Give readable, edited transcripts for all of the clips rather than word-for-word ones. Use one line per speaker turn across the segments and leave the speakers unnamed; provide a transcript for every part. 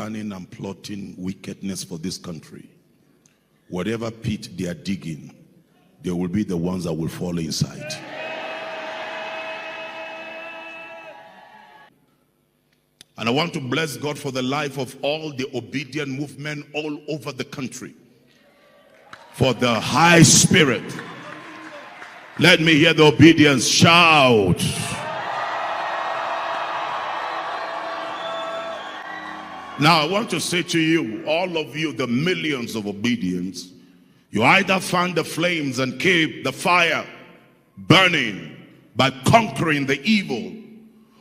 planning and plotting wickedness for this country, whatever pit they are digging, they will be the ones that will fall inside. And I want to bless God for the life of all the obedient movement all over the country. For the high spirit. Let me hear the obedience shout. Now I want to say to you, all of you, the millions of obedience, you either fan the flames and keep the fire burning by conquering the evil,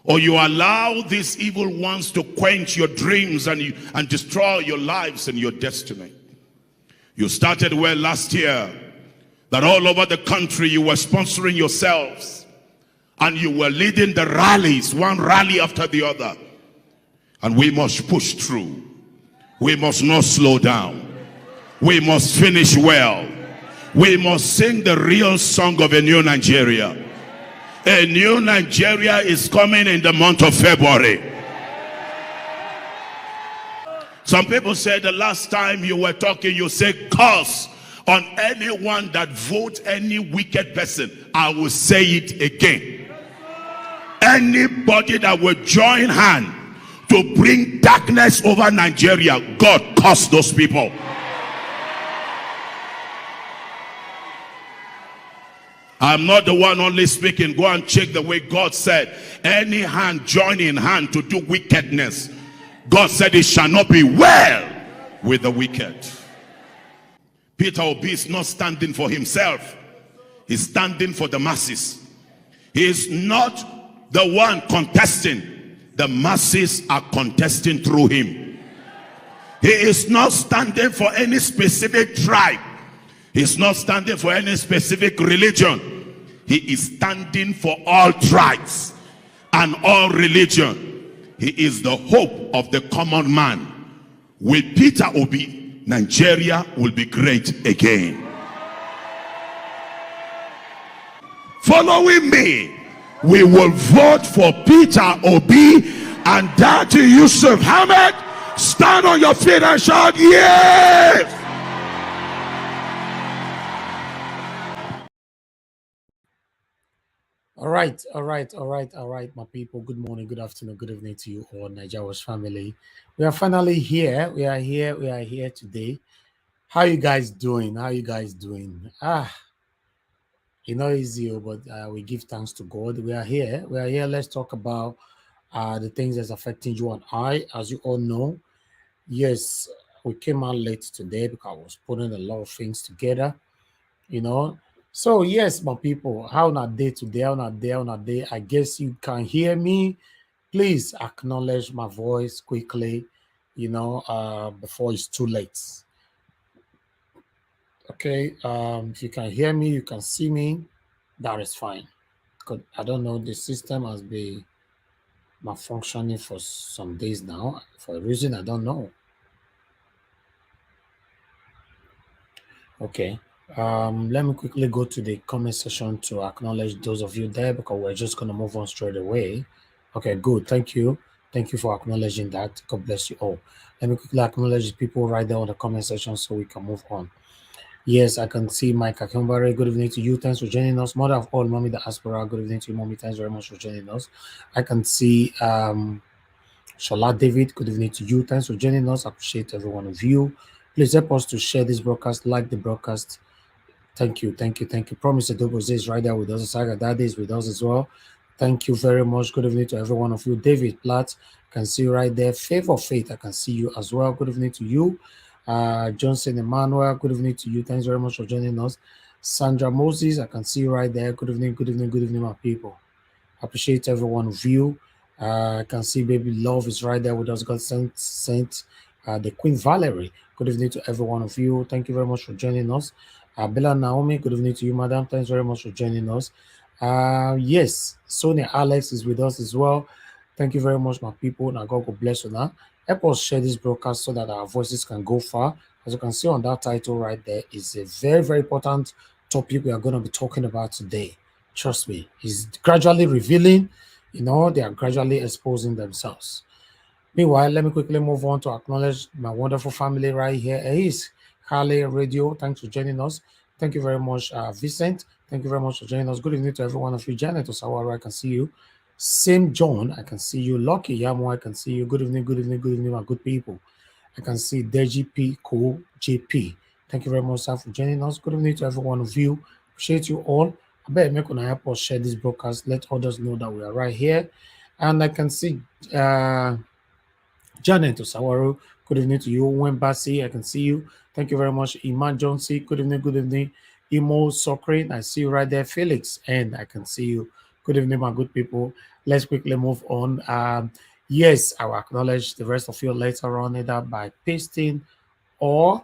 or you allow these evil ones to quench your dreams and destroy your lives and your destiny. You started well last year, that all over the country you were sponsoring yourselves and you were leading the rallies, one rally after the other. And we must push through. We must not slow down. We must finish well. We must sing the real song of a new Nigeria. A new Nigeria is coming in the month of February. Some people said the last time you were talking, you said curse on anyone that votes any wicked person. I will say it again. Anybody that will join hand to bring darkness over Nigeria, God curse those people. I'm not the one only speaking. Go and check the way God said. Any hand joining hand to do wickedness, God said it shall not be well with the wicked. Peter Obi is not standing for himself. He's standing for the masses. He is not the one contesting. The masses are contesting through him. He is not standing for any specific tribe. He's not standing for any specific religion. He is standing for all tribes and all religion. He is the hope of the common man. With Peter Obi, Nigeria will be great again. Following me, we will vote for Peter Obi and Daddy Yusuf Ahmed. Stand on your feet and shout, yes!
All right, my people. Good morning, good afternoon, good evening to you all, Nigeria's family. We are finally here. We are here today. How you guys doing? Easy, but we give thanks to God. We are here. Let's talk about the things that's affecting you and I. As you all know, yes, we came out late today because I was putting a lot of things together, So yes, my people, how not day today, I guess you can hear me. Please acknowledge my voice quickly, before it's too late. Okay, if you can hear me, you can see me, that is fine. Because I don't know, the system has been malfunctioning for some days now, for a reason I don't know. Okay. Let me quickly go to the comment section to acknowledge those of you there, because we're just going to move on straight away. Okay, good. Thank you for acknowledging that. God bless you all. Let me quickly acknowledge the people right there on the comment section so we can move on. Yes, I can see Mike Akumbare. Good evening to you. Thanks for joining us. Mother of all, Mommy the Aspera. Good evening to you, Mommy. Thanks very much for joining us. I can see Shola David. Good evening to you. Thanks for joining us. I appreciate every one of you. Please help us to share this broadcast, like the broadcast. Thank you. Promise Adobo is right there with us. Saga Daddy is with us as well. Thank you very much. Good evening to every one of you. David Platt, I can see you right there. Favor Faith, I can see you as well. Good evening to you. Johnson Emmanuel, good evening to you. Thanks very much for joining us. Sandra Moses, I can see you right there. Good evening, my people. I appreciate every one of you. I can see Baby Love is right there with us. God sent the Queen Valerie. Good evening to every one of you. Thank you very much for joining us. Bella Naomi, good evening to you, madam. Thanks very much for joining us. Yes, Sonia Alex is with us as well. Thank you very much, my people. Now God bless you now. Help us share this broadcast so that our voices can go far. As you can see on that title right there, is a very, very important topic we are going to be talking about today. Trust me, it's gradually revealing, they are gradually exposing themselves. Meanwhile, let me quickly move on to acknowledge my wonderful family right here. It is Harley Radio. Thanks for joining us. Thank you very much, Vincent. Thank you very much for joining us. Good evening to every one of you. Janet Osawara, I can see you. Same John, I can see you. Lucky Yamo, I can see you. Good evening, good evening, good evening, my good people. I can see Deji P. Cool JP. Thank you very much, sir, for joining us. Good evening to every one of you. Appreciate you all. I bet make una help us share this broadcast. Let others know that we are right here. And I can see Janet Osawaru, good evening to you. Wembasi, I can see you. Thank you very much. Iman Johnson, good evening, good evening. Imo Sokrin, I see you right there. Felix, and I can see you. Good evening, my good people. Let's quickly move on. Yes, I will acknowledge the rest of you later on, either by pasting or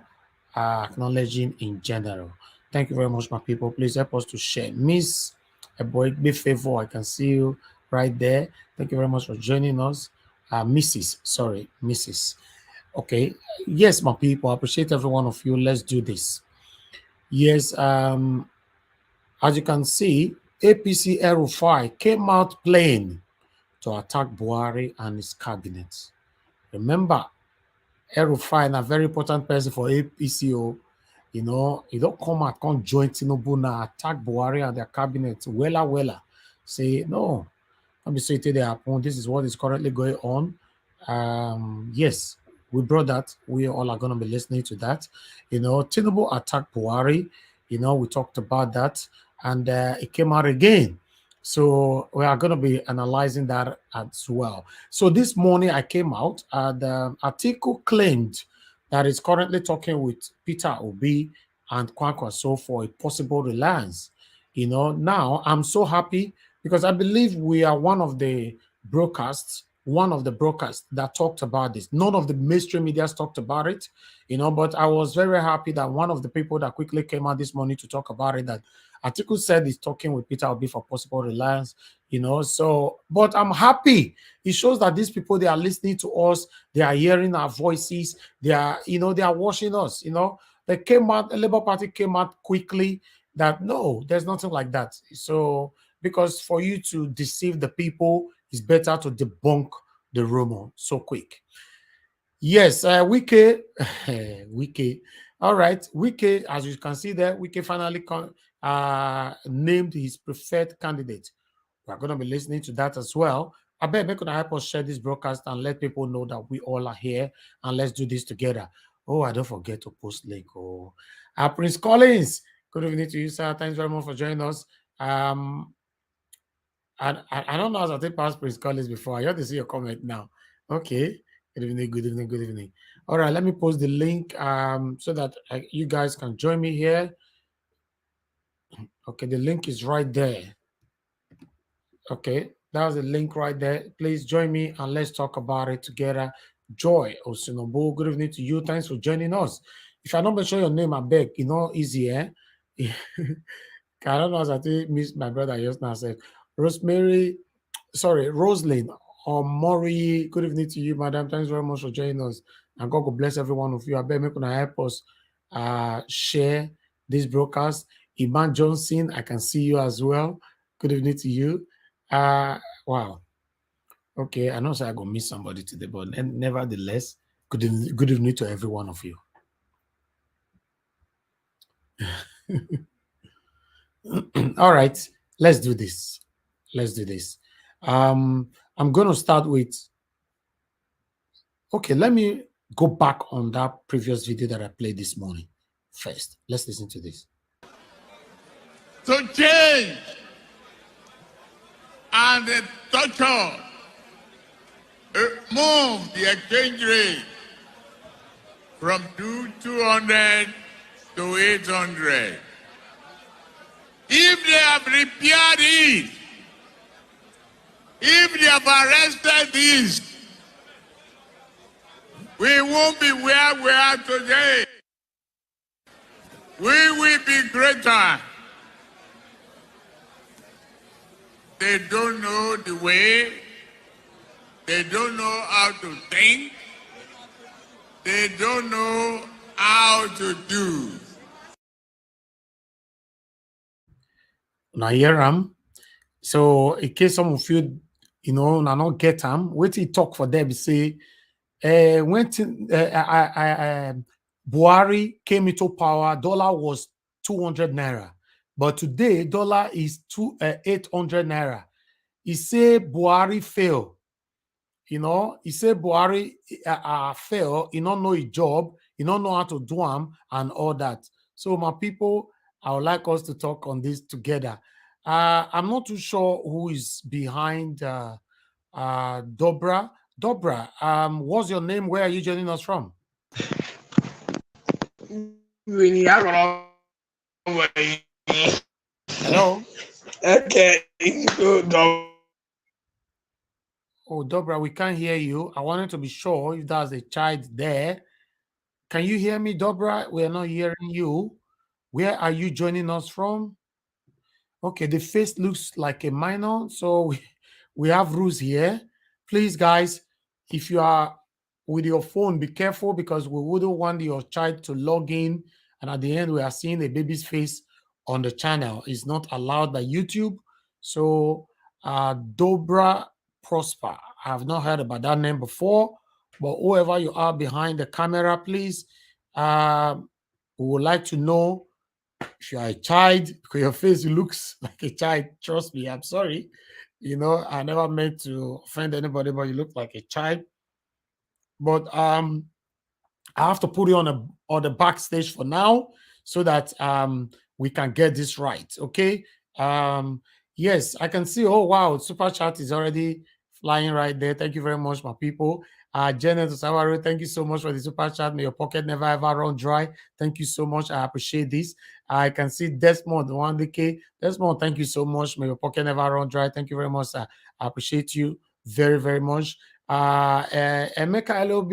acknowledging in general. Thank you very much, my people. Please help us to share. Miss Eboigbe Favor, I can see you right there. Thank you very much for joining us. Mrs. Okay. Yes, my people, I appreciate every one of you. Let's do this. Yes, as you can see, APC El-Rufai came out playing to attack Buhari and his cabinet. Remember, El-Rufai, a very important person for APCO. You know, he don't come out, come join Tinubu now, attack Buhari and their cabinet. Wella. Say, no, let me say it they happen. This is what is currently going on. Yes, we brought that. We all are going to be listening to that. You know, Tinubu attacked Buhari. You know, we talked about that. And it came out again. So we are going to be analyzing that as well. So this morning I came out and the article claimed that it's currently talking with Peter Obi and Kwankwaso for a possible reliance. You know, now I'm so happy because I believe we are one of the broadcasts that talked about this. None of the mainstream media talked about it, you know, but I was very happy that one of the people that quickly came out this morning to talk about it, that article said he's talking with Peter Obi for possible reliance, you know. So, but I'm happy. It shows that these people, they are listening to us, they are hearing our voices, they are, you know, they are watching us, you know. They came out, the Labour Party came out quickly that no, there's nothing like that. So, because for you to deceive the people, it's better to debunk the rumor so quick. Yes, Wike, Wike. All right, Wike, as you can see there, Wike finally named his preferred candidate. We're going to be listening to that as well. I bet make gonna help us share this broadcast and let people know that we all are here and let's do this together. Oh, I don't forget to post link. Oh, Prince Collins, good evening to you, sir. Thanks very much for joining us. I don't know as I take past Prince Collins before. I have to see your comment now. Okay. Good evening, good evening, good evening. All right, let me post the link so that you guys can join me here. Okay, the link is right there. Okay, that's the link right there. Please join me and let's talk about it together. Joy Osinobu, good evening to you. Thanks for joining us. If I don't mention your name, I beg, you know, easy, eh? I don't know as I miss my brother just now said. Rosalind or Maury, good evening to you, madam. Thanks very much for joining us. And God will bless every one of you. I bet make help us share this broadcast. Iman Johnson, I can see you as well. Good evening to you. Wow. Okay, I know so I go miss somebody today, but nevertheless, good evening to every one of you. All right, let's do this. Let's do this. I'm going to start with. Okay, let me go back on that previous video that I played this morning first. Let's listen to this.
To change and the torture, move the exchange rate from 200 to 800. If they have repaired it, if they have arrested this, we won't be where we are today. We will be greater. They don't know the way. They don't know how to think. They don't know how to do.
Now here am. So in case some of you, you know, now not get them, wait till talk for them, say Buhari came into power, dollar was 200 naira. But today, dollar is 800 naira. He said Buhari failed. He said Buhari fail. He don't know his job. He don't know how to do them and all that. So my people, I would like us to talk on this together. I'm not too sure who is behind Dobra. Dobra, what's your name? Where are you joining us from? Hello?
Okay, good.
Oh, Dobra, we can't hear you. I wanted to be sure if there's a child there. Can you hear me, Dobra? We're not hearing you. Where are you joining us from? Okay, the face looks like a minor, so we have rules here. Please, guys, if you are with your phone, be careful because we wouldn't want your child to log in, and at the end, we are seeing a baby's face on the channel. It's not allowed by YouTube. So, Dobra Prosper, I have not heard about that name before, but whoever you are behind the camera, please, we would like to know if you are a child, because your face looks like a child. Trust me, I'm sorry. I never meant to offend anybody, but you look like a child. But I have to put you on the backstage for now so that we can get this right. Okay. Yes, I can see. Oh wow, super chat is already flying right there. Thank you very much, my people. Janet Osawaru, thank you so much for the super chat. May your pocket never ever run dry. Thank you so much. I appreciate this. I can see Desmond 1DK. Desmond, thank you so much. May your pocket never run dry. Thank you very much, sir. I appreciate you very, very much. Emeka LOB.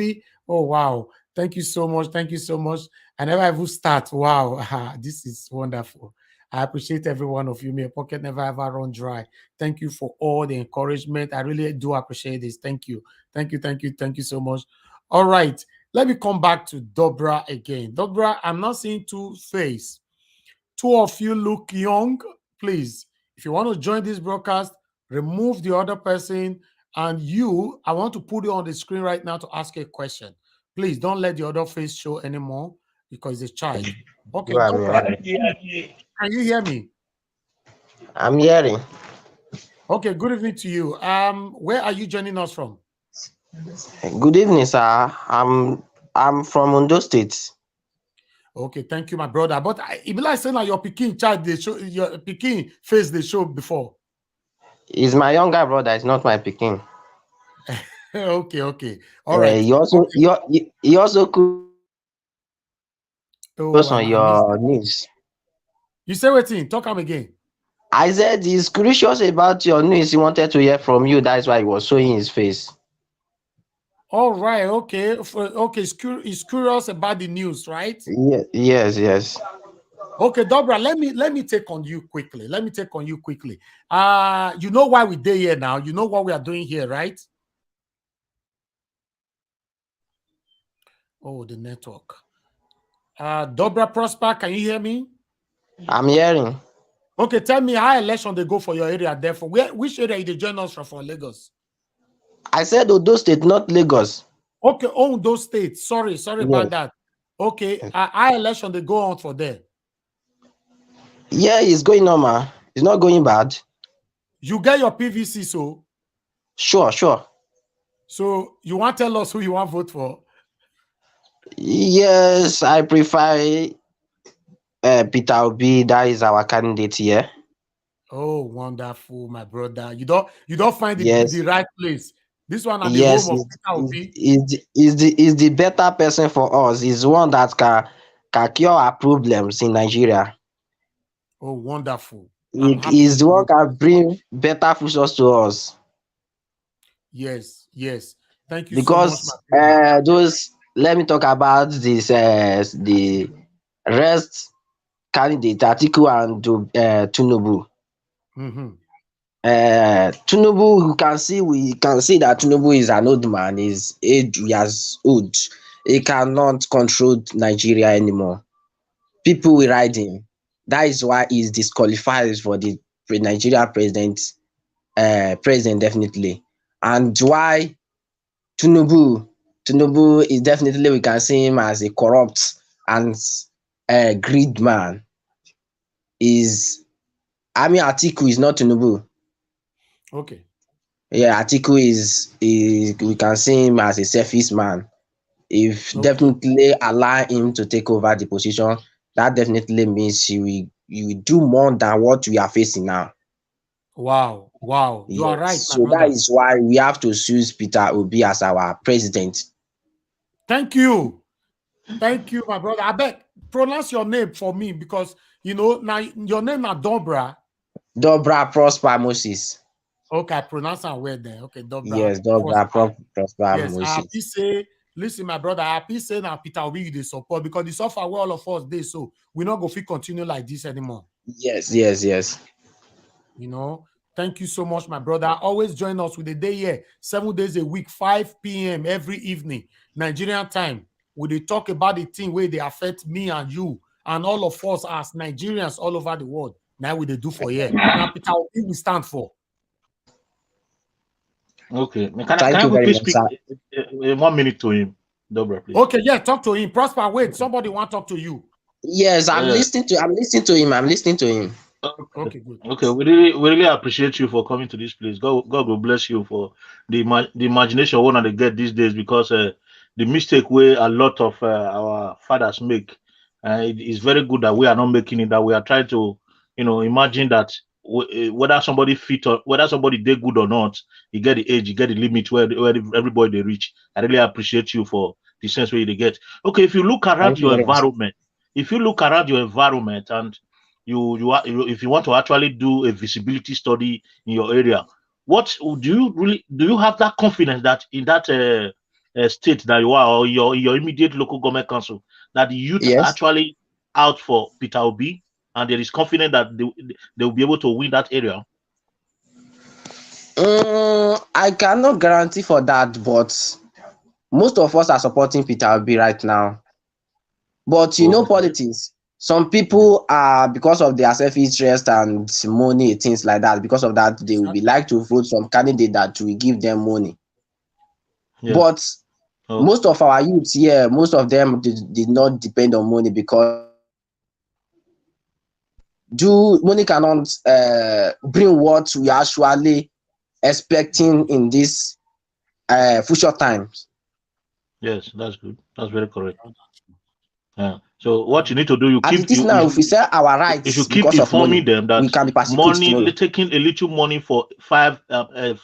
Oh wow. Thank you so much. Thank you so much. I never even start. Wow. This is wonderful. I appreciate every one of you. May your pocket never ever run dry. Thank you for all the encouragement. I really do appreciate this. Thank you. Thank you. Thank you. Thank you so much. All right. Let me come back to Dobra again. Dobra, I'm not seeing two face. Two of you look young. Please, if you want to join this broadcast, remove the other person. And you, I want to put you on the screen right now to ask a question. Please don't let the other face show anymore because it's a child. Okay,
I'm
Dobra,
hearing.
can you hear me?
I'm hearing.
Okay, good evening to you. Where are you joining us from?
Good evening, sir. I'm from Ondo State.
Okay, thank you, my brother. But it be like saying that your Peking child, they show your Peking face they show before.
He's my younger brother. It's not my picking.
Okay. All right.
He also
Okay.
he also curious
Oh,
on
I missed
your
that.
news.
You say what thing? Talk him again.
I said he's curious about your news. He wanted to hear from you. That's why he was showing his face.
All right. Okay. Okay. He's curious about the news, right?
Yes.
Okay, Dobra. Let me take on you quickly. You know why we're here now. You know what we are doing here, right? Oh, the network. Dobra Prosper, can you hear me?
I'm hearing.
Okay, tell me how election they go for your area. Therefore, which area you join us from Lagos?
I said Ondo State, not Lagos.
Okay, own those states. Sorry about
Yes.
that. Okay, how election they go on for there?
Yeah, it's going normal. It's not going bad.
You get your PVC, so
Sure.
So you want to tell us who you want to vote for?
Yes, I prefer Peter Obi. That is our candidate here.
Oh, wonderful, my brother. You don't find
Yes.
the right place. This one at the
Yes,
home of Peter Obi.
is the better person for us. Is one that can cure our problems in Nigeria.
Oh, wonderful. I'm
It
happy
is the
for
one
you.
can bring better futures to us.
Yes. Thank you so much, my
Because
brother.
those let me talk about this the rest candidate Atiku and Tinubu.
Mm-hmm.
Tinubu, we can see that Tinubu is an old man. His age he has old. He cannot control Nigeria anymore. People will ride him. That is why he's disqualified for the Nigeria president definitely. And why Tinubu Tinubu is definitely, we can see him as a corrupt and greed man. Atiku is not Tinubu.
Okay.
Yeah, Atiku is we can see him as a selfish man. If definitely allow him to take over the position, that definitely means he will do more than what we are facing now.
Wow. You are right, my
So
brother.
that is why we have to choose Peter Obi as our president.
Thank you, my brother. I beg, pronounce your name for me, because now your name is Dobra.
Dobra Prosper Moses.
Okay, I pronounce that word there. Okay, Dobra.
Yes, Dobra Prosper
Yes,
Moses.
happy say, listen, my brother, happy say now Peter Obi dey support, because the suffer where all of us dey, so we not go fit continue like this anymore.
Yes.
Thank you so much, my brother. Always join us with a day here, 7 days a week, 5 p.m. every evening, Nigerian time. We dey talk about the thing where they affect me and you and all of us as Nigerians all over the world. Now we dey do for here. Now Peter Obi we stand for.
Okay. Can
Thank
I
you very
quickly
much,
speak
sir.
1 minute to him, Dobra, please?
Okay, yeah, talk to him. Prosper, wait, somebody want to talk to you.
Yes, I'm listening to him.
Okay, good.
Okay, we really appreciate you for coming to this place. God will bless you for the imagination one they get these days, because the mistake where a lot of our fathers make, it is very good that we are not making it. That we are trying to, imagine that whether somebody fit or whether somebody did good or not, you get the age, you get the limit where everybody they reach. I really appreciate you for the sense where they get. Okay, if you look around your environment, and if you want to actually do a visibility study in your area, what do you have that confidence that in that state that you are, or your immediate local government council, that the youth are actually out for Peter Obi, and there is confidence that they will be able to win that area?
I cannot guarantee for that, but most of us are supporting Peter Obi right now. But politics, some people are, because of their self-interest and money, things like that, because of that, they will be like to vote some candidate that will give them money. But most of our youths here, most of them did not depend on money, because money cannot bring what we are actually expecting in this future times.
Yes, that's good. That's very correct. Yeah. So what you need to do, you
keep if we sell our rights,
you should keep informing them that
we can be persecuted.
Taking a little money for 4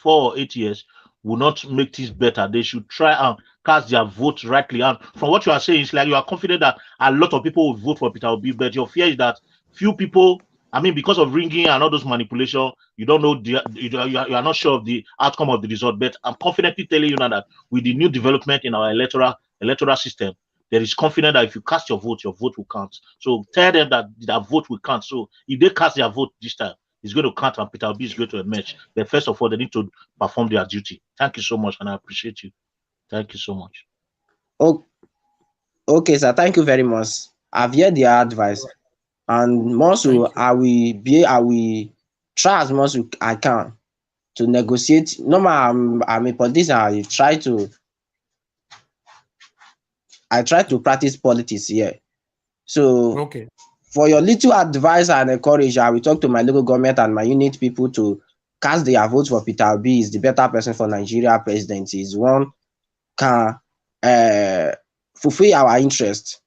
or 8 years will not make this better. They should try and cast their vote rightly. And from what you are saying, it's like you are confident that a lot of people will vote for Peter Obi, but your fear is that few people, because of ringing and all those manipulation, you don't know, you are not sure of the outcome of the result. But I'm confidently telling you now that with the new development in our electoral system, there is confidence that if you cast your vote will count. So tell them that vote will count. So if they cast their vote this time, it's going to count, and Peter Obi is going to emerge. But first of all, they need to perform their duty. Thank you so much, and I appreciate you. Thank you so much.
Oh, okay, sir. Thank you very much. I've heard their advice, and also I will try as much as I can to negotiate. Normal, I'm a politician. I try to practice politics here. So for your little advice and encourage, I will talk to my local government and my unit people to cast their vote for Peter Obi. Is the better person for Nigeria presidency. Is one can fulfill our interest.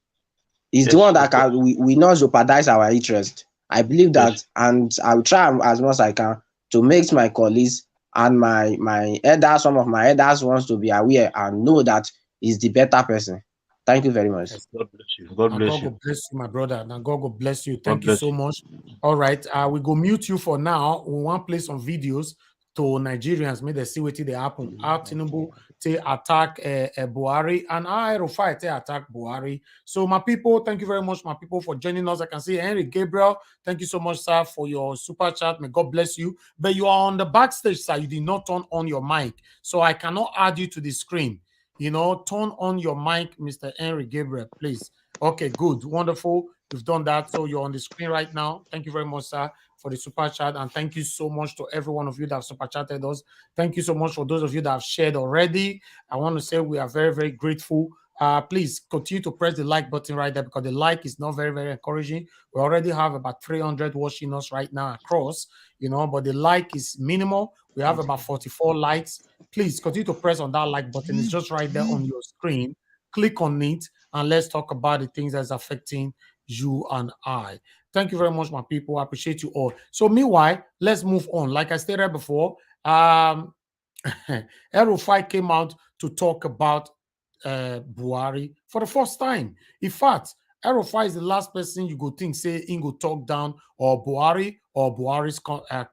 Is the one that can we not jeopardize our interest. I believe that, and I will try as much as I can to make my colleagues and my elders, some of my elders wants to be aware and know that is the better person. Thank you very much.
Yes, God bless you. God bless you.
God bless you, my brother. Now God will bless you. Thank you so much. All right. We go mute you for now. We want to play some videos to Nigerians. May they see what they happen. How Tinubu to attack Buhari, and El-Rufai to attack Buhari. So my people, thank you very much, my people, for joining us. I can see Henry Gabriel. Thank you so much, sir, for your super chat. May God bless you. But you are on the backstage, sir. You did not turn on your mic, so I cannot add you to the screen. Turn on your mic, Mr. Henry Gabriel, please. Okay, good, wonderful. You've done that, so you're on the screen right now. Thank you very much, sir. for the super chat, and thank you so much to every one of you that have super chatted us. Thank you so much for those of you that have shared already. I want to say we are very, very grateful. Please continue to press the like button right there, because the like is not very, very encouraging. We already have about 300 watching us right now across, but the like is minimal. We have about 44 likes. Please continue to press on that like button. It's just right there on your screen. Click on it, and let's talk about the things that's affecting you and I. Thank you very much, my people. I appreciate you all. So meanwhile, let's move on. Like I stated before, El-Rufai came out to talk about Buhari for the first time. In fact, El-Rufai is the last person you go think say he go talk down or Buhari or Buhari's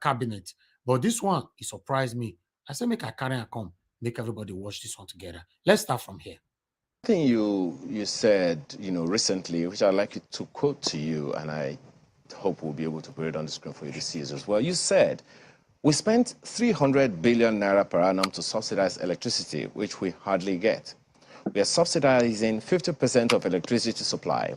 cabinet. But this one, it surprised me. I said, make I carry and come. Make everybody watch this one together. Let's start from here.
Thing you said, recently, which I'd like you to quote to you, and I hope we'll be able to put it on the screen for you to see as well. You said, we spent 300 billion naira per annum to subsidize electricity, which we hardly get. We are subsidizing 50% of electricity supply.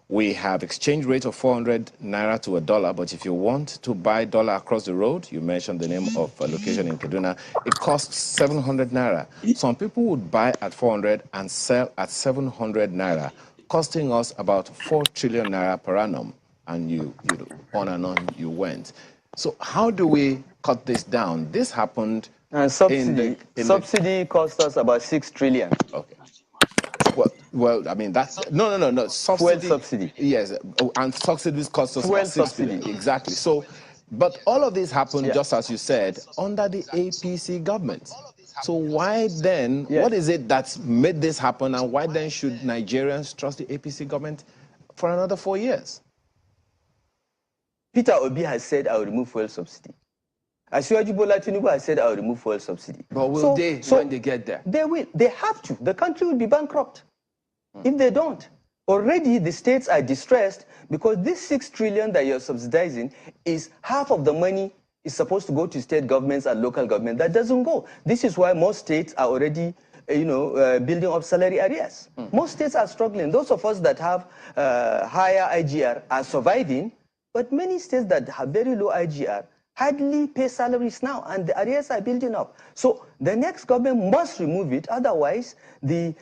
We have exchange rate of 400 naira to $1, but if you want to buy dollar across the road, you mentioned the name of a location in Kaduna, it costs 700 naira. Some people would buy at 400 and sell at 700 naira, costing us about 4 trillion naira per annum. And you on and on you went. So how do we cut this down? This happened
subsidy cost us about 6 trillion.
Okay. Well, I mean, that's no.
Fuel subsidy.
Yes, and subsidies cost us
Fuel
about 6
subsidy.
billion. Exactly. So, but all of this happened, just as you said, under the APC government. So why then, what is it that's made this happen, and why then should Nigerians trust the APC government for another 4 years?
Peter Obi has said, I will remove fuel subsidy. Asiwaju Bola Tinubu has said, I will remove fuel subsidy.
But will they, when they get there?
They will. They have to. The country will be bankrupt if they don't. Already, the states are distressed because this 6 trillion that you're subsidizing is half of the money is supposed to go to state governments and local government. That doesn't go. This is why most states are already, building up salary arrears. Most states are struggling. Those of us that have higher IGR are surviving, but many states that have very low IGR hardly pay salaries now, and the arrears are building up. So the next government must remove it, otherwise the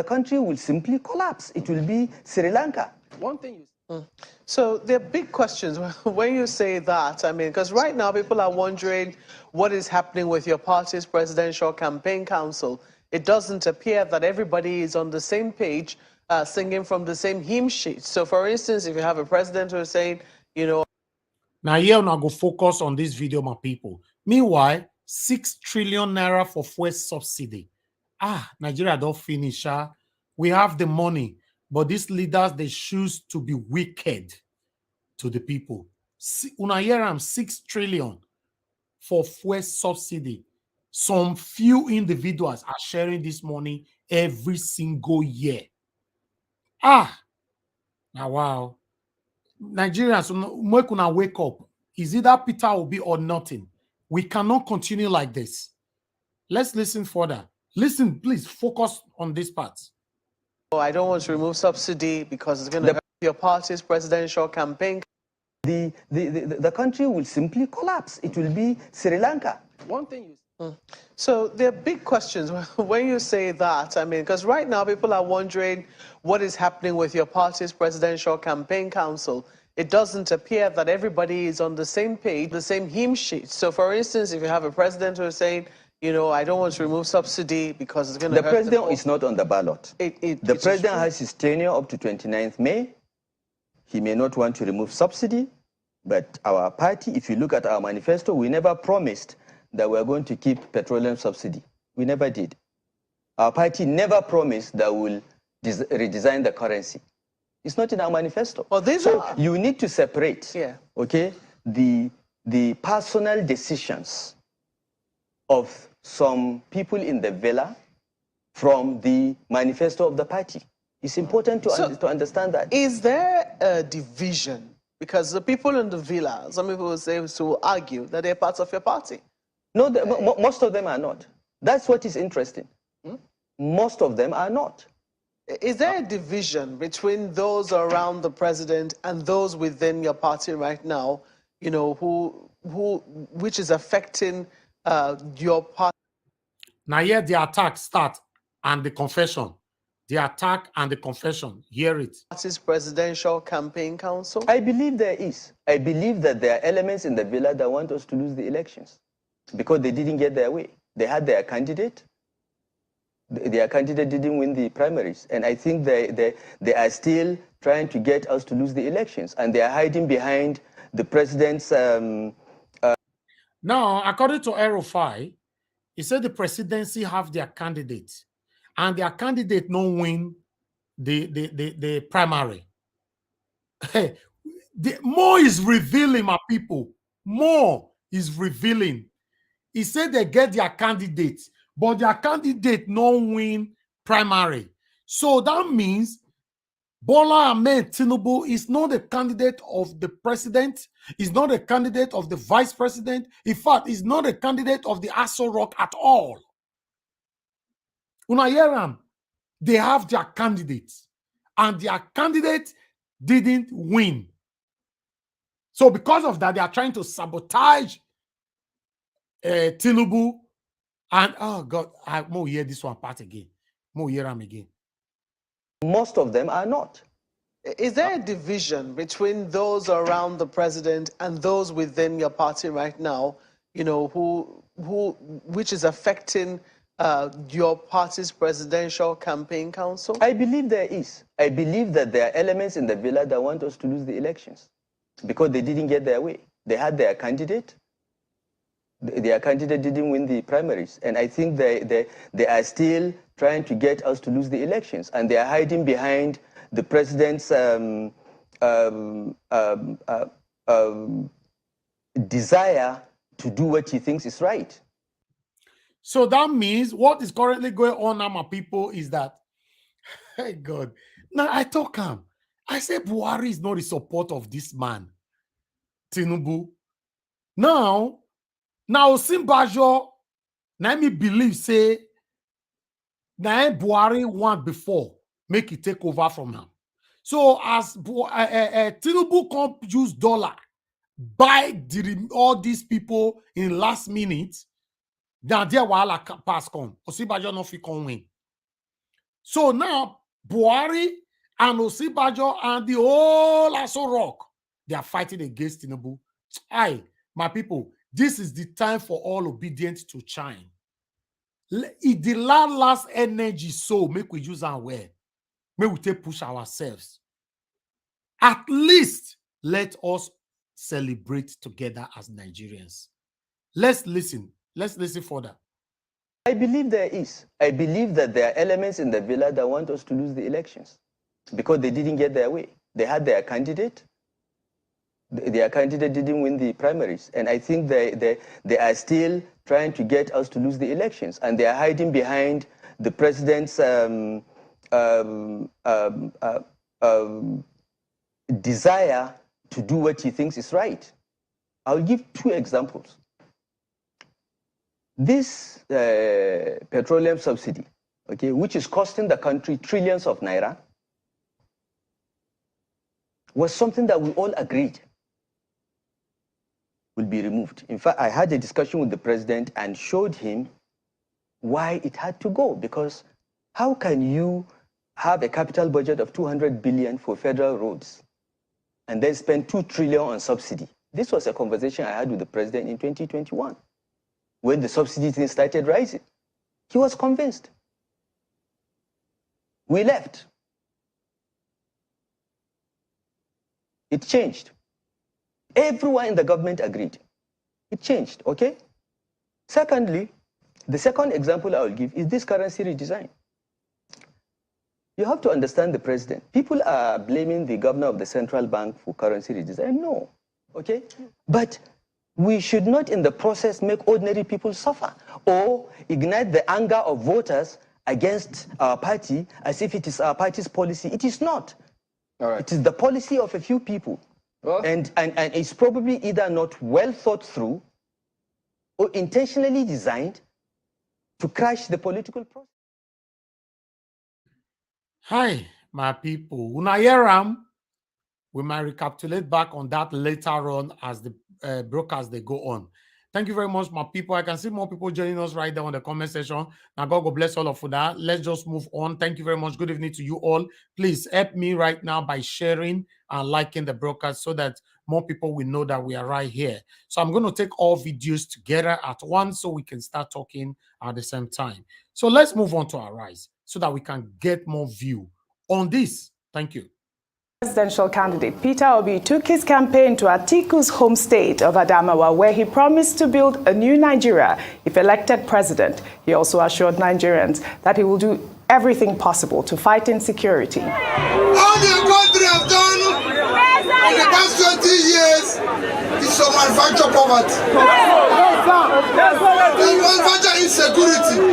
country will simply collapse. It will be Sri Lanka.
One thing you
So there are big questions when you say that. I mean, because right now people are wondering what is happening with your party's presidential campaign council. It doesn't appear that everybody is on the same page, singing from the same hymn sheet. So for instance, if you have a president who is saying,
now, here now go focus on this video, my people. Meanwhile, 6 trillion naira for fuel subsidy. Nigeria don't finish. We have the money, but these leaders, they choose to be wicked to the people. Una hear am 6 trillion for fuel subsidy. Some few individuals are sharing this money every single year. Now wow. Nigerians, make una wake up. Is either Peter Obi or nothing. We cannot continue like this. Let's listen further. Listen, please focus on this part.
I don't want to remove subsidy because it's going to hurt your party's presidential campaign.
The country will simply collapse. It will be Sri Lanka.
One thing you
So there are big questions when you say that. I mean, because right now people are wondering what is happening with your party's presidential campaign council. It doesn't appear that everybody is on the same page, the same hymn sheet. So for instance, if you have a president who is saying, I don't want to remove subsidy because it's going to hurt
the president is not on the ballot. The president has his tenure up to 29th May. He may not want to remove subsidy, but our party, if you look at our manifesto, we never promised that we're going to keep petroleum subsidy. We never did. Our party never promised that we'll redesign the currency. It's not in our manifesto.
Well,
you need to separate, okay, the personal decisions of some people in the villa from the manifesto of the party. It's important to understand that.
Is there a division? Because the people in the villa, some people will say, will argue that they're parts of your party.
No, most of them are not. That's what is interesting. Most of them are not.
Is there a division between those around the president and those within your party right now? which is affecting your party.
Now here the attack start and the confession. The attack and the confession. Hear it.
Party's presidential campaign council?
I believe there is. I believe that there are elements in the villa that want us to lose the elections because they didn't get their way. They had their candidate. Their candidate didn't win the primaries. And I think they are still trying to get us to lose the elections. And they are hiding behind the president's...
Now, according to El-Rufai, he said the presidency have their candidate. And their candidate no win the primary. More is revealing, my people. More is revealing. He said they get their candidate, but their candidate no win primary. So that means Bola Ahmed Tinubu is not the candidate of the president, is not a candidate of the vice president. In fact, is not a candidate of the Aso Rock at all. Unayeram, they have their candidates, and their candidate didn't win. So because of that, they are trying to sabotage Tinubu. And oh God, I more hear this one part again. More hear them again.
Most of them are not.
Is there a division between those around the president and those within your party right now, which is affecting your party's presidential campaign council?
I believe there is. I believe that there are elements in the villa that want us to lose the elections because they didn't get their way. They had their candidate. Their candidate didn't win the primaries. And I think they are still trying to get us to lose the elections. And they are hiding behind the president's desire to do what he thinks is right.
So that means what is currently going on now, my people, is that, hey God, now I talk him. I say Buhari is not the support of this man, Tinubu. Now Simbajo, now me believe say, now Buhari want before, make it take over from him. So as Tinubu can't use dollar, buy all these people in last minute, then there will pass come. Osibajo no fit come win. So now Buhari and Osibajo and the whole Aso Rock, they are fighting against Tinubu. Aye, my people, this is the time for all obedience to shine. The last energy, so make we use our way. May we take push ourselves. At least let us celebrate together as Nigerians. Let's listen. Let's listen further.
I believe there is. I believe that there are elements in the villa that want us to lose the elections because they didn't get their way. They had their candidate. Their candidate didn't win the primaries. And I think they are still trying to get us to lose the elections. And they are hiding behind the president's desire to do what he thinks is right. I'll give two examples. This petroleum subsidy, okay, which is costing the country trillions of naira, was something that we all agreed will be removed. In fact, I had a discussion with the president and showed him why it had to go, because how can you have a capital budget of 200 billion for federal roads and then spend 2 trillion on subsidy? This was a conversation I had with the president in 2021 when the subsidy thing started rising. He was convinced. We left. It changed. Everyone in the government agreed. It changed, okay? Secondly, the second example I will give is this currency redesign. You have to understand the president. People are blaming the governor of the central bank for currency redesign. No, okay? But we should not in the process make ordinary people suffer or ignite the anger of voters against our party as if it is our party's policy. It is not.
All right.
It is the policy of a few people.
Well,
And it's probably either not well thought through or intentionally designed to crash the political process.
Hi, my people. Unayeram, we might recapitulate back on that later on as the broadcast they go on. Thank you very much, my people. I can see more people joining us right there on the comment section. Now, God bless all of you that. Let's just move on. Thank you very much. Good evening to you all. Please help me right now by sharing and liking the broadcast so that more people will know that we are right here. So I'm going to take all videos together at once so we can start talking at the same time. So let's move on to our rise so that we can get more view on this. Thank you.
Presidential candidate Peter Obi took his campaign to Atiku's home state of Adamawa, where he promised to build a new Nigeria if elected president. He also assured Nigerians that he will do everything possible to fight insecurity.
All the country has done in the past 20 years is to manufacture poverty. To manufacture insecurity.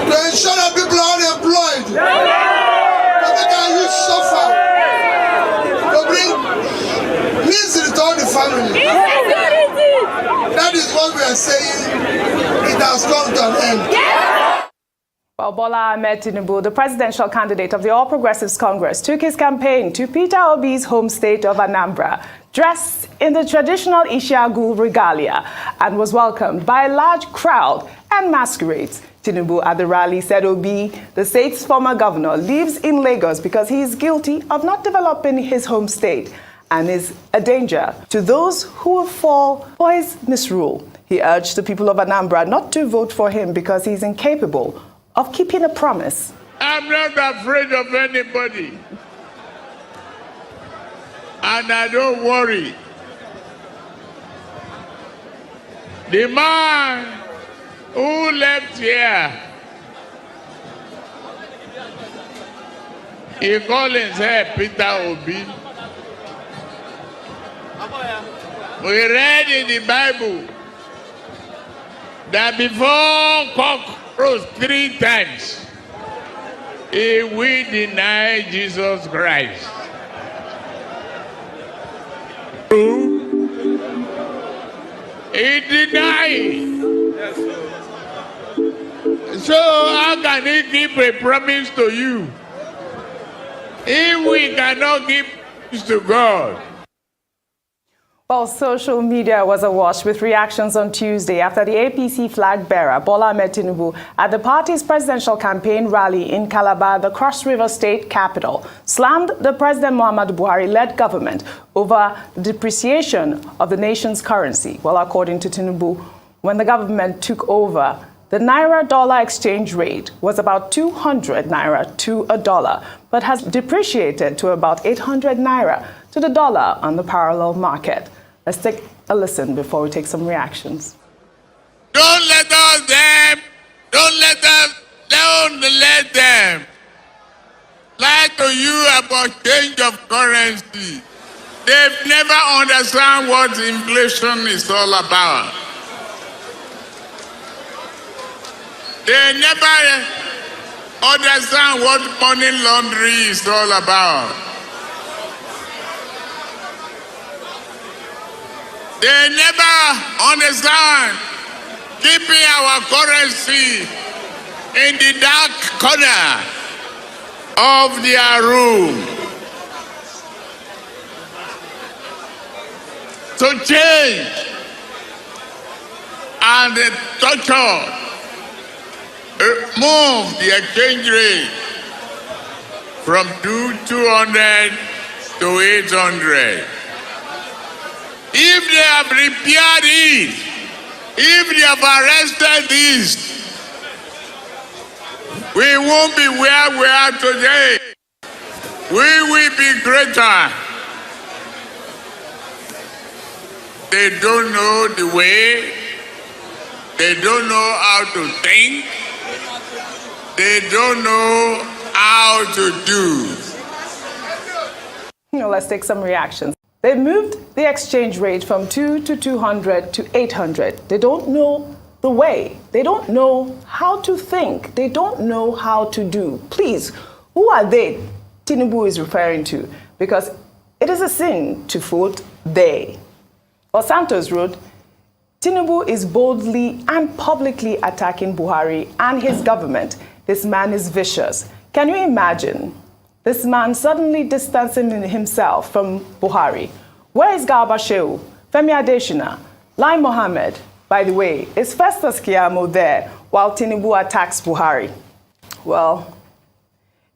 To ensure that people are unemployed. Suffer to bring misery to all the family. That is what we are saying. It has come to an end.
Well, Bola Ahmed Tinubu, the presidential candidate of the All Progressives Congress, took his campaign to Peter Obi's home state of Anambra, dressed in the traditional Ishiagu regalia, and was welcomed by a large crowd and masquerades. Tinubu at the rally said Obi, the state's former governor, lives in Lagos because he is guilty of not developing his home state and is a danger to those who will fall for his misrule. He urged the people of Anambra not to vote for him because he is incapable of keeping a promise.
I'm not afraid of anybody. And I don't worry. The man who left here, he called himself Peter Obi. We read in the Bible that before cock crows 3 times, he will deny Jesus Christ. He denied. So how can he keep a promise to you if we cannot give promise to God?
Well, social media was awash with reactions on Tuesday after the APC flag bearer, Bola Ahmed Tinubu, at the party's presidential campaign rally in Calabar, the Cross River State capital, slammed the President Muhammadu Buhari-led government over the depreciation of the nation's currency. Well, according to Tinubu, when the government took over, the Naira-dollar exchange rate was about 200 Naira to a dollar, but has depreciated to about 800 Naira to the dollar on the parallel market. Let's take a listen before we take some reactions.
Don't let them lie to you about change of currency. They've never understand what inflation is all about. They never understand what money laundering is all about. They never understand keeping our currency in the dark corner of their room. To change and torture, move the exchange rate from 200 to 800. If they have repaired it, if they have arrested this, we won't be where we are today. We will be greater. They don't know the way. They don't know how to think. They don't know how to do.
Let's take some reactions. They moved the exchange rate from 200 to 800. They don't know the way. They don't know how to think. They don't know how to do. Please, who are they Tinubu is referring to? Because it is a sin to vote they. Or Santos wrote, Tinubu is boldly and publicly attacking Buhari and his government. This man is vicious. Can you imagine this man suddenly distancing himself from Buhari? Where is Garba Shehu, Femi Adesina, Lai Mohammed? By the way, is Festus Keyamo there while Tinubu attacks Buhari? Well,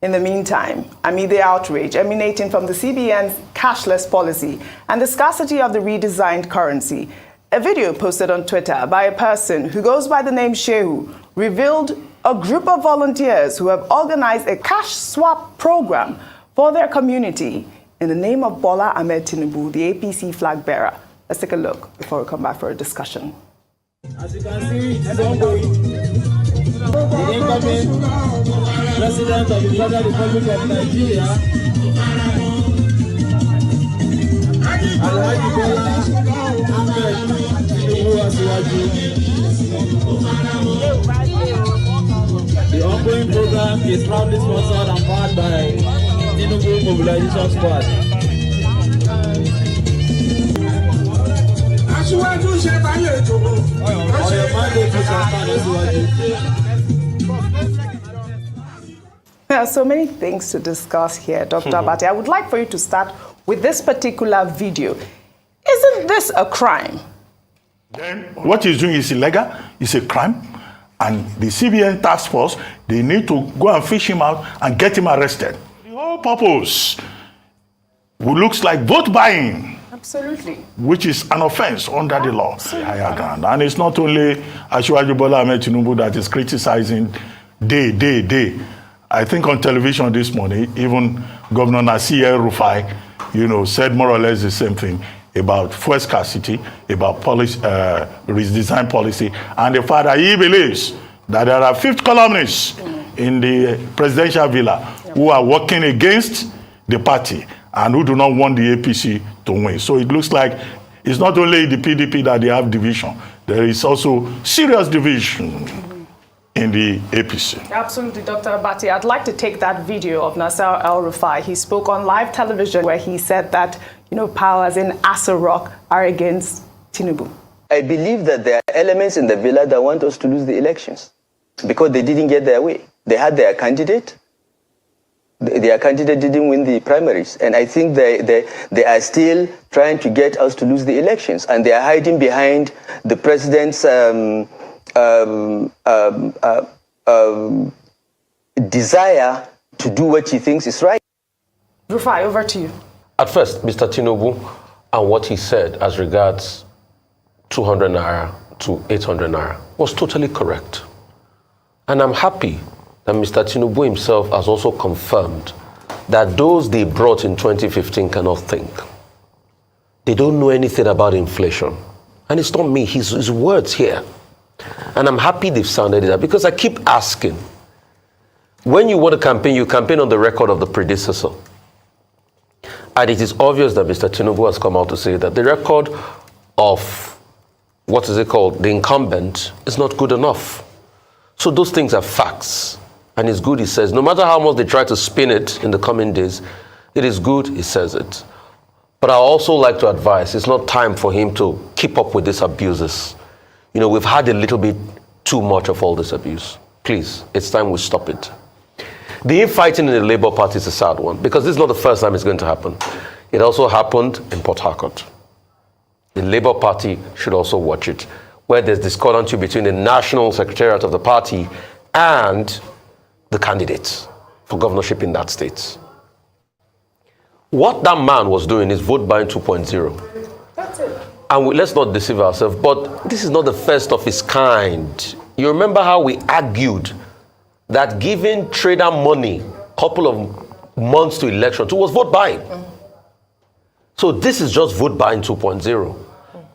in the meantime, amid the outrage emanating from the CBN's cashless policy and the scarcity of the redesigned currency, a video posted on Twitter by a person who goes by the name Shehu revealed a group of volunteers who have organized a cash swap program for their community in the name of Bola Ahmed Tinubu, the APC flag bearer. Let's take a look before we come back for a discussion.
As you can see, it's ongoing. The incoming President of the Federal Republic of Nigeria, Alhaji Bola Ahmed Tinubu Asiwaju. The ongoing program is proudly sponsored and powered by Tinubu Mobilization Squad.
There are so many things to discuss here, Dr. Abate. I would like for you to start with this particular video. Isn't this a crime?
Then what he's doing is illegal, it's a crime, and the CBN task force, they need to go and fish him out and get him arrested. The whole purpose looks like vote buying.
Absolutely.
Which is an offense under the law. Higher ground. And it's not only Asiwaju Bola Ahmed Tinubu that is criticizing day. I think on television this morning, even Governor Nasir El-Rufai, said more or less the same thing about fuel scarcity, about policy, redesign policy, and the fact that he believes that there are fifth columnists in the presidential villa who are working against the party and who do not want the APC to win. So it looks like it's not only the PDP that they have division, there is also serious division in the APC.
Absolutely, Dr. Abate. I'd like to take that video of Nasir El-Rufai. He spoke on live television where he said that, powers in Aso Rock are against Tinubu.
I believe that there are elements in the villa that want us to lose the elections because they didn't get their way. They had their candidate. Their candidate didn't win the primaries. And I think they are still trying to get us to lose the elections. And they are hiding behind the president's desire to do what he thinks is right.
Rufai, over to you.
At first, Mr. Tinubu and what he said as regards 200 naira to 800 naira was totally correct. And I'm happy that Mr. Tinubu himself has also confirmed that those they brought in 2015 cannot think. They don't know anything about inflation. And it's not me, his words here. And I'm happy they've sounded it out because I keep asking, when you want to campaign, you campaign on the record of the predecessor. And it is obvious that Mr. Tinubu has come out to say that the record of, the incumbent is not good enough. So those things are facts. And it's good, he says. No matter how much they try to spin it in the coming days, it is good, he says it. But I also like to advise, it's not time for him to keep up with these abuses. We've had a little bit too much of all this abuse. Please, it's time we stop it. The infighting in the Labour Party is a sad one, because this is not the first time it's going to happen. It also happened in Port Harcourt. The Labour Party should also watch it, where there's discordancy between the National Secretariat of the party and the candidates for governorship in that state. What that man was doing is vote buying 2.0.
That's it.
And let's not deceive ourselves, but this is not the first of its kind. You remember how we argued that giving trader money a couple of months to election was vote buying. So this is just vote buying 2.0.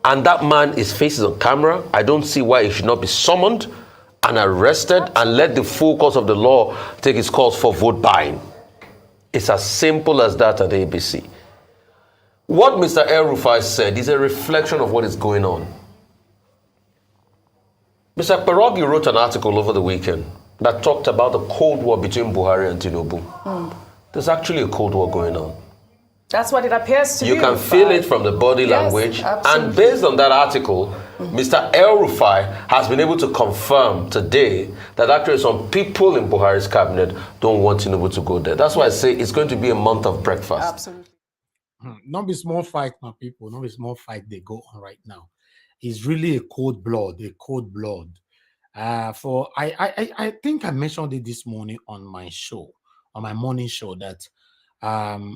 And that man is faces on camera. I don't see why he should not be summoned and arrested and let the full course of the law take its course for vote buying. It's as simple as that at ABC. What Mr. El-Rufai said is a reflection of what is going on. Mr. Perogi wrote an article over the weekend that talked about the Cold War between Buhari and Tinubu. There's actually a Cold War going on.
That's what it appears to be.
You can feel it from the body language.
Absolutely.
And based on that article, Mr. El-Rufai has been able to confirm today that actually some people in Buhari's cabinet don't want Tinubu to go there. That's why I say it's going to be a month of breakfast.
Absolutely.
Not be small fight, my people. Not be small fight they go on right now. It's really a cold blood, a cold blood. For I think I mentioned it this morning on my show, on my morning show, that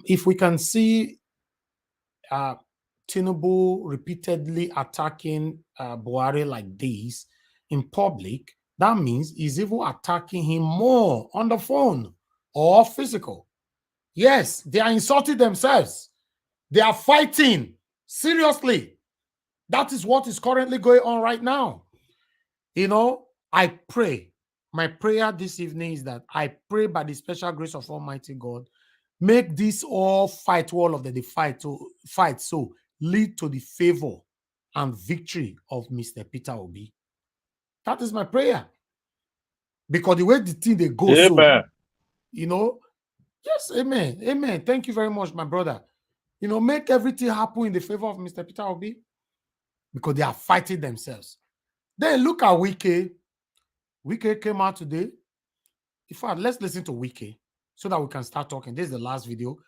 if we can see Tinubu repeatedly attacking Buhari like this in public, that means he's even attacking him more on the phone or physical. Yes, they are insulting themselves. They are fighting. Seriously. That is what is currently going on right now. You know, I pray. My prayer this evening is that I pray by the special grace of Almighty God, make this all fight, all of the fight, so lead to the favor and victory of Mr. Peter Obi. That is my prayer. Because the way the thing they go, so, you know, yes, amen, amen. Thank you very much, my brother. You know, make everything happen in the favor of Mr. Peter Obi, because they are fighting themselves. Then look at Wike. Wike came out today. In fact, let's listen to Wike so that we can start talking. This is the last video.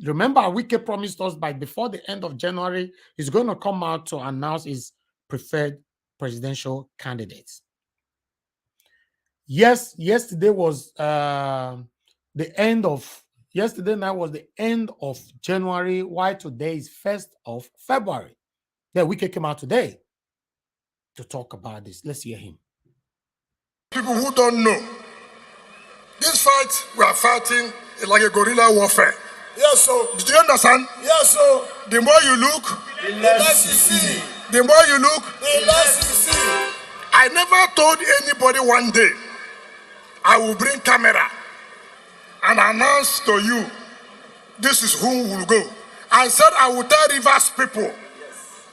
Remember, Wike promised us by before the end of January, he's going to come out to announce his preferred presidential candidates. Yes, yesterday was the end of, yesterday night was the end of January, while today is 1st of February. Then Wike came out today to talk about this. Let's hear him.
People who don't know, this fight we are fighting is like a guerrilla warfare. Yes, so. Did you understand? Yes, so. The more you look, the less you see. The more you look, the less you see. I never told anybody one day I will bring camera and announce to you this is who will go. I said I will tell Rivers people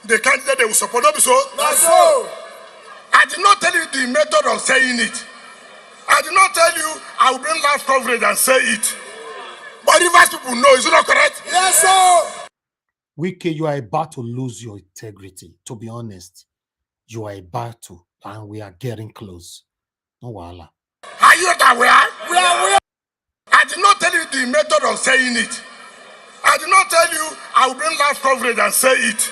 the candidate they will support. Not so. That's so. I did not tell you the method of saying it. I did not tell you I will bring live coverage and say it. But Rivers people know, is it not correct? Yes, sir.
Wike, you are about to lose your integrity. To be honest, you are about to, and we are getting close. No wala.
Are you not aware? We are aware. I did not tell you the method of saying it. I did not tell you I will bring live coverage and say it.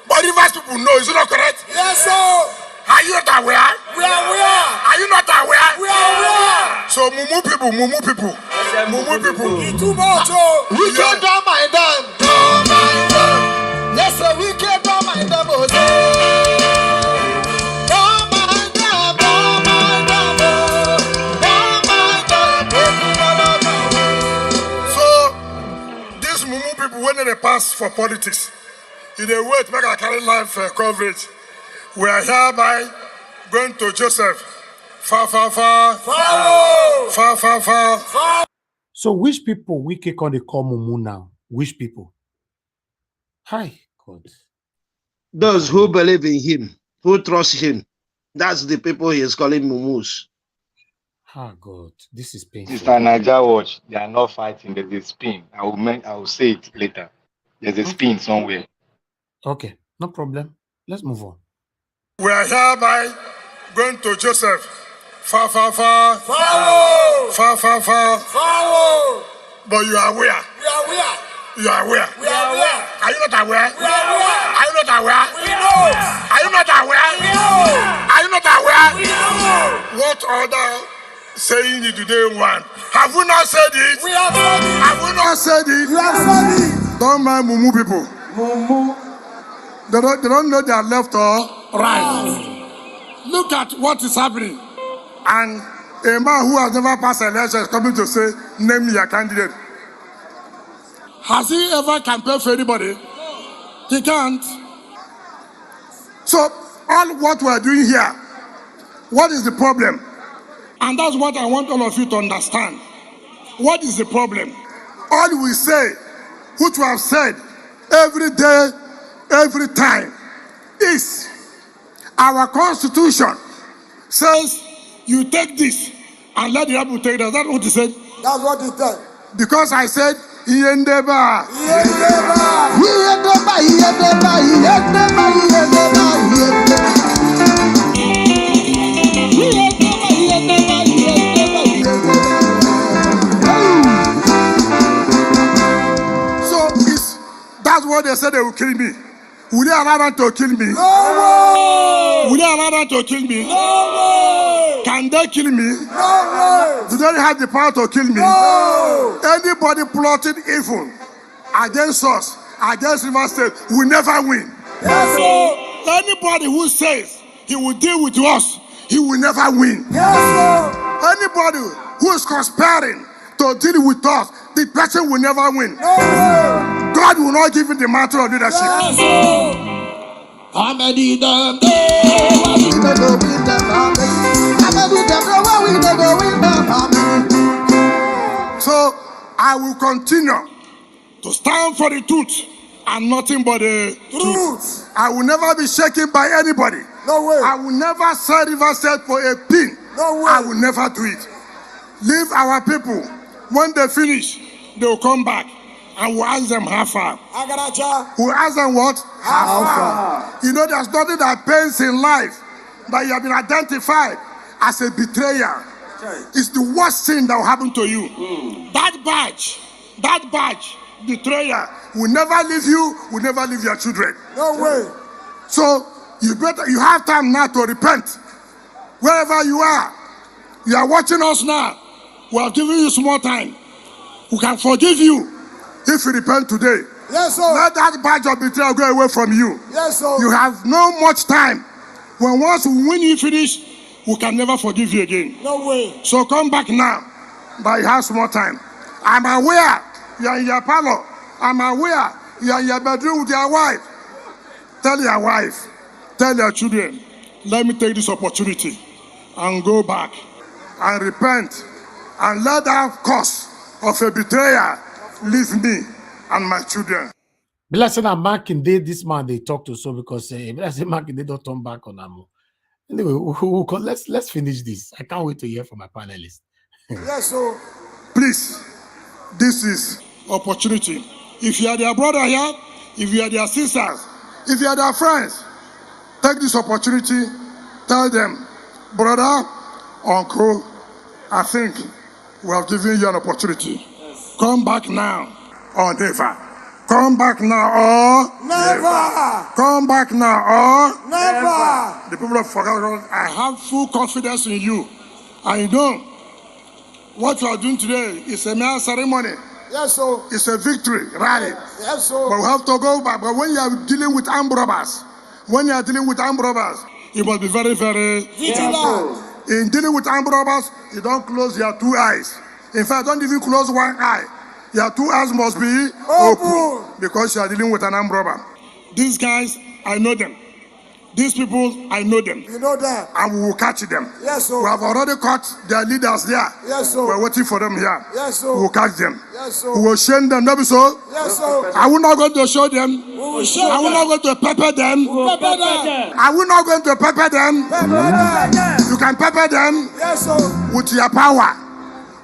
But Rivers people know, is it not correct? Yes, sir. Are you not aware? We are aware. Are you not aware? We are aware. So mumu people. Mumu people. It's too much. We can't do my damn. Yes, sir, we can't do my damn. So these mumu people, when they pass for politics, if they wait, make a carry live coverage. We are hereby going to Joseph. Far.
So which people Wike can they call Mumu now? Which people? Hi, God.
Those who believe in him, who trust him. That's the people he is calling Mumus.
Ah, God, this is painful.
Sister Niger Watch, they are not fighting. There's a spin. I will say it later. There's a spin somewhere.
Okay, no problem. Let's move on.
We are hereby going to Joseph. Far. But you are aware. We are aware. You are aware. We are aware. Are you not aware? We are aware. Are you not aware? We know. Are you not aware? We know. Are you not aware? We know. What other saying you today want? Have we not said it? We have said it. Have we not said it? We have said it. Don't mind Mumu people. Mumu. They don't know they are left or right. Look at what is happening. And a man who has never passed election is coming to say, name your candidate. Has he ever campaigned for anybody? He can't. So, all what we are doing here, what is the problem? And that's what I want all of you to understand. What is the problem? All we say, which we have said every day, every time, is our constitution says you take this and let the people take that. That's what he said. That's what he said. Because I said, Yendeba. So say they will kill me. Will they allow them to kill me? No! Will they allow them to kill me? No! Can they kill me? No! Do they have the power to kill me? No! Anybody plotting evil against us, against River State, will never win. Yes, sir. Anybody who says he will deal with us, he will never win. Yes, sir. Anybody who is conspiring to deal with us, the person will never win. No! God will not give him the mantle of leadership. Yes, so I will continue to stand for the truth and nothing but the truth. I will never be shaken by anybody. No way. I will never sell River State for a pin. No way. I will never do it. Leave our people. When they finish, they will come back. And we'll ask them how far. We'll ask them what? How far. You know, there's nothing that pains in life that you have been identified as a betrayer. It's the worst thing that will happen to you. That badge, betrayer, will never leave you, will never leave your children. No way. So you have time now to repent. Wherever you are watching us now. We are giving you small time. We can forgive you. If you repent today, yes, sir. Let that badge of betrayal go away from you. Yes, sir. You have no much time. Once you finish, we can never forgive you again. No way. So come back now, but you have more time. I'm aware you are in your parlor. I'm aware you are in your bedroom with your wife. Tell your wife, tell your children, let me take this opportunity and go back and repent and let that curse of a betrayer leave me and my children.
Blessing and Makinde, this man they talk to so because Blessing Makinde don't turn back on them. Anyway, let's finish this. I can't wait to hear from my panelists.
Yes, so please, this is opportunity. If you are their brother here, if you are their sisters, if you are their friends, take this opportunity. Tell them, brother, uncle, I think we have given you an opportunity. Come back now or never. Come back now or never. Come back now or never. The people of Fogado, I have full confidence in you. I know what you are doing today is a mere ceremony. Yes, sir. It's a victory rally. Yes, sir. But we have to go back. But when you are dealing with armed robbers, you must be very, very vigilant. In dealing with armed robbers, you don't close your two eyes. In fact, don't even close one eye. Your two eyes must be open because you are dealing with an armed robber. These guys, I know them. These people, I know them. You know them. And we will catch them. Yes, sir. We have already caught their leaders there. Yes, sir. We're waiting for them here. Yes, sir. We will catch them. Yes, sir. We will shame them. Not so. Yes, sir. Are we not going to show them? We will show them. Are we not going to pepper them? We will pepper them. Are we not going to pepper them? Pepper them. You can pepper them. Yes, sir. With your power.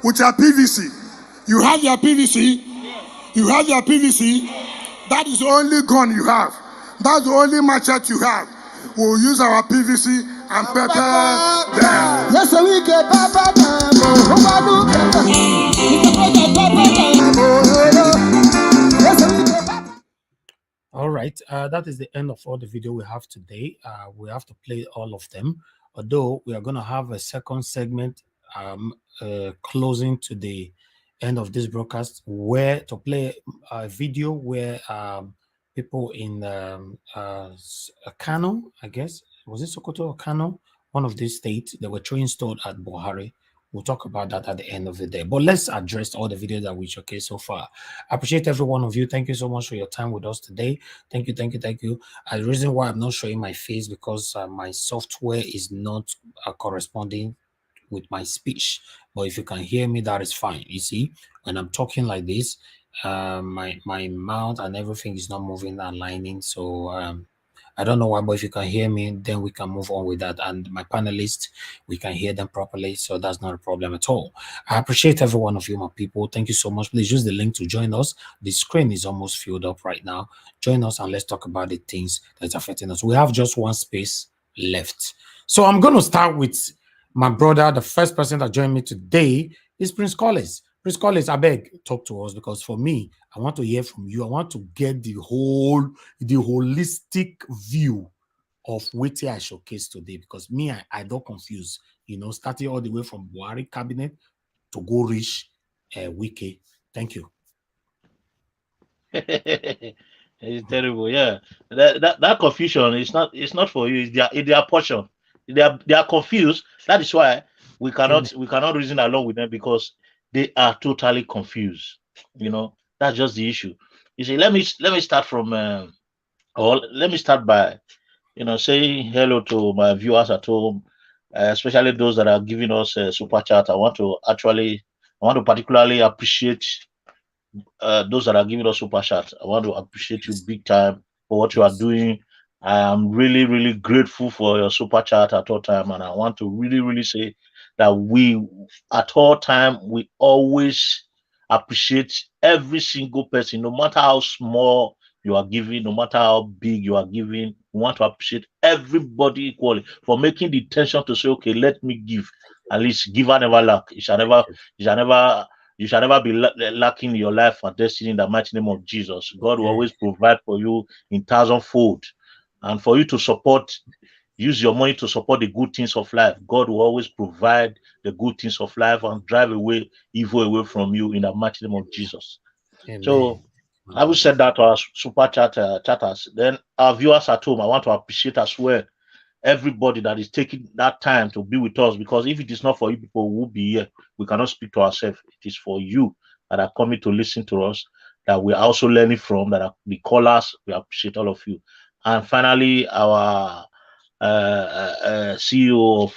With your PVC. You have your PVC. You have your PVC. That is the only gun you have. That's the only machete you have. We'll use our PVC and pepper them. Yes, we can pepper them.
All right, that is the end of all the video we have today. We have to play all of them, although we are going to have a second segment closing to the end of this broadcast, where to play a video where people in Kano, I guess, was it Sokoto or Kano? One of these states, they were throwing stone at Buhari. We'll talk about that at the end of the day. But let's address all the videos that we showcased so far. I appreciate every one of you. Thank you so much for your time with us today. Thank you, thank you, thank you. The reason why I'm not showing my face because my software is not corresponding with my speech. But if you can hear me, that is fine. You see, when I'm talking like this, my mouth and everything is not moving and aligning. So I don't know why, but if you can hear me, then we can move on with that. And my panelists, we can hear them properly, so that's not a problem at all. I appreciate every one of you, my people. Thank you so much. Please use the link to join us. The screen is almost filled up right now. Join us and let's talk about the things that's affecting us. We have just one space left. So I'm going to start with my brother. The first person that joined me today is Prince Collins. Prince Collins, I beg, talk to us, because for me, I want to hear from you. I want to get the holistic view of what I showcase today, because me, I don't confuse, starting all the way from Buhari cabinet to go reach Wiki. Thank you.
It's terrible, yeah. That confusion is not for you. It's their portion. They are confused. That is why we cannot reason along with them, because they are totally confused. That's just the issue. You see, let me start from or let me start by saying hello to my viewers at home, especially those that are giving us super chat. I want to particularly appreciate those that are giving us super chat. I want to appreciate you big time for what you are doing. I am really, really grateful for your super chat at all time, and I want to really, really say that we, at all time, we always appreciate every single person, no matter how small you are giving, no matter how big you are giving. We want to appreciate everybody equally for making the intention to say, okay, let me give. At least giver never lack. You shall never be lacking your life and destiny in the mighty name of Jesus. God will always provide for you in thousandfold. And for you to use your money to support the good things of life. God will always provide the good things of life and drive away evil away from you in the mighty name of Jesus.
Amen.
So, having said that to our super chatters, then our viewers at home, I want to appreciate as well everybody that is taking that time to be with us, because if it is not for you people who will be here, we cannot speak to ourselves. It is for you that are coming to listen to us, that we're also learning from, that are the callers. We appreciate all of you. And finally, our CEO of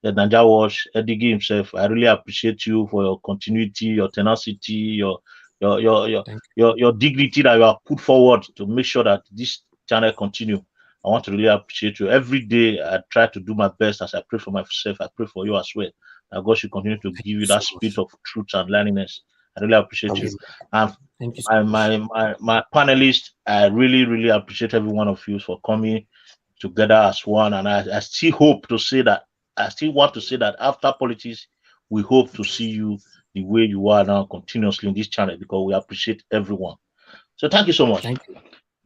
the Niger Watch, Eddie himself, I really appreciate you for your continuity, your tenacity, your dignity that you have put forward to make sure that this channel continue. I want to really appreciate you. Every day I try to do my best as I pray for myself. I pray for you as well. That God should continue to give you that spirit of truth and learningness. I really appreciate you. And my panelists, I really, really appreciate every one of you for coming together as one. And I still hope to say that, I still want to say that after politics, we hope to see you the way you are now continuously in this channel, because we appreciate everyone. So thank you so much.
Thank you.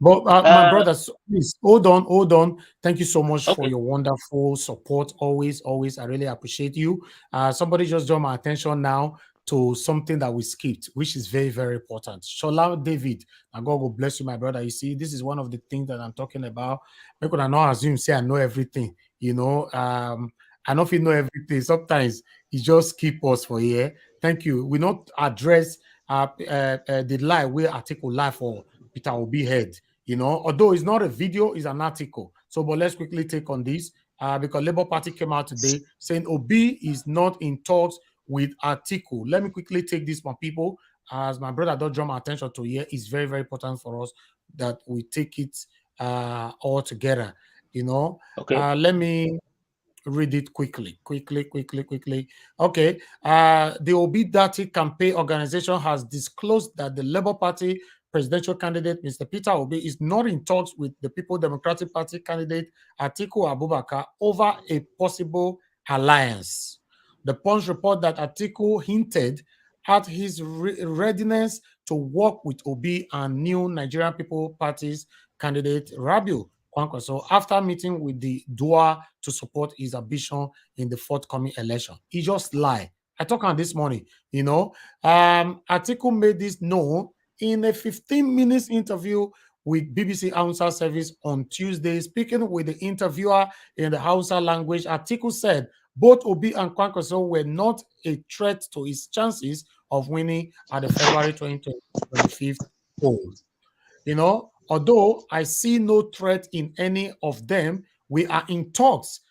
But my brothers, please hold on. Thank you so much for your wonderful support. Always. I really appreciate you. Somebody just draw my attention now to something that we skipped, which is very, very important. Shola David, and God will bless you, my brother. You see, this is one of the things that I'm talking about. Because I not assume say I know everything. I don't know everything. Sometimes it just keep us for here. Thank you. We not address the lie where article lie for Peter Obi head. Although it's not a video, it's an article. So, but let's quickly take on this because Labour Party came out today saying Obi is not in talks with Atiku. Let me quickly take this, my people, as my brother don't draw my attention to here. It's very, very important for us that we take it all together. Let me read it quickly. Okay. The Obi Dati campaign organization has disclosed that the Labour Party presidential candidate, Mr. Peter Obi, is not in talks with the People Democratic Party candidate, Atiku Abubakar, over a possible alliance. The Punch report that Atiku hinted at his readiness to work with Obi and new Nigerian People Party's candidate, Rabiu Kwankwaso, after meeting with the Dua to support his ambition in the forthcoming election. He just lied. I talked on this morning, Atiku made this known in a 15 minutes interview with BBC Hausa service on Tuesday. Speaking with the interviewer in the Hausa language, Atiku said both Obi and Kwankwaso were not a threat to his chances of winning at the February 2025 poll. Although I see no threat in any of them, we are in talks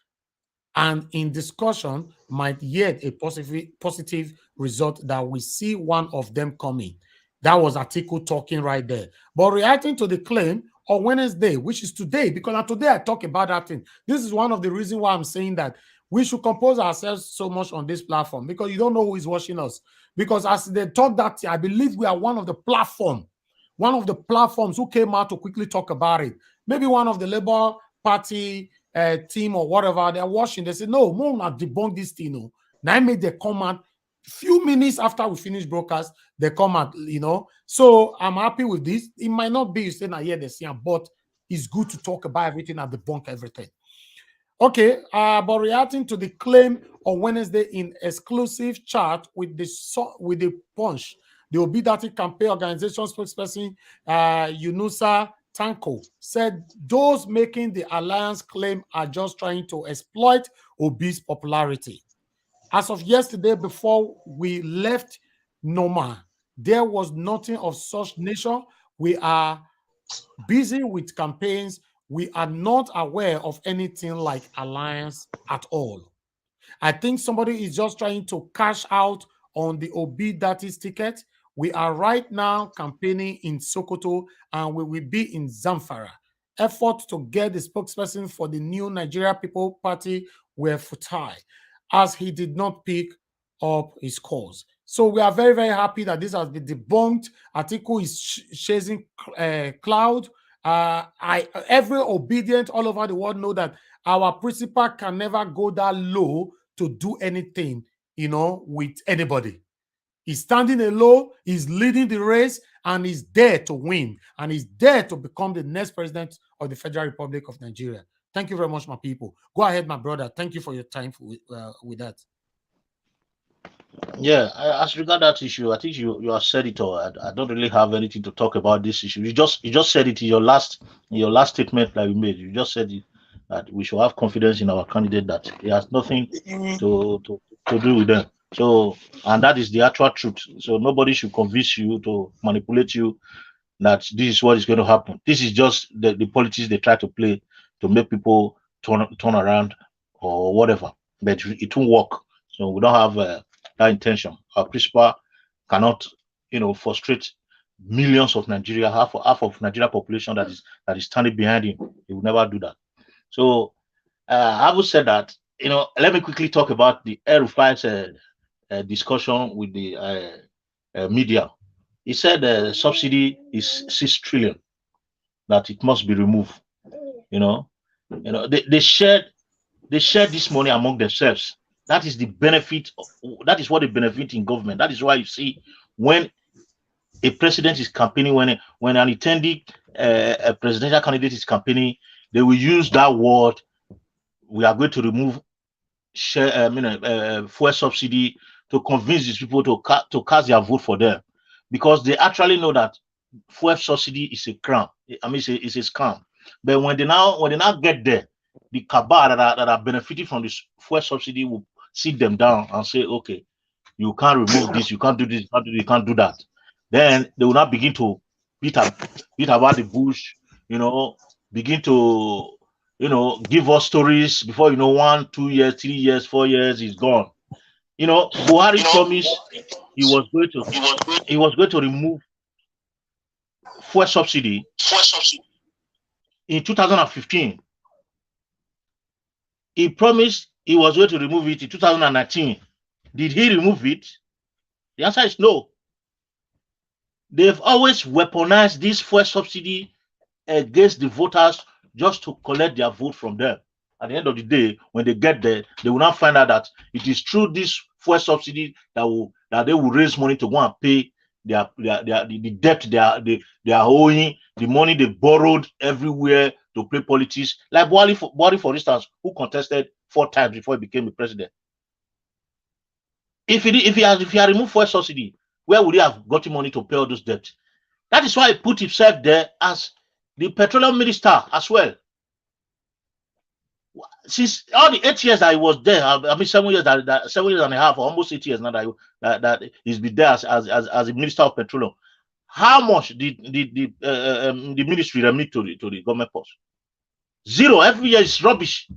and in discussion might yet a positive result that we see one of them coming. That was Atiku talking right there. But reacting to the claim on Wednesday, which is today, because today I talk about that thing. This is one of the reasons why I'm saying that we should compose ourselves so much on this platform, because you don't know who is watching us. Because as they talk that, I believe we are one of the platforms who came out to quickly talk about it. Maybe one of the Labour Party team or whatever, they're watching. They say, no, more not debunk this thing. Now I made the comment few minutes after we finish broadcast, they come out, you know. So I'm happy with this. It might not be you say now, yeah, they see, but it's good to talk about everything and debunk everything. Okay, but reacting to the claim on Wednesday in exclusive chat with the Punch, the Obidati campaign organization spokesperson Yunusa Tanko said those making the alliance claim are just trying to exploit Obi's popularity. As of yesterday, before we left Noma, there was nothing of such nature. We are busy with campaigns. We are not aware of anything like alliance at all. I think somebody is just trying to cash out on the Obidati's ticket. We are right now campaigning in Sokoto and we will be in Zamfara. Efforts to get the spokesperson for the new Nigeria People Party were futile, as he did not pick up his calls. So we are very, very happy that this has been debunked. Atiku is chasing cloud. Every obedient all over the world know that our principal can never go that low to do anything, you know, with anybody. He's standing alone, he's leading the race, and he's there to win, and he's there to become the next president of the Federal Republic of Nigeria. Thank you very much, my people. Go ahead, my brother. Thank you for your time with that.
Yeah, as regard that issue, I think you have said it all. I don't really have anything to talk about this issue. You just said it in your last statement that you made. You just said it, that we should have confidence in our candidate, that he has nothing to do with them. So, and that is the actual truth. So nobody should convince you to manipulate you that this is what is going to happen. This is just the politics they try to play to make people turn around or whatever. But it won't work. So we don't have that intention. Our principal cannot, you know, frustrate millions of Nigeria, half of Nigeria population that is standing behind him. He will never do that. So having said that, you know, let me quickly talk about the El-Rufai's discussion with the media. He said the subsidy is 6 trillion, that it must be removed. You know, they shared this money among themselves. That is the benefit. That is what they benefit in government. That is why you see when a president is campaigning, when an intended a presidential candidate is campaigning, they will use that word. We are going to remove fuel subsidy to convince these people to cast their vote for them, because they actually know that fuel subsidy is a crime. I mean, it's a scam. But when they now get there, the cabal that are benefiting from this fuel subsidy will sit them down and say, okay, you can't remove this, you can't do this, you can't do that. Then they will not begin to beat about the bush, you know, begin to, you know, give us stories. Before you know, 1, 2 years, 3 years, 4 years is gone. You know, Buhari promised he was going to remove fuel subsidy in 2015. He promised he was going to remove it in 2019. Did he remove it? The answer is no. They've always weaponized this fuel subsidy against the voters just to collect their vote from them. At the end of the day, when they get there, they will now find out that it is through this fuel subsidy that they will raise money to go and pay the debt they are owing, the money they borrowed everywhere to play politics. Like Buhari, for instance, who contested 4 times before he became the president. If he had removed fuel subsidy, where would he have gotten money to pay all those debts? That is why he put himself there as the petroleum minister as well. Since all the 8 years that he was there, I mean 7 years, 7 years and a half, or almost 8 years now that he's been there as a minister of petroleum, how much did the ministry remit to the government purse? Zero. Every year is rubbish.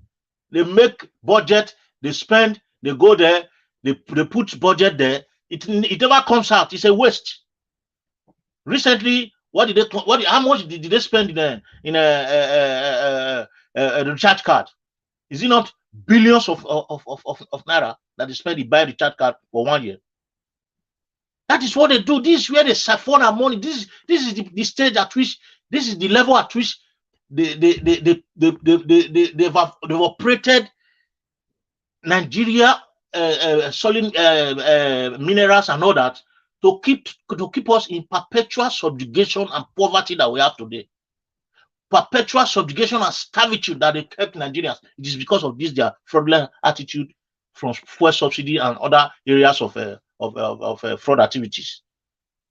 They make budget, they spend, they go there, they put budget there. It never comes out. It's a waste. Recently, how much did they spend in a recharge card? Is it not billions of naira that they spend to buy the recharge card for 1 year? That is what they do. This is where they siphon our money. This is the stage at which, this is the level at which they've operated Nigeria solid minerals and all that to keep us in perpetual subjugation and poverty that we have today. Perpetual subjugation and servitude that they kept Nigerians. It is because of this their fraudulent attitude from fuel subsidy and other areas of fraud activities.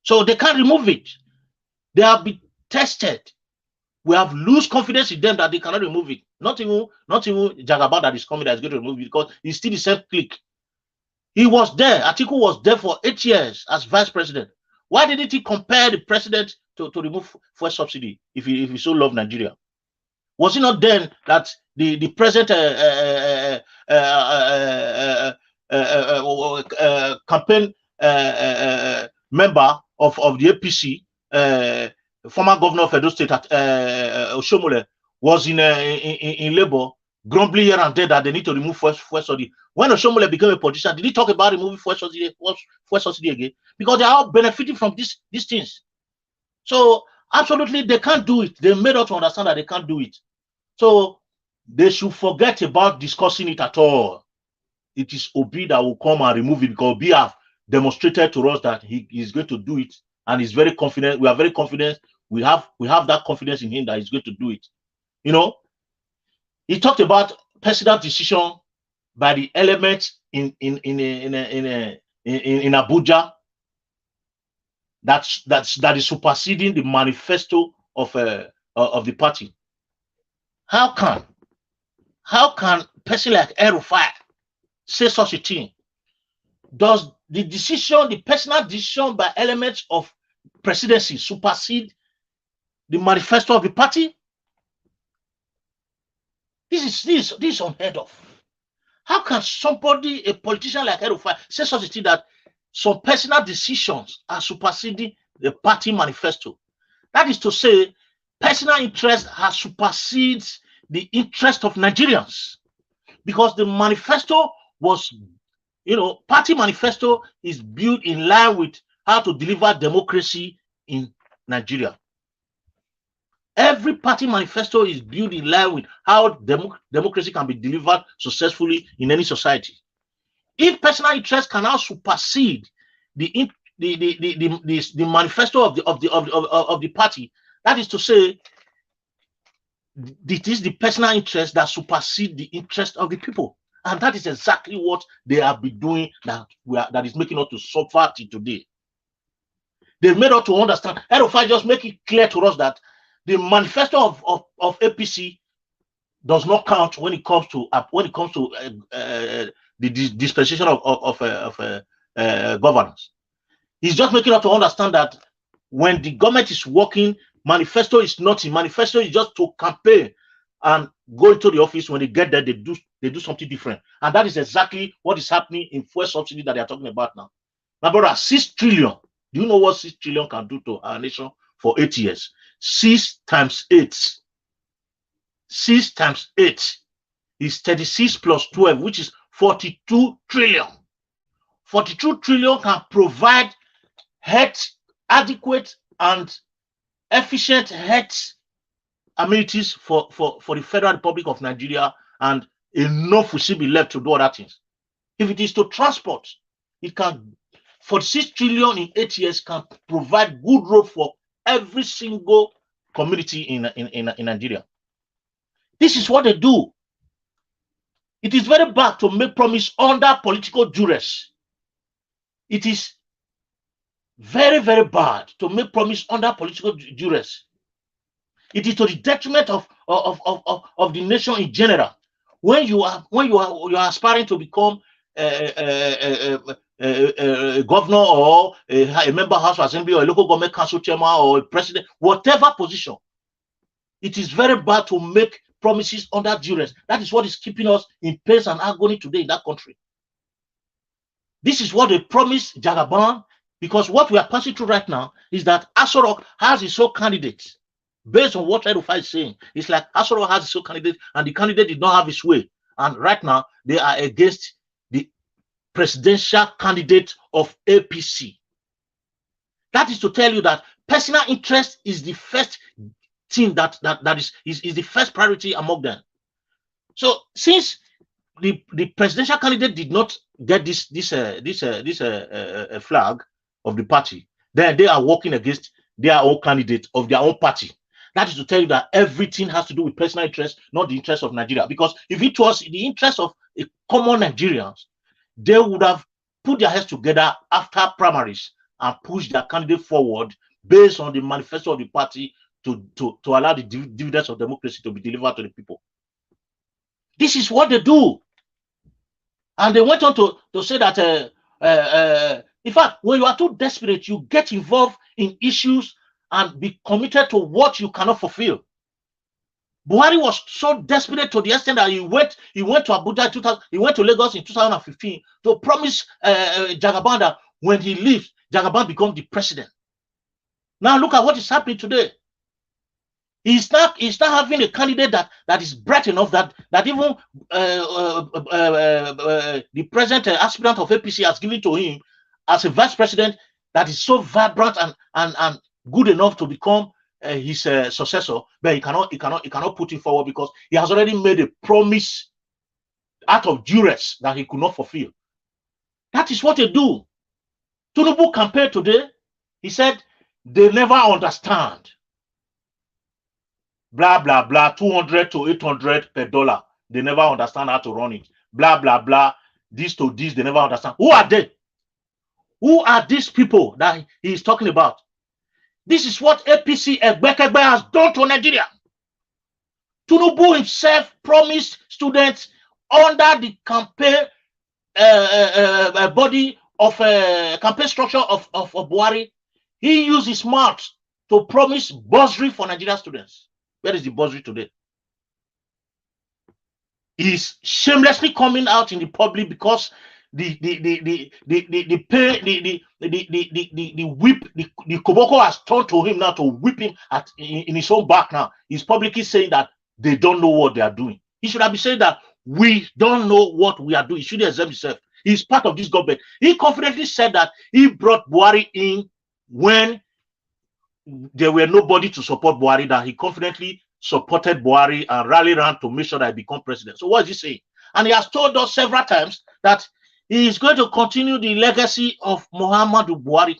So they can't remove it. They have been tested. We have lose confidence in them that they cannot remove it. Not even Jagaba that is coming that is going to remove it, because he's still the same clique. He was there. Atiku was there for 8 years as vice president. Why didn't he compare the president to remove fuel subsidy if he so loved Nigeria? Was it not then that the present campaign member of the APC, former governor of Edo State, Oshomole, was in labor, grumbling here and there that they need to remove fuel subsidy? When Oshomole became a politician, did he talk about removing fuel subsidy again? Because they are all benefiting from these things. So absolutely they can't do it. They made us to understand that they can't do it. So they should forget about discussing it at all. It is Obi that will come and remove it, because Obi have demonstrated to us that he is going to do it, and he's very confident. We are very confident. We have that confidence in him that he's going to do it. You know, he talked about personal decision by the elements in Abuja that is superseding the manifesto of the party. How can a person like El-Rufai say such a thing? Does the personal decision by elements of presidency supersede the manifesto of the party? This is unheard of. How can somebody, a politician like El-Rufai, say such a thing that some personal decisions are superseding the party manifesto? That is to say, personal interest has superseded the interest of Nigerians, because the manifesto was, party manifesto is built in line with how to deliver democracy in Nigeria. Every party manifesto is built in line with how democracy can be delivered successfully in any society. If personal interest can now supersede the manifesto of the party, that is to say, it is the personal interest that supersedes the interest of the people, and that is exactly what they have been doing. That is making us to suffer till today. They've made us to understand. El-Rufai just make it clear to us that the manifesto of APC does not count when it comes to the dispensation of governance. He's just making us to understand that when the government is working, manifesto is nothing. Manifesto is just to campaign and go into the office. When they get there, they do something different, and that is exactly what is happening in fuel subsidy that they are talking about now. My brother, 6 trillion. Do you know what 6 trillion can do to our nation for 8 years? 6 times 8. 6 times 8 is 36 plus 12, which is 42 trillion. 42 trillion can provide adequate and efficient health amenities for the Federal Republic of Nigeria, and enough will still be left to do other things. If it is to transport, it can, 46 trillion in 8 years can provide good road for every single community in Nigeria. This is what they do. It is very bad to make promise under political duress. It is very, very bad to make promise under political duress. It is to the detriment of the nation in general. When you are aspiring to become a governor or a member of House of Assembly or a local government council chairman or a president, whatever position, it is very bad to make promises under duress. That is what is keeping us in pain and agony today in that country. This is what they promised Jagaban, because what we are passing through right now is that Aso Rock has its own candidate. Based on what El-Rufai is saying, it's like Aso Rock has its own candidate, and the candidate did not have his way. And right now, they are against the presidential candidate of APC. That is to tell you that personal interest is the first thing that is the first priority among them. So since the presidential candidate did not get this flag of the party, then they are working against their own candidate of their own party. That is to tell you that everything has to do with personal interest, not the interest of Nigeria. Because if it was the interest of a common Nigerians, they would have put their heads together after primaries and pushed their candidate forward based on the manifesto of the party to allow the dividends of democracy to be delivered to the people. This is what they do. And they went on to say that, in fact, when you are too desperate, you get involved in issues and be committed to what you cannot fulfill. Buhari was so desperate to the extent that he went to Abuja, he went to Lagos in 2015 to promise Jagaban that when he leaves, Jagaban becomes the president. Now look at what is happening today. He's not having a candidate that is bright enough that even the present aspirant of APC has given to him as a vice president that is so vibrant and good enough to become his successor, but he cannot put him forward because he has already made a promise out of duress that he could not fulfill. That is what they do. Tinubu campaign today, he said they never understand. Blah, blah, blah, 200 to 800 per dollar. They never understand how to run it. Blah, blah, blah, this to this, they never understand. Who are they? Who are these people that he is talking about? This is what APC Egbekegbe has done to Nigeria. Tinubu himself promised students under the campaign body of campaign structure of Buhari. He used his mouth to promise bursary for Nigerian students. Where is the bursary today? He's shamelessly coming out in the public because the Koboko has turned to him now to whip him in his own back now. He's publicly saying that they don't know what they are doing. He should have been saying that we don't know what we are doing. He should exempt himself. He's part of this government. He confidently said that he brought Buhari in when there were nobody to support Buhari, that he confidently supported Buhari and rallied around to make sure that he become president. So what is he saying? And he has told us several times that he is going to continue the legacy of Muhammadu Buhari.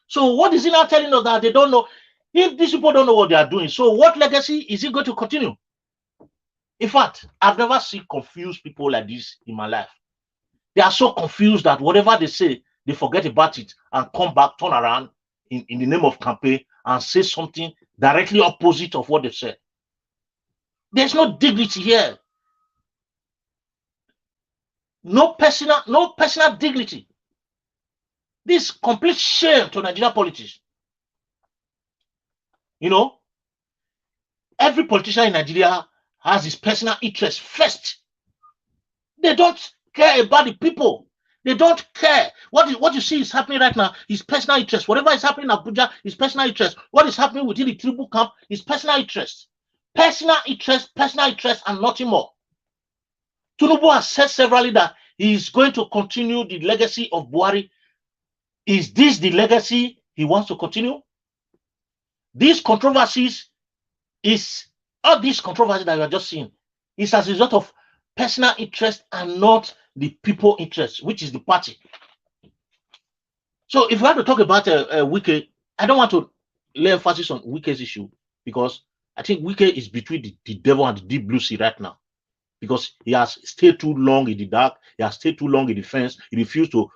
So what is he now telling us that they don't know? If these people don't know what they are doing, so what legacy is he going to continue? In fact, I've never seen confused people like this in my life. They are so confused that whatever they say, they forget about it and come back, turn around in the name of campaign and say something directly opposite of what they said. There's no dignity here. No personal dignity. This complete shame to Nigerian politics. You know, every politician in Nigeria has his personal interest first. They don't care about the people. They don't care. What you see is happening right now is personal interest. Whatever is happening in Abuja is personal interest. What is happening within the tribal camp is personal interest. Personal interest, and nothing more. Tinubu has said severally that he is going to continue the legacy of Buhari. Is this the legacy he wants to continue? These controversies all these controversies that you are just seeing is as a result of personal interest and not the people interest, which is the party. So if we have to talk about Wike, I don't want to lay emphasis on Wike's issue because I think Wike is between the devil and the deep blue sea right now, because he has stayed too long in the dark, he has stayed too long in the fence, he refused to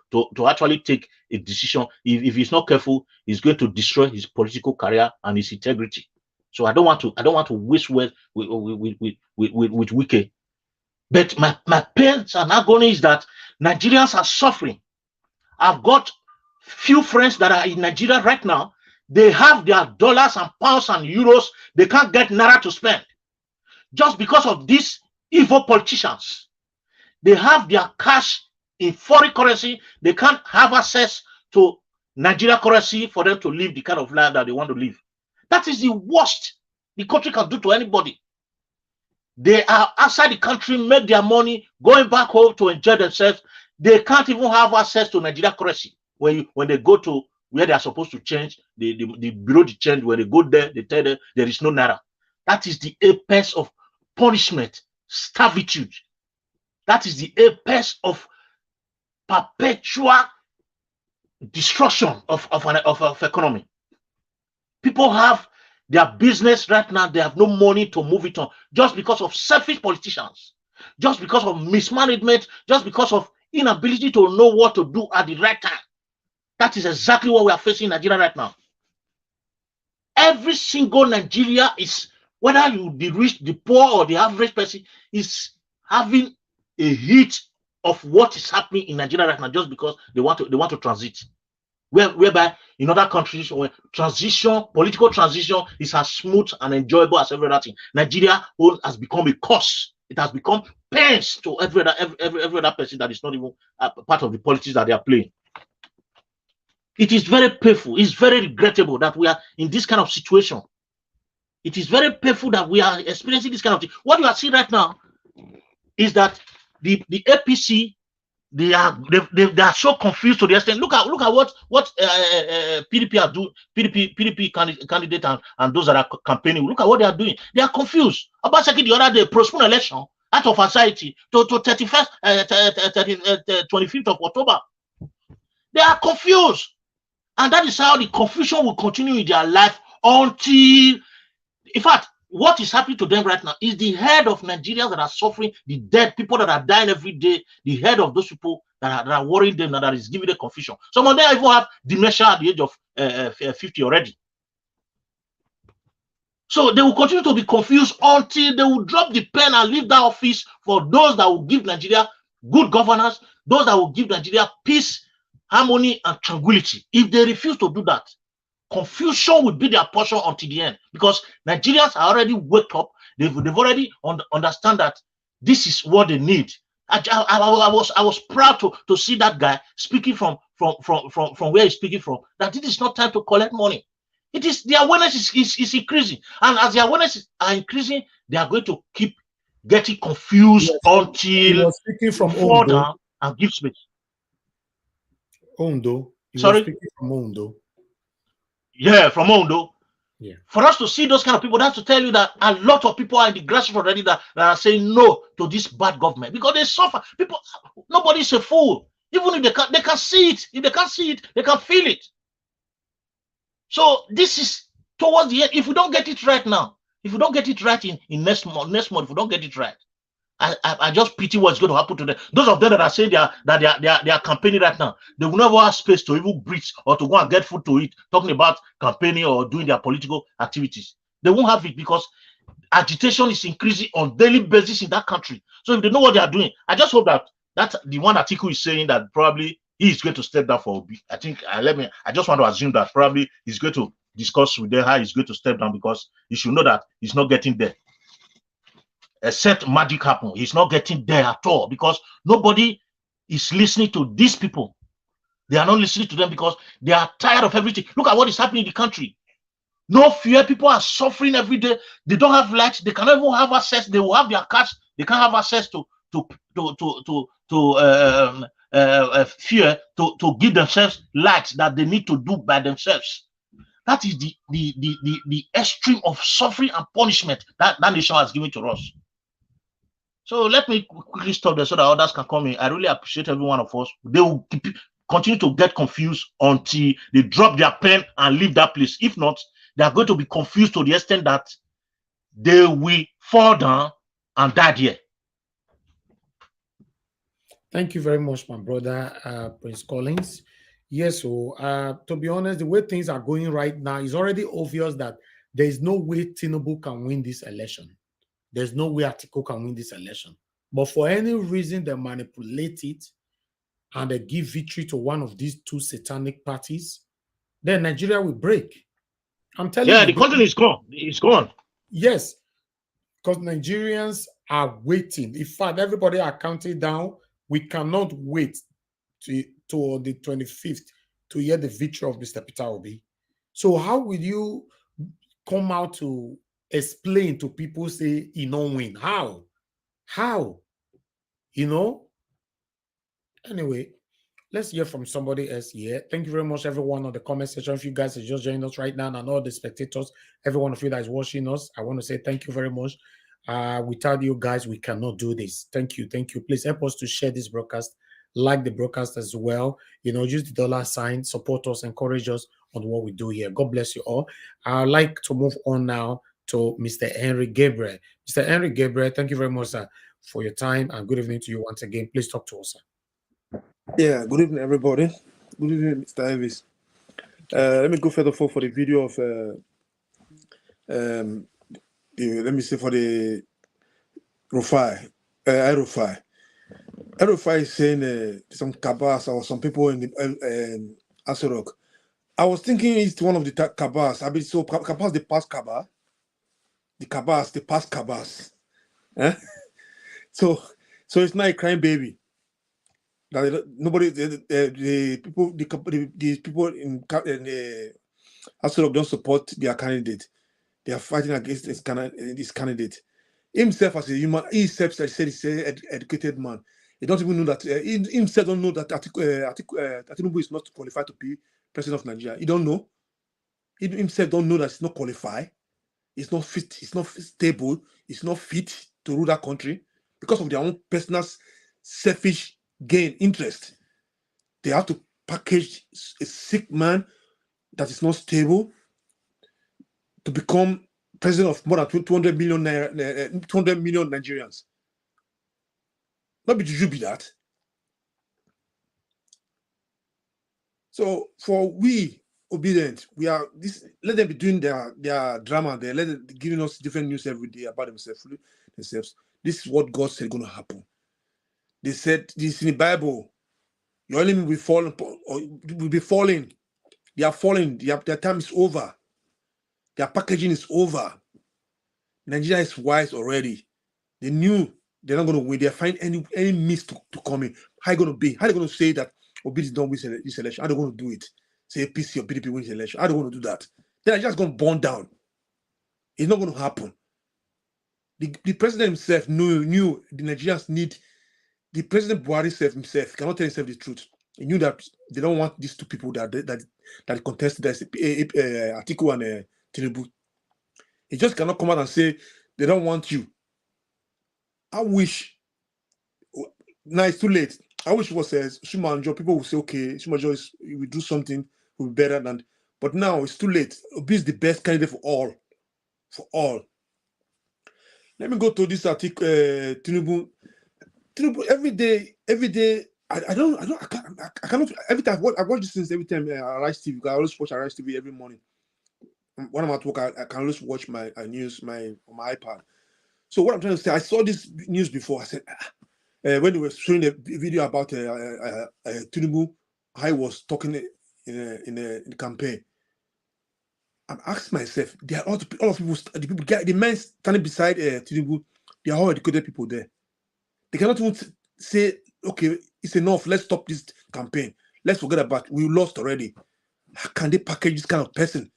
actually take a decision. If he's not careful, he's going to destroy his political career and his integrity. So I don't want to waste words with Wike. But my pain and agony is that Nigerians are suffering. I've got few friends that are in Nigeria right now. They have their dollars and pounds and euros. They can't get naira to spend just because of these evil politicians. They have their cash in foreign currency. They can't have access to Nigeria currency for them to live the kind of life that they want to live. That is the worst the country can do to anybody. They are outside the country, make their money, going back home to enjoy themselves. They can't even have access to Nigeria currency. When they go to where they are supposed to change, the bureau de change, when they go there, they tell them there is no naira. That is the apex of punishment, servitude. That is the apex of perpetual destruction of economy. People have their business right now, they have no money to move it on just because of selfish politicians, just because of mismanagement, just because of inability to know what to do at the right time. That is exactly what we are facing in Nigeria right now. Every single Nigeria is, whether you the rich, the poor, or the average person, is having a hit of what is happening in Nigeria right now just because they want to transit. Whereby in other countries, where political transition is as smooth and enjoyable as every other thing, Nigeria has become a curse. It has become pains to every other person that is not even part of the politics that they are playing. It is very painful. It's very regrettable that we are in this kind of situation. It is very painful that we are experiencing this kind of thing. What you are seeing right now is that the APC, they are so confused to the extent. Look at what PDP are doing. PDP candidate and those that are campaigning. Look at what they are doing. They are confused. Obaseki the other day postponed election out of anxiety to 25th of October. They are confused, and that is how the confusion will continue in their life until, in fact, what is happening to them right now is the head of Nigerians that are suffering, the dead people that are dying every day, the head of those people that are worrying them, that is giving them confusion. Some of them even have dementia at the age of 50 already. So they will continue to be confused until they will drop the pen and leave that office for those that will give Nigeria good governance, those that will give Nigeria peace, harmony, and tranquility. If they refuse to do that, confusion will be their portion until the end, because Nigerians are already woke up. They've already understand that this is what they need. I was proud to see that guy speaking from where he's speaking from, that it is not time to collect money. It is, the awareness is increasing, and as the awareness are increasing, they are going to keep getting confused until
speaking from
fall down and give space.
Ondo.
Sorry?
Speaking from Ondo.
Yeah, from Ondo.
Yeah.
For us to see those kind of people, that's to tell you that a lot of people are in the grassroots already that are saying no to this bad government, because they suffer. People, nobody's a fool. Even if they can see it. If they can't see it, they can feel it. So this is towards the end. If we don't get it right now, if we don't get it right in next month, if we don't get it right, I just pity what's going to happen to them. Those of them that are saying they are campaigning right now, they will never have space to even breathe or to go and get food to eat, talking about campaigning or doing their political activities. They won't have it because agitation is increasing on daily basis in that country. So if they know what they are doing, I just hope that the one article is saying that probably he is going to step down for Obi. I think I just want to assume that probably he's going to discuss with them how he's going to step down, because he should know that he's not getting there. Except magic happen, he's not getting there at all, because nobody is listening to these people. They are not listening to them because they are tired of everything. Look at what is happening in the country. No fear, people are suffering every day. They don't have lights, they cannot even have access. They will have their cars, they can't have access to fear to give themselves lights that they need to do by themselves. That is the extreme of suffering and punishment that nation has given to us. So let me quickly stop there so that others can come in. I really appreciate every one of us. They will continue to get confused until they drop their pen and leave that place. If not, they are going to be confused to the extent that they will fall down and die there.
Thank you very much, my brother, Prince Collins. Yes, so to be honest, the way things are going right now, it's already obvious that there is no way Tinubu can win this election. There's no way Atiku can win this election. But for any reason, they manipulate it and they give victory to one of these two satanic parties, then Nigeria will break. I'm telling you.
Yeah, the country is gone. It's gone.
Yes, because Nigerians are waiting. In fact, everybody are counting down. We cannot wait to the 25th to hear the victory of Mr. Peter Obi. So how will you come out to explain to people, say he don't win? How? You know? Anyway, let's hear from somebody else here. Thank you very much, everyone, on the comment section. If you guys are just joining us right now, and all the spectators, every one of you that is watching us, I want to say thank you very much. Without you guys, we cannot do this. Thank you. Thank you. Please help us to share this broadcast, like the broadcast as well. Use the $sign, support us, encourage us on what we do here. God bless you all. I'd like to move on now to Mr. Henry Gabriel. Mr. Henry Gabriel, thank you very much, sir, for your time, and good evening to you once again. Please talk to us, sir.
Yeah, good evening, everybody. Good evening, Mr. Elvis. Let me go further for the video of, let me say for the El-Rufai. El-Rufai is saying some cabas or some people in the Asorok. I was thinking it's one of the cabas. I mean, so cabas, the past cabas. The cabas, the past cabas. So it's not a crime baby. Nobody, the people in Asorok don't support their candidate. They are fighting against this candidate. Himself as a human, he himself said he's an educated man. He don't even know that. He himself don't know that Atinubu is not qualified to be president of Nigeria. He don't know. He himself don't know that he's not qualified. He's not fit. He's not stable. He's not fit to rule that country because of their own personal selfish gain interest. They have to package a sick man that is not stable to become president of more than 200 million Nigerians. Not be juju be that. So for we obedient, we are this. Let them be doing their drama there. Let them giving us different news every day about themselves. This is what God said going to happen. They said this in the Bible. Your enemy will be falling, or will be falling. They are falling. Their time is over. Their packaging is over. Nigeria is wise already. They knew they're not going to win. They find any means to come in. How are you going to be? How are they going to say that Obi don't win this election? How are they going to do it? Say APC or PDP wins the election. How are they going to do that? They're just going to burn down. It's not going to happen. The president himself knew the Nigerians need. The president Buhari himself cannot tell himself the truth. He knew that they don't want these two people that contested as Atiku and Tinubu. He just cannot come out and say they don't want you. I wish now it's too late. I wish it was Shumanjo. People will say, okay, Shumanjo will do something will be better than. But now it's too late. Obi is the best candidate for all. For all. Let me go to this article. Tinubu every day. I cannot. Every time I watch this things every time. Arise TV. I always watch Arise TV every morning. When I'm at work, I can always watch my news on my iPad. So what I'm trying to say, I saw this news before. I said, when they were showing a video about Tinubu, how he was talking in the campaign, I'm asking myself, there are all of people, the men standing beside Tinubu, they are all educated people there. They cannot even say, okay, it's enough, let's stop this campaign. Let's forget about it. We lost already. How can they package this kind of person?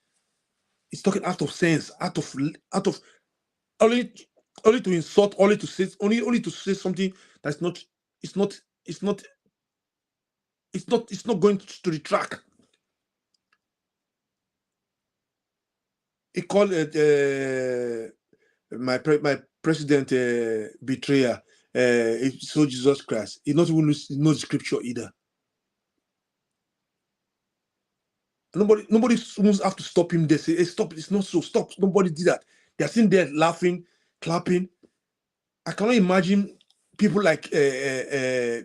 It's talking out of sense, out of only to insult, only to say something that's not. It's not going to the track. He called my president betrayer. So Jesus Christ. He not even know the scripture either. Nobody have to stop him. They say, hey, stop, it's not so, stop. Nobody did that. They're sitting there laughing, clapping. I cannot imagine people like the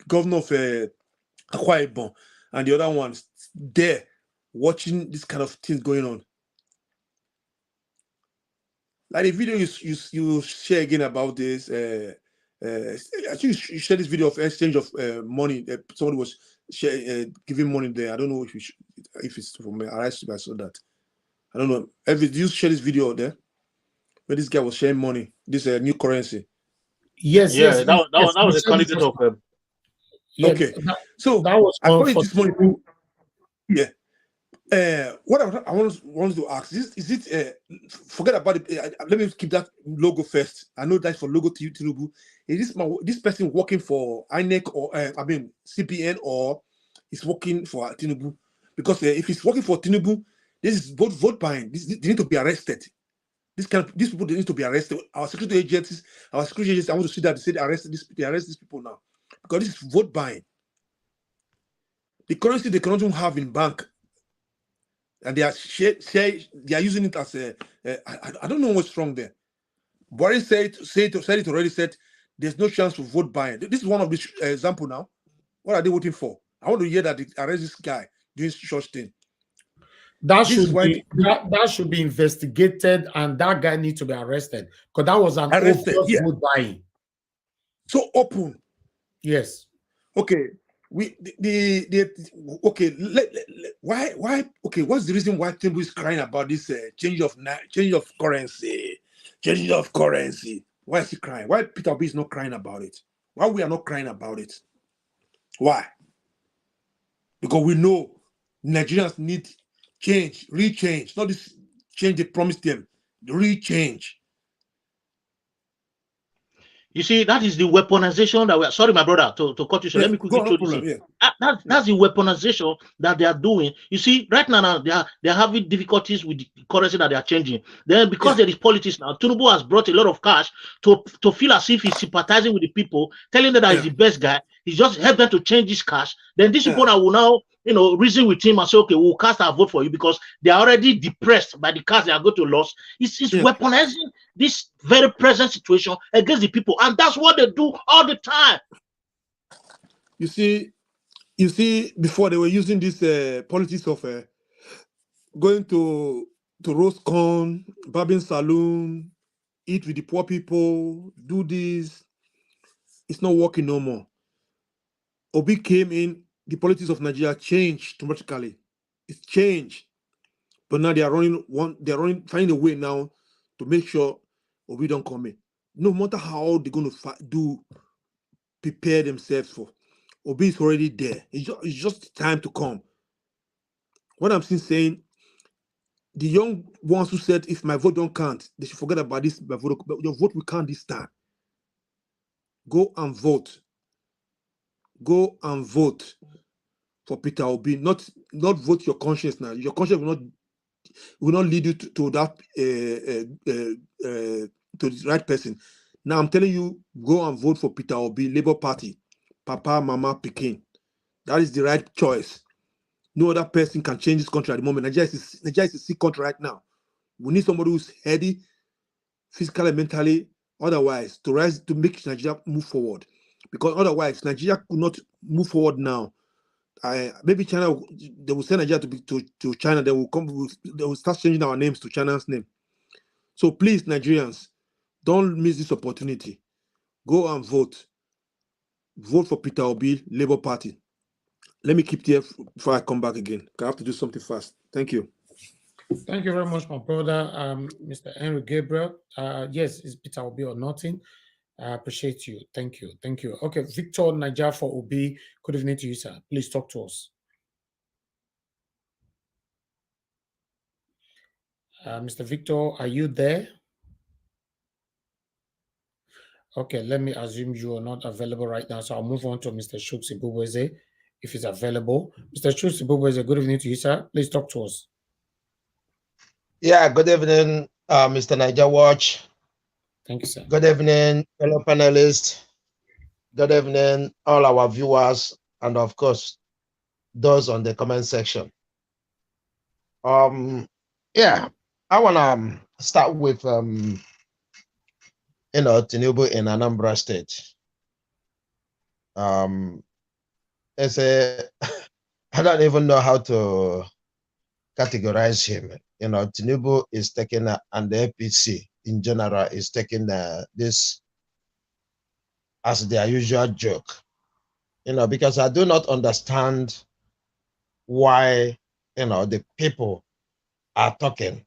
governor of Akwa Ibom and the other ones there watching this kind of things going on. Like the video you share again about this, I think you shared this video of exchange of money. Somebody was giving money there. I don't know if it's from Arise. I saw that. I don't know. Did you share this video there where this guy was sharing money, this new currency?
Yes.
That was a candidate of him.
Okay, so
that was
I call it
for
this money. Yeah. What I want to ask is it forget about it. Let me keep that logo first. I know that's for logo Tinubu. Is this person working for INEC or CPN, or is working for Tinubu? Because if he's working for Tinubu, this is vote buying. They need to be arrested. these people, they need to be arrested. Our security agencies, I want to see that they say they arrest these people now. Because this is vote buying. The currency they cannot even have in bank. And they are using it as I don't know what's wrong there. Buhari said it already, said there's no chance for vote buying. This is one of the example now. What are they voting for? I want to hear that they arrest this guy doing such thing.
That should be investigated, and that guy needs to be arrested because that was an obvious vote buying.
So open.
Yes.
Okay. Why okay, what's the reason why Tinubu is crying about this change of currency? Change of currency. Why is he crying? Why Peter Obi is not crying about it? Why we are not crying about it? Why? Because we know Nigerians need change, re-change, not this change they promised them, the re-change.
You see, that is the weaponization that we are. Sorry, my brother, to cut you short. Let me quickly throw this in. That's the weaponization that they are doing. You see, right now they are having difficulties with the currency that they are changing. Then because there is politics now, Tinubu has brought a lot of cash to feel as if he's sympathizing with the people, telling them that he's the best guy. He's just helped them to change this cash. Then these people that will now, reason with him and say, okay, we'll cast our vote for you because they are already depressed by the cash they are going to lose. It's weaponizing this very present situation against the people, and that's what they do all the time.
You see, before they were using this politics of going to roast corn, barbing saloon, eat with the poor people, do this. It's not working no more. Obi came in, the politics of Nigeria changed dramatically. It's changed. But now they are finding a way now to make sure Obi don't come in. No matter how they're going to prepare themselves for. Obi is already there. It's just time to come. What I'm saying, the young ones who said, if my vote don't count, they should forget about this. Your vote will count this time. Go and vote. Go and vote for Peter Obi. Not vote your conscience now. Your conscience will not lead you to that to the right person. Now I'm telling you, go and vote for Peter Obi, Labour Party, Papa, Mama, Peking. That is the right choice. No other person can change this country at the moment. Nigeria is a sick country right now. We need somebody who's healthy, physically and mentally, otherwise, to rise to make Nigeria move forward. Because otherwise, Nigeria could not move forward now. Maybe China, they will send Nigeria to China. They will start changing our names to China's name. So please, Nigerians, don't miss this opportunity. Go and vote. Vote for Peter Obi, Labour Party. Let me keep there before I come back again. I have to do something fast. Thank you.
Thank you very much, my brother, Mr. Henry Gabriel. Yes, it's Peter Obi or nothing. I appreciate you. Thank you. Thank you. Okay, Victor Niger for Obi. Good evening to you, sir. Please talk to us. Mr. Victor, are you there? Okay, let me assume you are not available right now, so I'll move on to Mr. Chuks Ibubeze if he's available. Mr. Chuks Ibubeze, good evening to you, sir. Please talk to us.
Yeah, good evening, Mr. Niger Watch.
Thank you, sir.
Good evening, fellow panelists. Good evening, all our viewers, and of course, those on the comment section. Yeah, I wanna start with Tinubu in Anambra State. I don't even know how to categorize him. Tinubu is taking and the APC in general is taking this as their usual joke. Because I do not understand why the people are talking,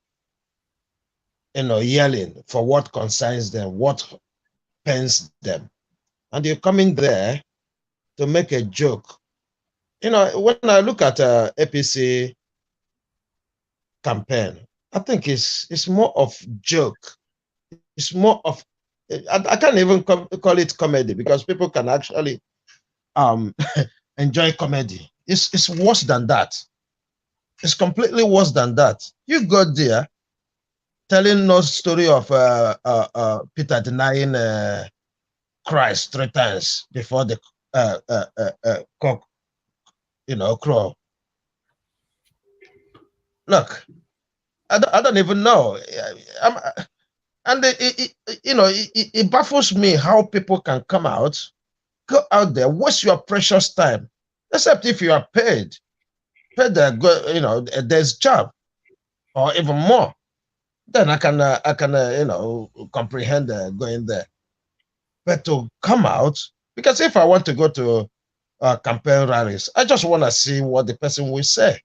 yelling for what concerns them, what pains them. And you're coming there to make a joke. When I look at APC campaign, I think it's more of joke. It's more of, I can't even call it comedy because people can actually enjoy comedy. It's worse than that. It's completely worse than that. You go there, telling us story of Peter denying Christ 3 times before the cock, crow. Look, I don't even know. It baffles me how people can come out, go out there, waste your precious time, except if you are paid a day's job or even more. Then I can comprehend going there. But to come out, because if I want to go to campaign rallies, I just want to see what the person will say.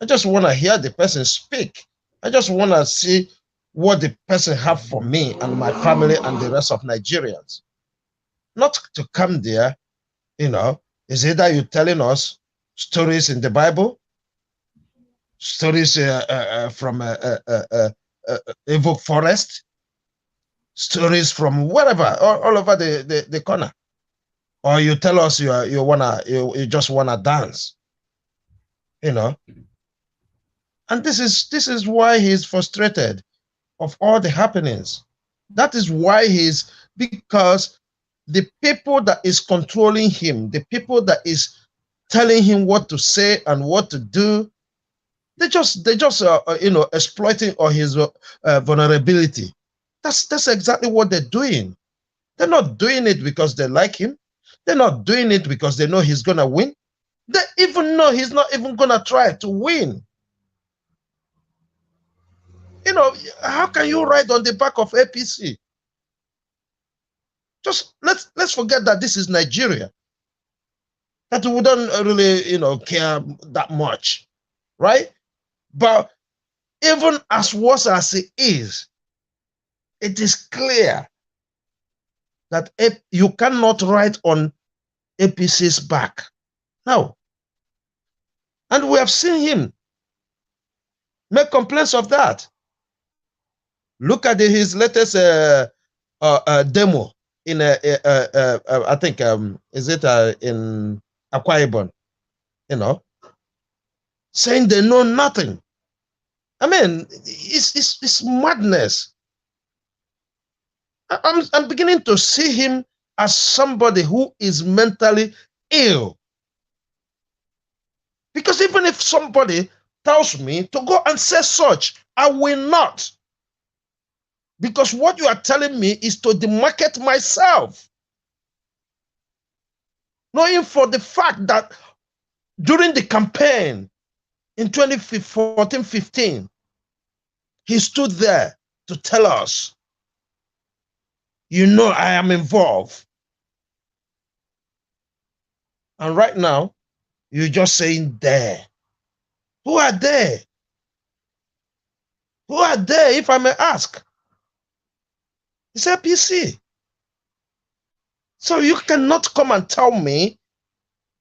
I just want to hear the person speak. I just want to see what the person have for me and my family and the rest of Nigerians. Not to come there, is either you telling us stories in the Bible, stories from Evoke Forest, stories from wherever, all over the corner, or you tell us you just wanna dance, and this is why he's frustrated of all the happenings. That is why because the people that is controlling him, the people that is telling him what to say and what to do, they just exploiting all his vulnerability. That's exactly what they're doing. They're not doing it because they like him. They're not doing it because they know he's gonna win. They even know he's not even gonna try to win. How can you ride on the back of APC? Just let's forget that this is Nigeria. That we don't really care that much, right? But even as worse as it is clear that you cannot ride on APC's back. No. And we have seen him make complaints of that. Look at his latest demo in I think is it in Akwa Ibom, saying they know nothing. I mean, it's madness. I'm beginning to see him as somebody who is mentally ill. Because even if somebody tells me to go and say such, I will not. Because what you are telling me is to demarket myself. Knowing for the fact that during the campaign in 2014-15, he stood there to tell us, I am involved. And right now, you're just saying there. Who are they? Who are they, if I may ask? It's APC. So you cannot come and tell me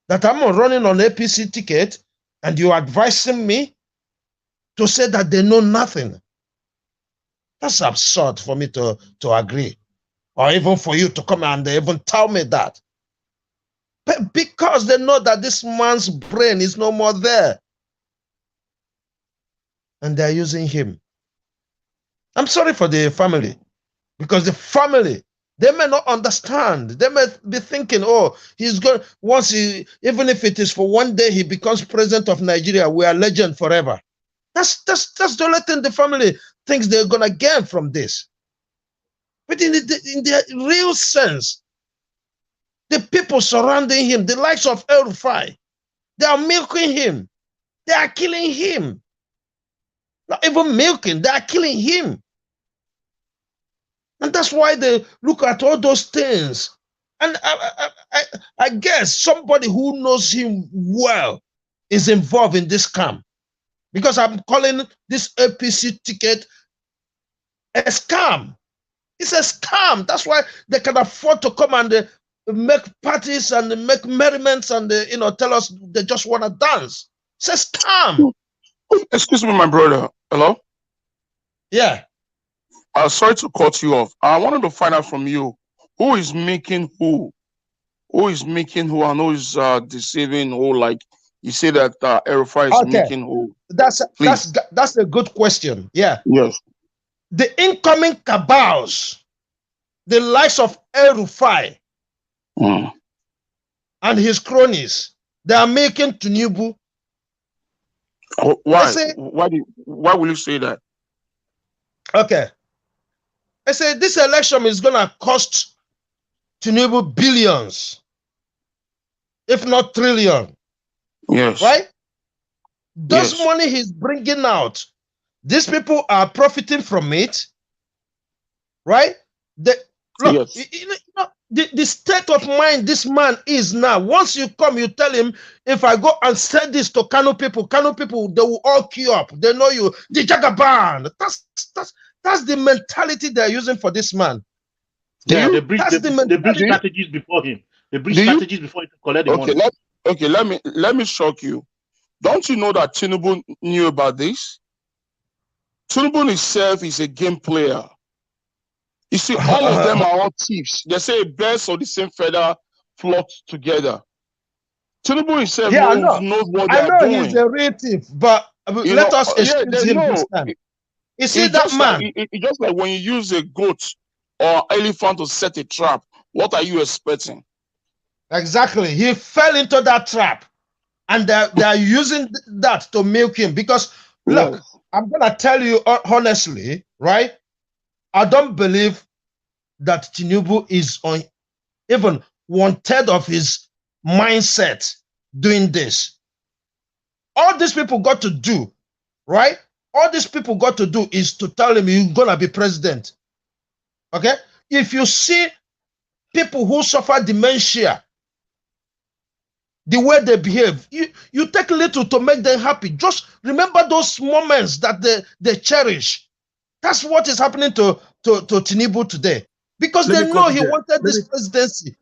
that I'm running on APC ticket and you're advising me to say that they know nothing. That's absurd for me to agree. Or even for you to come and even tell me that. But because they know that this man's brain is no more there. And they're using him. I'm sorry for the family. Because the family, they may not understand. They may be thinking, he's going, even if it is for one day, he becomes president of Nigeria, we are legend forever. That's the only thing the family thinks they're going to gain from this. But in the real sense, the people surrounding him, the likes of El-Rufai, they are milking him. They are killing him. Not even milking, they are killing him. And that's why they look at all those things. And I guess somebody who knows him well is involved in this scam. Because I'm calling this APC ticket a scam. It's a scam. That's why they can afford to come and make parties and make merriments and tell us they just want to dance. It's a scam.
Excuse me, my brother. Hello?
Yeah.
Sorry to cut you off. I wanted to find out from you, who is making who? Who is making who and who is deceiving who? Like you say that El-Rufai is making who?
That's a good question. Yeah.
Yes.
the incoming cabals, the likes of El-Rufai and his cronies, they are making Tinubu.
Why?
Say,
Why will you say that?
Okay. I say this election is going to cost Tinubu billions, if not trillion.
Yes.
Right? Those money he's bringing out, these people are profiting from it. Right? Look, you know, the state of mind this man is now. Once you come, you tell him, if I go and say this to Kano people, they will all queue up. They know you. The Jagaban. That's the mentality they're using for this man.
Yeah, they bring strategies before him. They bring strategies before him to collect the money.
Let me shock you. Don't you know that Tinubu knew about this? Tinubu himself is a game player. You see, all of them are all thieves. They say birds of the same feather flock together. Tinubu himself knows what they are doing.
He's a real thief, but let us excuse him this time. You see that man?
It's just like when you use a goat or elephant to set a trap. What are you expecting?
Exactly. He fell into that trap, and they are using that to milk him. Because look, I'm gonna tell you honestly, right? I don't believe that Tinubu is on even 1/3 of his mindset doing this. All these people got to do, right? All these people got to do is to tell him you're gonna be president. Okay? If you see people who suffer dementia, the way they behave, you take little to make them happy. Just remember those moments that they cherish. That's what is happening to Tinubu today. Because they know he wanted this presidency.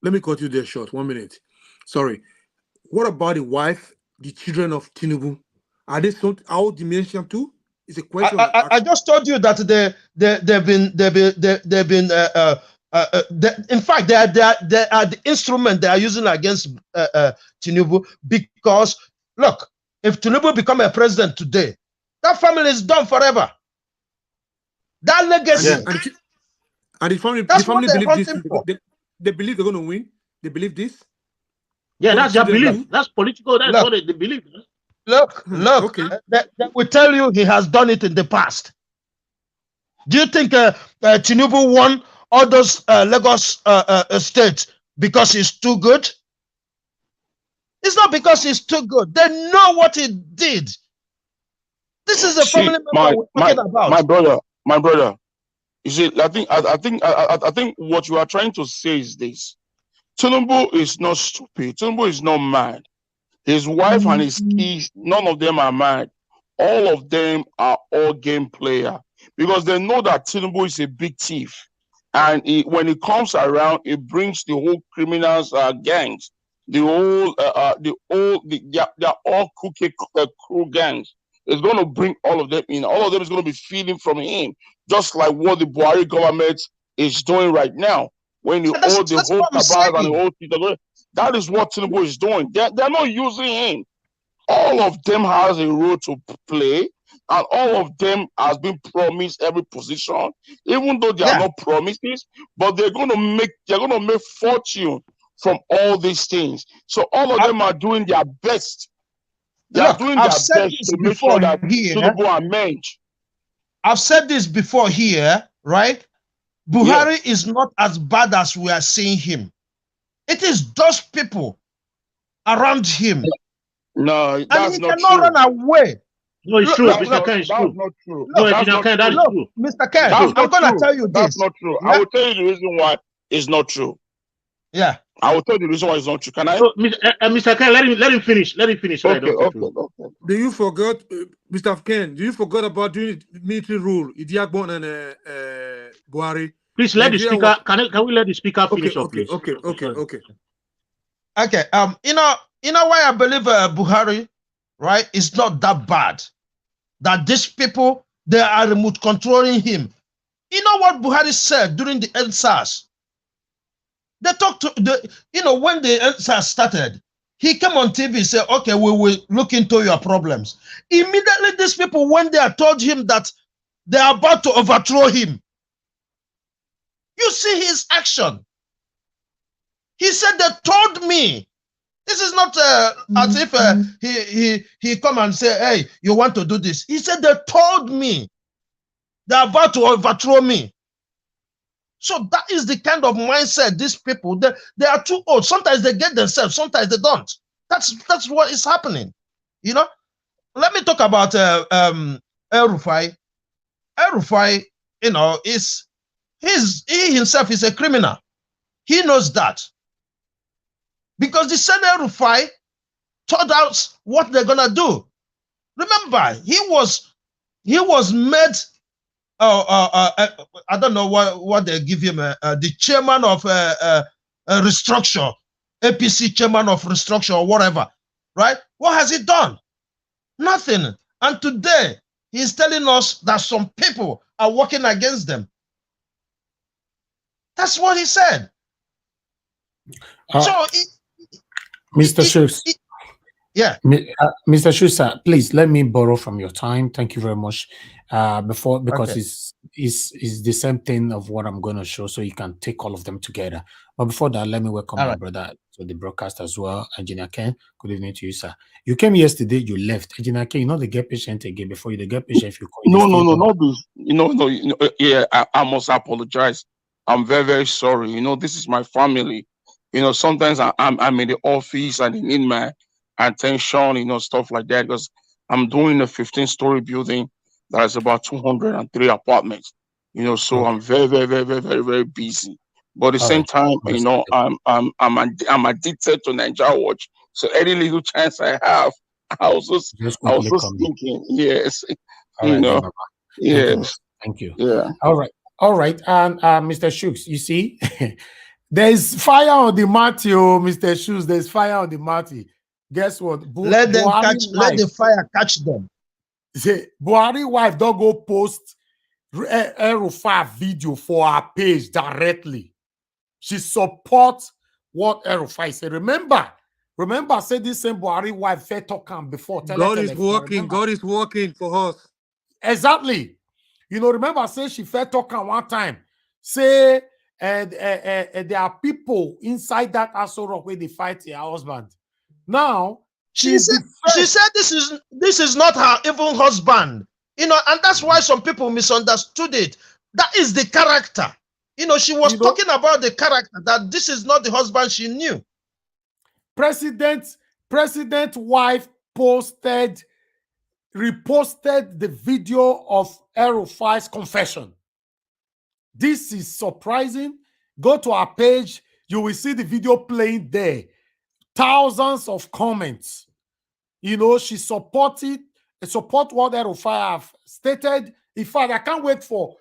Let me cut you there short. 1 minute. Sorry. What about the wife, the children of Tinubu? Are they all dementia too? It's a question.
I just told you that they've been in fact, they are the instrument they are using against Tinubu. Because look, if Tinubu become a president today, that family is done forever. That legacy.
And the family believe this. They believe they're going to win. They believe this.
Yeah, that's their belief. That's political. That's what they believe.
Look. Okay. They will tell you he has done it in the past. Do you think Tinubu won all those Lagos states because he's too good? It's not because he's too good. They know what he did. This is a family member we're talking about.
My brother. You see, I think what you are trying to say is this: Tinubu is not stupid. Tinubu is not mad. His wife and his kids, none of them are mad. All of them are all game player because they know that Tinubu is a big thief, and when it comes around, it brings the whole criminals gangs, they're all cookie crew gangs. It's going to bring all of them in. All of them is going to be feeding from him, just like what the Buhari government is doing right now. When you hold the whole cabal and the whole people, that is what Tinubu is doing. They're not using him. All of them has a role to play, and all of them has been promised every position, even though they are not promises. But they're going to make fortune from all these things. So all of them are doing their best. They are doing their best to make sure that Tinubu are managed.
I've said this before here, right? Buhari is not as bad as we are seeing him. It is those people around him.
No, that's
and he
not
cannot
true.
run away.
No, it's true. Mr. Ken, it's true.
That's not true.
No, Mr. Ken, that is true.
Mr. Ken, I'm going to tell you this.
That's not true. I will tell you the reason why it's not true.
Yeah.
I will tell you the reason why it's not true. Can I?
So, Mr. Ken, let him finish. Let him finish.
Okay.
Do you forget, Mr. Ken? Do you forget about doing military rule? Idiagbon and Buhari.
Please let the speaker. Can we let the speaker finish up, please?
Okay.
Okay. You know why I believe Buhari, right, is not that bad. That these people, they are remote controlling him. You know what Buhari said during the NSAS? They talked to when the NSAS started, he came on TV and said, okay, we will look into your problems. Immediately, these people, when they told him that They are about to overthrow him. You see his action. He said, they told me. This is not as if he come and say, hey, you want to do this. He said, they told me. They're about to overthrow me. So that is the kind of mindset these people, they are too old. Sometimes they get themselves, sometimes they don't. That's what is happening. You know, let me talk about El-Rufai. El-Rufai, you know, he himself is a criminal. He knows that. Because the same El-Rufai told us what they're gonna do. Remember, he was made I don't know what they give him, the chairman of restructure, APC chairman of restructure or whatever, right? What has he done? Nothing. And today, he's telling us that some people are working against them. That's what he said. So,
Mr. Schultz.
Yeah.
Mr. Schultz, please let me borrow from your time. Thank you very much. Because
okay.
it's the same thing of what I'm going to show, so you can take all of them together. But before that, let me welcome my brother to the broadcast as well, Engineer Ken. Good evening to you, sir. You came yesterday, you left. Engineer Ken, you know they get patient again before you get patient if you call.
No, not this. Yeah, I must apologize. I'm very, very sorry. You know, this is my family. You know, sometimes I'm in the office and they need my attention, you know, stuff like that, because I'm doing a 15-story building that is about 203 apartments. You know, so I'm very, very, very, very, very, very busy. But at the same time, you know, I'm addicted to Nigeria Watch. So any little chance I have, I was just thinking, yes, you know, yes.
Thank you.
Yeah.
All right. And Mr. Schultz, you see, there's fire on the Matty, Mr. Schultz. There's fire on the Matty. Guess what?
Let the fire catch them.
Buhari wife don't go post El-Rufai video for her page directly. She supports what El-Rufai said. Remember, I said this same Buhari wife fair talk before.
God is working. God is working for us.
Exactly. You know, remember I said she fair talk one time. Say there are people inside that Aso Rock where they fight her husband. Now
she said this is not her evil husband. You know, and that's why some people misunderstood it. That is the character. You know, she was talking about the character, that this is not the husband she knew.
President wife reposted the video of El-Rufai's confession. This is surprising. Go to our page, you will see the video playing there. Thousands of comments. You know, she support what El-Rufai have stated. In fact, I can't wait for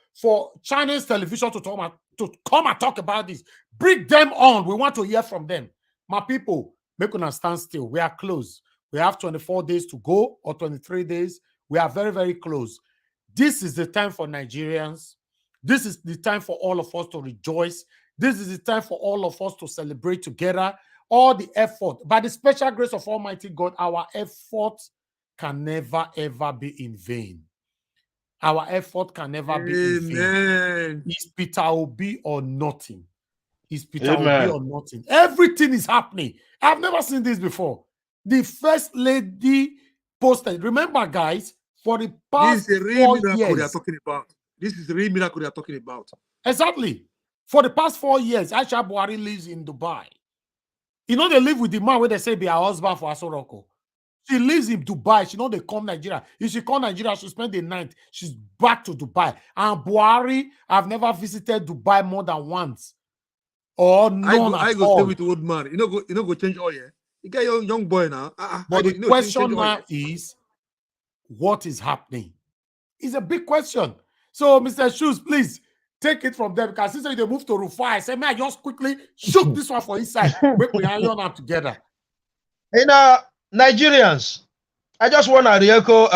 Chinese television to come and talk about this. Bring them on. We want to hear from them. My people, make us stand still. We are close. We have 24 days to go, or 23 days. We are very, very close. This is the time for Nigerians. This is the time for all of us to rejoice. This is the time for all of us to celebrate together. All the effort, by the special grace of Almighty God, our effort can never, ever be in vain. Our effort can never be in vain. Is Peter Obi or nothing? Is Peter Obi or nothing? Everything is happening. I've never seen this before. The First Lady posted. Remember, guys, for the past 4 years.
They are talking about. This is the real miracle they are talking about.
Exactly. For the past 4 years, Aisha Buhari lives in Dubai. You know, they live with the man where they say be her husband for Aso Rock. She lives in Dubai. She know they come Nigeria. If she come Nigeria, she'll spend the night. She's back to Dubai. And Buhari, I've never visited Dubai more than once. Or none
I go stay with the old man. You know, go change oil. Yeah? You get your young boy now.
But the question now is, what is happening? It's a big question. So, Mr. Schultz, please take it from there, because since they move to Rufai, I say, man, just quickly shoot this one for inside. Make we iron up together.
You know, Nigerians, I just want to re-echo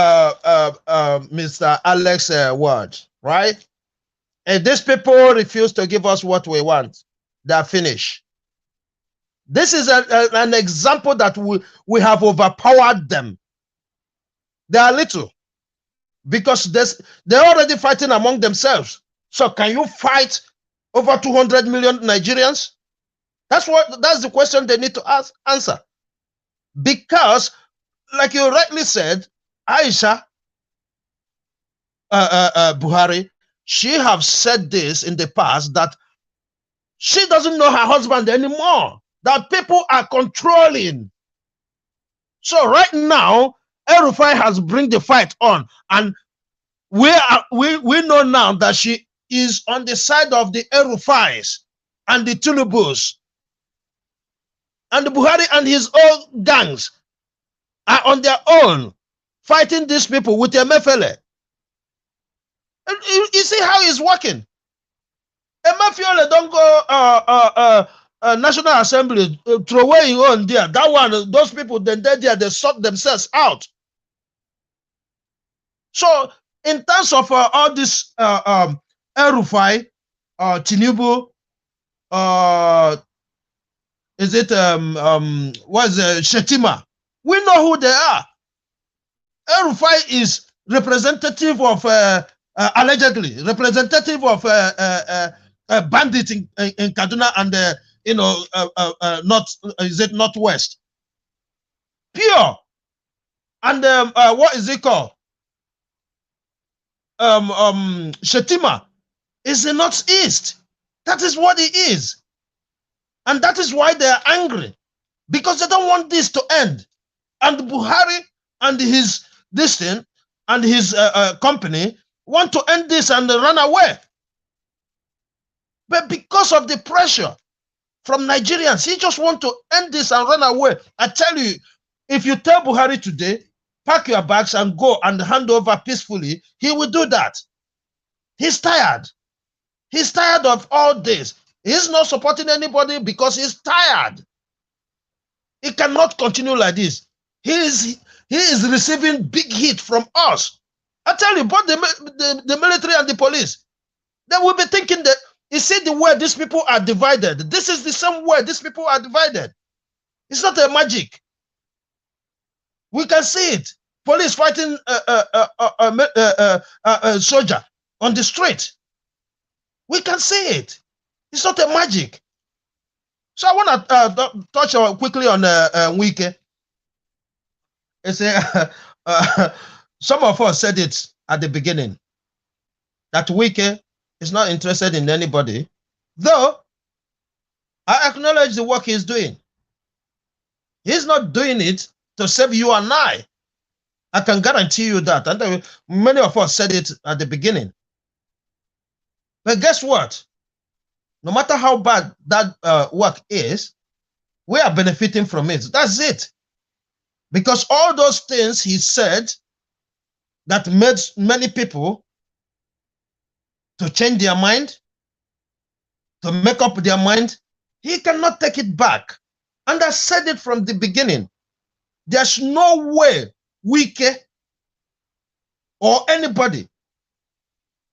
Mr. Alex's word, right? If these people refuse to give us what we want, they're finished. This is an example that we have overpowered them. They are little. because they're already fighting among themselves. So can you fight over 200 million Nigerians? That's the question they need to answer. Because, like you rightly said, Aisha Buhari, she have said this in the past that she doesn't know her husband anymore, that people are controlling. So right now, El-Rufai has bring the fight on, and we know now that she is on the side of the El-Rufais and the Tinubus, and the Buhari and his own gangs are on their own fighting these people with Emefiele. You see how it's working. Emefiele don't go National Assembly, throw away on there. That one, those people, then they sort themselves out. So in terms of all this El-Rufai, Tinubu, is it Shetima? We know who they are. El-Rufai is representative of allegedly representative of bandits in Kaduna and Northwest. Pure. And what is it called? Shetima is the Northeast. That is what it is. And that is why they are angry, because they don't want this to end. And Buhari and his and his company want to end this and run away. But because of the pressure from Nigerians, he just want to end this and run away. I tell you, if you tell Buhari today, pack your bags and go and hand over peacefully, he will do that. He's tired. He's tired of all this. He's not supporting anybody because he's tired. He cannot continue like this. He is receiving big hit from us. I tell you, both the military and the police, they will be thinking that, you see the way these people are divided. This is the same way these people are divided. It's not a magic. We can see it. Police fighting a soldier on the street. We can see it. It's not a magic. So I want to touch quickly on Wike. Some of us said it at the beginning, that Wike is not interested in anybody, though I acknowledge the work he's doing. He's not doing it to save you and I. I can guarantee you that. And many of us said it at the beginning. But guess what? No matter how bad that work is, we are benefiting from it. That's it. Because all those things he said that made many people to change their mind, to make up their mind, he cannot take it back. And I said it from the beginning. There's no way Wike or anybody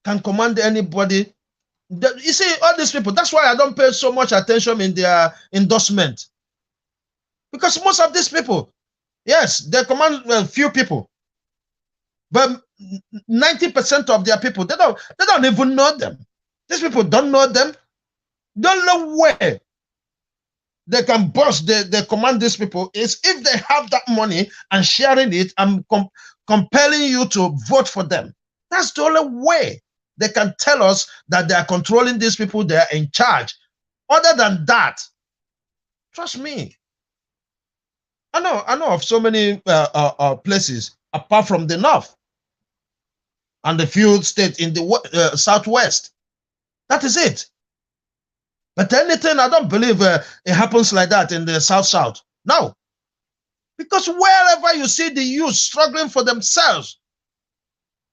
can command anybody. You see, all these people, that's why I don't pay so much attention in their endorsement. Because most of these people, yes, they command a few people. But 90% of their people, they don't even know them. These people don't know them. Don't know where they can boss, they command these people is if they have that money and sharing it and compelling you to vote for them. That's the only way they can tell us that they are controlling these people, they are in charge. Other than that, trust me. I know of so many places apart from the north and the few states in the southwest. That is it. But anything, I don't believe it happens like that in the south. No. Because wherever you see the youth struggling for themselves,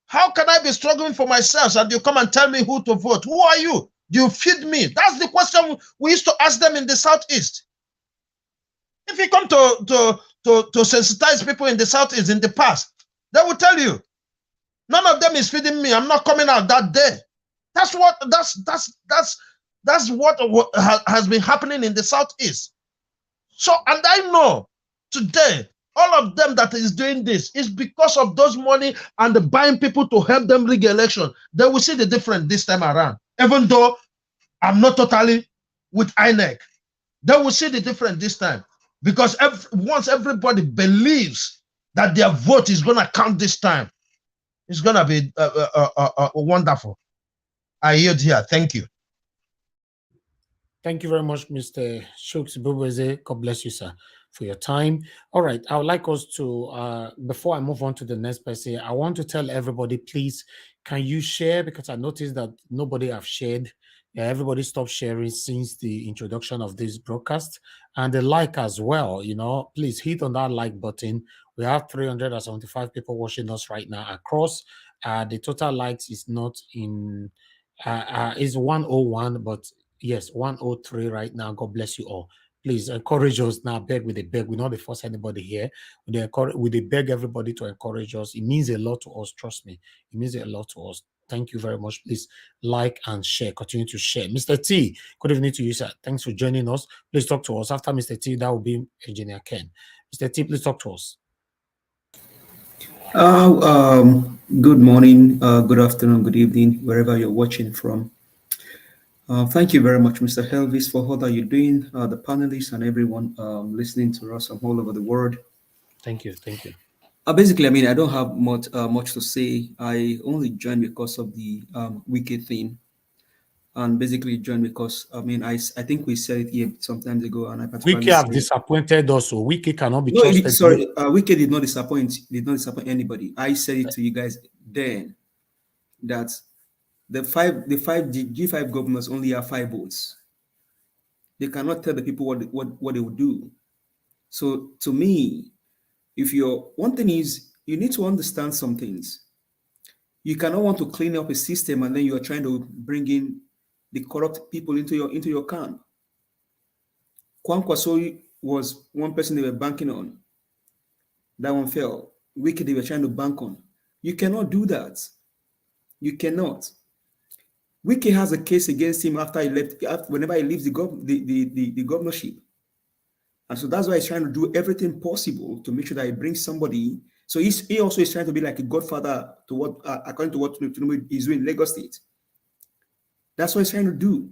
how can I be struggling for myself and you come and tell me who to vote? Who are you? Do you feed me? That's the question we used to ask them in the southeast. If you come to sensitize people in the southeast in the past, they will tell you, none of them is feeding me. I'm not coming out that day. That's what has been happening in the southeast. So, and I know today All of them that is doing this is because of those money and the buying people to help them rig election. They will see the difference this time around. Even though I'm not totally with INEC, they will see the difference this time. Because once everybody believes that their vote is going to count this time, it's going to be wonderful. I yield here. Thank you.
Thank you very much, Mr. Shooks Bubeze. God bless you, sir, for your time. All right, I would like us to, before I move on to the next person, I want to tell everybody, please, can you share? Because I noticed that nobody have shared. Everybody stopped sharing since the introduction of this broadcast, and the like as well. You know, please hit on that like button. We have 375 people watching us right now across. The total likes is not in, is 101, but yes, 103 right now. God bless you all. Please encourage us now. Beg with a beg. We not force anybody here. We beg everybody to encourage us. It means a lot to us. Trust me. It means a lot to us. Thank you very much. Please like and share. Continue to share. Mr. T, good evening to you, sir. Thanks for joining us. Please talk to us. After Mr. T, that will be Engineer Ken. Mr. T, please talk to us.
Good morning, good afternoon, good evening, wherever you're watching from. Thank you very much, Mr. Elvis, for all that you're doing, the panelists and everyone listening to us from all over the world.
Thank you. Thank you.
Basically, I mean, I don't have much to say. I only joined because of the Wiki thing. And basically joined because, I mean, I think we said it here some time ago, and I particularly
Wiki have disappointed us, so Wiki cannot be trusted.
Sorry, Wiki did not disappoint anybody. I said it to you guys then that the G5 governors only have 5 votes. They cannot tell the people what they will do. So to me, one thing is you need to understand some things. You cannot want to clean up a system and then you are trying to bring in the corrupt people into your camp. Kwankwaso was one person they were banking on. That one fell. Wiki they were trying to bank on. You cannot do that. You cannot. Wiki has a case against him after he left, whenever he leaves the governorship. And so that's why he's trying to do everything possible to make sure that he brings somebody. So he also is trying to be like a godfather to what, according to what Tinubu is doing in Lagos State. That's what he's trying to do.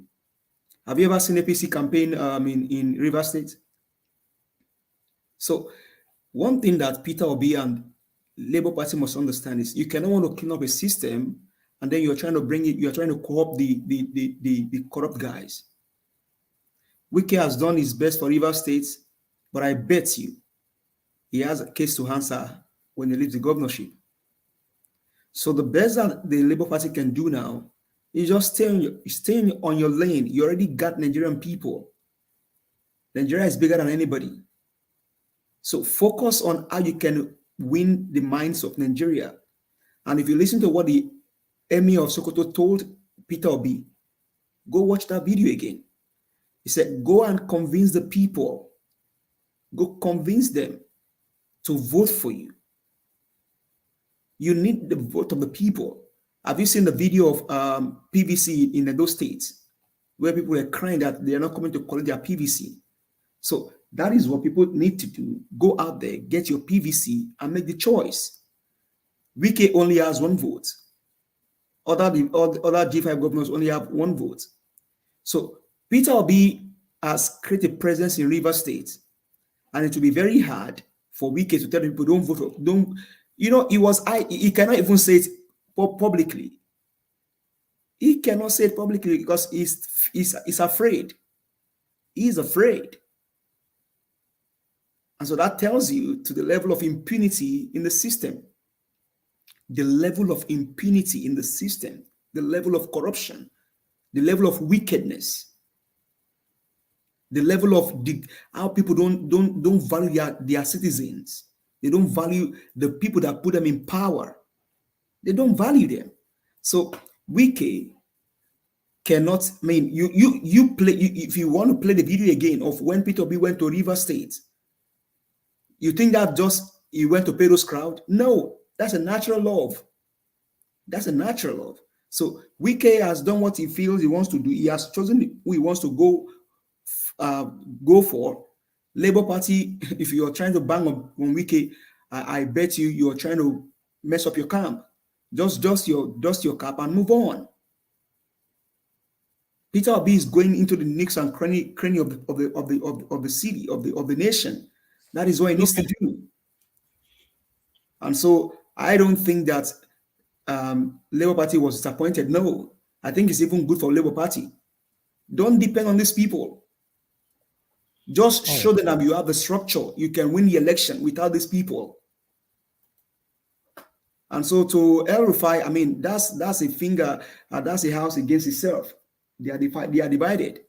Have you ever seen APC campaign in Rivers State? So one thing that Peter Obi and Labour Party must understand is you cannot want to clean up a system and then you're trying to bring it, you're trying to co-opt the corrupt guys. Wike has done his best for Rivers State, but I bet you he has a case to answer when he leaves the governorship. So the best that the Labour Party can do now is just stay on your lane. You already got Nigerian people. Nigeria is bigger than anybody. So focus on how you can win the minds of Nigeria. And if you listen to what the Emir of Sokoto told Peter Obi, go watch that video again. He said, go and convince the people. Go convince them to vote for you. You need the vote of the people. Have you seen the video of PVC in those states where people are crying that they are not coming to collect their PVC? So that is what people need to do. Go out there, get your PVC and make the choice. Wike only has 1 vote. Other G5 governors only have 1 vote. So Peter Obi has created presence in Rivers State, and it will be very hard for Wike to tell people don't vote. Don't, you know, he cannot even say it publicly. He cannot say it publicly because he's afraid. He's afraid. And so that tells you to the level of impunity in the system. The level of impunity in the system, the level of corruption, the level of wickedness, the level of how people don't value their citizens. They don't value the people that put them in power. They don't value them. So Wike cannot, I mean, you play, if you want to play the video again of when Peter Obi went to Rivers State, you think that just he went to pay those crowd? No, that's a natural love. That's a natural love. So Wike has done what he feels he wants to do. He has chosen who he wants to go for. Labour Party, if you're trying to bang on Wike, I bet you're trying to mess up your camp. Just dust your cap and move on. Peter Obi is going into the nooks and cranny of the city of the nation. That is what he needs to do. And so I don't think that Labour Party was disappointed. No, I think it's even good for Labour Party. Don't depend on these people. Just show them that you have the structure. You can win the election without these people. And so to El-Rufai, I mean, that's a finger, that's a house against itself. They are divided.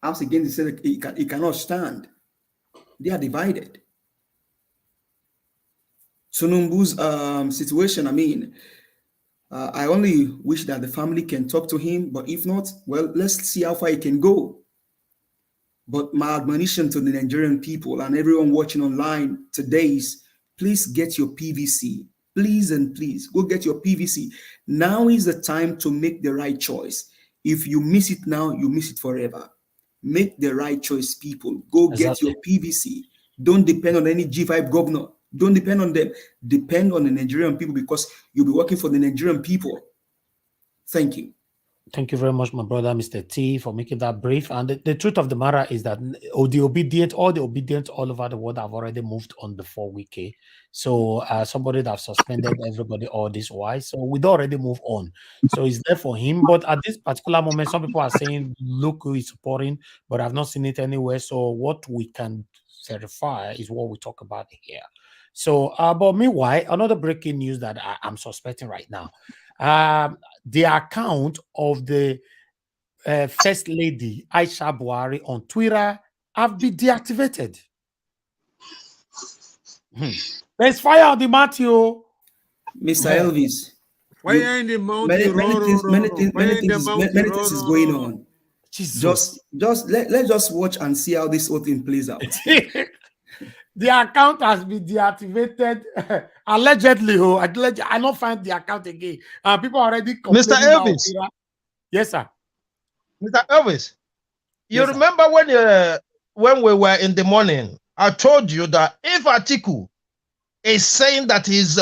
House against itself, it cannot stand. They are divided. Sunumbu's situation, I mean, I only wish that the family can talk to him, but if not, well, let's see how far he can go. But my admonition to the Nigerian people and everyone watching online today is, please get your PVC. Please and please, go get your PVC. Now is the time to make the right choice. If you miss it now, you miss it forever. Make the right choice, people. Go get your PVC. Don't depend on any G5 governor. Don't depend on them. Depend on the Nigerian people, because you'll be working for the Nigerian people. Thank you.
Thank you very much, my brother, Mr. T, for making that brief. And the truth of the matter is that all the obedient all over the world have already moved on before Wike. So somebody that have suspended everybody all this while. So we'd already move on. So it's there for him. But at this particular moment, some people are saying, look who is supporting, but I've not seen it anywhere. So what we can verify is what we talk about here. So, but meanwhile, another breaking news that I'm suspecting right now. The account of the First Lady Aisha Buhari on Twitter have been deactivated. There's fire on the Matthew.
Mr. Elvis.
Fire in the mountain.
Many things is going on. Jesus. Let's just watch and see how this whole thing plays out.
The account has been deactivated allegedly. I don't find the account again. People already complaining.
Mr. Elvis.
Yes, sir.
Mr. Elvis, you remember when we were in the morning, I told you that if Atiku is saying that he's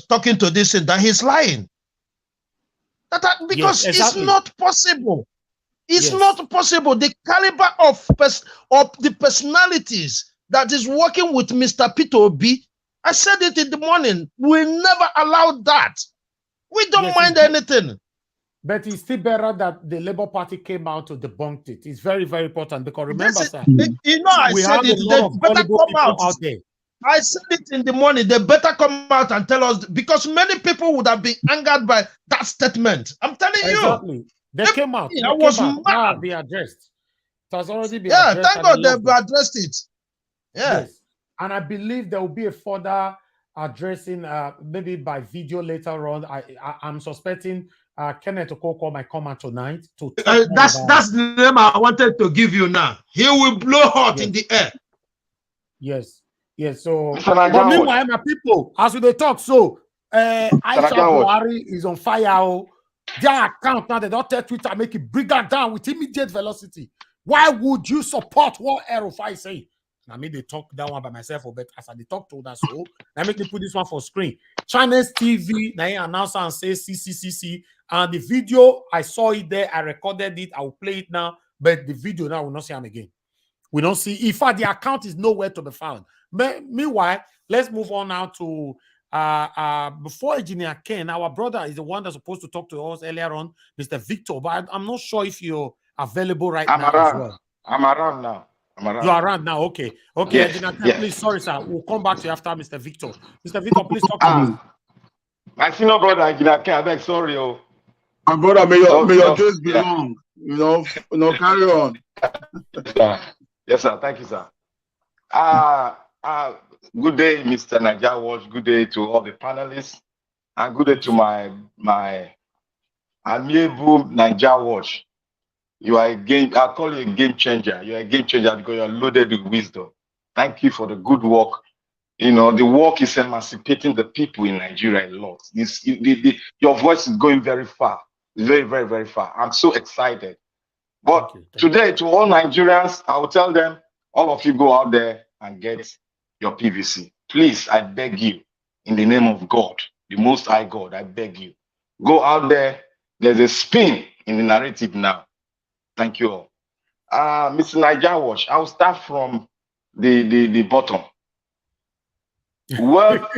talking to this and that, he's lying. Because it's not possible. It's not possible. The caliber of the personalities that is working with Mr. Peter Obi, I said it in the morning, we never allow that. We don't mind anything.
But it's still better that the Labour Party came out to debunk it. It's very, very important, because remember, sir,
I said it, they better come out there. I said it in the morning, they better come out and tell us, because many people would have been angered by that statement. I'm telling you.
They came out.
I was mad.
Be addressed. It has already been
addressed.
Yeah,
thank God they've addressed it. Yeah.
Yes. And I believe there will be a further addressing, maybe by video later on. I'm suspecting Kenneth Okoko might come out tonight to talk
that's the name I wanted to give you now. He will blow hot in the air.
Yes. Yes. So, but meanwhile, my people, as we talk, so Aisha Buhari is on fire. Their account now, they don't tell Twitter, make it bring that down with immediate velocity. Why would you support what El-Rufai is saying? I mean, they talk that one by myself, but as I talk to that, so I make me put this one for screen. China's TV, now announce and say CCCC, and the video, I saw it there, I recorded it, I will play it now, but the video now, we will not see them again. We don't see, in fact, the account is nowhere to be found. But meanwhile, let's move on now to before Engineer Ken, our brother is the one that's supposed to talk to us earlier on, Mr. Victor, but I'm not sure if you're available now as well.
I'm around now.
You're around now, okay. Okay, yes, Engineer Ken, please, sorry, sir. We'll come back to you after Mr. Victor. Mr. Victor, please talk to us.
I see no brother, Engineer Ken, I beg, sorry.
My brother, may your case be long. Carry on.
Yes, sir. Thank you, sir. Good day, Mr. Naija Watch. Good day to all the panelists, and good day to my amiable Naija Watch. You are I call you a game changer. You are a game changer because you are loaded with wisdom. Thank you for the good work. You know, the work is emancipating the people in Nigeria a lot. Your voice is going very far, very, very, very far. I'm so excited. But today, to all Nigerians, I will tell them, all of you go out there and get your PVC. Please, I beg you, in the name of God, the Most High God, I beg you. Go out there. There's a spin in the narrative now. Thank you all. Mr. Niger Watch, I'll start from the bottom. What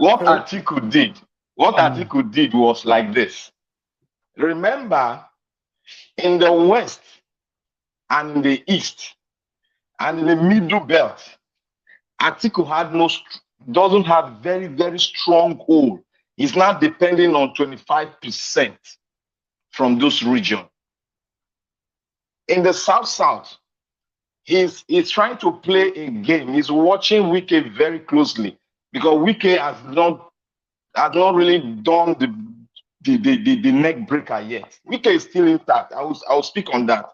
Atiku did was like this. Remember, in the West and in the East and in the Middle Belt, Atiku doesn't have very, very strong hold. He's not depending on 25% from those regions. In the South, he's trying to play a game. He's watching Wike very closely because Wike has not really done the neck breaker yet. Wike is still intact. I will speak on that.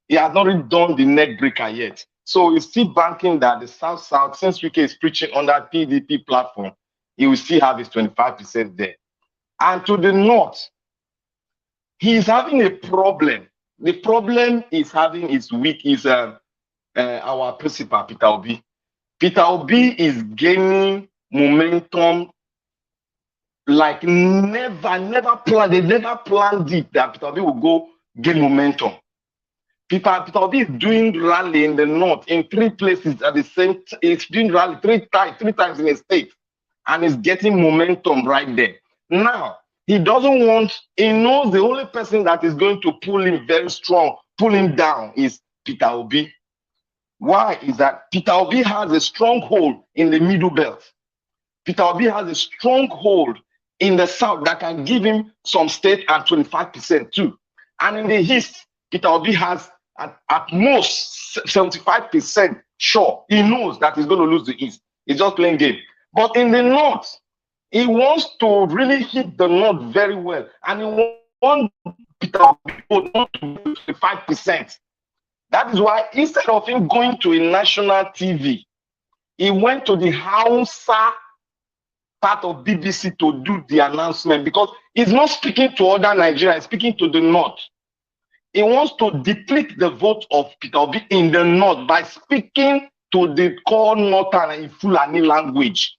He has not really done the neck breaker yet. So he's still banking that the South, since Wike is preaching on that PDP platform, he will still have his 25% there. And to the North, he's having a problem. The problem he's having is our principal, Peter Obi. Peter Obi is gaining momentum like never planned. They never planned it that Peter Obi will go gain momentum. Peter Obi is doing rally in the North in 3 places at the same time. He's doing rally three times in a state, and he's getting momentum right there. Now, he doesn't want, he knows the only person that is going to pull him very strong, pull him down is Peter Obi. Why is that? Peter Obi has a stronghold in the Middle Belt. Peter Obi has a stronghold in the South that can give him some state and 25% too. And in the East, Peter Obi has at most 75% sure. He knows that he's going to lose the East. He's just playing game. But in the North, he wants to really hit the North very well. And he wants Peter Obi to 25%. That is why instead of him going to a national TV, he went to the Hausa part of BBC to do the announcement because he's not speaking to other Nigerians, he's speaking to the North. He wants to deplete the vote of Peter Obi in the North by speaking to the core Northern in Fulani language.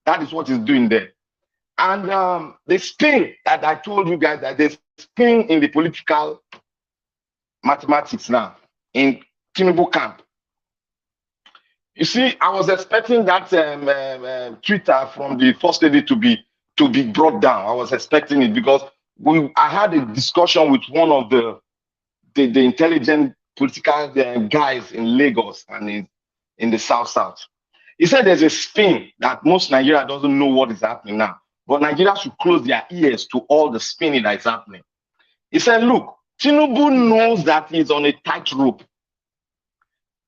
That is what he's doing there. And the spin that I told you guys, that there's spin in the political mathematics now in Tinubu camp. You see, I was expecting that Twitter from the First Lady to be brought down. I was expecting it because I had a discussion with one of the intelligent political guys in Lagos and in the South. He said there's a spin that most Nigeria doesn't know what is happening now, but Nigeria should close their ears to all the spinning that is happening. He said, look, Tinubu knows that he's on a tightrope.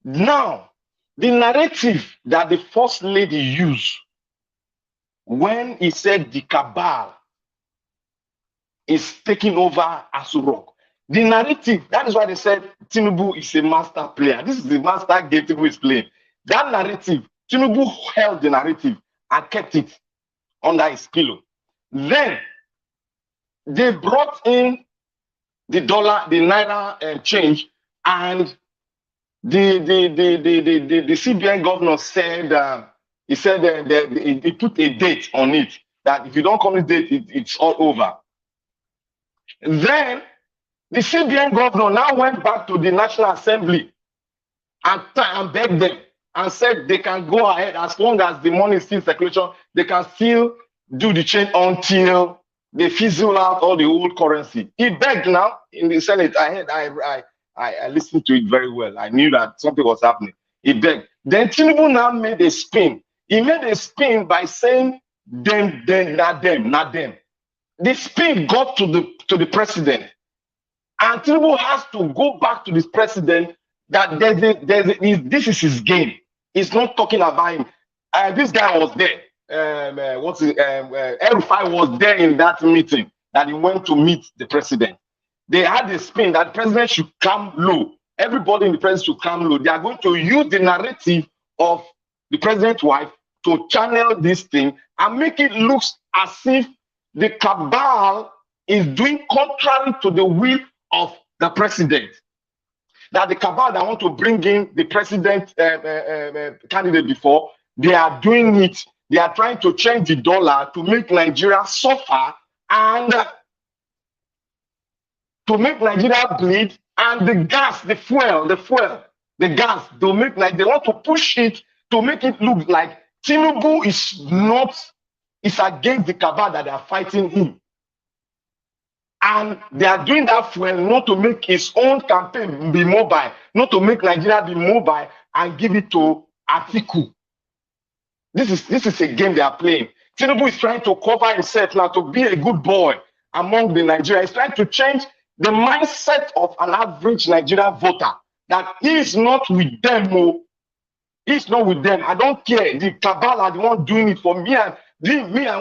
Now, the narrative that the First Lady used when he said the cabal is taking over Aso Rock, the narrative, that is why they said Tinubu is a master player. This is the master game Tinubu is playing. That narrative, Tinubu held the narrative and kept it under his pillow. Then they brought in the dollar, the naira change, and the CBN governor said he put a date on it that if you don't come this date, it's all over. Then the CBN governor now went back to the National Assembly and begged them and said they can go ahead as long as the money is still in circulation. They can still do the change until they fizzle out all the old currency. He begged now in the Senate. I listened to it very well. I knew that something was happening. He begged. Then Tinubu now made a spin. He made a spin by saying them, not them. The spin got to the president. And Tinubu has to go back to this president that this is his game. He's not talking about him. This guy was there. El-Rufai was there in that meeting that he went to meet the president. They had a spin that the president should come low. Everybody in the president should come low. They are going to use the narrative of the president's wife to channel this thing and make it look as if the cabal is doing contrary to the will of the president. That the cabal that want to bring in the president candidate before, they are doing it. They are trying to change the dollar to make Nigeria suffer and to make Nigeria bleed, and the gas, the fuel, the gas, they want to push it to make it look like Tinubu is against the cabal that they are fighting him. And they are doing that fuel not to make his own campaign be mobile, not to make Nigeria be mobile and give it to Atiku. This is a game they are playing. Tinubu is trying to cover himself now to be a good boy among the Nigerians. He's trying to change the mindset of an average Nigerian voter that he is not with them. He's not with them. I don't care. The cabal are the one doing it for me. I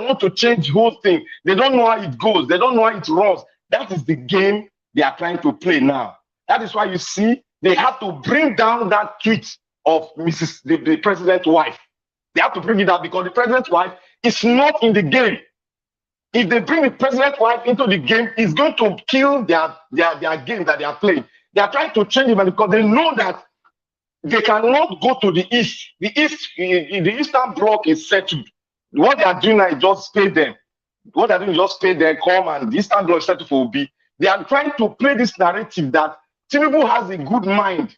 want to change the whole thing. They don't know how it goes. They don't know how it runs. That is the game they are trying to play now. That is why you see they have to bring down that tweet of the president's wife. They have to bring it down because the president's wife is not in the game. If they bring the president's wife into the game, it's going to kill their game that they are playing. They are trying to change it because they know that they cannot go to the east. The eastern bloc is settled. What they are doing now is just pay them. What they are doing is just pay them, come, and the eastern bloc is settled for Obi. They are trying to play this narrative that Tinubu has a good mind.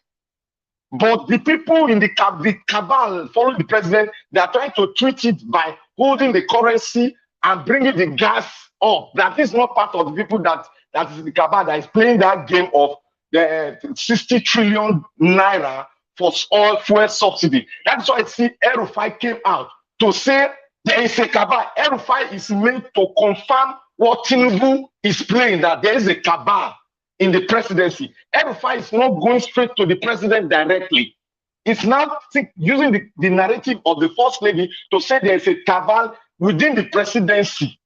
But the people in the cabal following the president, they are trying to treat it by holding the currency and bringing the gas up. That is not part of the people that is the cabal that is playing that game of the 60 trillion naira for oil fuel subsidy. That's why I see El-Rufai came out to say there is a cabal. El-Rufai is made to confirm what Tinubu is playing, that there is a cabal in the presidency. El-Rufai is not going straight to the president directly. It's now using the narrative of the first lady to say there is a cabal within the presidency.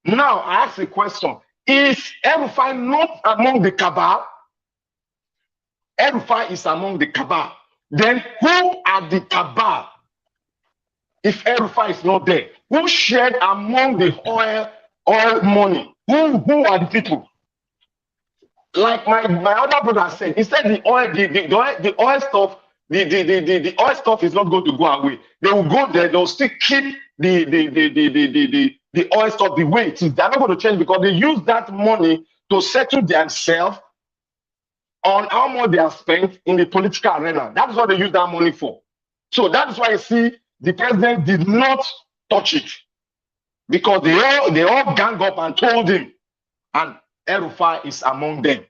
Now, I ask a question. Is El-Rufai not among the cabal? El-Rufai is among the cabal. Then who are the cabal? If El-Rufai is not there, who shared among the oil money? Who are the people? Like my other brother said, he said the oil stuff, the oil stuff is not going to go away. They will go there, they'll still keep the oil stuff the way it is. They're not going to change because they use that money to settle themselves on how much they have spent in the political arena. That's what they use that money for. So that's why you see the president did not touch it. Because they all gang up and told him. And El-Rufai is among them.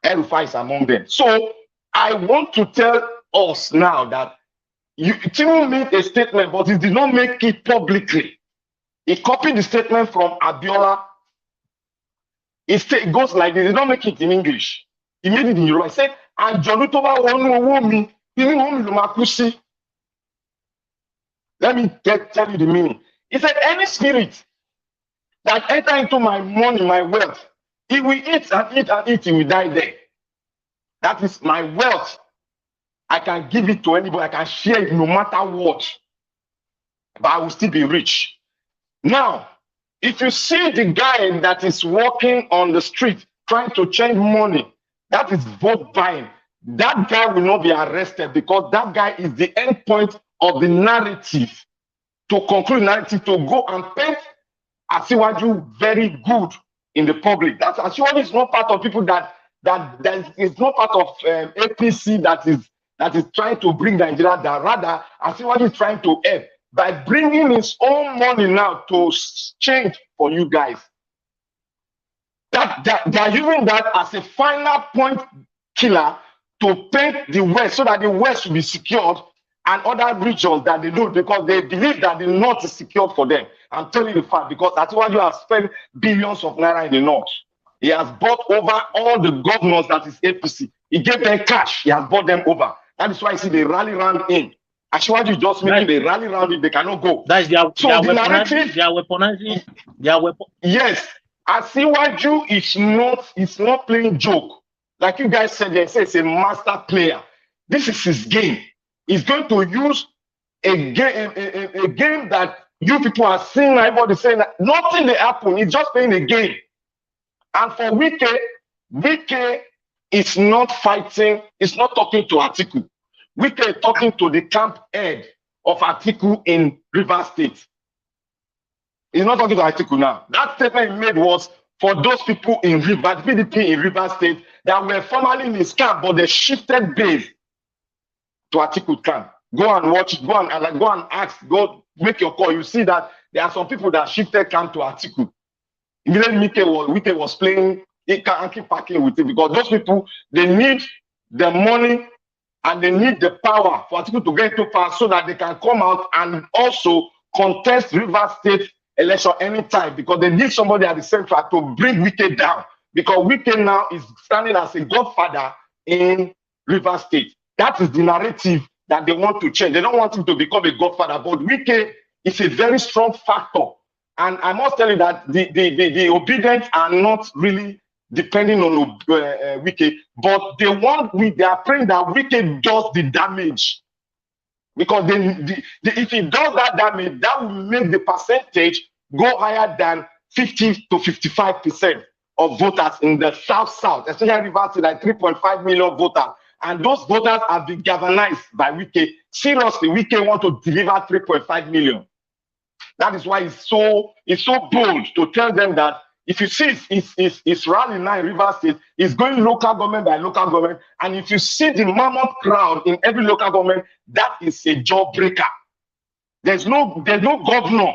El-Rufai is among them. So I want to tell us now that Tinubu made a statement, but he did not make it publicly. He copied the statement from Abiola. It goes like this. He did not make it in English. He made it in Yoruba. He said, let me tell you the meaning. He said, any spirit that enter into my money, my wealth, it will eat and eat and eat, it will die there. That is my wealth. I can give it to anybody. I can share it no matter what. But I will still be rich. Now, if you see the guy that is walking on the street trying to change money, that is vote buying. That guy will not be arrested because that guy is the end point of the narrative. To conclude narrative, to go and paint Asiwaju very good in the public. That Asiwaju is not part of people that is not part of APC that is trying to bring Nigeria down. Rather, Asiwaju is trying to help by bringing his own money now to change for you guys. That they are using that as a final point killer to paint the West so that the West will be secured and other regions that they don't, because they believe that the North is secured for them. I'm telling you the fact, because that's why you have spent billions of naira in the North. He has bought over all the governors that is APC. He gave them cash. He has bought them over. That is why you see they rally round him. Actually, just making they rally round him. They cannot go.
That's their
narrative.
They are weaponizing. They are weapon.
Yes, Asiwaju is not playing joke. Like you guys said, they say it's a master player. This is his game. He's going to use a game that you people are seeing. Everybody saying that nothing will happen. He's just playing a game. And for Wike, Wike is not fighting, is not talking to Atiku. Wike is talking to the camp head of Atiku in Rivers State. He's not talking to Atiku now. That statement he made was for those people in Rivers, PDP in Rivers State that were formerly in his camp, but they shifted base to Atiku camp. Go and watch, go and ask, go make your call. You see that there are some people that shifted camp to Atiku. Immediately Wike was playing, he can't keep packing with it because those people, they need the money and they need the power for Atiku to get to power so that they can come out and also contest Rivers State election anytime because they need somebody at the center to bring Wike down because Wike now is standing as a godfather in Rivers State. That is the narrative that they want to change. They don't want him to become a godfather, but Wike is a very strong factor. And I must tell you that the obedience are not really depending on Wike, but they are praying that Wike does the damage. Because if he does that damage, that will make the percentage go higher than 50 to 55% of voters in the South, especially Rivers State, like 3.5 million voters. And those voters have been galvanized by Wike. Seriously, Wike want to deliver 3.5 million. That is why it's so bold to tell them that if you see it's rally now in Rivers State, it's going local government by local government. And if you see the mammoth crowd in every local government, that is a jawbreaker. There's no governor,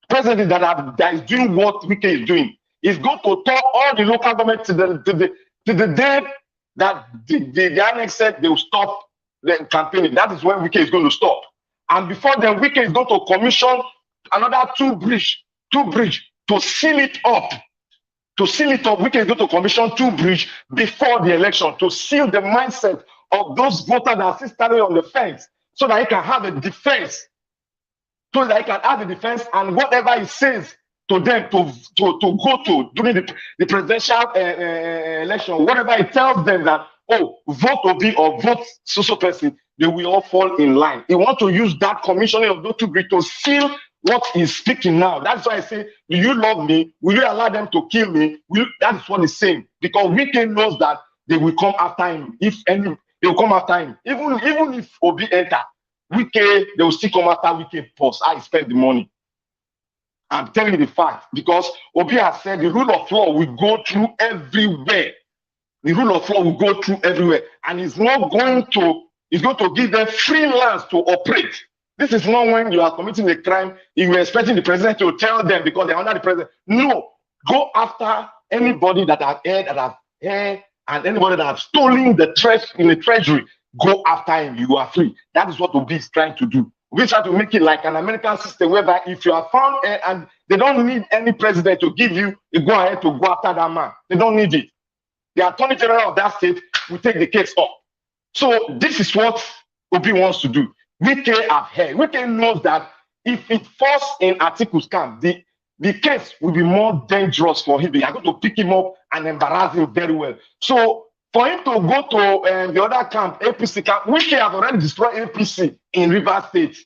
president that is doing what Wike is doing. He's going to talk all the local government to the day that the annex said they will stop the campaigning. That is when Wike is going to stop. And before then, Wike is going to commission another two bridge to seal it up. To seal it up, Wike is going to commission two bridge before the election to seal the mindset of those voters that are still standing on the fence so that he can have a defense. So that he can have a defense and whatever he says to them to go to during the presidential election, whatever he tells them that, oh, vote Obi or vote so person, they will all fall in line. He wants to use that commissioning of those two bridge to seal what he's speaking now. That's why I say, do you love me? Will you allow them to kill me? That is what he's saying. Because Wike knows that they will come after him. If any, they will come after him. Even if Obi enter, Wike, they will still come after Wike post. I spend the money. I'm telling you the fact. Because Obi has said the rule of law will go through everywhere. The rule of law will go through everywhere. And he's not going to, he's going to give them free lands to operate. This is not when you are committing a crime, you are expecting the president to tell them because they're under the president. No, go after anybody that have heard, and anybody that have stolen the treasury, go after him. You are free. That is what Obi is trying to do. We try to make it like an American system whereby if you are found and they don't need any president to give you a go ahead to go after that man. They don't need it. The Attorney General of that state will take the case up. So this is what Obi wants to do. Wike have heard. Wike knows that if it falls in Atiku's camp, the case will be more dangerous for him. They are going to pick him up and embarrass him very well. So for him to go to the other camp, APC camp, Wike have already destroyed APC in Rivers State.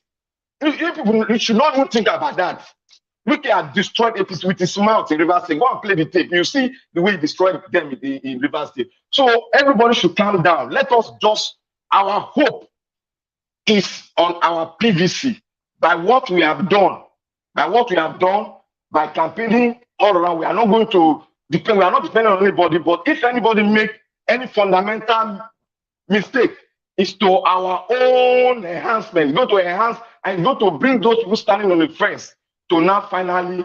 You should not even think about that. Wike has destroyed APC with his mouth in Rivers State. Go and play the tape. You see the way he destroyed them in Rivers State. So everybody should calm down. Let us just, our hope is on our PVC by what we have done. By campaigning all around. We are not going to depend, we are not depending on anybody, but if anybody make any fundamental mistake, it's to our own enhancement. Go to enhance and go to bring those people standing on the fence to now finally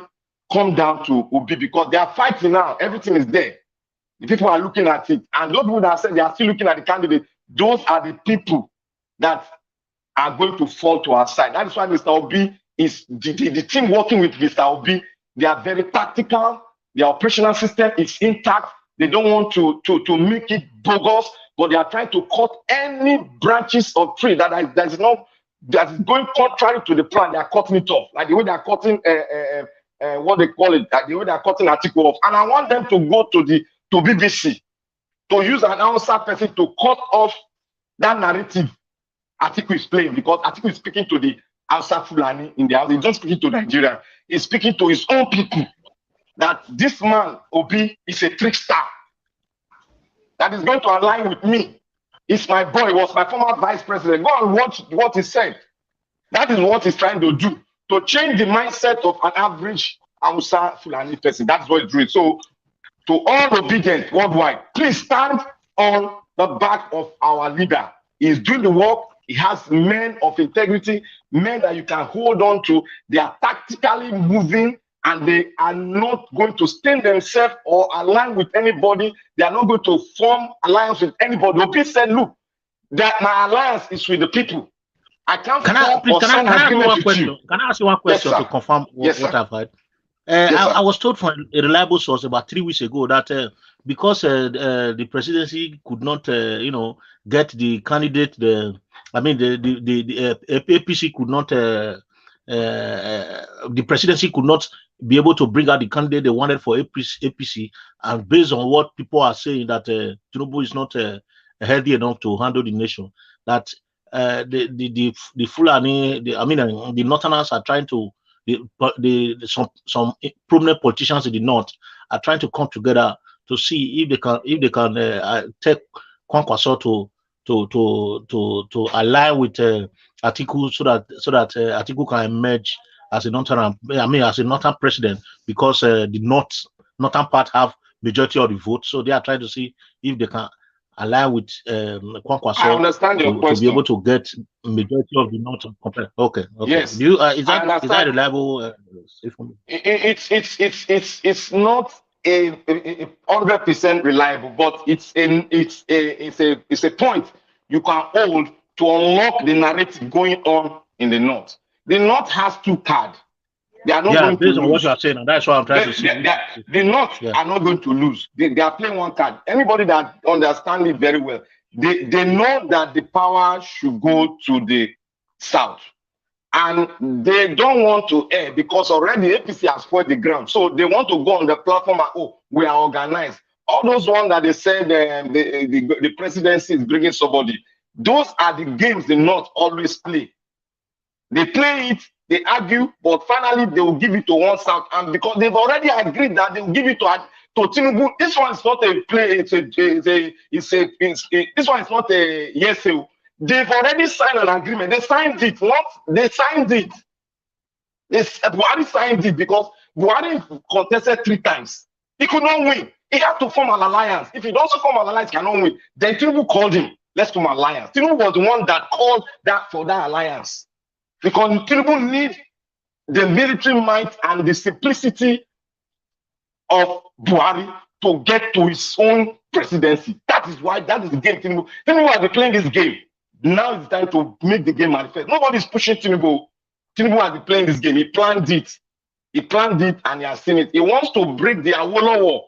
come down to Obi because they are fighting now. Everything is there. The people are looking at it. And those people that said they are still looking at the candidate, those are the people that are going to fall to our side. That is why Mr. Obi is the team working with Mr. Obi. They are very tactical. Their operational system is intact. They don't want to make it bogus, but they are trying to cut any branches of tree that is going contrary to the plan. They are cutting it off, like the way they are cutting what they call it, like the way they are cutting article off. And I want them to go to BBC to use an outside person to cut off that narrative Atiku is playing, because Atiku is speaking to the outside Fulani in the house. He's not speaking to Nigeria. He's speaking to his own people. That this man, Obi, is a trickster. that is going to align with me. It's my boy, was my former vice president. Go and watch what he said. That is what he's trying to do, to change the mindset of an average Hausa Fulani person. That's what he's doing. So, to all obedient worldwide, please stand on the back of our leader. He's doing the work. He has men of integrity, men that you can hold on to. They are tactically moving, and they are not going to stain themselves or align with anybody. They are not going to form alliance with anybody. Obi said, look, that my alliance is with the people. I can't
Can I ask you one question?
You.
Can I ask you one question to confirm what I've heard? I was told from a reliable source about 3 weeks ago that because the presidency could not, get the candidate, the APC could not, the presidency could not be able to bring out the candidate they wanted for APC, and based on what people are saying that Tinubu is not healthy enough to handle the nation, that the Fulani, the Northerners are trying to. Some prominent politicians in the north are trying to come together to see if they can take Kwankwaso to align with Atiku so that Atiku can emerge as a northern president, because the northern part have majority of the vote, so they are trying to see if they can align with Kwankwaso.
I understand your question.
To be able to get majority of the north. Okay.
Yes.
Do you, is that reliable?
It's not a 100% reliable, but it's a point you can hold to unlock the narrative going on in the north. The north has two cards. They are not going
based
to
on
lose.
what you are saying, and that's what I'm trying to see.
The North are not going to lose. They are playing one card. Anybody that understands it very well, they know that the power should go to the South. And they don't want to err, because already APC has spoiled the ground. So they want to go on the platform and, we are organized. All those ones that they said the presidency is bringing somebody, those are the games the North always play. They play it, they argue, but finally they will give it to one South, and because they've already agreed that they will give it to Tinubu. This one is not a play. This one is not a yes. They've already signed an agreement. They signed it. They signed it. Buhari signed it because Buhari contested 3 times. He could not win. He had to form an alliance. If he doesn't form an alliance, he cannot win. Then Tinubu called him. Let's form an alliance. Tinubu was the one that called for that alliance. Because Tinubu needs the military might and the simplicity of Buhari to get to his own presidency. That is the game. Tinubu has been playing this game. Now it's time to make the game manifest. Nobody's pushing Tinubu. Tinubu has been playing this game. He planned it. And he has seen it. He wants to break the Awolowo.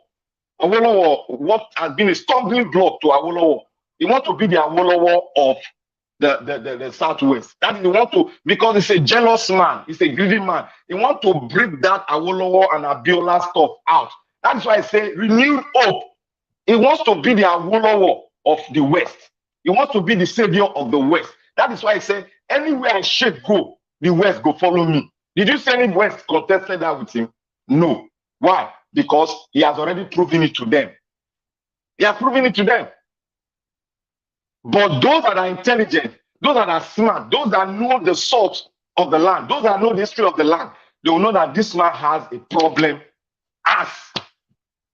What has been a stumbling block to Awolowo. He wants to be the Awolowo of the Southwest. That is, he want to, because he's a jealous man, he's a greedy man. He want to break that Awolowo and Abiola stuff out. That's why I say renewed hope. He wants to be the Awolowo of the West. He wants to be the savior of the West. That is why I say anywhere I should go, the West go follow me. Did you see any West contested that with him? No. Why? Because he has already proven it to them. He has proven it to them. But those that are intelligent, those that are smart, those that know the salt of the land, those that know the history of the land, they will know that this man has a problem as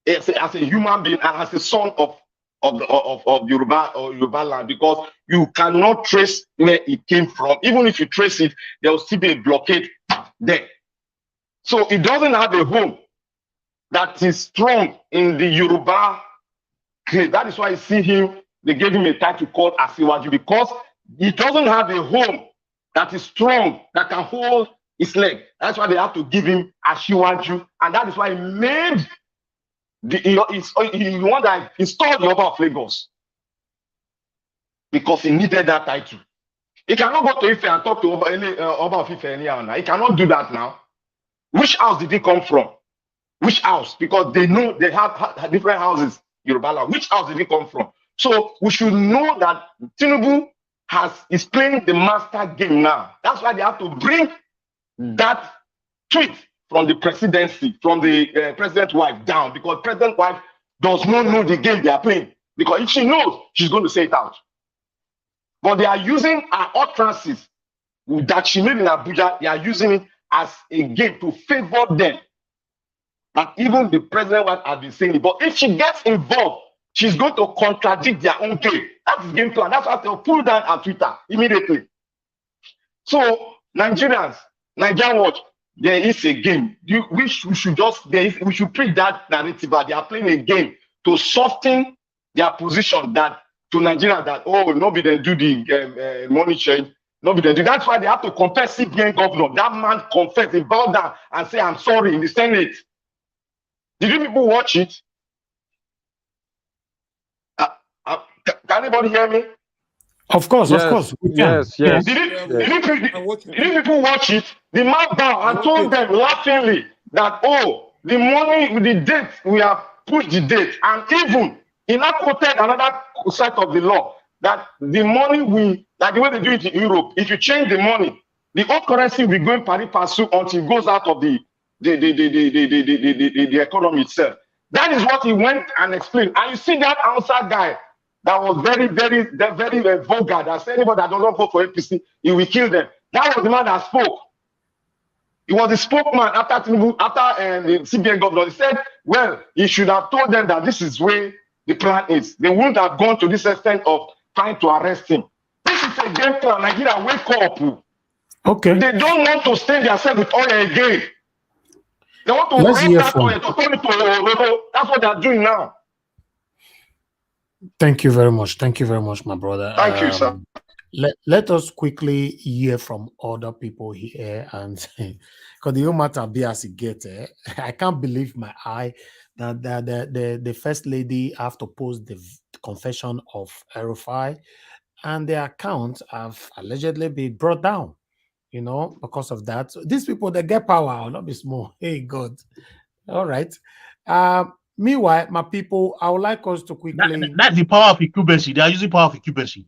a human being and as a son of Yoruba land, because you cannot trace where it came from. Even if you trace it, there will still be a blockade there. So he doesn't have a home that is strong in the Yoruba clay. That is why you see him. They gave him a title called Asiwaju, because he doesn't have a home that is strong, that can hold his leg. That's why they have to give him Asiwaju. And that is why he made he wanted to install the Oba of Lagos, because he needed that title. He cannot go to Ife and talk to Oba of Ife anyhow now. He cannot do that now. Which house did he come from? Which house? Because they know they have different houses, Yoruba land. Which house did he come from? So we should know that Tinubu is playing the master game now. That's why they have to bring that tweet from the presidency, from the president's wife down, because president's wife does not know the game they are playing. because if she knows, she's going to say it out. But they are using her utterances that she made in Abuja, they are using it as a game to favor them. And even the president has been saying it. But if she gets involved, she's going to contradict their own game. That's the game plan. That's why they'll pull down on Twitter immediately. So Nigerians, Nigerian watch, there is a game. We should preach that narrative that they are playing a game to soften their position that to Nigeria that nobody then do the money change. Nobody then do. That's why they have to confess CBN governor. That man confessed, he bowed down and say, "I'm sorry" in the Senate. Did you people watch it? Can anybody hear me?
Of course,
yes,
of course. We
can.
Yes.
Did you people watch it? The man bowed and told them laughingly that, the money with the date, we have pushed the date. And even he now quoted another set of the law that the money like the way they do it in Europe, if you change the money, the old currency will be going pari passu until it goes out of the economy itself. That is what he went and explained. And you see that outside guy that was very, very, very vulgar, that said anybody that does not vote for APC, he will kill them. That was the man that spoke. He was the spokesman after the CBN governor. He said, well, he should have told them that this is where the plan is. They wouldn't have gone to this extent of trying to arrest him. This is a game plan. Nigeria, wake up.
Okay.
They don't want to stain themselves with oil again. They want to
Let's hear
that
from.
oil to turn it to that's what they're doing now.
Thank you very much. Thank you very much, my brother.
Thank you, sir.
Let us quickly hear from other people here, and because the matter be as it gets, I can't believe my eye that the first lady have to post the confession of El-Rufai, and their accounts have allegedly been brought down. Because of that. So these people, they get power, will not be small. Hey, God. All right. Meanwhile, my people, I would like us to quickly.
That's the power of incumbency. They are using power of incumbency.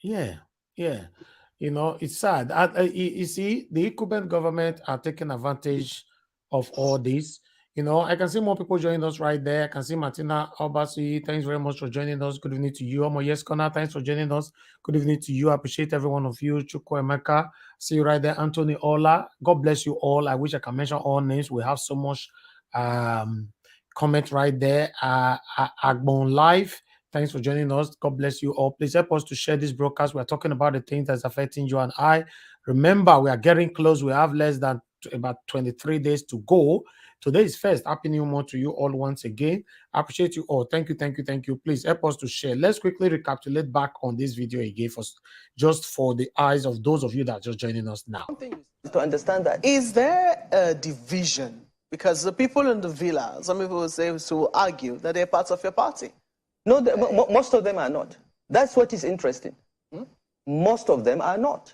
Yeah. It's sad. You see, the incumbent government are taking advantage of all this. I can see more people joining us right there. I can see Martina Obasi. Thanks very much for joining us. Good evening to you. Omo Yes Connor, thanks for joining us. Good evening to you. I appreciate every one of you. Chukwu Emeka, see you right there. Anthony Ola, God bless you all. I wish I can mention all names. We have so much comment right there. Agbon Live, thanks for joining us. God bless you all. Please help us to share this broadcast. We're talking about the things that's affecting you and I. Remember, we are getting close. We have less than about 23 days to go. Today is first. Happy New Month to you all once again. I appreciate you all. Thank you. Please help us to share. Let's quickly recapitulate back on this video he gave us, just for the eyes of those of you that are just joining us now.
To understand that.
Is there a division? Because the people in the villa, some people will say, to argue that they're part of your party.
No, most of them are not. That's what is interesting. Most of them are not.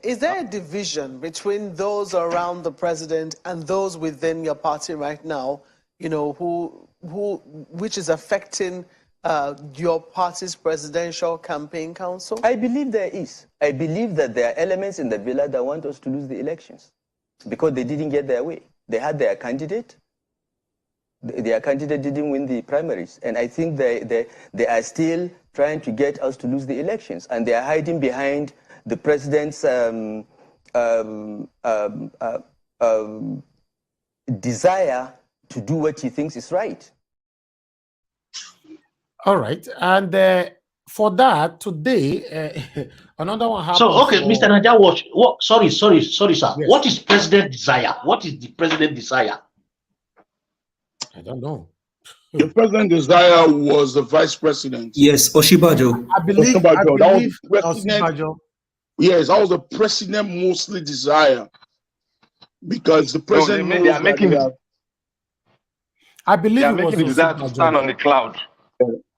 Is there a division between those around the president and those within your party right now, which is affecting your party's presidential campaign council?
I believe there is. I believe that there are elements in the villa that want us to lose the elections because they didn't get their way. They had their candidate. Their candidate didn't win the primaries. And I think they are still trying to get us to lose the elections. And they are hiding behind the president's desire to do what he thinks is right.
All right. And for that, today, another one happened.
So, okay, Mr. Naja, watch. Sorry, sir. Yes. What is president desire? What is the president desire?
I don't know.
The president desire was the vice president.
Yes, Oshibajo.
I believe
Oshibajo. Yes, that was the president mostly desire. Because the president
they are making
I believe
it was desire to stand on the cloud.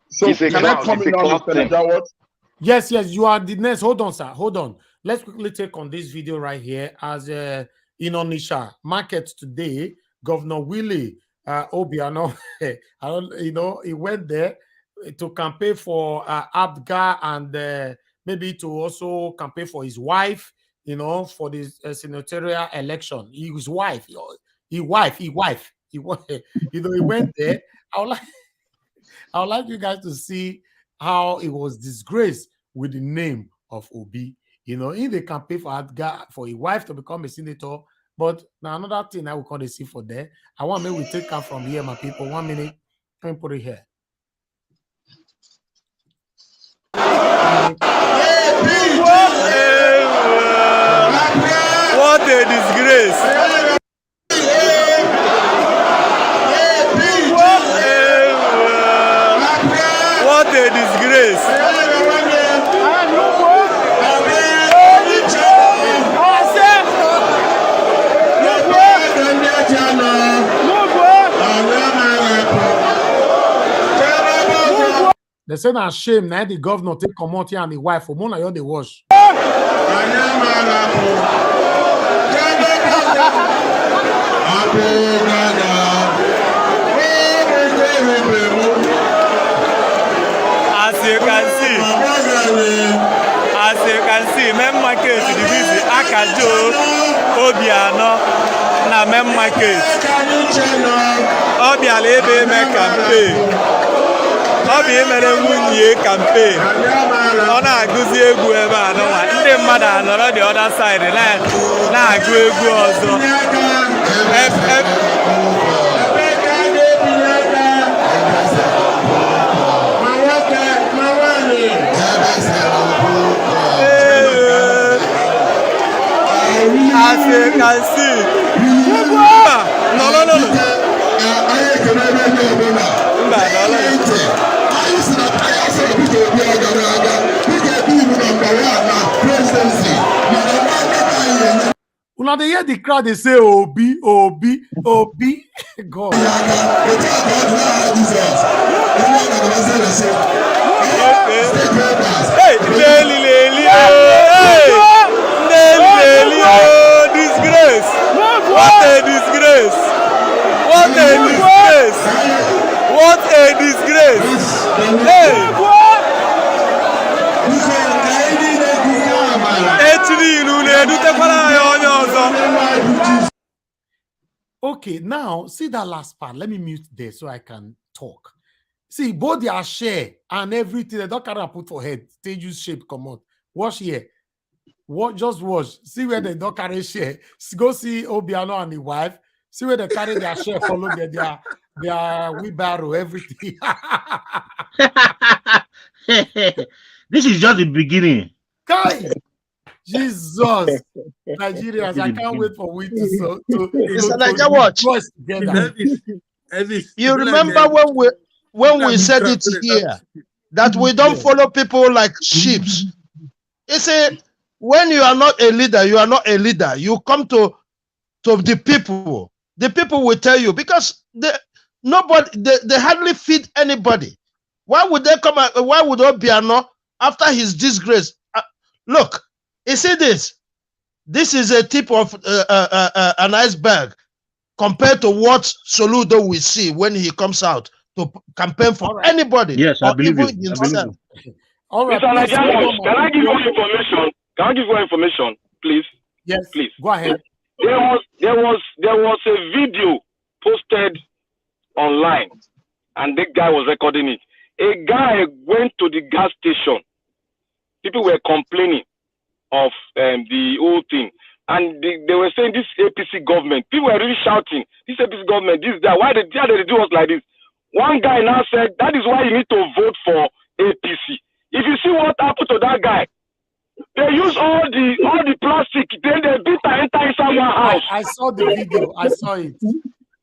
So can I come in on Mr. Najawat?
Yes, you are the next. Hold on, sir. Hold on. Let's quickly take on this video right here. As in Onisha market today, Governor Willie Obiano, he went there to campaign for Abga and maybe to also campaign for his wife, for this senatorial election. His wife, he went there. I would like you guys to see how it was disgraced with the name of Obi. You know, in the campaign for a wife to become a senator, but now another thing I will call the see for there. I want maybe we take her from here, my people. 1 minute. Let me put it here.
What a disgrace! What a disgrace!
They say na shame now the governor take come out here and the wife for more than they wash.
As you can see, main market the busy Akajo, Obiano, na main market. Obiala ebe me campaign. Obi emere nwunye campaign. Ọ na-agụzi egwu ebe a nọwa. Ndị mmadụ anọrọ the other side na-agụ egwu ọzọ. As you can see. No.
Una dey hear the crowd, they say Obi. God.
Hey, disgrace. What a disgrace. What a disgrace. What a disgrace. Hey.
Okay, now see that last part. Let me mute there so I can talk. See, both their share and everything, they don't carry and put for head. They use shape come out. Watch here. Just watch. See where they don't carry share. Go see Obiano and the wife. See where they carry their share, follow their wheelbarrow, everything.
This is just the beginning.
Guys, Jesus, Nigerians, I can't wait for we to
watch
together.
You remember when we said it here that we don't follow people like sheep. You see, when you are not a leader, you are not a leader. You come to the people. The people will tell you because they hardly feed anybody. Why would they come? Why would Obiano after his disgrace? Look, you see this. This is a tip of an iceberg compared to what Soludo will see when he comes out to campaign for anybody.
Yes, I believe
even
you.
himself.
All right,
Mr. Nigerian, can I give you information? Can I give you information, please?
Yes,
please.
Go ahead.
There was a video posted online, and the guy was recording it. A guy went to the gas station. People were complaining of the whole thing, and they were saying this APC government. People were really shouting, "This APC government, this that. Why they do us like this?" One guy now said, "That is why you need to vote for APC." If you see what happened to that guy, they use all the plastic, then they beat and enter inside one house.
I saw the video. I saw it.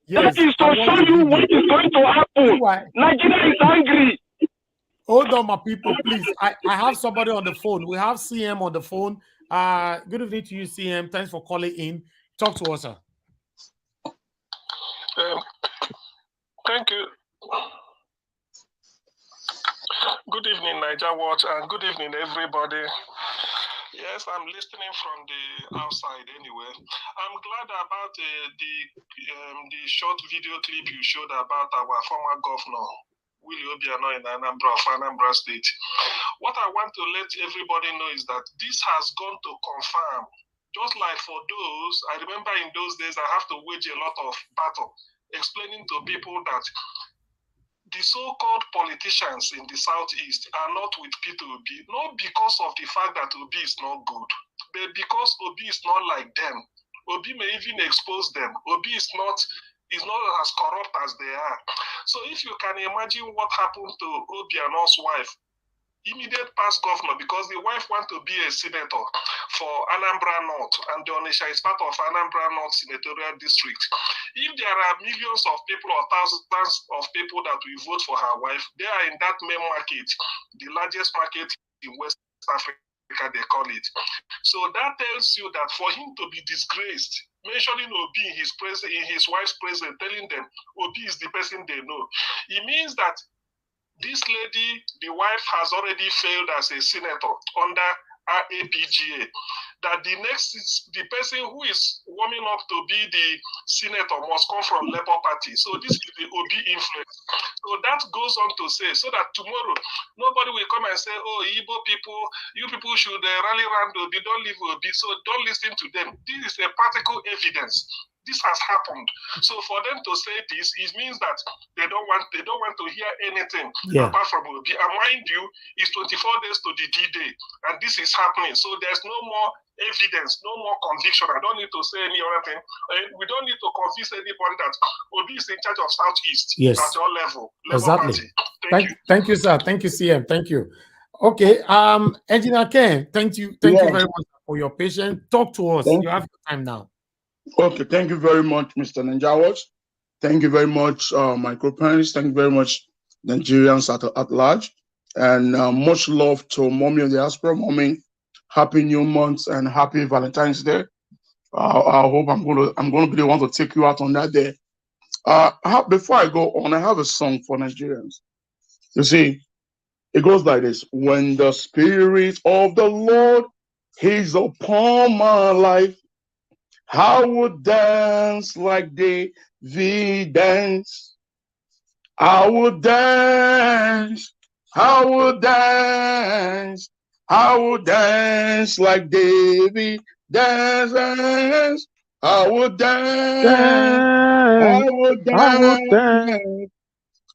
Yes,
that is to show you what is going to happen. Nigeria is angry.
Hold on, my people, please. I have somebody on the phone. We have CM on the phone. Good evening to you, CM. Thanks for calling in. Talk to us, sir.
Thank you. Good evening, Niger Watch, and good evening, everybody. Yes, I'm listening from the outside anyway. I'm glad about the short video clip you showed about our former governor, Willie Obiano in Anambra State. What I want to let everybody know is that this has gone to confirm. Just like for those, I remember in those days I have to wage a lot of battle explaining to people that the so-called politicians in the southeast are not with Peter Obi, not because of the fact that Obi is not good, but because Obi is not like them. Obi may even expose them. Obi is not as corrupt as they are. So if you can imagine what happened to Obiano's wife, immediate past governor, because the wife wants to be a senator for Anambra North, and the Onitsha is part of Anambra North Senatorial District. If there are millions of people or thousands of people that will vote for her wife, they are in that main market, the largest market in West Africa, they call it. So that tells you that for him to be disgraced, mentioning Obi in his wife's presence, telling them Obi is the person they know, it means that this lady, the wife, has already failed as a senator under APGA. That the person who is warming up to be the senator must come from Labour Party. So this is the Obi influence. So that goes on to say, so that tomorrow nobody will come and say, oh, Igbo people, you people should rally around Obi, don't leave Obi. So don't listen to them. This is a practical evidence. This has happened. So for them to say this, it means that they don't want to hear anything apart from Obi. And mind you, it's 24 days to the D-Day, and this is happening. So there's no more evidence, no more conviction. I don't need to say any other thing. We don't need to convince anybody that Obi is in charge of Southeast at your level.
Exactly.
Thank you.
Thank you, sir. Thank you, CM. Thank you. Okay, Engineer Ken, thank you very much for your patience. Talk to us. You have your time now.
Okay, thank you very much, Mr. Ninjawas. Thank you very much, my co-parents. Thank you very much, Nigerians at large. And much love to Mommy of the Diaspora. Mommy, happy New Month and happy Valentine's Day. I hope I'm gonna be the one to take you out on that day. Before I go on, I have a song for Nigerians. You see, it goes like this: when the Spirit of the Lord is upon my life, I would dance like David dance. I would dance. I would dance. I would dance like David dance. I would dance. I would dance.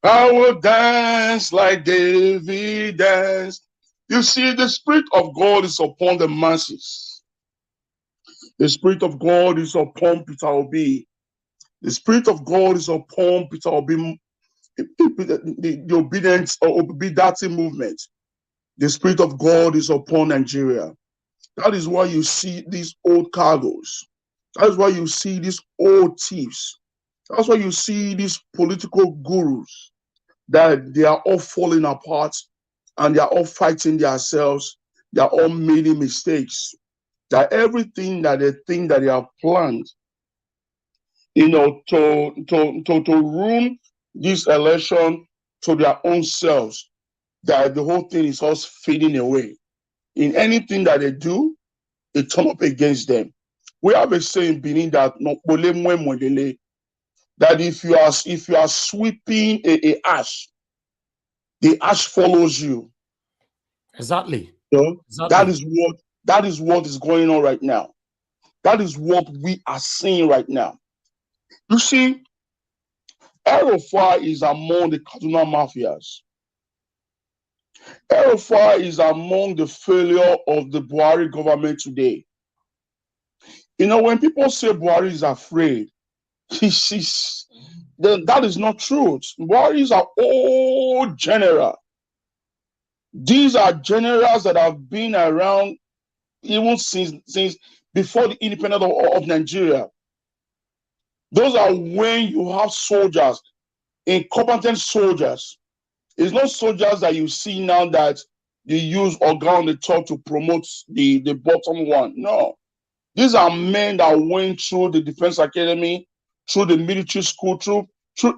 I would dance like David dance. You see, the Spirit of God is upon the masses. The Spirit of God is upon Peter Obi. The Spirit of God is upon Peter Obi, the obedience or obedient movement. The Spirit of God is upon Nigeria. That is why you see these old cargoes. That is why you see these old thieves. That's why you see these political gurus, that they are all falling apart and they are all fighting themselves. They are all making mistakes. That everything that they think that they have planned, to ruin this election to their own selves, that the whole thing is all fading away. In anything that they do, it turn up against them. We have a saying being that if you are sweeping a ash, the ash follows you.
Exactly.
Exactly. That is what is going on right now. That is what we are seeing right now. You see, El-Rufai is among the Kaduna mafias. El-Rufai is among the failure of the Buhari government today. You know, when people say Buhari is afraid, that is not true. Buhari is an old general. These are generals that have been around even since before the independence of Nigeria. Those are when you have soldiers, incompetent soldiers. It's not soldiers that you see now that they use organ on the top to promote the bottom one. No. These are men that went through the Defense Academy, through the military school, through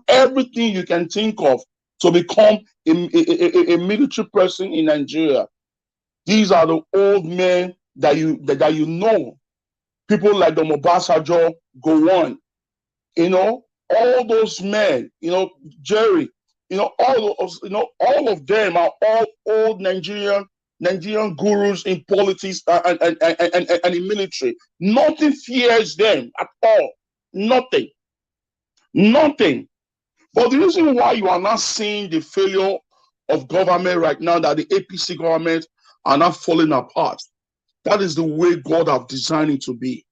everything you can think of to become a military person in Nigeria. These are the old men that you know. People like the Mobasajo go on. You know, all those men, you know, Jerry, you know, all of them are all old Nigerian gurus in politics and in military. Nothing fears them at all. Nothing. But the reason why you are not seeing the failure of government right now, that the APC government are not falling apart, that is the way God have designed it to be.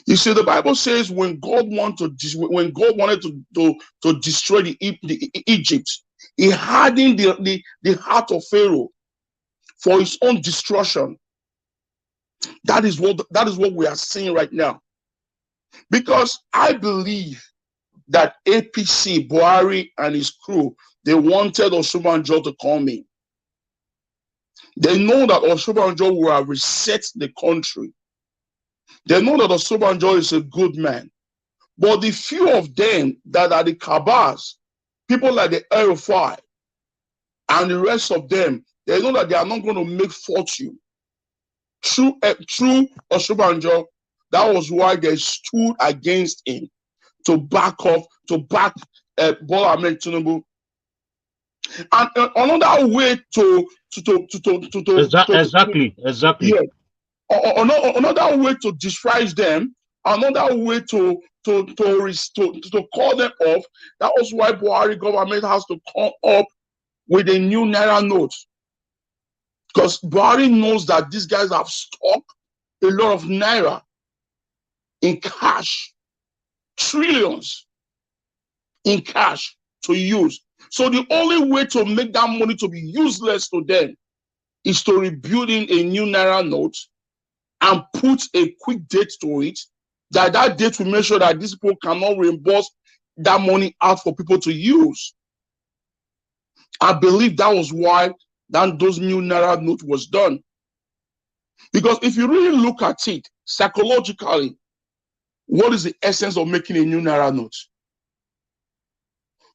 You see, the Bible says when God wanted to destroy the Egypt, He hardened the heart of Pharaoh for his own destruction. That is what we are seeing right now. Because I believe that APC, Buhari and his crew, they wanted Osubanjo to come in. They know that Osubanjo will have reset the country. They know that Osubanjo is a good man. But the few of them that are the cabals, people like the El-Rufai and the rest of them, they know that they are not going to make fortune. Through Osubanjo, that was why they stood against him to back Bola Ahmed Tinubu. And another way
exactly.
Yeah. Another way to disguise them, another way to call them off. That was why Buhari government has to come up with a new Naira note. Because Buhari knows that these guys have stocked a lot of Naira in cash, trillions in cash to use. So the only way to make that money to be useless to them is to rebuilding a new Naira note and put a quick date to it, that date will make sure that these people cannot reimburse that money out for people to use. I believe that was why those new Naira note was done. Because if you really look at it psychologically, what is the essence of making a new Naira note?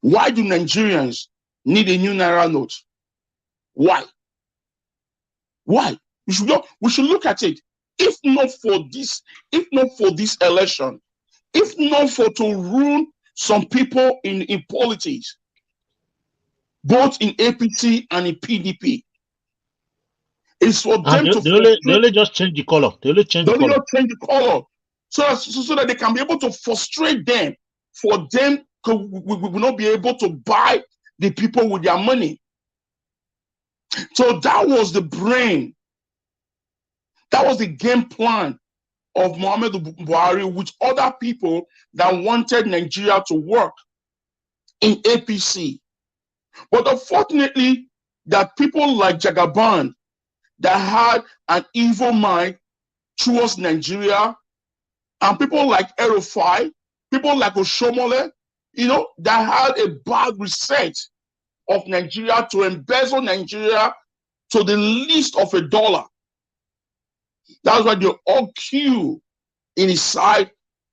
Why do Nigerians need a new Naira note? Why? Why? We should look at it. If not for this election, if not for to ruin some people in politics, both in APC and in PDP, it's for them to
they only just change the color. They only change the color.
So that they can be able to frustrate them. For them, we will not be able to buy the people with their money. So that was the brain. That was the game plan of Muhammadu Buhari with other people that wanted Nigeria to work in APC. But unfortunately, that people like Jagaban that had an evil mind towards Nigeria, and people like El-Rufai, people like Oshomole, that had a bad reset of Nigeria to embezzle Nigeria to the least of $1. That's why they all queue in the side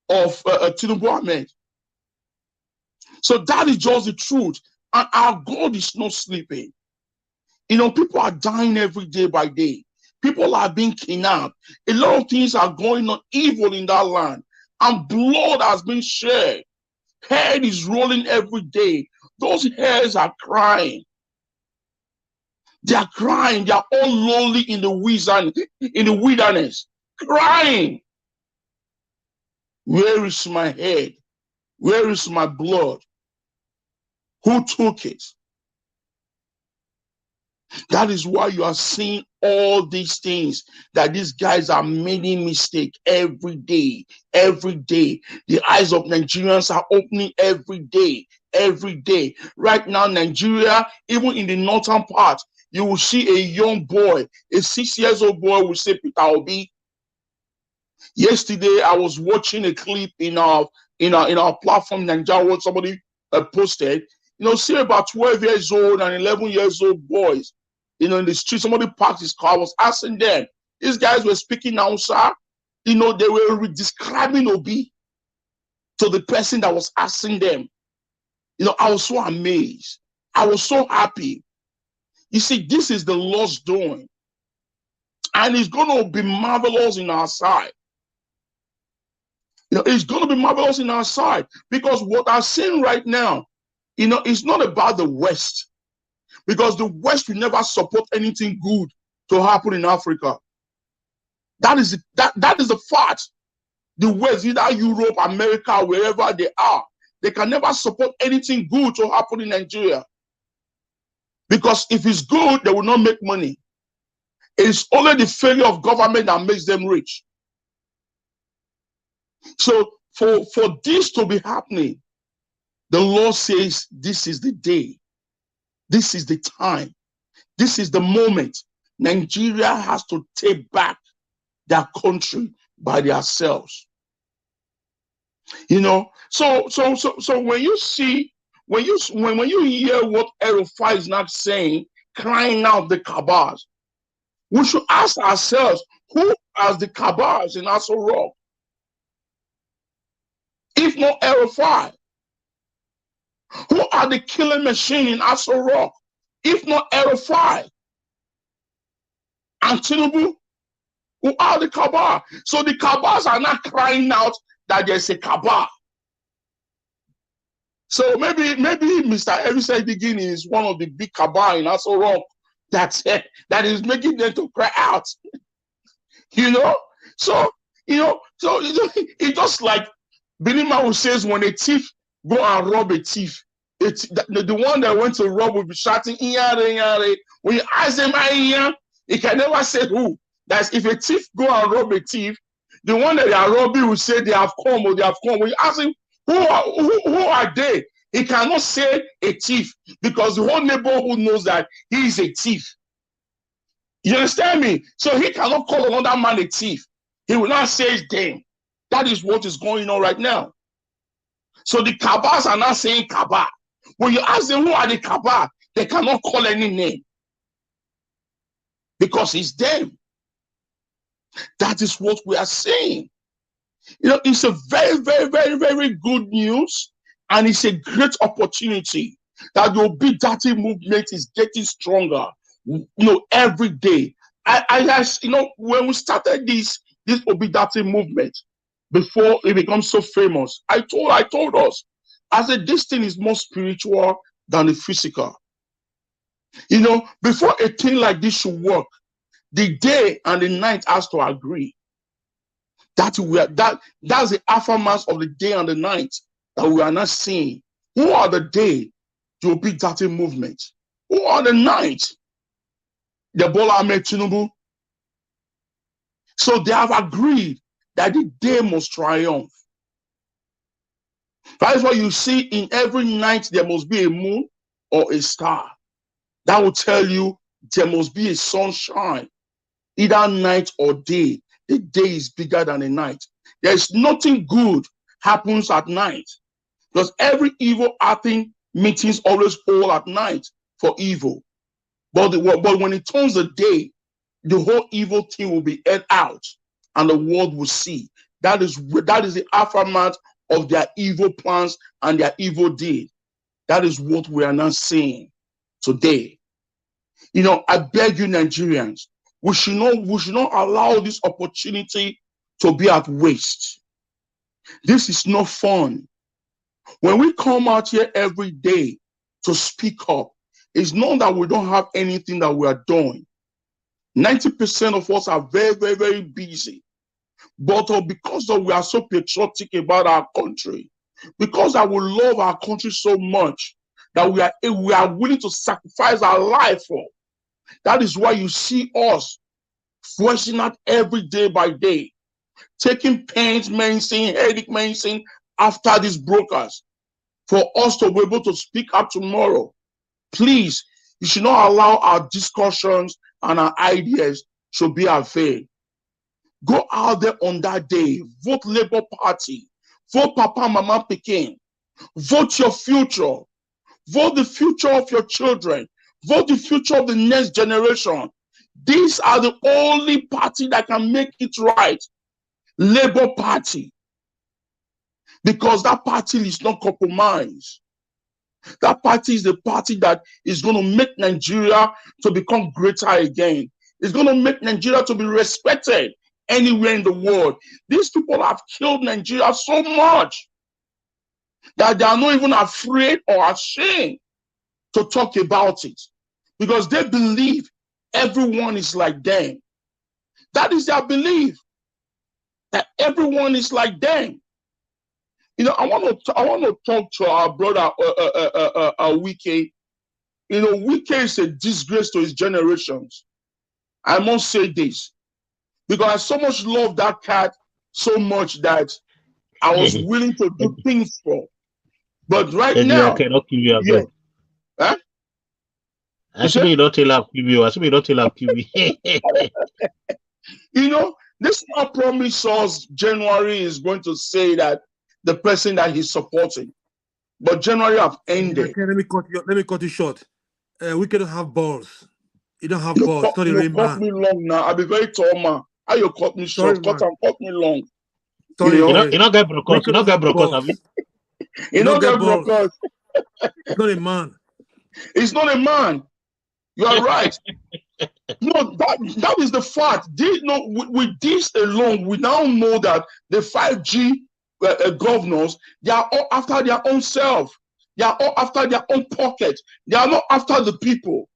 of Tinubu Ahmed. So that is just the truth. And our God is not sleeping. People are dying every day by day. People are being kidnapped. A lot of things are going on evil in that land. And blood has been shed. Head is rolling every day. Those hairs are crying. They are crying. They are all lonely in the wilderness, crying. Where is my head? Where is my blood? Who took it? That is why you are seeing all these things, that these guys are making mistakes every day, every day. The eyes of Nigerians are opening every day, every day. Right now, Nigeria, even in the northern part, you will see a young boy, a 6-year-old boy will say, Peter Obi. Yesterday, I was watching a clip in our platform, Nigeria, what somebody posted. See about 12 years old and 11 years old boys, in the street. Somebody parked his car. I was asking them. These guys were speaking Hausa. They were describing Obi to the person that was asking them. I was so amazed. I was so happy. You see, this is the Lord's doing. And it's going to be marvelous in our side. It's going to be marvelous in our side. Because what I'm seeing right now, it's not about the West. Because the West will never support anything good to happen in Africa. That is the fact. The West, either Europe, America, wherever they are, they can never support anything good to happen in Nigeria. Because if it's good, they will not make money. It's only the failure of government that makes them rich. So for this to be happening, the Lord says this is the day. This is the time. This is the moment. Nigeria has to take back their country by themselves. You know, so when you see, when you hear what El-Rufai is not saying, crying out the Kabars, we should ask ourselves, who are the Kabars in Aso Rock? If not El-Rufai? Who are the killing machine in Aso Rock? If not El-Rufai? And Tinubu? Who are the Kabar? So the Kabars are not crying out that there's a Kabar. So maybe Mr. Erisai Begin is one of the big Kabar in Aso Rock that is making them to cry out. You know? So it's just like Benima says, when a thief go and rob a thief, the one that went to rob will be shouting, Iyare, Iyare. When you ask them, he can never say who. That's if a thief go and rob a thief, the one that they are robbing will say they have come or they have come. When you ask him, who are they? He cannot say a thief because the whole neighborhood knows that he is a thief. You understand me? So he cannot call another man a thief. He will not say it's them. That is what is going on right now. So the Kabars are not saying Kabar. When you ask them who are the Kabar, they cannot call any name because it's them. That is what we are saying. You know, it's a very, very, very, very good news, and it's a great opportunity that the Obidati movement is getting stronger. You know, every day. You know, when we started this Obidati movement, before it becomes so famous, I told us, I said this thing is more spiritual than the physical. You know, before a thing like this should work, the day and the night has to agree. That's the aftermath of the day and the night that we are not seeing. Who are the day? The Obidati movement. Who are the night? The Bola Ahmed Tinubu. So they have agreed that the day must triumph. That's why you see in every night there must be a moon or a star. That will tell you there must be a sunshine, either night or day. The day is bigger than the night. There's nothing good happens at night because every evil acting meetings always hold at night for evil. But when it turns the day, the whole evil thing will be aired out and the world will see. That is the aftermath of their evil plans and their evil deed. That is what we are now seeing today. You know, I beg you, Nigerians, we should not allow this opportunity to be at waste. This is not fun. When we come out here every day to speak up, it's not that we don't have anything that we are doing. 90% of us are very, very, very busy. But because we are so patriotic about our country, because we love our country so much, that we are willing to sacrifice our life for. That is why you see us voicing out every day by day, taking pains, medicine, headache medicine after these brokers, for us to be able to speak up tomorrow. Please, you should not allow our discussions and our ideas to be a vain. Go out there on that day, vote Labour Party, vote Papa, Mama, Pekin, vote your future, vote the future of your children, vote the future of the next generation. These are the only party that can make it right. Labour Party. Because that party is not compromised. That party is the party that is going to make Nigeria to become greater again. It's going to make Nigeria to be respected anywhere in the world. These people have killed Nigeria so much that they are not even afraid or ashamed to talk about it because they believe everyone is like them. That is their belief, that everyone is like them. I want to talk to our brother Wike. Wike is a disgrace to his generations. I must say this because I so much love that cat so much that I was willing to do things for. But right now,
cannot kill you,
yeah. Huh?
I see you don't tell her kill you. I see you don't tell her kill me.
This man promised us January is going to say that the person that he's supporting, but January have ended.
Okay, let me cut you short. We cannot have balls. You don't have balls. It's not a real
cut
man.
me long now. I'll be very tall, man. How you cut me short? Cut me long.
Sorry,
you not get brokers. You not get brokers, have you?
You not get brokers.
It's not a man.
It's not a man. You are right. No, that is the fact. With this alone, we now know that the 5G governors, they are all after their own self. They are all after their own pocket. They are not after the people.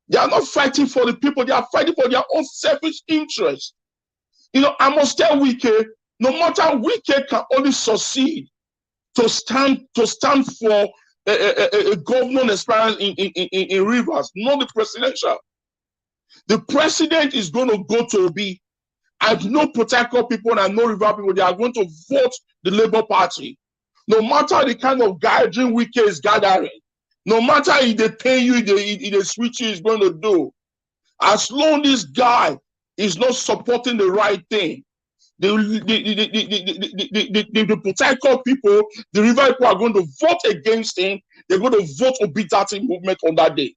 They are not fighting for the people. They are fighting for their own selfish interests. I must tell Wike, no matter Wike can only succeed to stand for a government experience in Rivers, not the presidential. The president is going to go to Obi. I know Port Harcourt people and I know River people, they are going to vote the Labour Party. No matter the kind of gathering Wike is gathering, no matter if they pay you, if they switch you, is going to do. As long as this guy is not supporting the right thing, the Port Harcourt people, the River people are going to vote against him. They're going to vote Obitati movement on that day.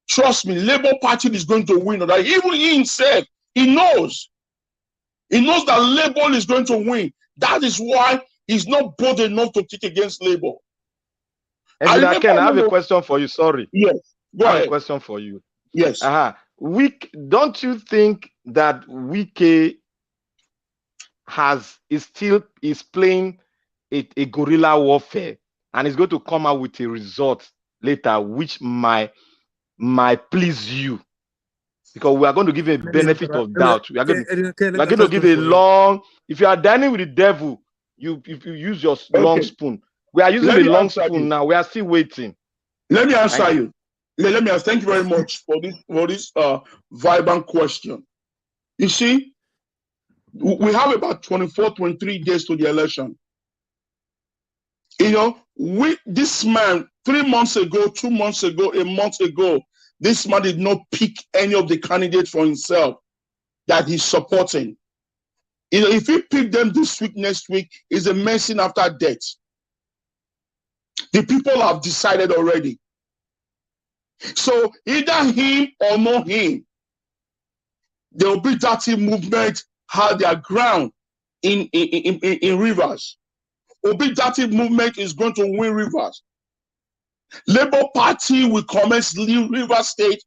Trust me, Labour Party is going to win on that. Even he himself, he knows. He knows that Labour is going to win. That is why he's not bold enough to kick against Labour.
I have a question for you. Sorry.
Yes.
I have a question for you.
Yes.
Don't you think that Wike is playing a guerrilla warfare and is going to come out with a result later which might please you? Because we are going to give a benefit of doubt. We are going to give a long. If you are dining with the devil, you use your long spoon. We are using the long spoon now. We are still waiting.
Let me answer you. Let me thank you very much for this vibrant question. You see, we have about 24, 23 days to the election. This man 3 months ago, 2 months ago, a month ago, this man did not pick any of the candidates for himself that he's supporting. If he picked them this week, next week, is a medicine after death. The people have decided already. So either him or not him, the Obitati movement had their ground in Rivers. Obitati movement is going to win Rivers. Labour Party will commence Rivers State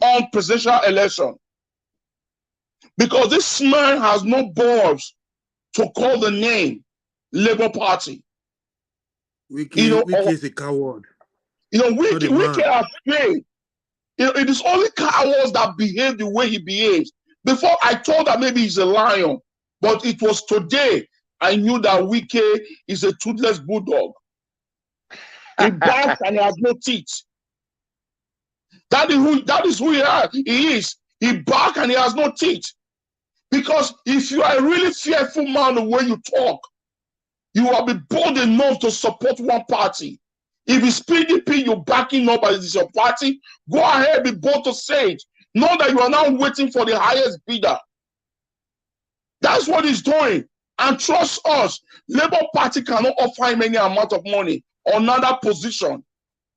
on presidential election. Because this man has no balls to call the name Labour Party.
Wike is a coward.
Wike are afraid. It is only cowards that behave the way he behaves. Before I thought that maybe he's a lion, but it was today I knew that Wike is a toothless bulldog. He barks and he has no teeth. That is who he is. He barks and he has no teeth. Because if you are a really fearful man the way you talk, you will be bold enough to support one party. If it's PDP, you're backing up as it's your party, go ahead, be bold to say it. Know that you are now waiting for the highest bidder. That's what he's doing. And trust us, Labour Party cannot offer him any amount of money or another position.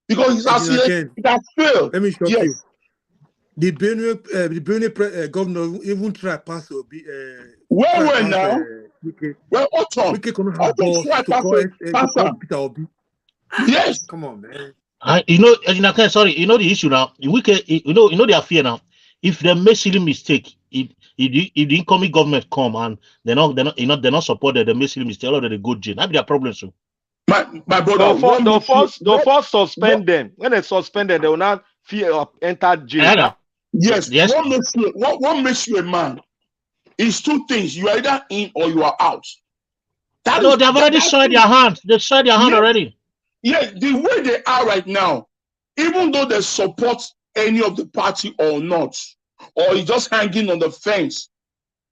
Because he has failed.
Let me show you. The Benue governor even tried pass
where now? Well,
Wike cannot have balls to call Peter Obi.
Yes.
Come on, man.
Sorry, the issue now. Wike, their fear now. If they make silly mistake, if the incoming government come and they're not supported, they make silly mistake, all of they go jail. That be their problem, so.
My brother,
they'll first suspend them. When they suspend them, they will not fear of enter jail.
Yes. What makes you a man is two things. You are either in or you are out.
No, they have already soiled their hand. They've soiled their hand already.
Yeah, the way they are right now, even though they support any of the party or not, or is just hanging on the fence,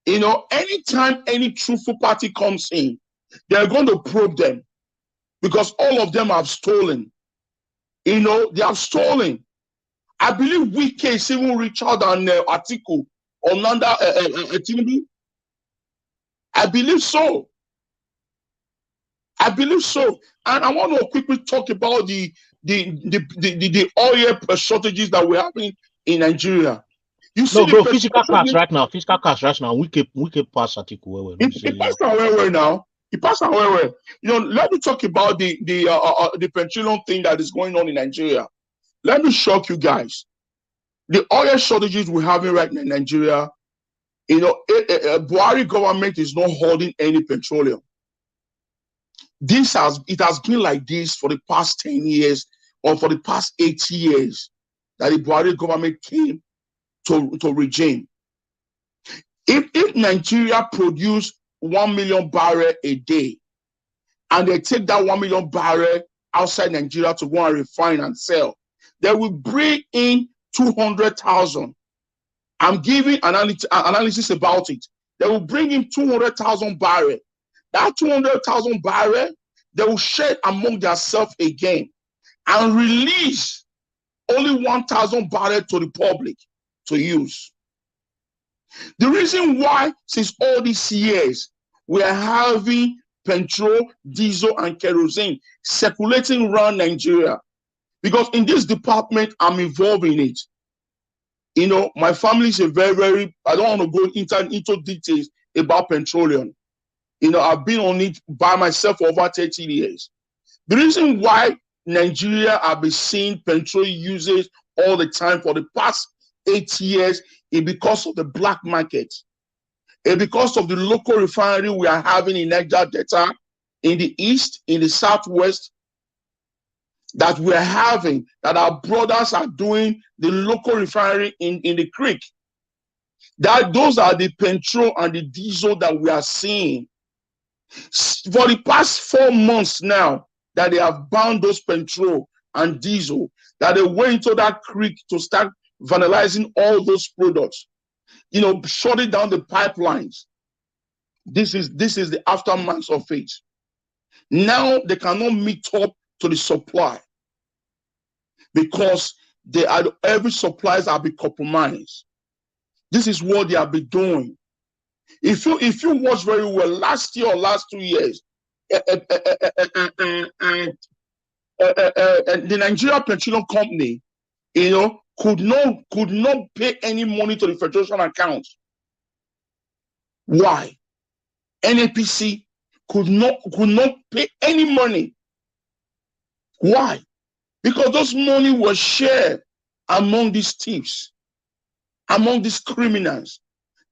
you know, anytime any truthful party comes in, they're going to probe them because all of them have stolen. You know, they have stolen. I believe Wike even reached out an article on Nanda Tinubu. I believe so. I believe so. And I want to quickly talk about the oil shortages that we're having in Nigeria. You see,
no, bro, physical cash right now. Physical cash right now. We keep pass article where
it passed away now. It passed away. You know, let me talk about the petroleum thing that is going on in Nigeria. Let me shock you guys. The oil shortages we're having right now in Nigeria, you know, Buhari government is not holding any petroleum. It has been like this for the past 10 years or for the past 8 years that the Buhari government came to regime. If Nigeria produce 1 million barrel a day and they take that 1 million barrel outside Nigeria to go and refine and sell, they will bring in 200,000. I'm giving analysis about it. They will bring in 200,000 barrel. That 200,000 barrel, they will share among themselves again and release only 1,000 barrel to the public to use. The reason why, since all these years, we are having petrol, diesel, and kerosene circulating around Nigeria, because in this department, I'm involved in it. You know, my family is a very, I don't want to go into details about petroleum. You know, I've been on it by myself for over 30 years. The reason why Nigeria have been seeing petrol usage all the time for the past 8 years is because of the black market. And because of the local refinery we are having in Niger Delta, in the east, in the southwest, that we're having, that our brothers are doing the local refinery in the creek. That those are the petrol and the diesel that we are seeing. For the past 4 months now, that they have banned those petrol and diesel, that they went into that creek to start vandalizing all those products, you know, shutting down the pipelines. This is the aftermath of it. Now they cannot meet up to the supply because every supplies have been compromised. This is what they have been doing. If you watch very well, last year or last 2 years, the Nigeria Petroleum Company, you know, could not pay any money to the Federation account. Why? NAPC could not pay any money. Why? Because those money was shared among these thieves, among these criminals.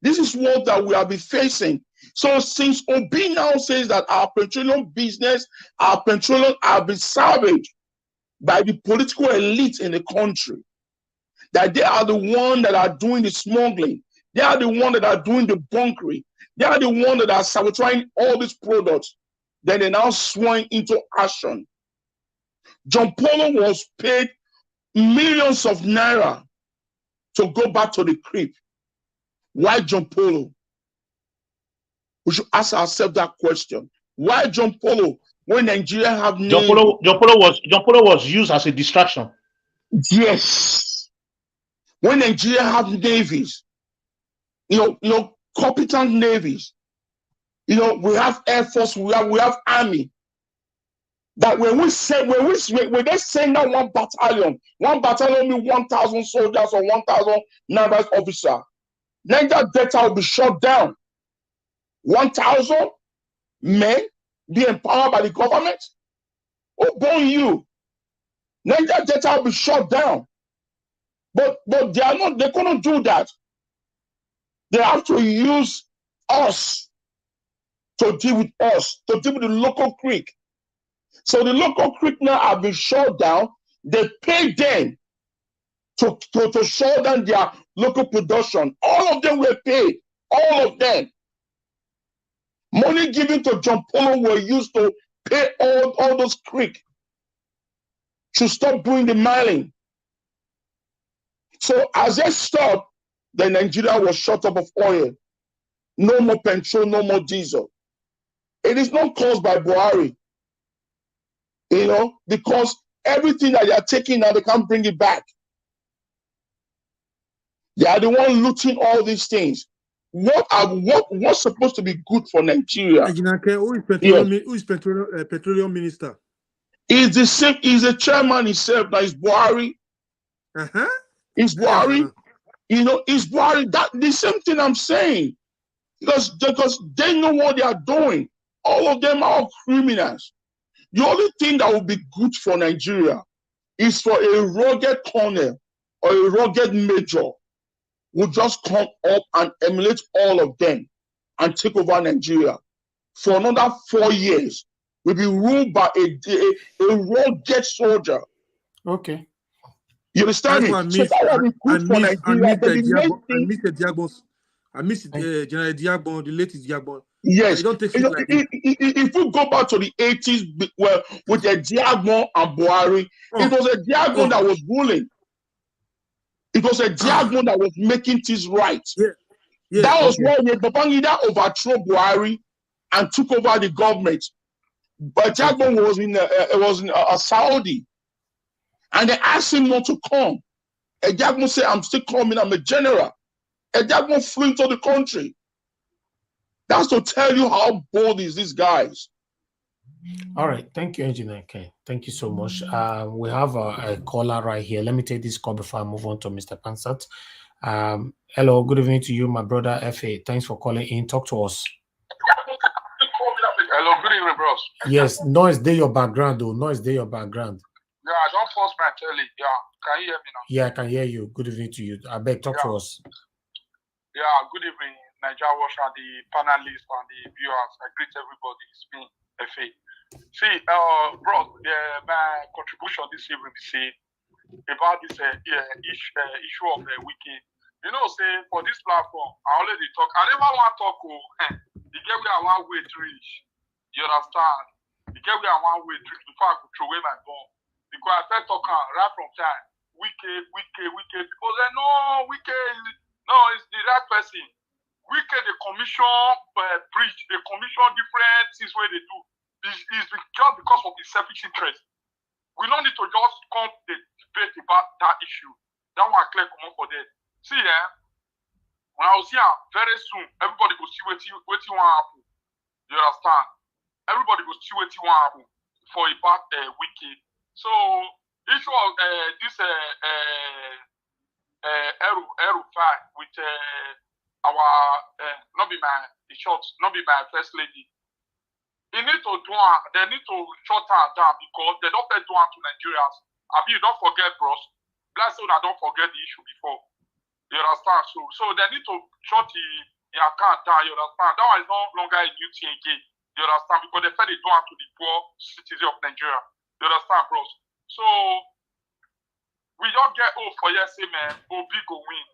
This is what that we have been facing. So since Obi now says that our petroleum business, our petroleum have been salvaged by the political elite in the country, that they are the ones that are doing the smuggling, they are the ones that are doing the bunkering, they are the ones that are sabotaging all these products, then they now swing into action. John Polo was paid millions of naira to go back to the crib. Why John Polo? We should ask ourselves that question. Why John Polo when Nigeria have
John Polo was used as a distraction.
Yes. When Nigeria have navies, you know, competent navies, you know, we have Air Force, we have Army. That when they send out one battalion means 1,000 soldiers or 1,000 naval officers, Niger Delta will be shut down. 1,000 men be empowered by the government? Who born you? Niger Delta will be shut down. But they couldn't do that. They have to use us to deal with us, to deal with the local creek. So the local creek now have been shut down. They pay them to shut down their local production. All of them were paid. All of them. Money given to John Polo were used to pay all those creek to stop doing the mining. So as they stopped, then Nigeria was shut up of oil. No more petrol, no more diesel. It is not caused by Buhari, because everything that they are taking now, they can't bring it back. They are the one looting all these things. What's supposed to be good for Nigeria?
Who is petroleum minister?
Is the same. He's a chairman himself. Now is Buhari. Is Buhari. Is Buhari. That the same thing I'm saying. Because they know what they are doing. All of them are criminals. The only thing that will be good for Nigeria is for a rugged colonel or a rugged major who just come up and emulate all of them and take over Nigeria. For another 4 years, we'll be ruled by a rugged soldier.
Okay.
You understand me? So that will be good for Nigeria.
I miss General Diagbon, the latest Diagbon.
Yes.
Don't take it like
if we go back to the 80s with the Diagbon and Buhari, it was a Diagbon that was ruling. It was a Diagbon that was making things right. That was why Babangida overthrew Buhari and took over the government. But Diagbon was in Saudi. And they asked him not to come. And Diagbon said, I'm still coming, I'm a general. And Diagbon flew into the country. That's to tell you how bold is these guys.
All right. Thank you, Engineer K. Thank you so much. We have a caller right here. Let me take this call before I move on to Mr. Pansat. Hello, good evening to you, my brother F.A. Thanks for calling in. Talk to us.
Hello, good evening, bros.
Yes, noise there your background, though. Noise there your background.
Yeah, I don't force my telly. Yeah, can you hear me now?
Yeah, I can hear you. Good evening to you. I beg, talk to us.
Yeah, good evening, Nigeria Watch, and the panelists and the viewers. I greet everybody. It's me, F.A. See, bro, my contribution this evening is about this issue of wiki. You know, say for this platform, I already talk. I never want to talk. The get where I want way to reach. You understand? The get where I want way to reach before I could throw away my bomb. Because I first talk right from time. Wiki. People say no, wiki. No, it's the right person. Wiki, the commission breach, the commission different things where they do. It's just because of the selfish interest. We don't need to just come to debate about that issue. That one clear come up for that. See, when I was here, very soon, everybody will see what you want to happen. You understand? Everybody will see what you want to happen for about wiki. So, issue of this El-Rufai with our not be my first lady. They need to shut her down because they don't do it to Nigerians. I mean, you don't forget, bros. Bless you, I don't forget the issue before. You understand? So they need to shut the account down. You understand? That one is no longer a new thing again. You understand? Because they said they do it to the poor citizens of Nigeria. You understand, bros? So we don't get old for yesterday, man. Obi go win.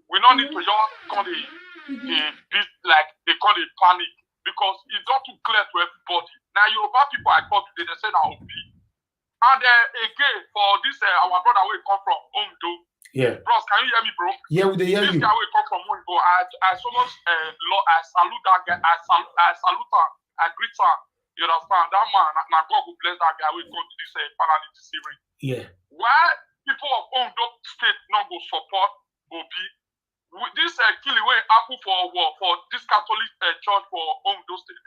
We don't need to just call the beat like they call it panic because it's not too clear to everybody. Now Yoruba people I talk today, they say that Obi. And again for this our brother where he come from Ondo.
Yeah.
Bros, can you hear me, bro?
Yeah, we hear you.
This guy where he come from Ondo, I so much I salute that guy. I salute her. I greet her. You understand? That man, now God will bless that guy where he come to this panel this evening.
Yeah.
Why people of Ondo State not go support Obi? This killing way happen for this Catholic church for Ondo State.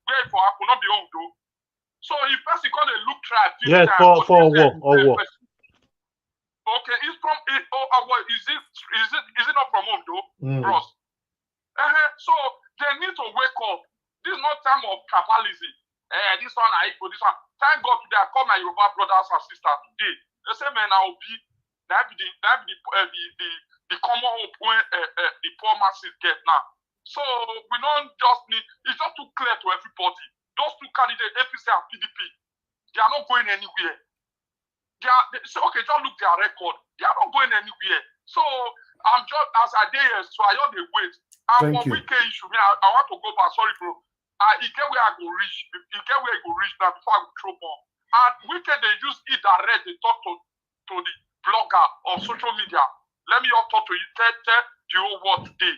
Where for happen not be Ondo. So if person come they look try.
Yes, for war.
Okay, it's from is it not from Ondo, bros? So they need to wake up. This is not time of tribalism. This one I equal, this one. Thank God today I call my Yoruba brothers and sisters today. They say, man, I will be the common hope when the poor masses get now. So we don't just need, it's not too clear to everybody. Those two candidates, APC and PDP, they are not going anywhere. So okay, just look their record. They are not going anywhere. So I'm just as I did here, so I don't wait. And for weekend issue, I want to go back. Sorry, bro. he get where I go reach. He get where he go reach now before I go throw more. And weekend they use it direct. They talk to the blogger of social media. Let me all talk to you. Tell the whole world today.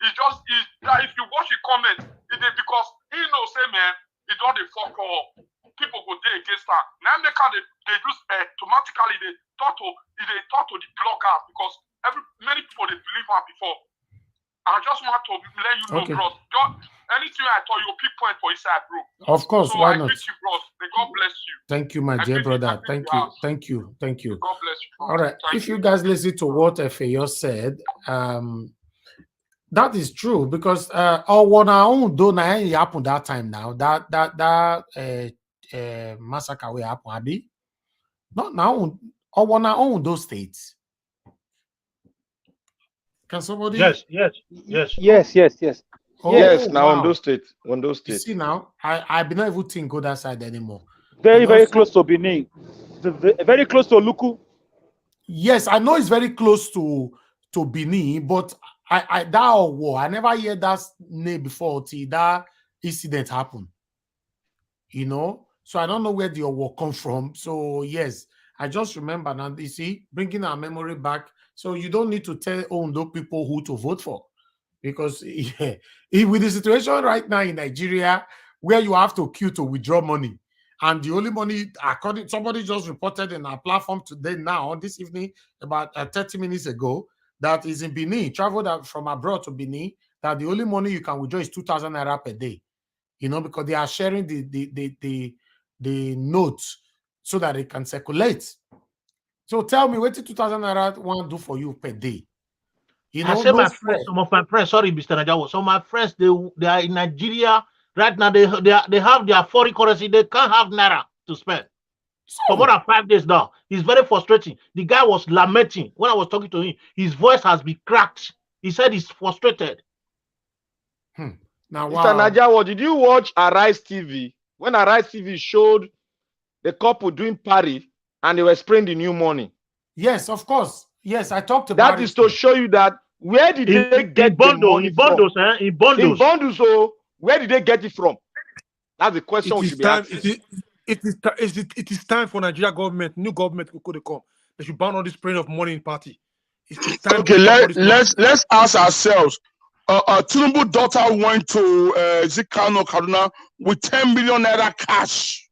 If you watch the comments, it is because he knows, say man, he don't dey fuck up. People go there against her. Now they just automatically they talk to the blogger because many people they believe her before. I just want to let you know, bro. Anything I tell you, pick point for inside, bro.
Of course,
so
why
I
not?
greet you, bro. May God bless you.
Thank you, my dear brother. Thank you.
God bless you.
All right. If you guys listen to what Efeyo said, that is true because don't happen that time now. That massacre will happen, Abi. Not now. Own those states. Can somebody?
Yes.
Oh,
Yes, now
wow.
on those states.
You see now, I be not even think go that side anymore.
Very close to Benin. Very close to Luku.
Yes, I know it's very close to Benin, but I never hear that name before till that incident happened. You know, so I don't know where the war come from. So yes, I just remember now. You see, bringing our memory back. So you don't need to tell Ondo people who to vote for, because with the situation right now in Nigeria, where you have to queue to withdraw money, and the only money, according somebody just reported in our platform today now this evening about 30 minutes ago, that is in Benin, traveled from abroad to Benin, that the only money you can withdraw is 2,000 naira per day. You know, because they are sharing the notes so that it can circulate. So tell me, what 2,000 naira want to do for you per day? You know,
I say my friends, some of my friends, sorry, Mr. Najawo, some of my friends, they are in Nigeria right now. They have their foreign currency. They can't have naira to spend for more than 5 days now. It's very frustrating. The guy was lamenting when I was talking to him. His voice has been cracked. He said he's frustrated.
Now,
Mr. Najawo, did you watch Arise TV? When Arise TV showed the couple doing party and they were spraying the new money.
Yes, of course. Yes, I talked about
that is to show you that where did they get the money from?
In bundles.
In bundles, so where did they get it from? That's the question we should be asking.
It is time for Nigeria government, new government to come. They should ban all this spraying of money in party. It's time.
Okay, let's ask ourselves. Tinubu's daughter went to Zikano, Kaduna with 10 million naira cash.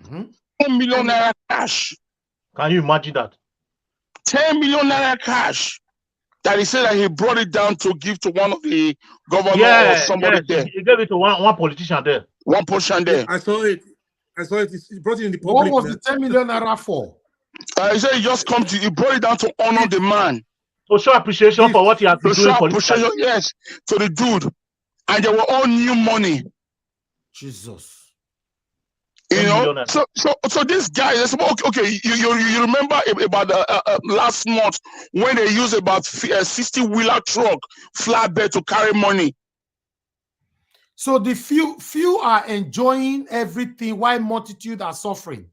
10 million naira cash.
Can you imagine that? 10
million naira cash. That he said that he brought it down to give to one of the governor or somebody there.
He gave it to one politician there.
One politician there.
I saw it. He brought it in the public.
What was the 10 million naira for?
He said he just he brought it down to honor the man.
To show appreciation for what he has been doing for
appreciation, yes, to the dude. And they were all new money.
Jesus.
You know, so this guy, okay, you remember about last month when they used about 60-wheeler truck flatbed to carry money.
So the few are enjoying everything while multitude are suffering.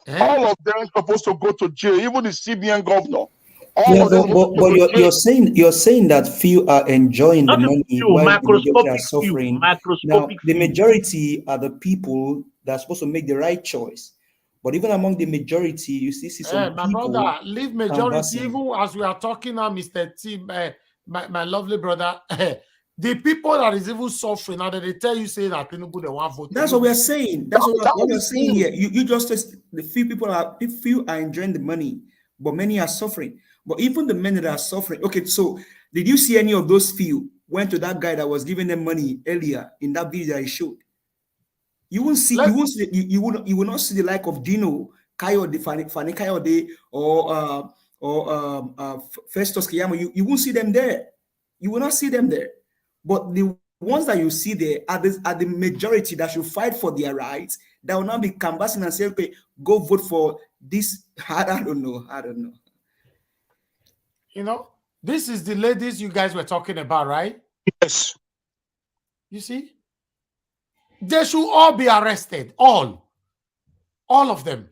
All of them are supposed to go to jail, even the CBN governor.
But you're saying that few are enjoying the money while the majority are suffering. Now, the majority are the people that are supposed to make the right choice. But even among the majority, you see some
my
people.
brother, leave majority. Even as we are talking now, Mr. T, my lovely brother, the people that is even suffering now that they tell you say that Tinubu they want vote.
That's what we are saying. That's what we're saying here. You just the few are enjoying the money, but many are suffering. But even the men that are suffering, okay, so did you see any of those few went to that guy that was giving them money earlier in that video that I showed? You won't see, you will not see the like of Dino, Kayode, Fani Kayode, or Festus Kiyama. You won't see them there. You will not see them there. But the ones that you see there are the majority that should fight for their rights. That will not be canvassing and say, okay, go vote for this. I don't know.
You know, this is the ladies you guys were talking about, right?
Yes.
You see? They should all be arrested. All of them.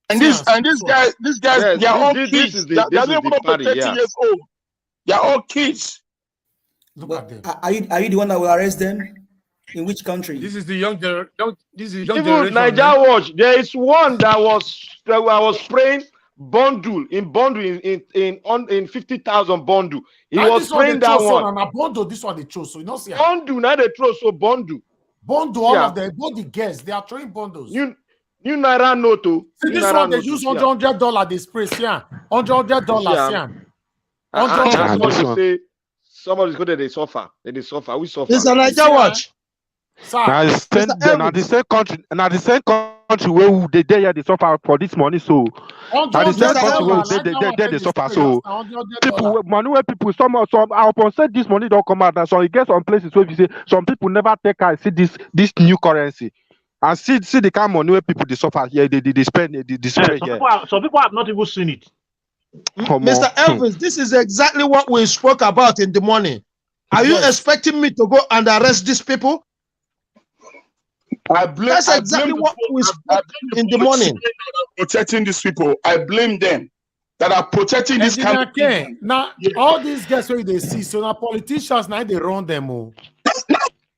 And these guys, they're all kids. They're not even up to 30 years old. They're all kids.
Look at them.
Are you the one that will arrest them? In which country?
This is the young
Even
generation.
Niger Watch, there is one that I was spraying bundle in 50,000 bundle. He was spraying that one.
And a bundle, this one they chose. So you know, see
bundle now they throw so bundle.
Bundle, all of them, both the guests, they are throwing bundles.
New Naira note.
See, this one they use $100 they spray, yeah. $100, yeah.
Somebody's going to suffer. They suffer. We suffer.
Mr. Niger Watch.
Now the same country where they there they suffer for this money, so now the same country where they suffer. So people, money where people some I upon said this money don't come out now. So you get some places where you say some people never take and see this new currency. And see the kind of money where people they suffer here, they spend they spend here.
Some people have not even seen it.
Mr. Elvis, this is exactly what we spoke about in the morning. Are you expecting me to go and arrest these people? That's exactly what we spoke in the morning.
Protecting these people. I blame them that are protecting this country.
Now, all these guys where they see, so now politicians now they run them all.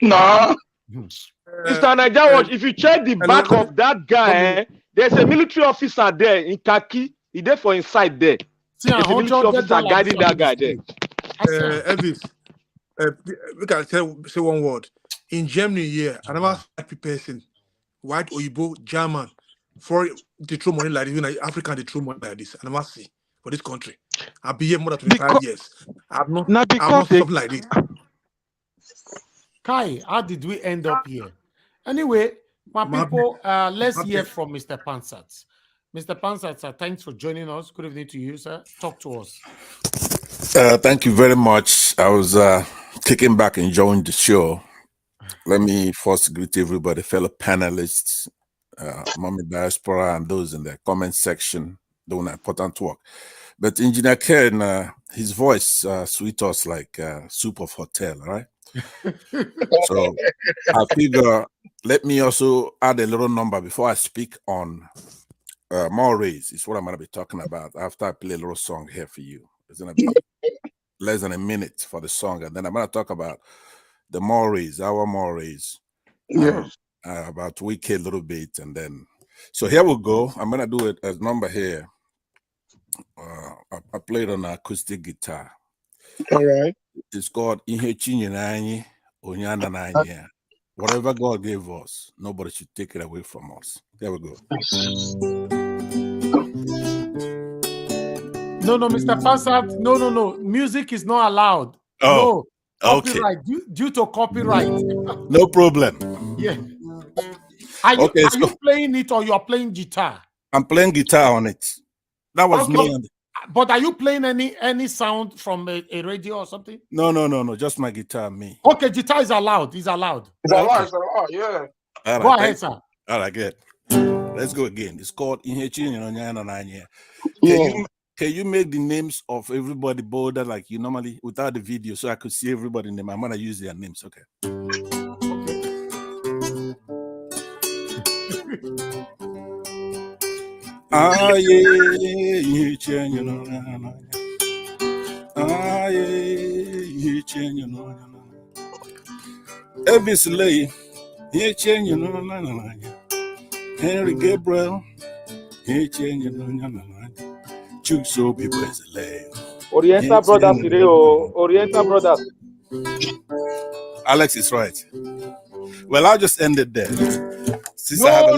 No.
Mr. Niger Watch, if you check the back of that guy, there's a military officer there in khaki. He's there for inside there. There's a military officer guiding that guy there.
Elvis, we can say one word. In Germany, I never happy person, white, Oyibo, German, for they throw money like this, even African they throw money like this. I never see for this country. I've been here more than 25 years. I've not something like this.
Kai, how did we end up here? Anyway, my people, let's hear from Mr. Pansat. Mr. Pansat, sir, thanks for joining us. Good evening to you, sir. Talk to us.
Thank you very much. I was kicking back, enjoying the show. Let me first greet everybody, fellow panelists, Mommy Diaspora, and those in the comment section doing important work. But Engineer Ken, his voice sweet us like soup of hotel, right? So I figure let me also add a little number before I speak on more raise. It's what I'm going to be talking about after I play a little song here for you. It's going to be less than a minute for the song, and then I'm going to talk about the Mores, our Mores, about Wiki a little bit, and then so here we go. I'm gonna do it as number here. I played on an acoustic guitar.
All right.
It's called Ihe Chinyenanyi Onyana Nanya. Whatever God gave us, nobody should take it away from us. Here we go.
No, Mr. Pansat, no. Music is not allowed.
Oh.
No. Copyright, okay. Due to copyright.
No problem.
Yeah. Are you playing it or you are playing guitar?
I'm playing guitar on it. That was me.
But are you playing any sound from a radio or something?
No. Just my guitar, me.
Okay, guitar is allowed. It's allowed.
It's allowed, yeah.
Right,
go ahead, sir.
All right, good. Let's go again. It's called Inhechi Nanya. Can you make the names of everybody bolder like you normally without the video so I could see everybody's name? I'm gonna use their names, okay? Elvis Lay, Henry Gabriel, so people is
Oriental Brothers today, Oriental Brothers.
Alex is right. Well, I'll just end it there.
No.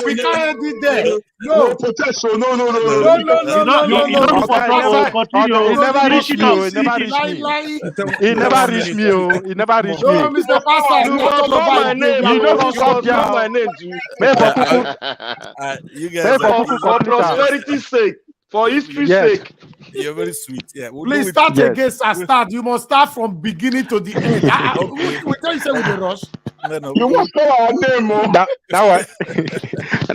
We can't end it there. No
protection. No.
He never reached me. He never reached me.
No, Mr. Pastor,
you don't stop my name.
You guys
for prosperity's sake, for history's sake.
You're very sweet. Yeah.
Please start again, sir. Start. You must start from beginning to the end. We tell you say with the rush.
No. You must call our name,
that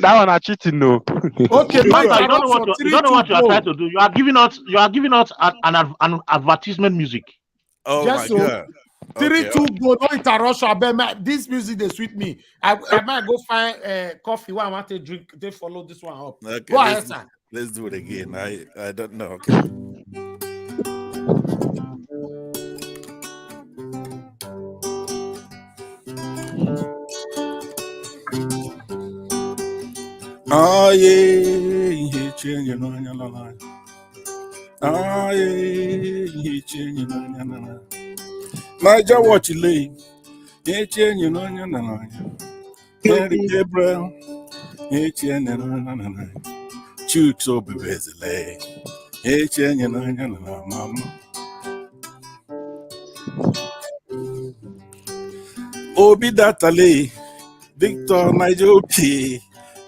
one are cheating, no.
Okay,
you don't know what you are trying to do. You are giving us an advertisement music.
Oh my God.
3-2 go. No interruption. This music they sweet me. I might go find coffee. Why I want to drink? They follow this one up.
Okay,
go ahead, sir.
Let's do it again. I don't know. Okay.
Oh yeah, he changing on your line. Oh yeah, he changing on your line. Niger, what you lay? He changing on your line. Henry Gabriel, he changing on your line. Chooks over his leg. He changing on your line, mama. Obi Datale, Victor Niger,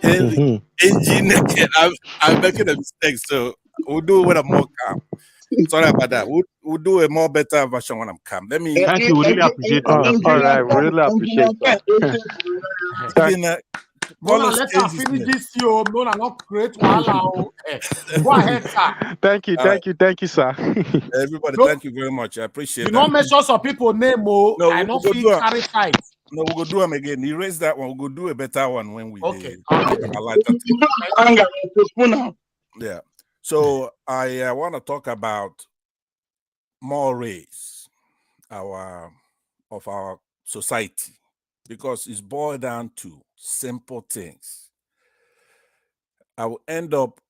Henry, engineer. I'm making a mistake, so we'll do it when I'm more calm. Sorry about that. We'll do a more better version when I'm calm. Let me.
Thank you. We really appreciate it. All right, we really appreciate that.
Mona, let her finish this year. Mona, not create wahala. Go ahead, sir.
Thank you, sir.
Everybody, thank you very much. I appreciate
you
that.
You don't mention some people name. No, I don't feel carry fight.
No, we'll go do them again. Erase that one. We'll go do a better one when we
okay.
Yeah. So I want to talk about mores of our society, because it's boiled down to simple things. I will end up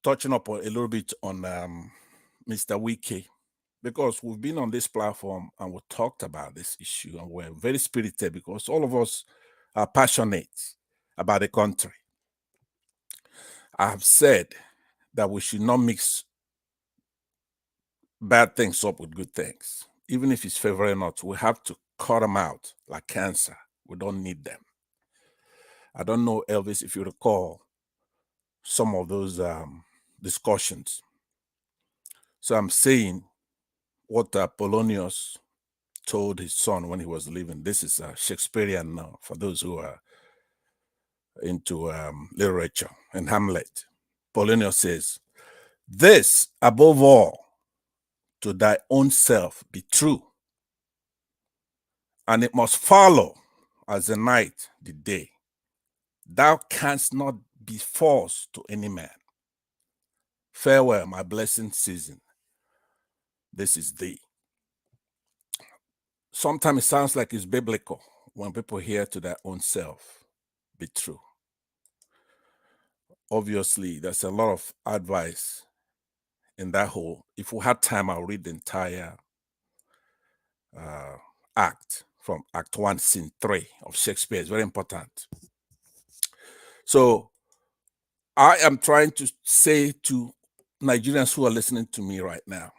touching up a little bit on Mr. Wike, because we've been on this platform and we talked about this issue, and we're very spirited because all of us are passionate about the country. I have said that we should not mix bad things up with good things. Even if it's favorable or not, we have to cut them out like cancer. We don't need them. I don't know, Elvis, if you recall some of those discussions. So I'm saying what Polonius told his son when he was leaving. This is Shakespearean now, for those who are into literature. In Hamlet, Polonius says, "This above all, to thy own self be true, and it must follow as the night the day. Thou canst not be false to any man. Farewell, my blessed season. This is thee." Sometimes it sounds like it's biblical when people hear to their own self be true. Obviously, there's a lot of advice in that whole. If we had time, I'll read the entire act from Act 1, Scene 3 of Shakespeare. It's very important. So I am trying to say to Nigerians who are listening to me right now,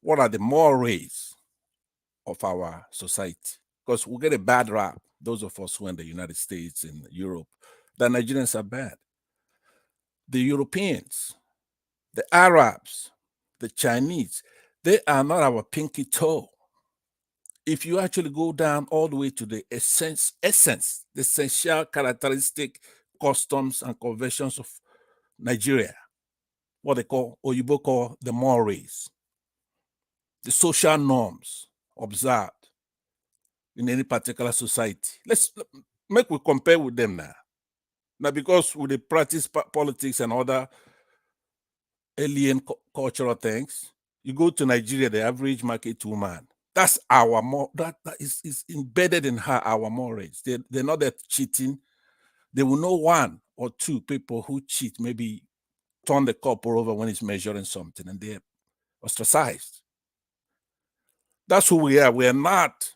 what are the mores of our society? Because we get a bad rap, those of us who are in the United States and Europe, that Nigerians are bad. The Europeans, the Arabs, the Chinese, they are not our pinky toe. If you actually go down all the way to the essence, the essential characteristic, customs and conventions of Nigeria, what they call, or you call the mores, the social norms observed in any particular society. Let's make we compare with them now. Now, because we practice politics and other alien cultural things, you go to Nigeria, the average market woman, that's our that is embedded in her, our mores. They're not that cheating. They will know one or two people who cheat, maybe turn the couple over when it's measuring something, and they're ostracized. That's who we are. We are not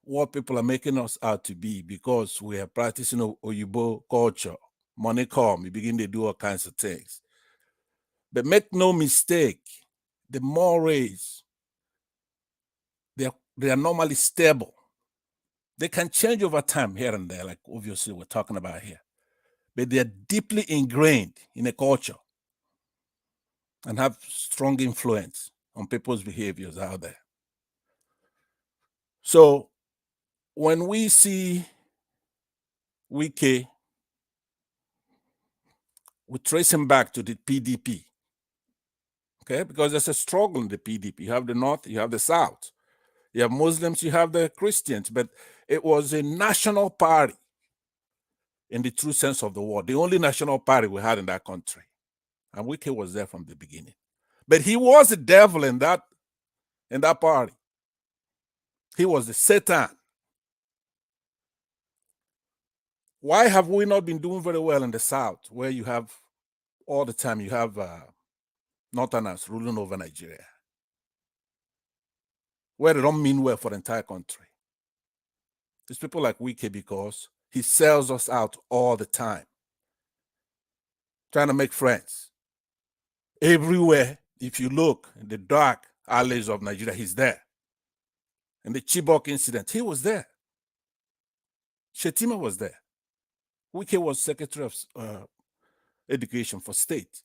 what people are making us out to be, because we are practicing Oyibo culture. Money come, you begin to do all kinds of things. But make no mistake, the mores, they are normally stable. They can change over time here and there, like obviously we're talking about here. But they are deeply ingrained in a culture and have strong influence on people's behaviors out there. So when we see Wike, we trace him back to the PDP, okay? Because there's a struggle in the PDP. You have the North, you have the South. You have Muslims, you have the Christians, but it was a national party in the true sense of the word, the only national party we had in that country. And Wike was there from the beginning. But he was the devil in that party. He was the Satan. Why have we not been doing very well in the South, where you have all the time you have Northerners ruling over Nigeria, where they don't mean well for the entire country? It's people like Wike, because he sells us out all the time, trying to make friends. Everywhere, if you look in the dark alleys of Nigeria, he's there. In the Chibok incident, he was there. Shetima was there. Wike was Secretary of Education for State.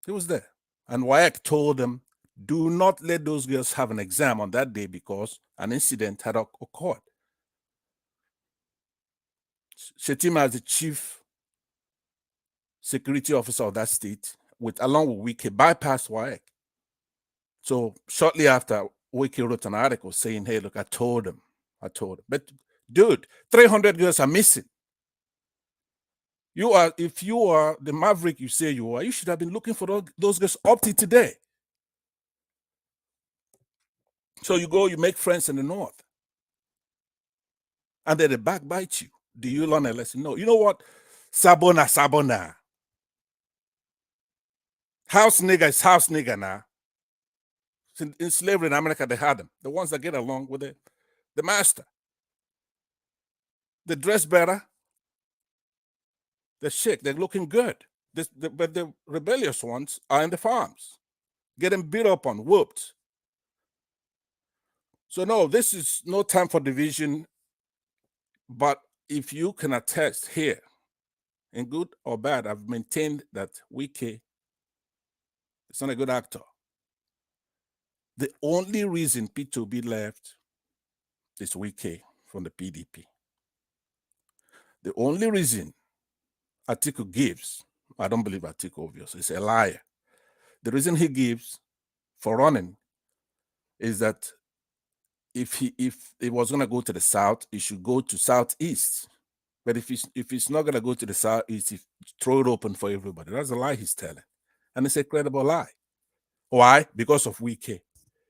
He was there. And WAEC told them, do not let those girls have an exam on that day because an incident had occurred. Shetima, as the chief security officer of that state, along with Wike, bypassed WAEC. So shortly after, Wike wrote an article saying, hey, look, I told him. But dude, 300 girls are missing. If you are the maverick you say you are, you should have been looking for those girls up to today. So you go, you make friends in the north, and then they backbite you. Do you learn a lesson? No. You know what? Sabona. House nigger is house nigger now. In slavery in America, they had them. The ones that get along with the master. They dress better. They're chic. They're looking good. But the rebellious ones are in the farms, getting beat up on, whooped. So no, this is no time for division. But if you can attest here, in good or bad, I've maintained that Wike is not a good actor. The only reason P2B left is Wike from the PDP. The only reason Atiku gives, I don't believe Atiku, obviously, is a liar. The reason he gives for running is that if he was going to go to the south, he should go to southeast. But if he's not going to go to the southeast, he throw it open for everybody. That's a lie he's telling, and it's a credible lie. Why? Because of Wike.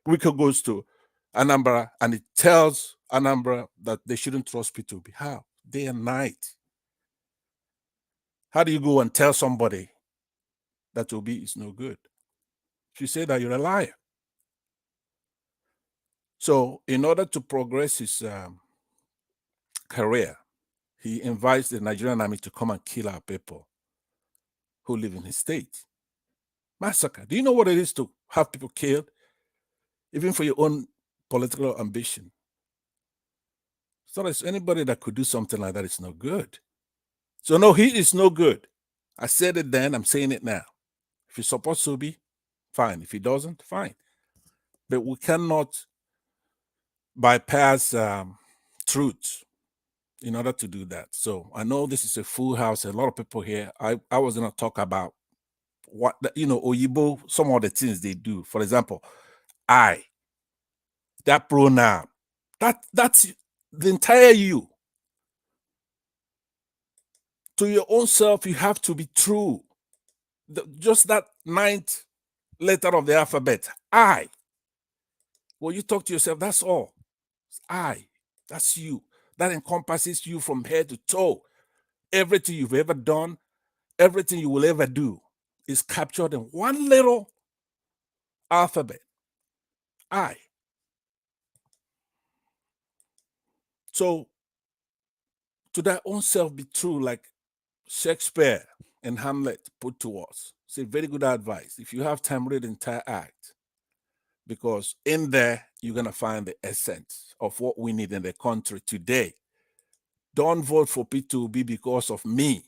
Wike goes to Anambra and it tells Anambra that they shouldn't trust P2B. How? Day and night. How do you go and tell somebody that Obi is no good? If you say that, you're a liar. So in order to progress his career, he invites the Nigerian army to come and kill our people who live in his state. Massacre. Do you know what it is to have people killed? Even for your own political ambition. So there's anybody that could do something like that is no good. So no, he is no good. I said it then, I'm saying it now. If he supports Subi, fine. If he doesn't, fine. But we cannot bypass truth in order to do that. So I know this is a full house, a lot of people here. I was going to talk about what, Oyibo, some of the things they do. For example, that pronoun, that's the entire you. To your own self, you have to be true. Just that 9th letter of the alphabet, I. When you talk to yourself, that's all. It's I. That's you. That encompasses you from head to toe. Everything you've ever done, everything you will ever do is captured in one little alphabet, I. So, to thy own self be true, like Shakespeare and Hamlet put to us. It's a very good advice. If you have time, read the entire act, because in there, you're going to find the essence of what we need in the country today. Don't vote for P2B because of me,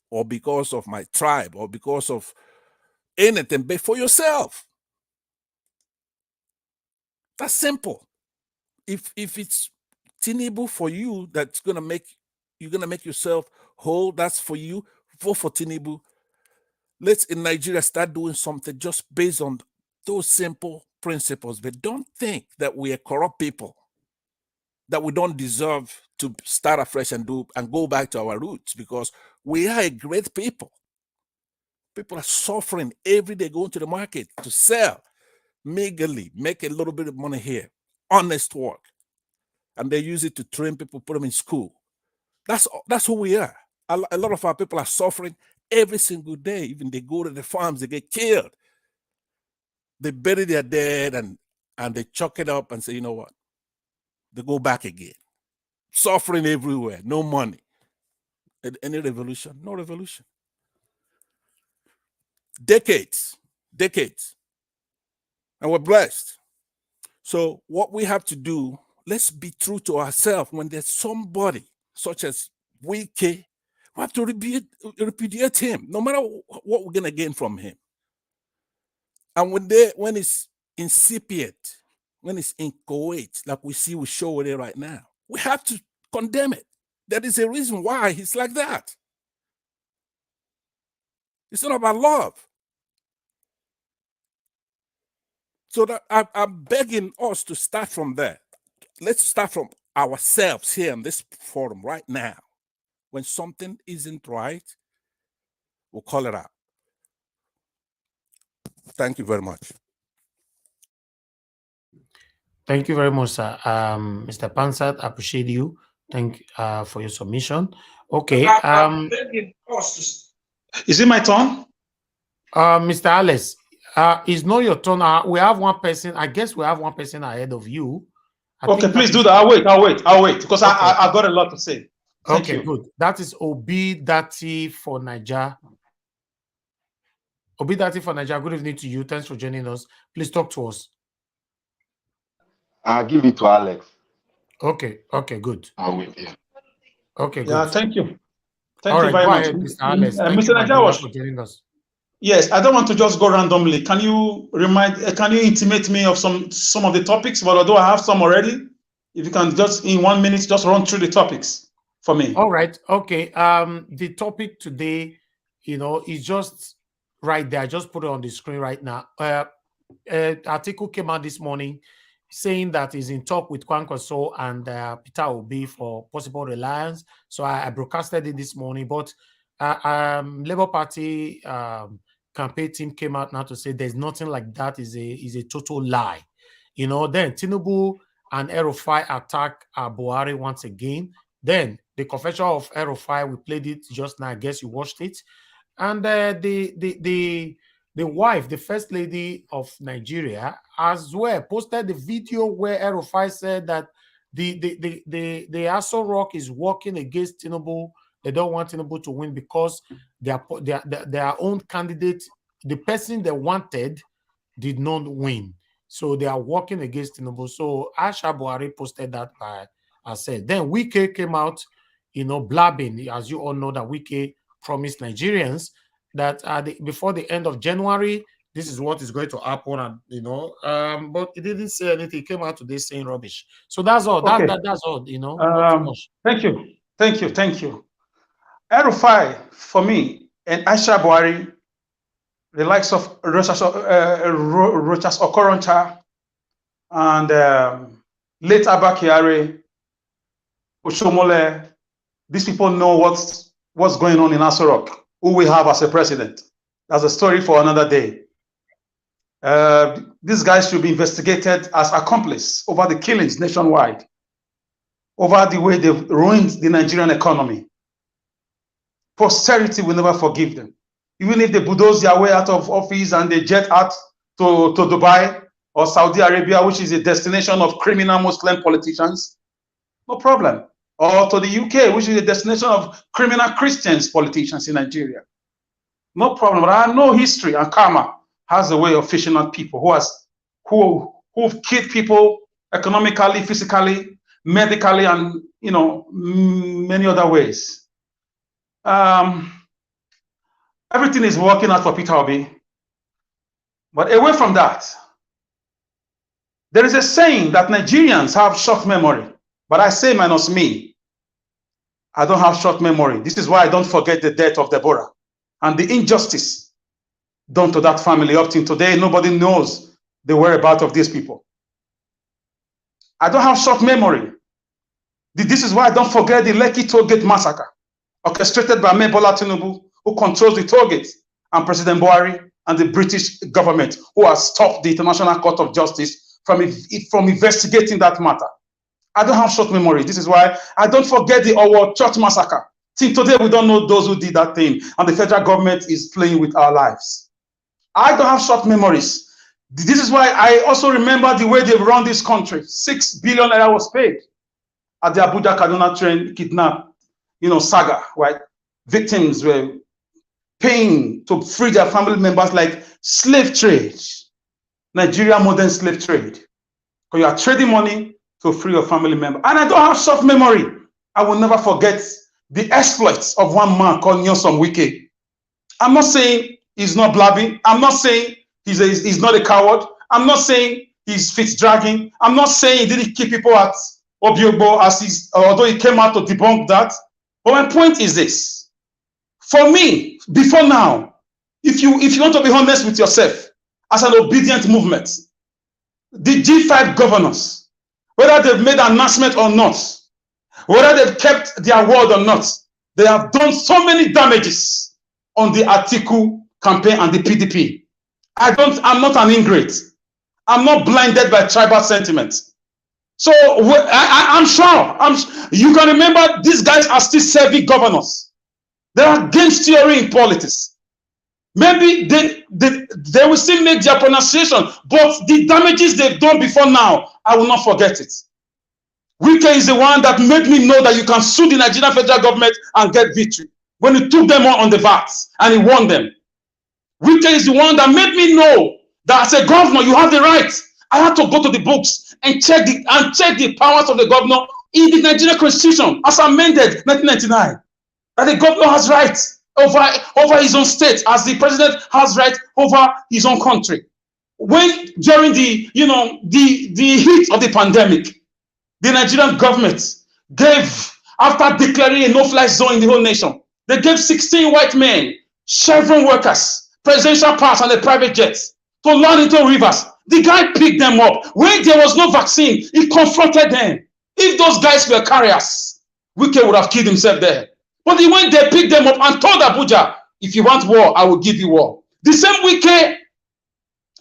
or because of my tribe, or because of anything, but for yourself. That's simple. If it's Tinubu for you, that's you're gonna make yourself whole, that's for you. Vote for Tinubu. Let's in Nigeria start doing something just based on those simple principles. But don't think that we are corrupt people, that we don't deserve to start afresh and go back to our roots, because we are a great people. People are suffering every day, going to the market to sell meagerly, make a little bit of money here, honest work. And they use it to train people, put them in school. That's who we are. A lot of our people are suffering every single day. Even they go to the farms, they get killed. They bury their dead and they chuck it up and say, you know what? They go back again. Suffering everywhere, no money. Any revolution? No revolution. Decades. And we're blessed. So what we have to do, let's be true to ourselves. When there's somebody such as Wike, we have to repudiate him, no matter what we're gonna gain from him. And when it's incipient, when it's inchoate, like we see with Showore right now, we have to condemn it. There is a reason why he's like that. It's not about love. So that I'm begging us to start from there. Let's start from ourselves here in this forum right now. When something isn't right, we'll call it out. Thank you very much.
Thank you very much, sir. Mr. Pansat, I appreciate you. Thank you for your submission. Okay.
Is it my turn?
Mr. Alice, it's not your turn. We have one person. I guess we have one person ahead of you.
Okay, please do that. I'll wait because okay. I've got a lot to say. Thank you.
Good. That is Obi Dati for Niger. Obi Dati for Niger. Good evening to you. Thanks for joining us. Please talk to us.
I'll give it to Alex.
Okay, good.
I'll wait here.
Okay, good.
Yeah, thank you.
Thank you very much. Mr. Alex.
Mr. Niger
for joining us.
Yes, I don't want to just go randomly. Can you intimate me of some of the topics? But although I have some already, if you can just in 1 minute just run through the topics for me.
All right. Okay. The topic today, is just right there. I just put it on the screen right now. Article came out this morning saying that he's in talk with Kwankwaso and Peter Obi for possible reliance. So I broadcasted it this morning. But Labour Party campaign team came out now to say there's nothing like that. Is a total lie. Then Tinubu and El-Rufai attack Buhari once again. Then the confession of El-Rufai, we played it just now. I guess you watched it. And the wife, the first lady of Nigeria, as well, posted the video where El-Rufai said that the Aso Rock is working against Tinubu. They don't want Tinubu to win because their own candidate, the person they wanted, did not win. So they are working against Tinubu. So Aisha Buhari posted that by herself. Then Wike came out, blabbing, as you all know, that Wike promised Nigerians that before the end of January, this is what is going to happen, and but it didn't say anything. It came out today saying rubbish. So that's all.
Okay.
That's all. Not too much.
Thank you. El-Rufai, for me, and Aisha Buhari, the likes of Rochas Okoroncha and late Abba Kyari, Oshomole, these people know what's going on in Aso Rock, who we have as a president. That's a story for another day. These guys should be investigated as accomplices over the killings nationwide, over the way they've ruined the Nigerian economy. Posterity will never forgive them. Even if they bulldoze their way out of office and they jet out to Dubai or Saudi Arabia, which is a destination of criminal Muslim politicians, no problem. Or to the UK, which is a destination of criminal Christians politicians in Nigeria. No problem. But I know history and karma has a way of fishing out people who've killed people economically, physically, medically, and many other ways. Everything is working out for Peter Obi. But away from that, there is a saying that Nigerians have short memory. But I say minus me. I don't have short memory. This is why I don't forget the death of Deborah and the injustice done to that family. Up till today, nobody knows the whereabouts of these people. I don't have short memory. This is why I don't forget the Lekki Tollgate massacre, orchestrated by Bola Tinubu, who controls the tollgate, and President Buhari and the British government, who has stopped the International Court of Justice from investigating that matter. I don't have short memory. This is why I don't forget the Owo church massacre. Till today, we don't know those who did that thing, and the federal government is playing with our lives. I don't have short memories. This is why I also remember the way they run this country. 6 billion naira was paid at the Abuja Kaduna train kidnap, saga, right? Victims were paying to free their family members, like slave trade, Nigeria modern slave trade. Because you are trading money to free your family member. And I don't have short memory. I will never forget the exploits of one man called Nyesom Wike. I'm not saying he's not blabbing. I'm not saying he's not a coward. I'm not saying he's fit dragging. I'm not saying he didn't keep people at Obiogbo although he came out to debunk that. But my point is this. For me, before now, if you want to be honest with yourself, as an obedient movement, the G5 governors, whether they've made an announcement or not, whether they've kept their word or not, they have done so many damages on the Atiku campaign and the PDP. I'm not an ingrate. I'm not blinded by tribal sentiment. So I'm sure. You can remember these guys are still serving governors. They are against theory in politics. Maybe they will still make their pronunciation, but the damages they've done before now, I will not forget it. Wike is the one that made me know that you can sue the Nigerian federal government and get victory. When he took them on the VAT and he won them. Wike is the one that made me know that as a governor, you have the right. I had to go to the books and check the powers of the governor in the Nigerian Constitution as amended 1999. That the governor has rights over his own state, as the president has right over his own country. When during the heat of the pandemic, the Nigerian government gave, after declaring a no-fly zone in the whole nation, they gave 16 white men, Chevron workers, presidential pass and a private jet to land into rivers. The guy picked them up. When there was no vaccine, he confronted them. If those guys were carriers, Wike would have killed himself there. But he went there, picked them up and told Abuja, if you want war, I will give you war. The same Wike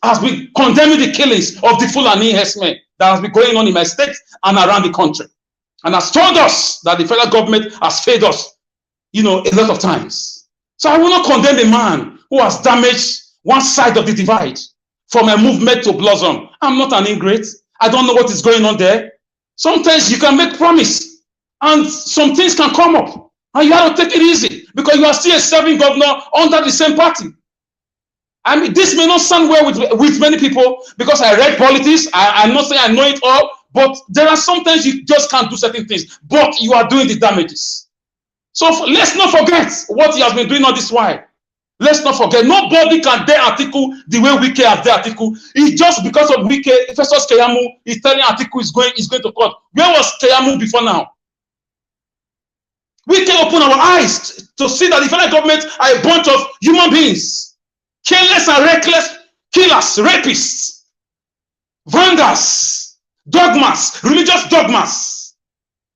has been condemning the killings of the Fulani herdsmen that has been going on in my state and around the country. And has told us that the federal government has failed us, a lot of times. So I will not condemn a man who has damaged one side of the divide from a movement to blossom. I'm not an ingrate. I don't know what is going on there. Sometimes you can make promise and some things can come up. And you have to take it easy because you are still a serving governor under the same party. I mean, this may not sound well with many people because I read politics. I'm not saying I know it all, but there are sometimes you just can't do certain things, but you are doing the damages. So let's not forget what he has been doing all this while. Let's not forget, nobody can dare Atiku the way Wike has dared Atiku. It's just because of Wike, Festus Keyamo is telling Atiku is going to court. Where was Keyamo before now? We can open our eyes to see that the federal government are a bunch of human beings, careless and reckless killers, rapists, vandals, dogmas, religious dogmas.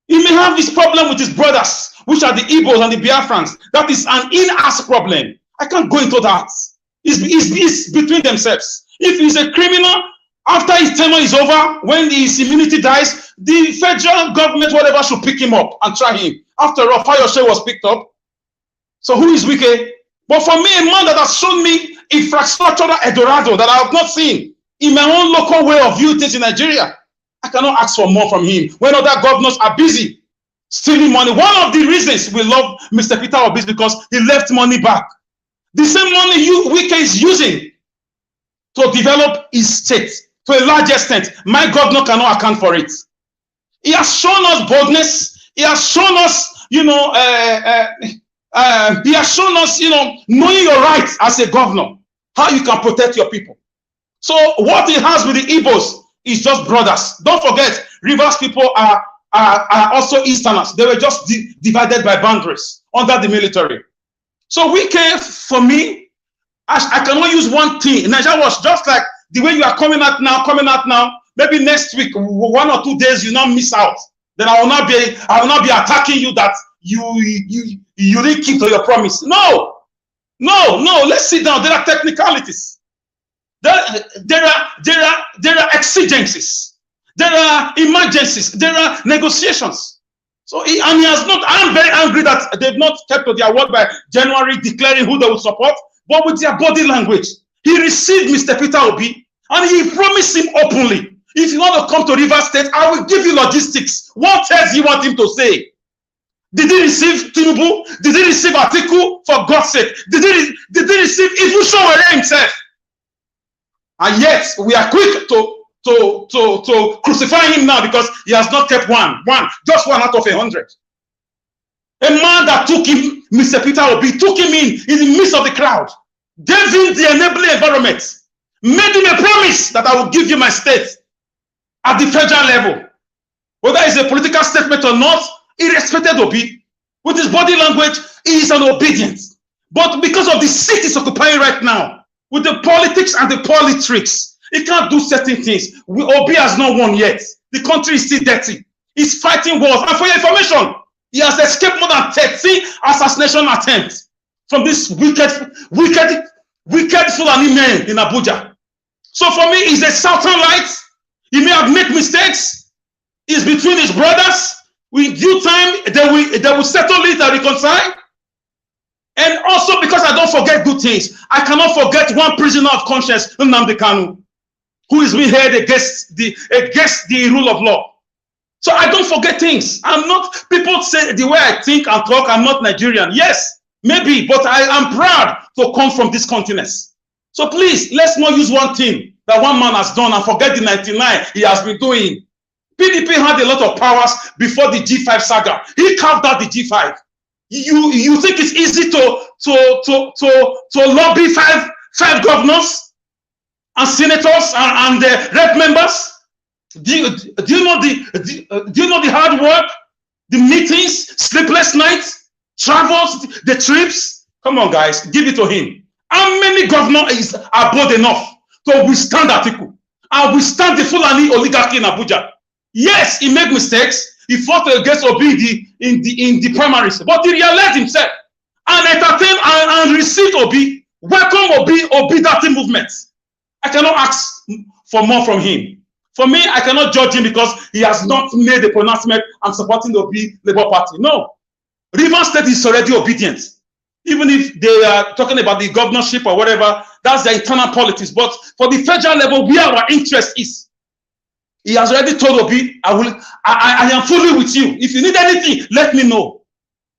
He may have this problem with his brothers, which are the Igbos and the Biafrans. That is an in-house problem. I can't go into that. It's between themselves. If he's a criminal, after his tenure is over, when his immunity dies, the federal government, whatever, should pick him up and try him. After all, Fayose was picked up. So who is Wike? But for me, a man that has shown me infrastructural Eldorado that I have not seen in my own local way of viewing things in Nigeria, I cannot ask for more from him when other governors are busy stealing money. One of the reasons we love Mr. Peter Obi is because he left money back. The same money Wike is using to develop his state to a large extent. My governor cannot account for it. He has shown us boldness. He has shown us, he has shown us, knowing your rights as a governor, how you can protect your people. So what he has with the Igbos is just brothers. Don't forget, Rivers people are also Easterners. They were just divided by boundaries under the military. So Wike, for me, I cannot use one thing. In Nigeria was just like the way you are coming out now. Maybe next week, 1 or 2 days, you not miss out. Then I will not be attacking you that you didn't keep to your promise. No. Let's sit down. There are technicalities. There are exigencies. There are emergencies. There are negotiations. So, and he has not, I'm very angry that they've not kept to their word by January declaring who they will support, but with their body language. He received Mr. Peter Obi, and he promised him openly, if you want to come to River State, I will give you logistics. What else do you want him to say? Did he receive Tinubu? Did he receive Atiku? For God's sake. Did he receive even Showere himself? And yet, we are quick to crucify him now because he has not kept just one out of 100. A man that took him, Mr. Peter Obi, took him in the midst of the crowd, gave him the enabling environment, made him a promise that I will give you my state at the federal level. Whether it's a political statement or not, he respected Obi. With his body language, he is an obedient. But because of the seat he's occupying right now, with the politics and the politics, he can't do certain things. Obi has not won yet. The country is still dirty. He's fighting wars. And for your information, he has escaped more than 30 assassination attempts from this wicked Fulani men in Abuja. So for me, he's a southern light. He may have made mistakes. It's between his brothers. With due time, they will settle it and reconcile. And also because I don't forget good things, I cannot forget one prisoner of conscience, Nnamdi Kanu, who is being held against the rule of law. So I don't forget things. I'm not, people say the way I think and talk, I'm not Nigerian. Yes, maybe, but I am proud to come from this continent. So please, let's not use one thing that one man has done and forget the 99 he has been doing. PDP had a lot of powers before the G5 saga. He carved out the G5. You think it's easy to lobby five governors and senators and rep members? Do you know the hard work, the meetings, sleepless nights, travels, the trips? Come on, guys, give it to him. How many governors are bold enough to withstand Atiku and withstand the Fulani oligarchy in Abuja? Yes, he made mistakes. He fought against Obi in the primaries, but he realized himself and entertained and received Obi. Welcome Obi that movement. I cannot ask for more from him. For me, I cannot judge him because he has not made a pronouncement I'm supporting the Obi Labour Party. No. River State is already obedient. Even if they are talking about the governorship or whatever, that's their internal politics. But for the federal level, where our interest is, he has already told Obi, I am fully with you. If you need anything, let me know.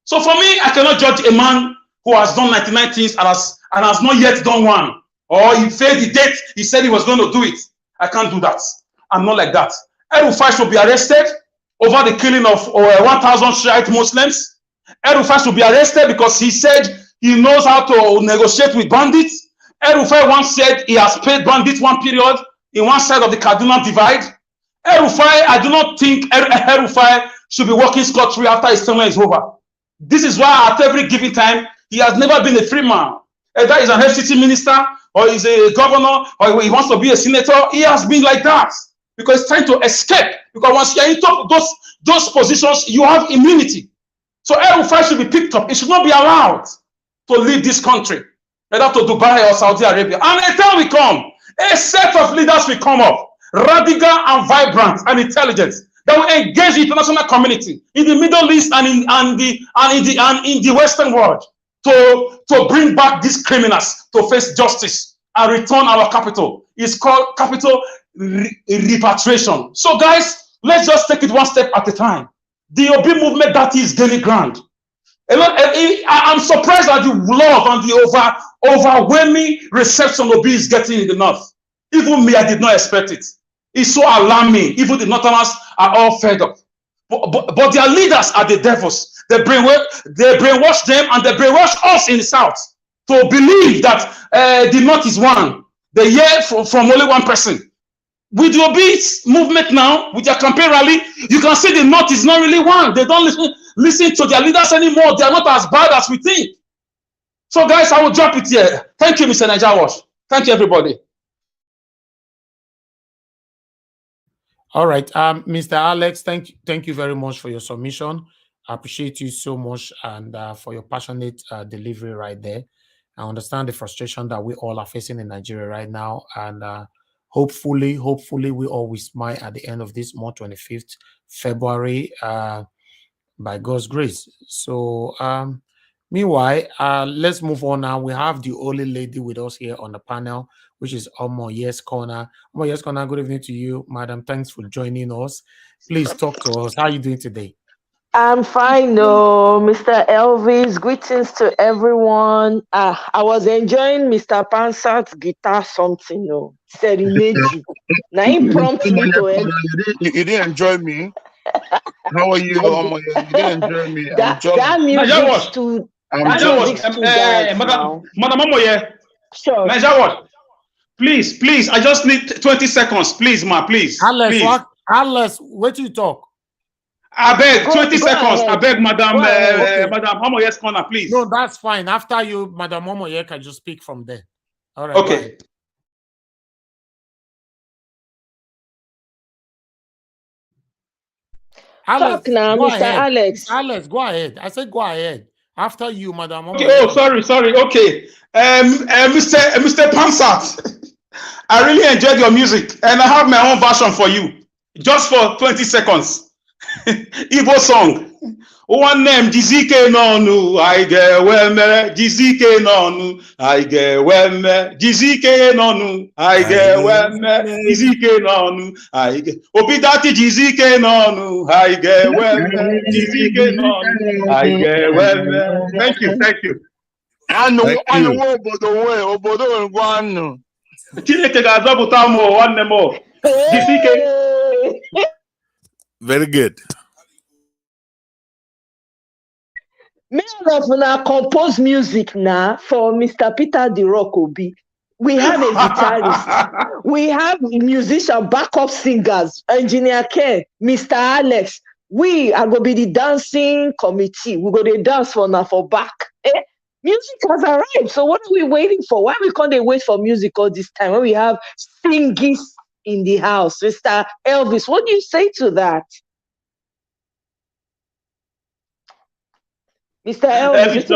So for me, I cannot judge a man who has done 99 things and has not yet done one. Or he failed the date, he said he was going to do it. I can't do that. I'm not like that. El-Rufai should be arrested over the killing of 1,000 Shiite Muslims. El-Rufai should be arrested because he said he knows how to negotiate with bandits. El-Rufai once said he has paid bandits one period in one side of the Kaduna divide. El-Rufai, I do not think El-Rufai should be working scot-free after his tenure is over. This is why at every given time, he has never been a free man. Either he's an FCT minister, or he's a governor, or he wants to be a senator. He has been like that because he's trying to escape. Because once you're into those positions, you have immunity. So El-Rufai should be picked up. It should not be allowed to leave this country, either to Dubai or Saudi Arabia. And a time will come, a set of leaders will come up, radical and vibrant and intelligent, that will engage the international community in the Middle East and in the Western world to bring back these criminals to face justice and return our capital. It's called capital repatriation. So guys, let's just take it one step at a time. The Obi movement that is gaining ground. I'm surprised at the love and the overwhelming reception Obi is getting in the north. Even me, I did not expect it. It's so alarming. Even the Northerners are all fed up. But their leaders are the devils. They brainwash them and they brainwash us in the South to believe that the North is one. They hear from only one person. With the Obi movement now, with their campaign rally, you can see the North is not really one. They don't listen to their leaders anymore. They are not as bad as we think. So guys, I will drop it here. Thank you, Mr. Niger Wash. Thank you, everybody.
All right, Mr. Alex, thank you very much for your submission. I appreciate you so much and for your passionate delivery right there. I understand the frustration that we all are facing in Nigeria right now, and hopefully we always smile at the end of this month, 25th February, by God's grace. So meanwhile, let's move on now. We have the only lady with us here on the panel, which is Omo Yes Corner. Omo Yes Corner, good evening to you, madam. Thanks for joining us. Please talk to us. How are you doing today?
I'm fine, no, Mr. Elvis. Greetings to everyone. I was enjoying Mr. Pansat's guitar something, no, serenade you. Now he prompts me to end.
You didn't enjoy me. How are you, Omo? You didn't enjoy me.
That music's too.
Madam Omoye.
Sure.
Niger what? Please, I just need 20 seconds. Please, ma, please.
Alex, what you talk?
I beg, 20 seconds.
Ahead.
I beg, Madam
Okay.
Madam Omoye's corner, please.
No, that's fine. After you, Madam Omoye, can just speak from there. All right.
Okay.
Alex,
talk now, Mr.
ahead.
Alex.
Alex, go ahead. I said go ahead. After you, Madam Omoye.
Okay. Oh, sorry. Okay. Mr. Pansat, I really enjoyed your music, and I have my own version for you, just for 20 seconds. Igbo song. One name Jizike nonu, I get well me. Jizike nonu, I get well me. Jizike nonu, I get well me. Jizike nonu, I get. Opidati Jizike nonu, I get well me. Jizike nonu, I get well me. Thank you. Chineke ga-azọpụta m nwanne m. Jizike.
Very good.
Many of now compose music now for Mr. Peter the Rock Obi. We have a guitarist. We have musician, backup singers, engineer Ken, Mr. Alex. We are going to be the dancing committee. We're going to dance for now for back. Music has arrived. So what are we waiting for? Why we can't wait for music all this time when we have singers in the house? Mr. Elvis, what do you say to that? Mr. Elvis,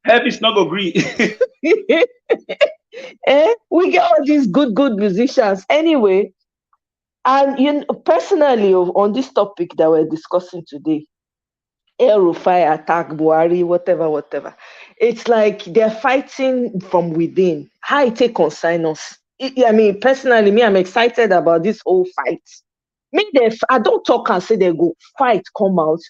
Elvis not agree.
We get all these good musicians anyway. And personally, on this topic that we're discussing today, El-Rufai attack Buhari, whatever. It's like they're fighting from within. How it take concern us. Personally, I'm excited about this whole fight. I don't talk and say they go fight, come out,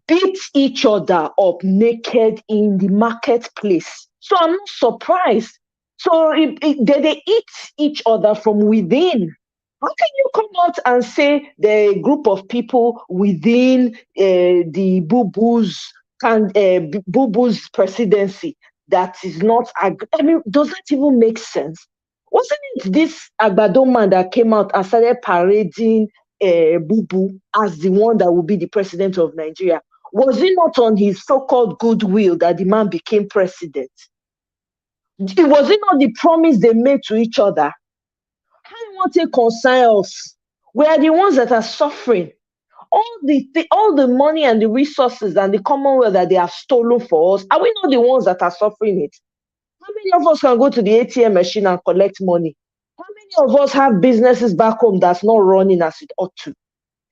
beat each other up naked in the marketplace. So I'm not surprised. So they eat each other from within. How can you come out and say the group of people within the Boo-Boo's presidency that is not? Does that even make sense? Wasn't it this Agbado man that came out and started parading Boo-Boo as the one that will be the president of Nigeria? Was it not on his so-called goodwill that the man became president? Was it not the promise they made to each other? How do you want to concern us? We are the ones that are suffering. All the money and the resources and the commonwealth that they have stolen for us, are we not the ones that are suffering it? How many of us can go to the ATM machine and collect money? How many of us have businesses back home that's not running as it ought to?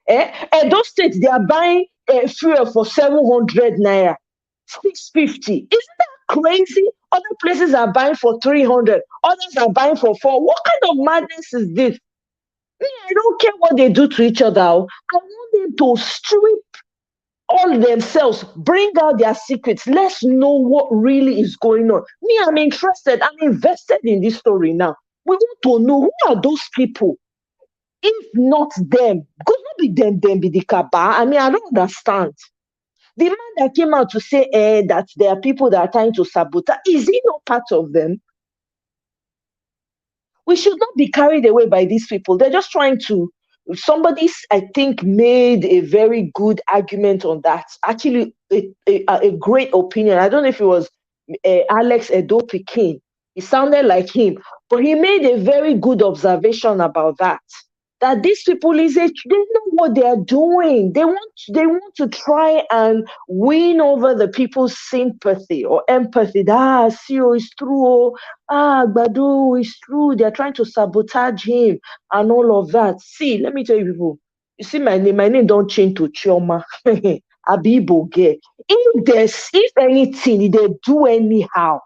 And those states, they are buying fuel for 700 naira, 650. Isn't that crazy? Other places are buying for 300. Others are buying for 4. What kind of madness is this? I don't care what they do to each other. I want them to strip all themselves, bring out their secrets. Let's know what really is going on. I'm interested. I'm invested in this story now. We want to know who are those people. If not them, because not be them be the Kaba. I don't understand. The man that came out to say that there are people that are trying to sabotage, is he not part of them? We should not be carried away by these people. They're just trying to. Somebody, I think, made a very good argument on that. Actually, a great opinion. I don't know if it was Alex Edo Pikin. It sounded like him, but he made a very good observation about that that these people they know what they are doing. They want to try and win over the people's sympathy or empathy. CEO is true. Badu is true. They are trying to sabotage him and all of that. See, let me tell you people. You see my name don't change to Chioma. Abibo Ge. If anything, they do anyhow.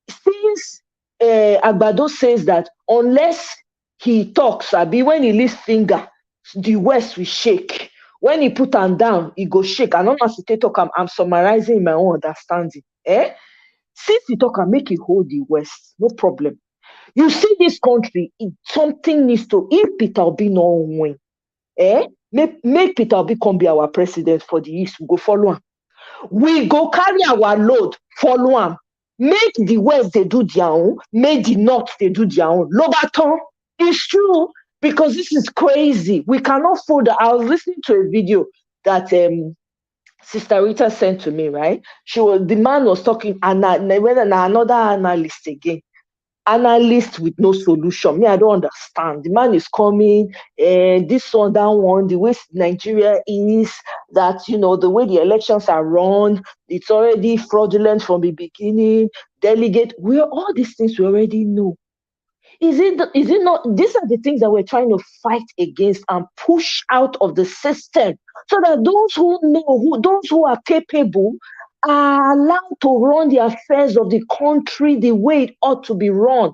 Since Agbado says that unless he talks, Abi, when he lifts finger, the West will shake. When he put them down, he go shake. And as he talk, I'm summarizing in my own understanding. Since he talk, I make it hold the West, no problem. You see this country, something needs to. If Peter Obi no win, make Peter Obi come be our president for the East. We go follow him. We go carry our load, follow him. Make the West they do their own, make the North they do their own. Lobaton, it's true, because this is crazy. We cannot fold. I was listening to a video that Sister Rita sent to me, right? The man was talking, and another analyst again. Analyst with no solution. Me, I don't understand. The man is coming, this one, that one, the way Nigeria is, that, the way the elections are run, it's already fraudulent from the beginning. Delegate, all these things we already know. Is it not? These are the things that we're trying to fight against and push out of the system, so that those who know, those who are capable, are allowed to run the affairs of the country the way it ought to be run.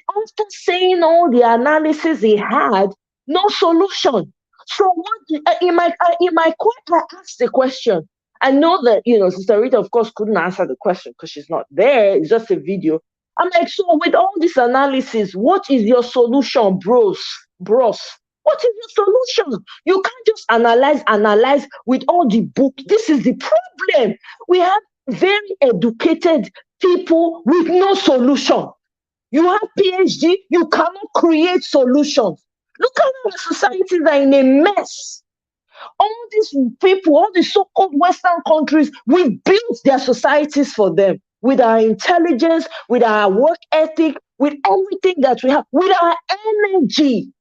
After saying all the analysis he had, no solution. So what? In my court, I asked the question. I know that Sister Rita, of course, couldn't answer the question because she's not there. It's just a video. I'm like, so with all this analysis, what is your solution, bros? What is your solution? You can't just analyze with all the book. This is the problem. We have very educated people with no solution. You have PhD, you cannot create solutions. Look at our societies are in a mess. All these people, all the so-called Western countries, we built their societies for them with our intelligence, with our work ethic, with everything that we have, with our energy.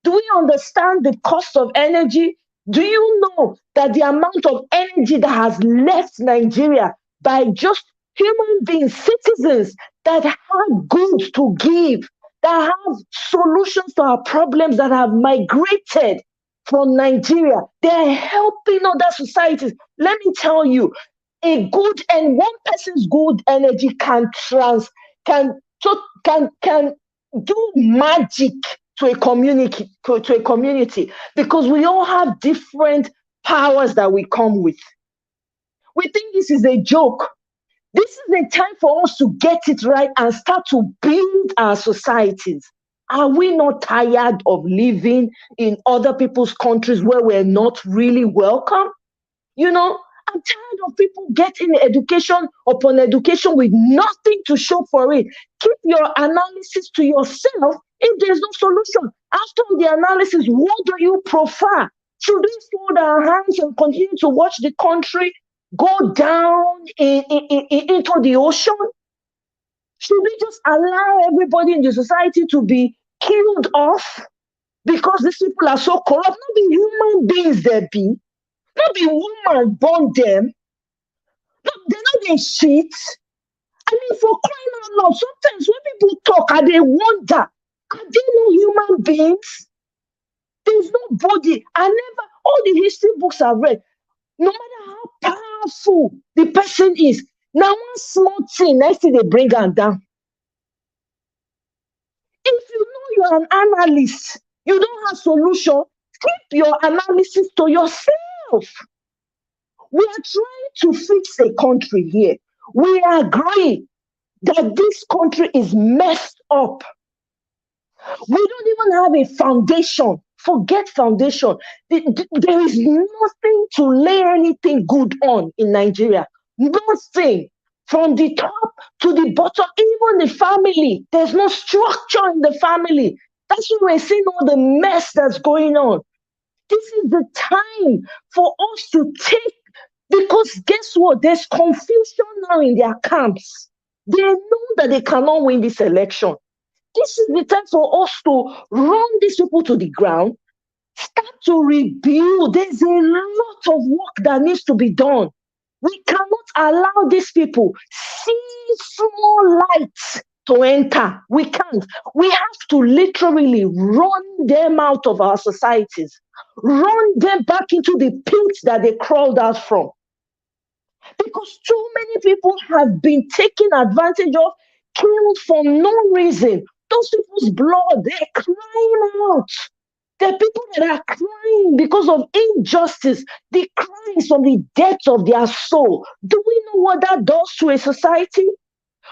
Do we understand the cost of energy? Do you know that the amount of energy that has left Nigeria by just human beings, citizens that have goods to give, that have solutions to our problems, that have migrated from Nigeria, they're helping other societies. Let me tell you, one person's good energy can do magic to a community, because we all have different powers that we come with. We think this is a joke. This is a time for us to get it right and start to build our societies. Are we not tired of living in other people's countries where we're not really welcome? I'm tired of people getting education upon education with nothing to show for it. Keep your analysis to yourself. If there's no solution, after the analysis, what do you prefer? Should we fold our hands and continue to watch the country go down into the ocean? Should we just allow everybody in the society to be killed off because these people are so corrupt? Not be human beings there be. Not be woman born them. They're not in shit. I mean, for crying out loud, sometimes when people talk, they wonder, are they no human beings? There's nobody. All the history books I've read, no matter how powerful the person is, now one small thing, next thing they bring them down. If you know you're an analyst, you don't have solution, keep your analysis to yourself. We are trying to fix a country here. We agree that this country is messed up. We don't even have a foundation. Forget foundation. There is nothing to lay anything good on in Nigeria. Nothing. From the top to the bottom, even the family. There's no structure in the family. That's why we're seeing all the mess that's going on. This is the time for us to take, because guess what? There's confusion now in their camps. They know that they cannot win this election. This is the time for us to run these people to the ground, start to rebuild. There's a lot of work that needs to be done. We cannot allow these people see small lights to enter. We can't. We have to literally run them out of our societies, run them back into the pits that they crawled out from. Because too many people have been taken advantage of, killed for no reason. Those people's blood, they're crying out. There are people that are crying because of injustice. They're crying from the depths of their soul. Do we know what that does to a society?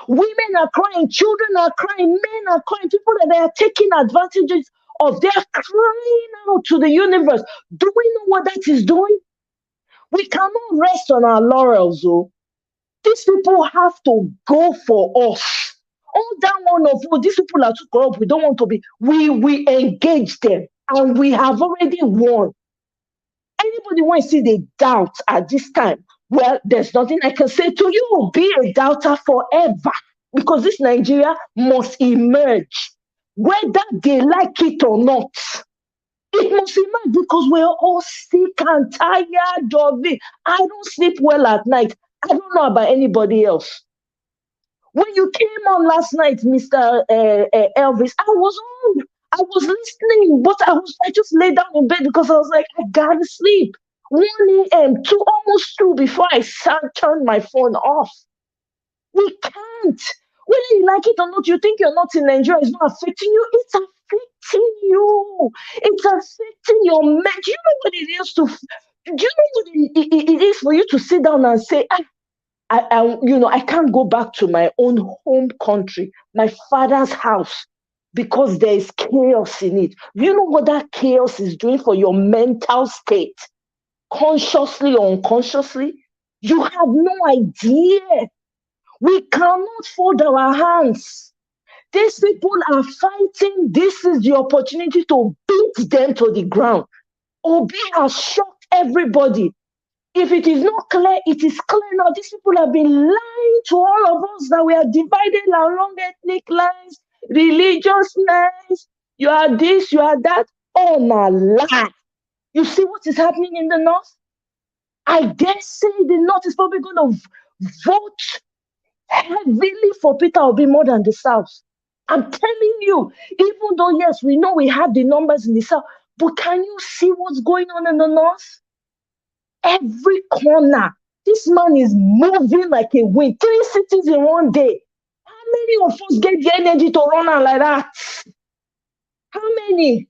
Women are crying, children are crying, men are crying, people that they are taking advantages of, they're crying out to the universe. Do we know what that is doing? We cannot rest on our laurels, though. These people have to go for us. All that one of, oh, these people are too corrupt, we don't want to be. We engage them, and we have already won. Anybody want to see the doubt at this time? Well, there's nothing I can say to you. Be a doubter forever, because this Nigeria must emerge, whether they like it or not. It must emerge, because we're all sick and tired of it. I don't sleep well at night. I don't know about anybody else. When you came on last night, Mr. Elvis, I was on. I was listening, but I just lay down in bed because I was like, I gotta sleep. 1 a.m. to almost 2 before I turned my phone off. We can't. Whether you like it or not, you think you're not in Nigeria, it's not affecting you. It's affecting you. It's affecting your mind. Do you know what it is to? Do you know what it is for you to sit down and say, I can't go back to my own home country, my father's house, because there is chaos in it. Do you know what that chaos is doing for your mental state, consciously or unconsciously? You have no idea. We cannot fold our hands. These people are fighting. This is the opportunity to beat them to the ground. Obi has shocked everybody. If it is not clear, it is clear now. These people have been lying to all of us that we are divided along ethnic lines, religious lines. You are this, you are that. Oh, my lie. You see what is happening in the North? I dare say the North is probably going to vote heavily for Peter Obi more than the South. I'm telling you, even though, yes, we know we have the numbers in the South, but can you see what's going on in the North? Every corner, this man is moving like a wind. 3 cities in 1 day. How many of us get the energy to run out like that? How many?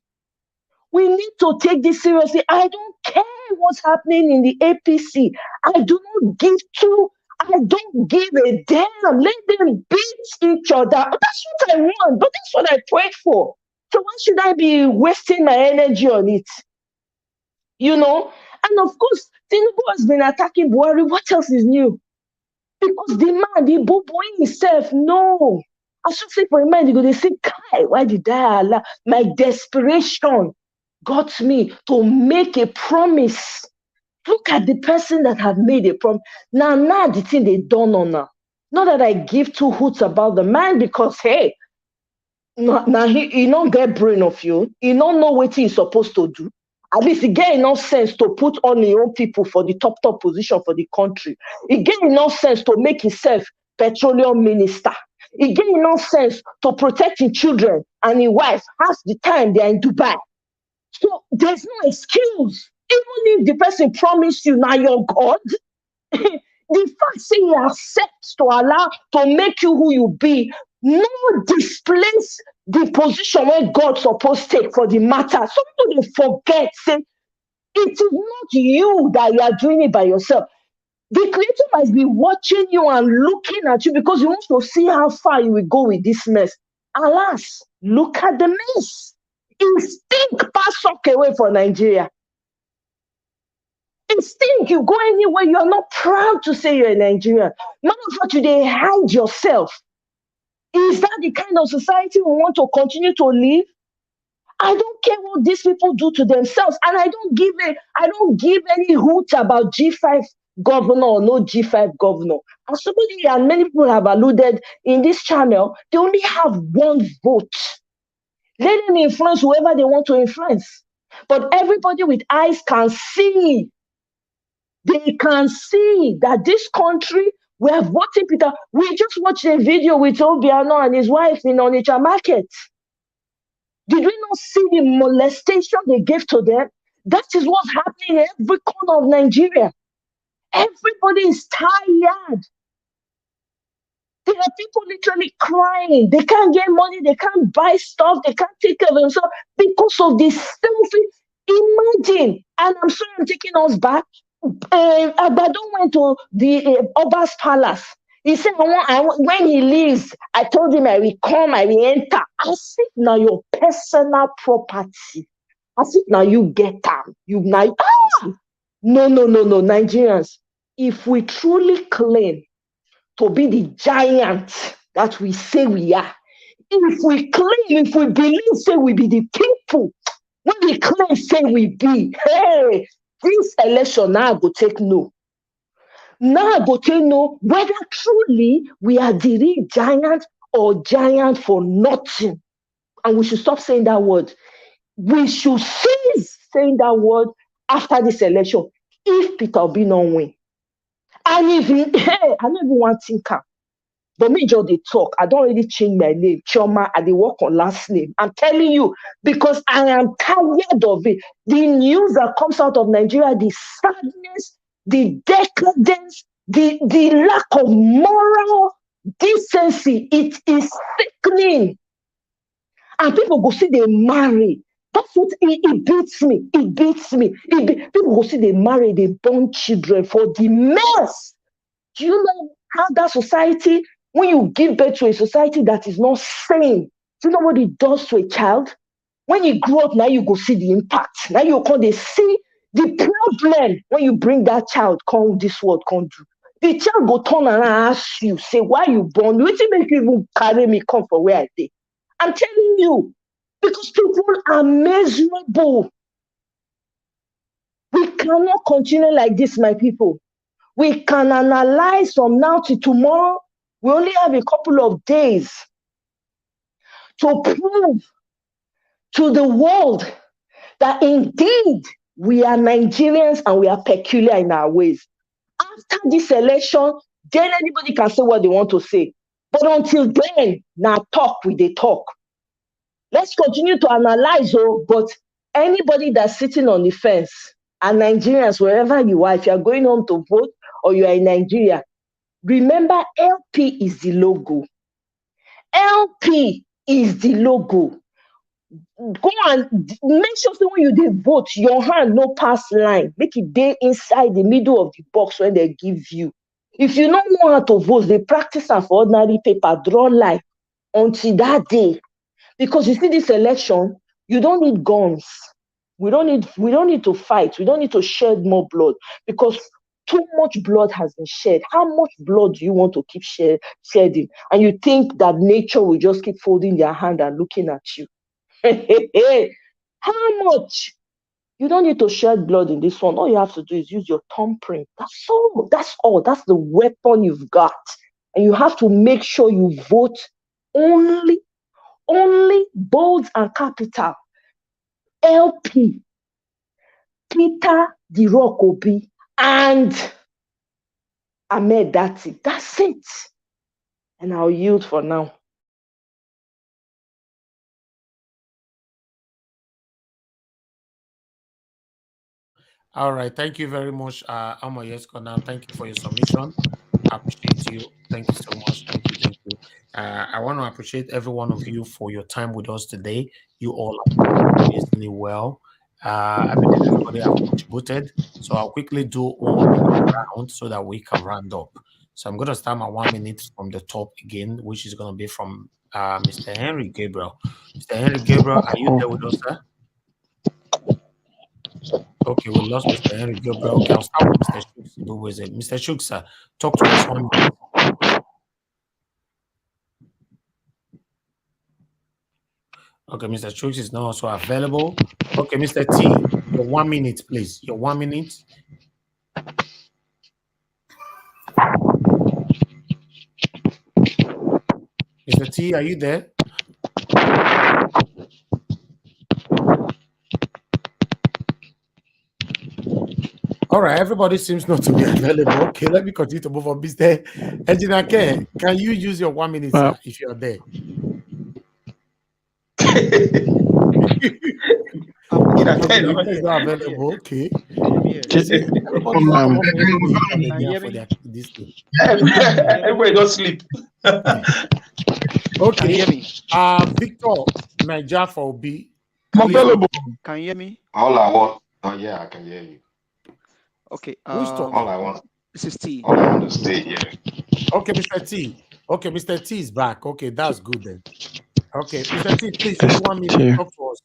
We need to take this seriously. I don't care what's happening in the APC. I do not give to. I don't give a damn. Let them beat each other. That's what I want, but that's what I prayed for. So why should I be wasting my energy on it? You know? And of course, Tinubu has been attacking Buhari. What else is new? Because the man, the boy himself, no. I should say for a man, they say, Kai, why did I allow? My desperation got me to make a promise. Look at the person that had made a promise. Now the thing they done on her. Not that I give two hoots about the man, because hey, now he don't get brain of you. He don't know what he's supposed to do. At least he get enough sense to put on his own people for the top position for the country. He get enough sense to make himself petroleum minister. He get enough sense to protect his children and his wife. Half the time they are in Dubai. So there's no excuse. Even if the person promised you now you're God, the fact say he accepts to allow to make you who you be, no displace the position where God's supposed to take for the matter. Some people they forget, say, it is not you that you are doing it by yourself. The Creator must be watching you and looking at you because he wants to see how far you will go with this mess. Alas, look at the mess. It stink pass away for Nigeria. It stink. You go anywhere, you are not proud to say you're a Nigerian. Matter of fact, they hide yourself. Is that the kind of society we want to continue to live? I don't care what these people do to themselves, and I don't give any hoot about G5 governor or no G5 governor. And somebody and many people have alluded in this channel, they only have one vote. Let them influence whoever they want to influence. But everybody with eyes can see. They can see that this country, we are voting Peter. We just watched a video with Obiano and his wife in Onitsha Market. Did we not see the molestation they gave to them? That is what's happening in every corner of Nigeria. Everybody is tired. There are people literally crying. They can't get money. They can't buy stuff. They can't take care of themselves because of this selfish. Imagine, and I'm sorry I'm taking us back. Agbado went to the Oba's palace. He said, when he leaves, I told him I will come, I will enter. As if now your personal property. As if now you get them. No, Nigerians. If we truly claim to be the giant that we say we are, if we believe, say we be the people, when we claim, say we be, hey, this election now go take no. Now go take no whether truly we are the real giant or giant for nothing. And we should stop saying that word. We should cease saying that word after this election if Peter Obi not win. And if he, hey, I don't even want to think. But me just they talk. I don't really change my name. Chioma, I dey work on last name. I'm telling you, because I am tired of it. The news that comes out of Nigeria, the sadness, the decadence, the lack of moral decency, it is sickening. And people go see they marry. That's what it beats me. It beats me. People go see they marry, they born children for the mess. Do you know how that society, when you give birth to a society that is not sane, do you know what it does to a child? When you grow up, now you go see the impact. Now you come, they see the problem when you bring that child, come this world, come do. The child go turn around and ask you, say, why you born? What make you even carry me come for where I did? I'm telling you, because people are miserable. We cannot continue like this, my people. We can analyze from now to tomorrow. We only have a couple of days to prove to the world that indeed we are Nigerians and we are peculiar in our ways. After this election, then anybody can say what they want to say. But until then, now talk with the talk. Let's continue to analyze, but anybody that's sitting on the fence, and Nigerians, wherever you are, if you're going home to vote or you are in Nigeria, remember LP is the logo. LP is the logo. Go and make sure that when you vote, your hand no pass line. Make it day inside the middle of the box when they give you. If you don't know how to vote, they practice for ordinary paper, draw line until that day. Because you see this election, you don't need guns. We don't need to fight. We don't need to shed more blood because too much blood has been shed. How much blood do you want to keep shedding? And you think that nature will just keep folding their hand and looking at you? How much? You don't need to shed blood in this one. All you have to do is use your thumbprint. That's all. That's all. That's the weapon you've got. And you have to make sure you vote only bold and capital. LP, Peter the Rock Obi, and Ahmed Dati. That's it. And I'll yield for now.
All right. Thank you very much, Amoyesko. Now, thank you for your submission. I appreciate you. Thank you so much. Thank you. I want to appreciate every one of you for your time with us today. You all are amazingly well. I believe everybody have contributed. So I'll quickly do one round so that we can round up. So I'm going to start my 1 minute from the top again, which is going to be from Mr. Henry Gabriel. Mr. Henry Gabriel, are you there with us, sir? Okay, we lost Mr. Henry Gabriel. Okay, I'll start with Mr. Shooks. Who is it? Mr. Shooks, sir, talk to us 1 minute. Okay, Mr. Shooks is now also available. Okay, Mr. T, your 1 minute, please. Your 1 minute. Mr. T, are you there? All right, everybody seems not to be available. Okay, let me continue to move on. Mr. Engineer K, can you use your 1 minute, sir, if you're there? Is not available. Okay.
Everybody don't sleep.
Okay. Victor, Niger for B.
I'm available.
Can you hear me?
All I want. Oh yeah, I can hear you.
Okay.
All I want.
This is T.
All I want to stay here.
Okay, Mr. T. Okay, Mr. T is back. Okay, that's good then. Okay, Mr. T, please use 1 minute. Talk to us.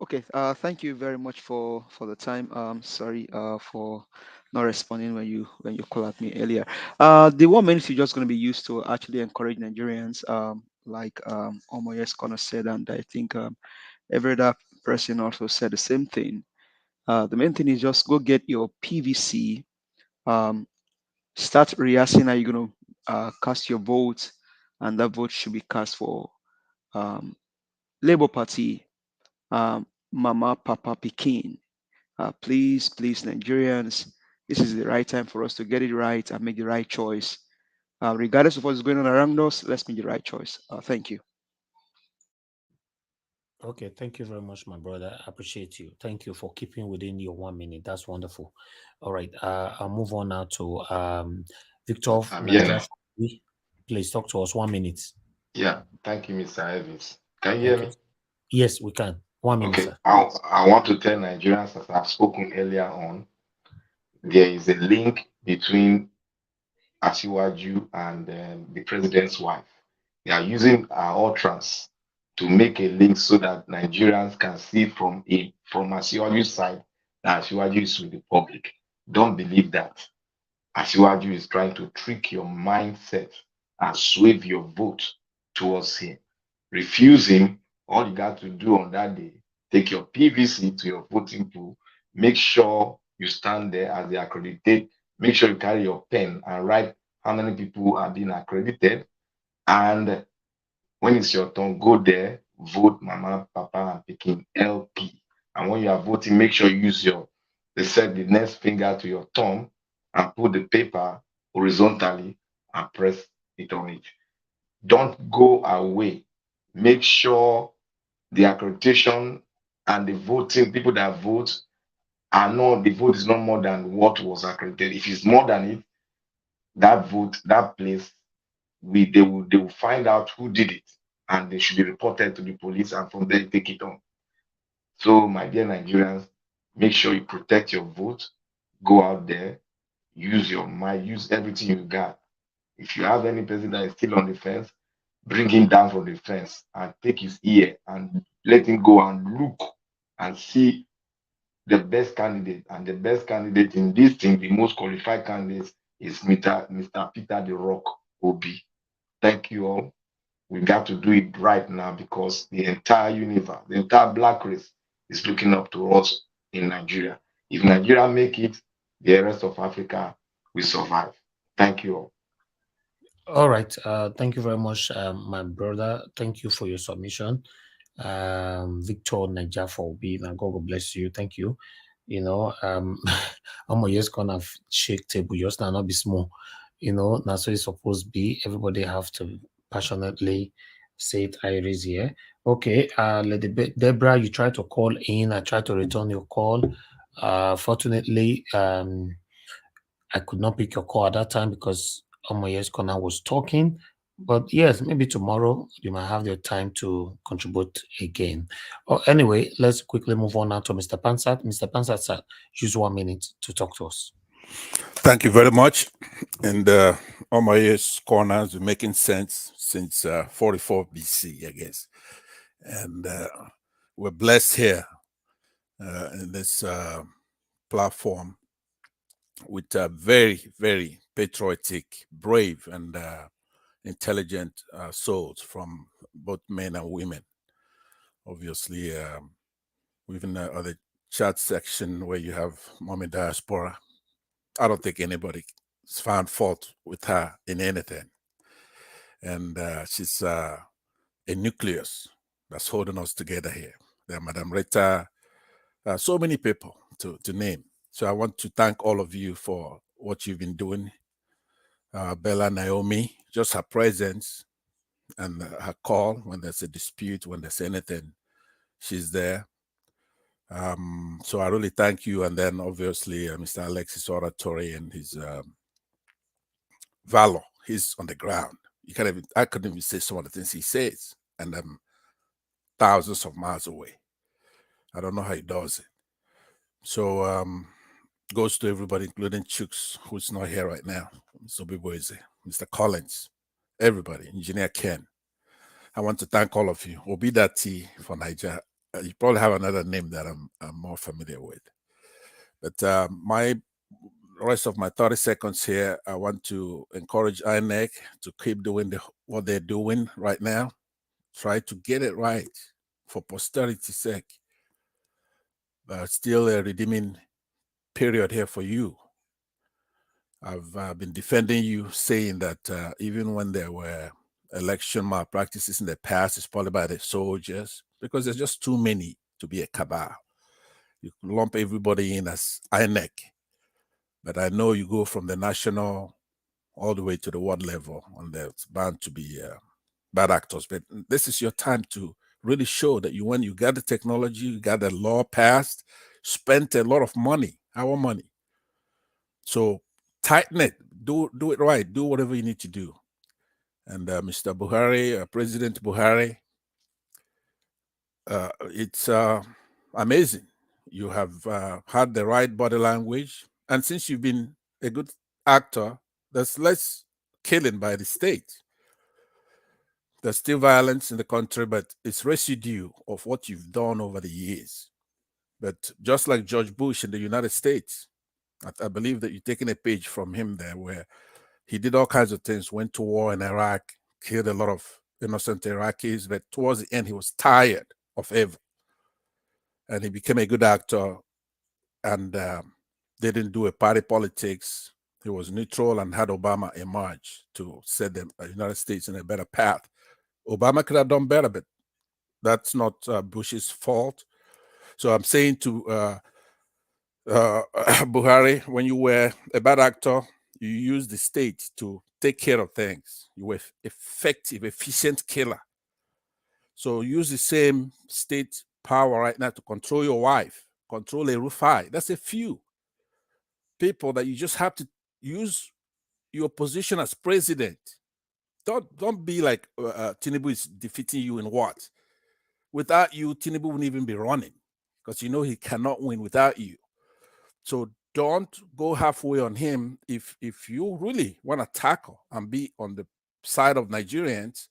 Okay. Thank you very much for the time. Sorry for not responding when you called at me earlier. The 1 minute is just going to be used to actually encourage Nigerians, like Omoyes Connor said, and I think every other person also said the same thing. The main thing is just go get your PVC. Start rehearsing how you're going to cast your vote, and that vote should be cast for Labour Party, Mama, Papa, Pekin. Please, Nigerians, this is the right time for us to get it right and make the right choice. Regardless of what's going on around us, let's make the right choice. Thank you.
Okay, thank you very much, my brother. I appreciate you. Thank you for keeping within your 1 minute. That's wonderful. All right, I'll move on now to Victor.
Yeah.
Please talk to us. 1 minute.
Yeah, thank you, Mr. Evans. Can you hear me?
Yes, we can. 1 minute, sir.
I want to tell Nigerians, as I've spoken earlier on, there is a link between Asiwaju and the president's wife. They are using our utterance to make a link so that Nigerians can see from Asiwaju's side that Asiwaju is with the public. Don't believe that. Asiwaju is trying to trick your mindset and sway your vote towards him. Refuse him. All you got to do on that day, take your PVC to your voting pool. Make sure you stand there as they accredited. Make sure you carry your pen and write how many people are being accredited. And when it's your turn, go there, vote Mama, Papa, and Pekin LP. And when you are voting, make sure you use the next finger to your thumb and put the paper horizontally and press it on it. Don't go away. Make sure the accreditation and the voting people that vote the vote is not more than what was accredited. If it's more than it, that vote, that place, they will find out who did it, and they should be reported to the police, and from there take it on. So, my dear Nigerians, make sure you protect your vote. Go out there, use your mind, use everything you got. If you have any person that is still on the fence, bring him down from the fence and take his ear and let him go and look and see the best candidate. And the best candidate in this thing, the most qualified candidate, is Mr. Peter the Rock Obi. Thank you all. We got to do it right now because the entire universe, the entire black race is looking up to us in Nigeria. If Nigeria make it, the rest of Africa will survive. Thank you all.
All right. Thank you very much, my brother. Thank you for your submission. Victor Niger for being, and God bless you. Thank you. You know, I'm just gonna shake table, just not be small. You know, that's what it's supposed to be. Everybody have to passionately say it. I raise here. Okay, Lady Deborah, you try to call in. I try to return your call. Fortunately, I could not pick your call at that time because Omoyes Kona was talking. But yes, maybe tomorrow you might have your time to contribute again. Oh, anyway, let's quickly move on now to Mr. Pansat. Mr. Pansat, sir, use 1 minute to talk to us.
Thank you very much. And Omoyes Corner has been making sense since 44 BC, I guess. And we're blessed here in this platform with very, very patriotic, brave, and intelligent souls from both men and women. Obviously, even on the chat section where you have Mommy Diaspora, I don't think anybody's found fault with her in anything. And she's a nucleus that's holding us together here. There are Madam Rita, so many people to name. So I want to thank all of you for what you've been doing. Bella Naomi, just her presence and her call when there's a dispute, when there's anything, she's there. So I really thank you. And then obviously Mr. Alexis Oratory and his valor, he's on the ground. I couldn't even say some of the things he says, and I'm thousands of miles away. I don't know how he does it. So goes to everybody, including Chooks, who's not here right now, Mr. Biboise, Mr. Collins, everybody, Engineer Ken. I want to thank all of you. Obidati for Niger. You probably have another name that I'm more familiar with. But my rest of my 30 seconds here, I want to encourage INEC to keep doing what they're doing right now. Try to get it right for posterity's sake. Still a redeeming period here for you. I've been defending you, saying that even when there were election malpractices in the past, it's probably by the soldiers, because there's just too many to be a cabal. You lump everybody in as INEC, but I know you go from the national all the way to the world level, and there's bound to be bad actors. But this is your time to really show that when you got the technology, you got the law passed, spent a lot of money, our money. So tighten it, do it right, do whatever you need to do. And Mr. Buhari, President Buhari, it's amazing. You have had the right body language. And since you've been a good actor, there's less killing by the state. There's still violence in the country, but it's residue of what you've done over the years. But just like George Bush in the United States, I believe that you're taking a page from him there, where he did all kinds of things, went to war in Iraq, killed a lot of innocent Iraqis, but towards the end, he was tired of evil. And he became a good actor and didn't do a party politics. He was neutral and had Obama emerge to set the United States in a better path. Obama could have done better, but that's not Bush's fault. So I'm saying to Buhari, when you were a bad actor, you used the state to take care of things. You were effective, efficient killer. So use the same state power right now to control your wife, control El-Rufai. That's a few people that you just have to use your position as president. Don't be like Tinubu is defeating you in what? Without you, Tinubu wouldn't even be running, because you know he cannot win without you. So don't go halfway on him. If you really want to tackle and be on the side of Nigerians,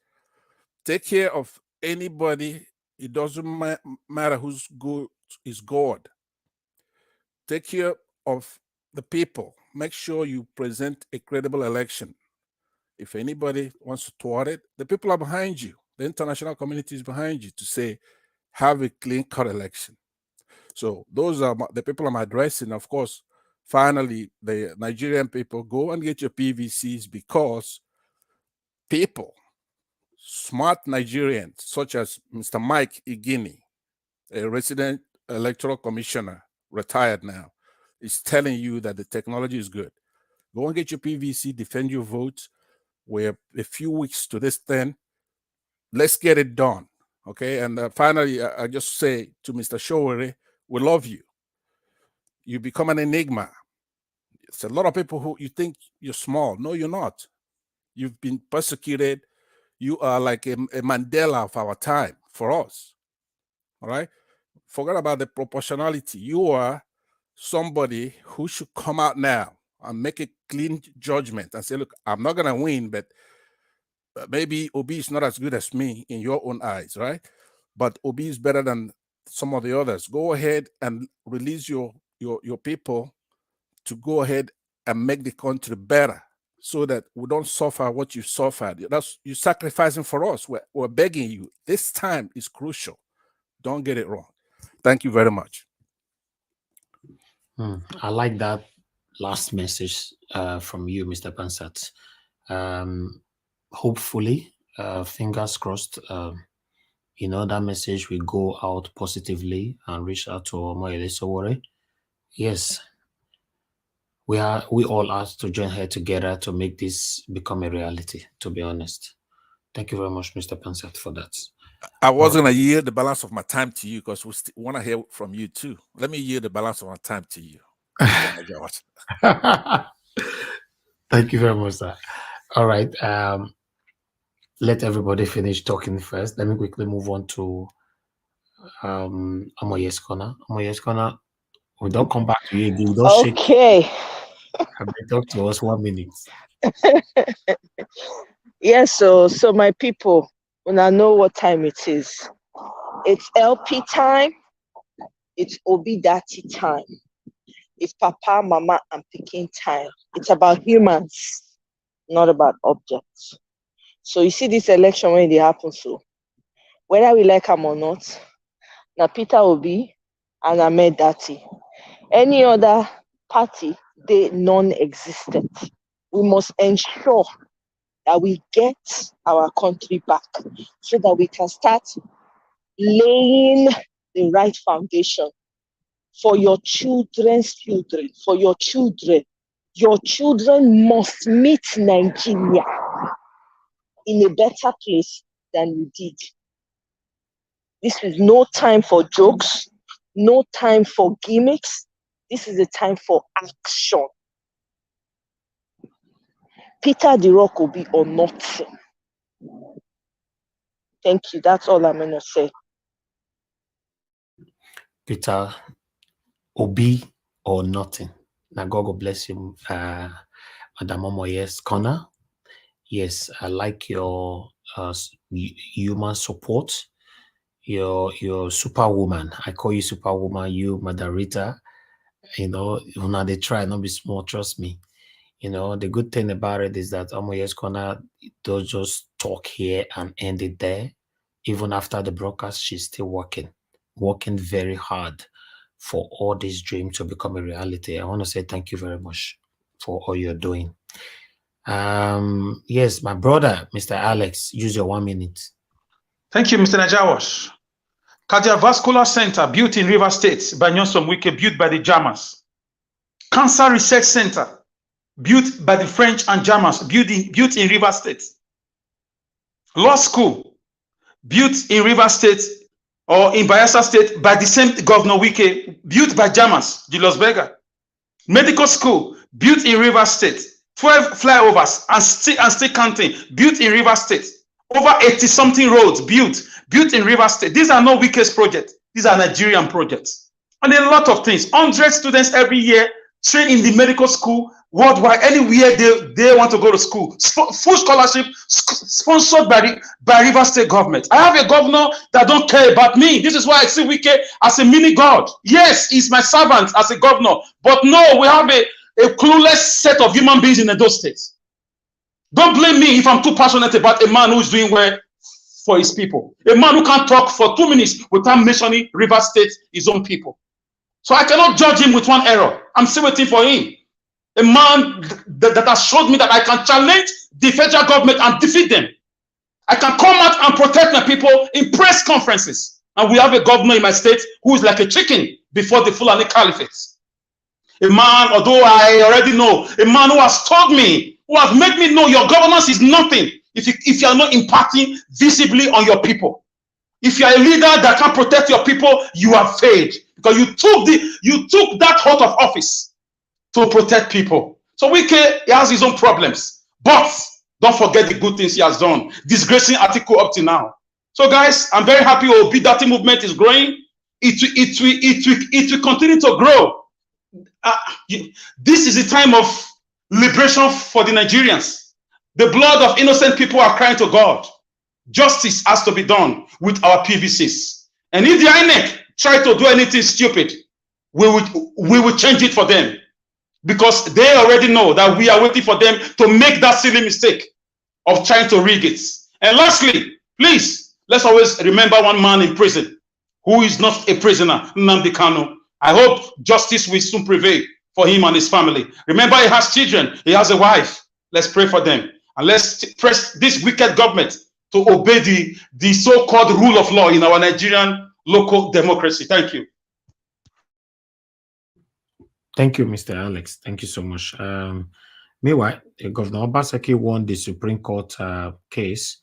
take care of anybody. It doesn't matter who's good is God. Take care of the people. Make sure you present a credible election. If anybody wants to thwart it, the people are behind you. The international community is behind you to say, have a clean-cut election. So those are the people I'm addressing. Of course, finally, the Nigerian people, go and get your PVCs, because people, smart Nigerians, such as Mr. Mike Igini, a resident electoral commissioner, retired now, is telling you that the technology is good. Go and get your PVC, defend your votes. We're a few weeks to this thing. Let's get it done. Okay. And finally, I just say to Mr. Showere, we love you. You become an enigma. It's a lot of people who you think you're small. No, you're not. You've been persecuted. You are like a Mandela of our time for us. All right. Forget about the proportionality. You are somebody who should come out now and make a clean judgment and say, look, I'm not going to win, but maybe Obi is not as good as me in your own eyes, right? But Obi is better than some of the others. Go ahead and release your people to go ahead and make the country better, so that we don't suffer what you suffered. You're sacrificing for us. We're begging you. This time is crucial. Don't get it wrong. Thank you very much.
I like that last message from you, Mr. Pansat. hopefully, fingers crossed, that message will go out positively and reach out to Omoyele Sowore. Yes, we all have to join head together to make this become a reality, to be honest. Thank you very much, Mr. Pensat, for that.
I was going to yield the balance of my time to you because we want to hear from you too. Let me yield the balance of my time to you.
Thank you very much, sir. All right. Let everybody finish talking first. Let me quickly move on to Amoye's Corner. Amoye's Corner, we don't come back to you again. Don't shake.
Okay.
Talk to us 1 minute.
Yes, so my people, when I know what time it is, it's LP time, it's Obi Dati time, it's Papa, Mama, and Pikin time. It's about humans, not about objects. So you see this election when it happens, so whether we like them or not, now Peter Obi and Ahmed Dati, any other party, they non-existent. We must ensure that we get our country back so that we can start laying the right foundation for your children's children, for your children. Your children must meet Nigeria in a better place than you did. This is no time for jokes, no time for gimmicks. This is a time for action. Peter the Rock will be or nothing. Thank you. That's all I'm going to say.
Peter Obi or nothing. Now God bless you, Madam Omoye's Corner. Yes, I like your human support. You're superwoman. I call you superwoman. You, Madarita. When they try not be small, trust me. The good thing about it is that Omoye's Corner don't just talk here and end it there. Even after the broadcast, she's still working very hard for all these dreams to become a reality. I want to say thank you very much for all you're doing. Yes, my brother, Mr. Alex, use your 1 minute.
Thank you, Mr. Najawash. Cardiovascular Center built in River State by Nyosom Wike, built by the Germans. Cancer Research Center built by the French and Germans, built in River State. Law School built in River State or in Bayelsa State by the same Governor Wike, built by Germans, Julius Berger. Medical School built in River State. 12 flyovers and still counting, built in River State. Over 80-something roads built in River State. These are not Wike's projects. These are Nigerian projects. And a lot of things. 100 students every year train in the medical school worldwide, anywhere they want to go to school. Full scholarship sponsored by River State government. I have a governor that don't care about me. This is why I see Wike as a mini god. Yes, he's my servant as a governor. But no, we have a clueless set of human beings in those states. Don't blame me if I'm too passionate about a man who's doing well for his people. A man who can't talk for 2 minutes without mentioning River State, his own people. So I cannot judge him with one error. I'm still waiting for him. A man that has showed me that I can challenge the federal government and defeat them. I can come out and protect my people in press conferences. And we have a governor in my state who is like a chicken before the Fulani Caliphate. A man, although I already know, a man who has told me, who has made me know your governance is nothing if you are not impacting visibly on your people. If you are a leader that can't protect your people, you have failed because you took that oath of office to protect people. So Wike, he has his own problems, but don't forget the good things he has done, disgracing Article up to now. So guys, I'm very happy Obi Dati movement is growing. It will continue to grow. This is the time of liberation for the Nigerians. The blood of innocent people are crying to God. Justice has to be done with our PVCs. And if the INEC try to do anything stupid, we will change it for them. Because they already know that we are waiting for them to make that silly mistake of trying to rig it. And lastly, please, let's always remember one man in prison who is not a prisoner, Nnamdi Kanu. I hope justice will soon prevail for him and his family. Remember, he has children, he has a wife. Let's pray for them. And let's press this wicked government to obey the so-called rule of law in our Nigerian local democracy. Thank you.
Thank you, Mr. Alex. Thank you so much. Meanwhile, Governor Obaseki won the Supreme Court case,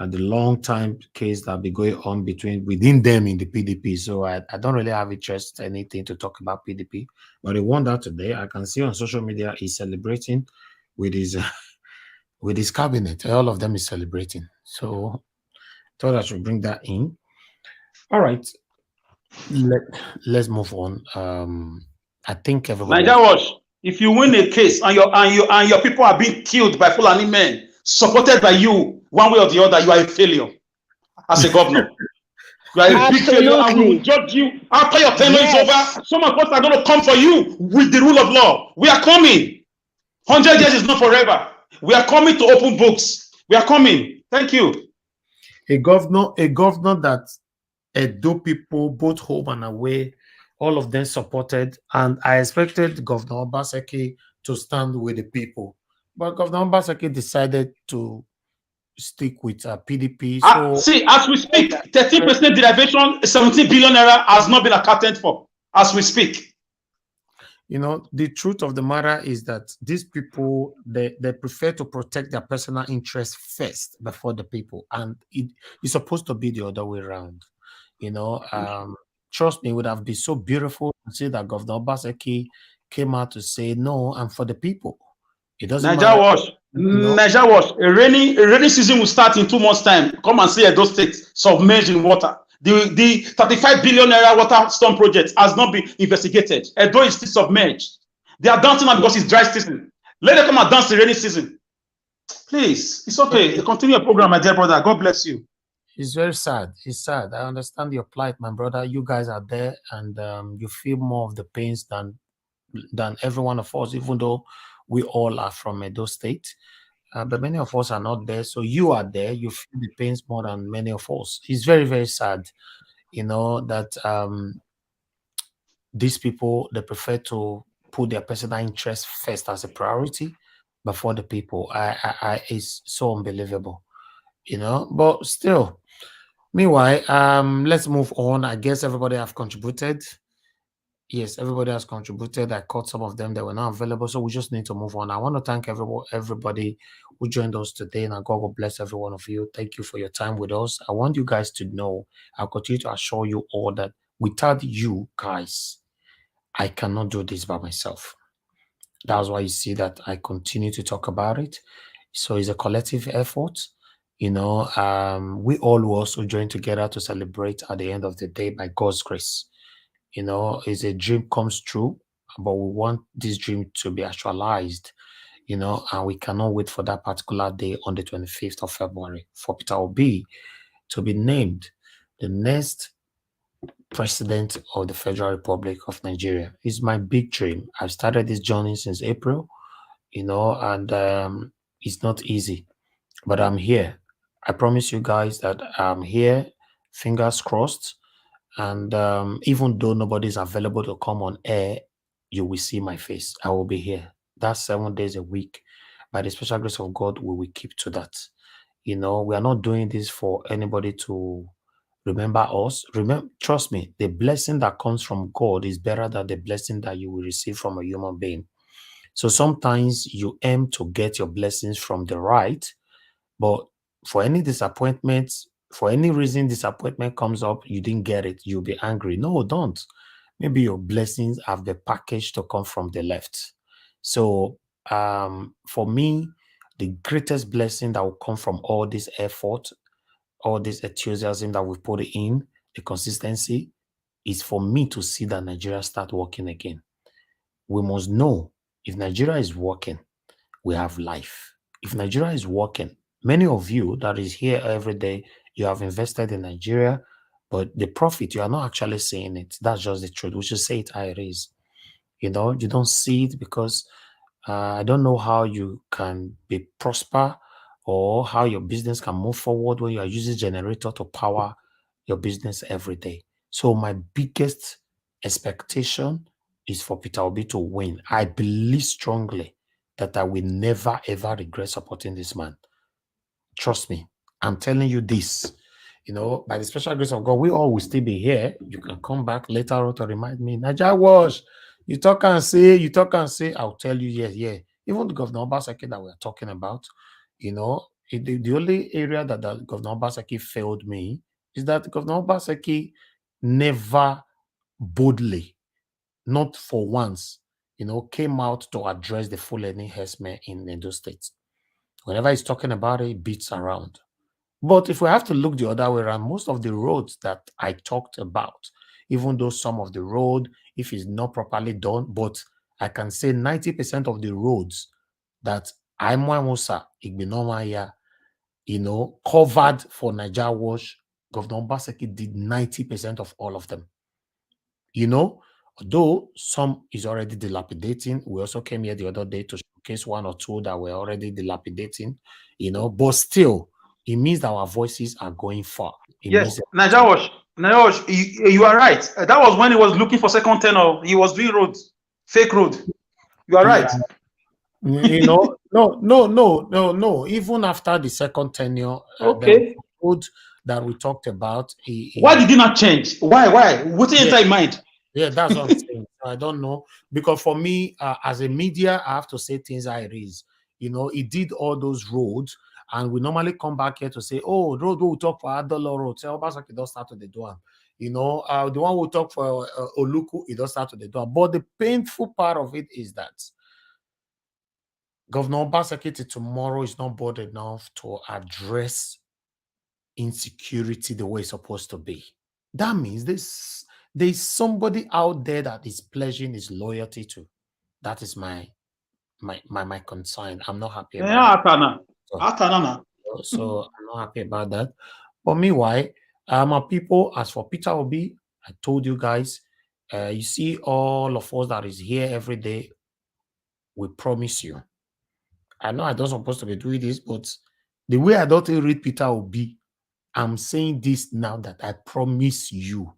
the long time case that be going on within them in the PDP. So I don't really have interest anything to talk about PDP, but he won that today. I can see on social media he's celebrating with his with his cabinet. All of them is celebrating. So thought I should bring that in. All right, let's move on. I think everybody.
Niger Watch, if you win a case and your people are being killed by Fulani men supported by you, one way or the other, you are a failure as a governor. You are a big failure, and we will judge you after your tenure is over. Some of us are going to come for you with the rule of law. We are coming. 100 years is not forever. We are coming to open books. We are coming. Thank you.
A governor that Edo people, both home and away, all of them supported, and I expected Governor Obaseki to stand with the people, but Governor Obaseki decided to stick with PDP. So
see, as we speak, 13% derivation, 17 billion naira has not been accounted for as we speak.
You know, the truth of the matter is that these people, they prefer to protect their personal interests first before the people, and it's supposed to be the other way around. You know, trust me, it would have been so beautiful to see that Governor Obaseki came out to say, no, I'm for the people. It doesn't matter.
Niger Watch, a rainy season will start in 2 months' time. Come and see Edo State submerged in water. The 35 billion naira water storm project has not been investigated. Edo is still submerged. They are dancing now because it's dry season. Let them come and dance the rainy season. Please, it's okay. Continue your program, my dear brother. God bless you.
It's very sad. It's sad. I understand your plight, my brother. You guys are there, and you feel more of the pains than every one of us, even though we all are from Edo State. But many of us are not there. So you are there. You feel the pains more than many of us. It's very, very sad, you know, that these people, they prefer to put their personal interest first as a priority before the people. It's so unbelievable, you know, but still. Meanwhile, let's move on. I guess everybody have contributed. Yes, everybody has contributed. I caught some of them that were not available, so we just need to move on. I want to thank everybody who joined us today, and God will bless every one of you. Thank you for your time with us. I want you guys to know, I'll continue to assure you all that without you guys, I cannot do this by myself. That's why you see that I continue to talk about it. So it's a collective effort. You know, we all will also join together to celebrate at the end of the day by God's grace. You know, it's a dream comes true, but we want this dream to be actualized, you know, and we cannot wait for that particular day on the 25th of February for Peter Obi to be named the next president of the Federal Republic of Nigeria. It's my big dream. I've started this journey since April, you know, and it's not easy, but I'm here. I promise you guys that I'm here, fingers crossed. And even though nobody's available to come on air, you will see my face. I will be here. That's 7 days a week. By the special grace of God, we will keep to that. You know, we are not doing this for anybody to remember us. Trust me, the blessing that comes from God is better than the blessing that you will receive from a human being. So sometimes you aim to get your blessings from the right, but for any disappointment, for any reason disappointment comes up, you didn't get it, you'll be angry. No, don't. Maybe your blessings have the package to come from the left. So for me, the greatest blessing that will come from all this effort, all this enthusiasm that we put in, the consistency, is for me to see that Nigeria start working again. We must know if Nigeria is working, we have life. If Nigeria is working, many of you that is here every day, you have invested in Nigeria, but the profit, you are not actually seeing it. That's just the truth. We should say it how it is. You know, you don't see it because I don't know how you can be prosper or how your business can move forward when you are using generator to power your business every day. So my biggest expectation is for Peter Obi to win. I believe strongly that I will never ever regret supporting this man. Trust me, I'm telling you this. You know, by the special grace of God, we all will still be here. You can come back later on to remind me. Naija Wash, you talk and say. I'll tell you, yeah. Even the Governor Obaseki that we're talking about, you know, the only area that Governor Obaseki failed me is that Governor Obaseki never boldly, not for once, you know, came out to address the Fulani herdsmen in Edo State. Whenever he's talking about it, he beats around. But if we have to look the other way around, most of the roads that I talked about, even though some of the road, if it's not properly done, but I can say 90% of the roads that Musa, Igbinomaya, you know, covered for Naija Wash, Governor Obaseki did 90% of all of them. You know, though some is already dilapidating. We also came here the other day to showcase one or two that were already dilapidating, you know, but still, it means that our voices are going far. It
Yes,
means
Najawash, you are right. That was when he was looking for second tenor. He was doing roads, fake road. You are right.
you know, no. Even after the second tenure, there was
Okay.
a road that we talked about.
Why did he not change? Why? What's
Yeah.
inside mind?
Yeah, that's what I'm saying. I don't know. Because for me, as a media, I have to say things how it is. You know, he did all those roads, and we normally come back here to say, oh, road we will talk for Adolo Road. Say, Obasaki don't start to the one. You know, the one we talk for Oluku, it does start to the one. But the painful part of it is that Governor Obasaki tomorrow is not bold enough to address insecurity the way it's supposed to be. That means there's somebody out there that is pledging his loyalty to. That is my concern. I'm not happy about that. So I'm not happy about that. But meanwhile, my people, as for Peter Obi, I told you guys, you see all of us that is here every day, we promise you. I know I don't supposed to be doing this, but the way I don't read Peter Obi, I'm saying this now that I promise you,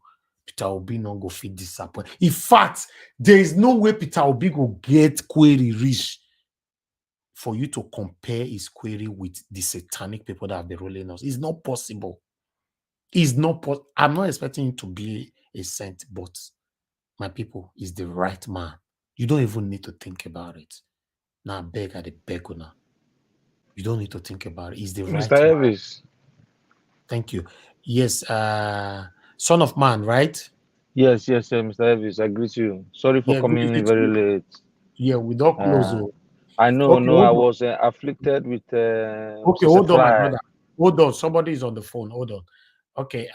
Peter Obi not go fit disappoint. In fact, there is no way Peter Obi go get query rich for you to compare his query with the satanic people that have been ruling us. It's not possible. It's not. I'm not expecting him to be a saint, but my people is the right man. You don't even need to think about it. Now, beg at the beggar. You don't need to think about it. He's the right
Mr.
man.
Elvis.
Thank you. Yes, son of man, right?
Yes, Mr. Elvis, I greet you. Sorry for coming in very late.
Yeah, we don't close.
I know,
Okay,
I was afflicted with
okay, hold on, my brother. Hold on, somebody is on the phone. Hold on. Okay,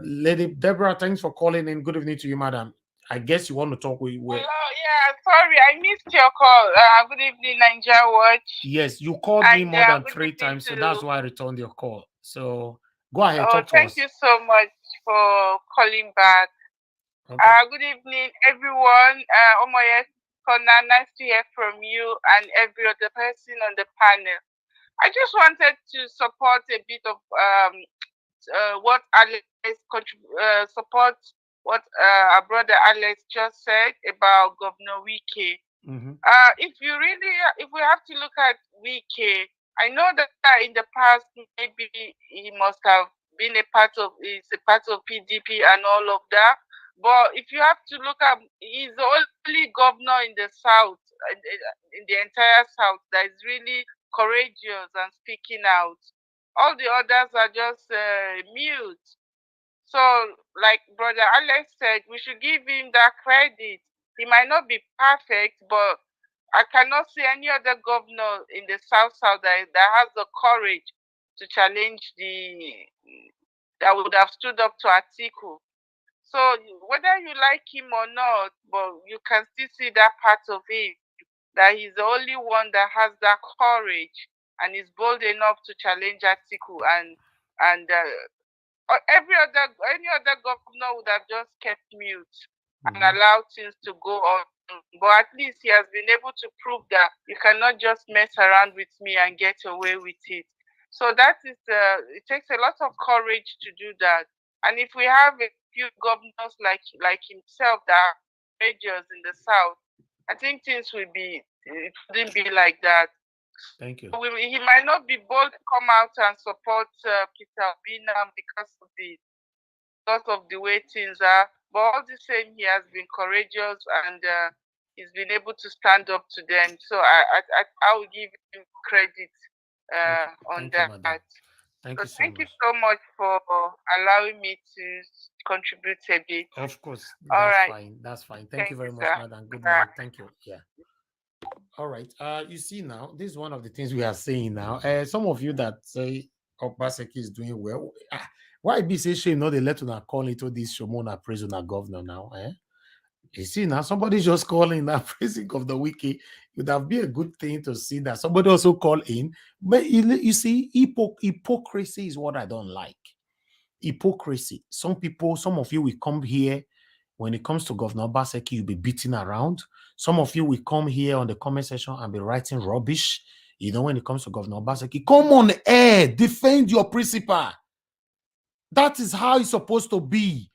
Lady Deborah, thanks for calling in. Good evening to you, madam. I guess you want to talk with.
Hello, yeah, sorry, I missed your call. Good evening, Nigeria Watch.
Yes, you called me more than 3 times, so that's why I returned your call. So go ahead, talk to us.
Thank you so much for calling back.
Okay.
Good evening, everyone. Omoye Kona, nice to hear from you and every other person on the panel. I just wanted to support a bit of what Alex support what our brother Alex just said about Governor Wike. If we have to look at Wike, I know that in the past maybe he must have been a part of PDP and all of that. But if you have to look at, he's the only governor in the South, in the entire South, that is really courageous and speaking out. All the others are just mute. So, like Brother Alex said, we should give him that credit. He might not be perfect, but I cannot see any other governor in the South that has the courage to challenge that would have stood up to Atiku. So whether you like him or not, but you can still see that part of him, that he's the only one that has that courage and is bold enough to challenge Atiku, and any other governor would have just kept mute and allowed things to go on. But at least he has been able to prove that you cannot just mess around with me and get away with it. So that is it takes a lot of courage to do that. And if we have a few governors like himself that are courageous in the South, I think things will be it shouldn't be like that.
Thank you.
He might not be bold to come out and support Peter Obi now because of the way things are. But all the same, he has been courageous and he's been able to stand up to them. So I will give him credit on that.
Thank you so
thank
much.
you so much for allowing me to contribute a bit.
Of course.
All
That's
right.
fine. That's fine. Thank you very much,
sir.
madam. Good night. Thank you. Yeah. All right. You see now, this is one of the things we are saying now. Some of you that say Obaseki is doing well. Why be say shame not they let una call into this Shomona prisoner governor now? You see now, somebody just calling that praising of the wiki. It would have been a good thing to see that somebody also call in. But you see, hypocrisy is what I don't like. Hypocrisy. Some of you will come here when it comes to Governor Obaseki, you'll be beating around. Some of you will come here on the comment section and be writing rubbish. You know, when it comes to Governor Obaseki, come on air, defend your principal. That is how it's supposed to be.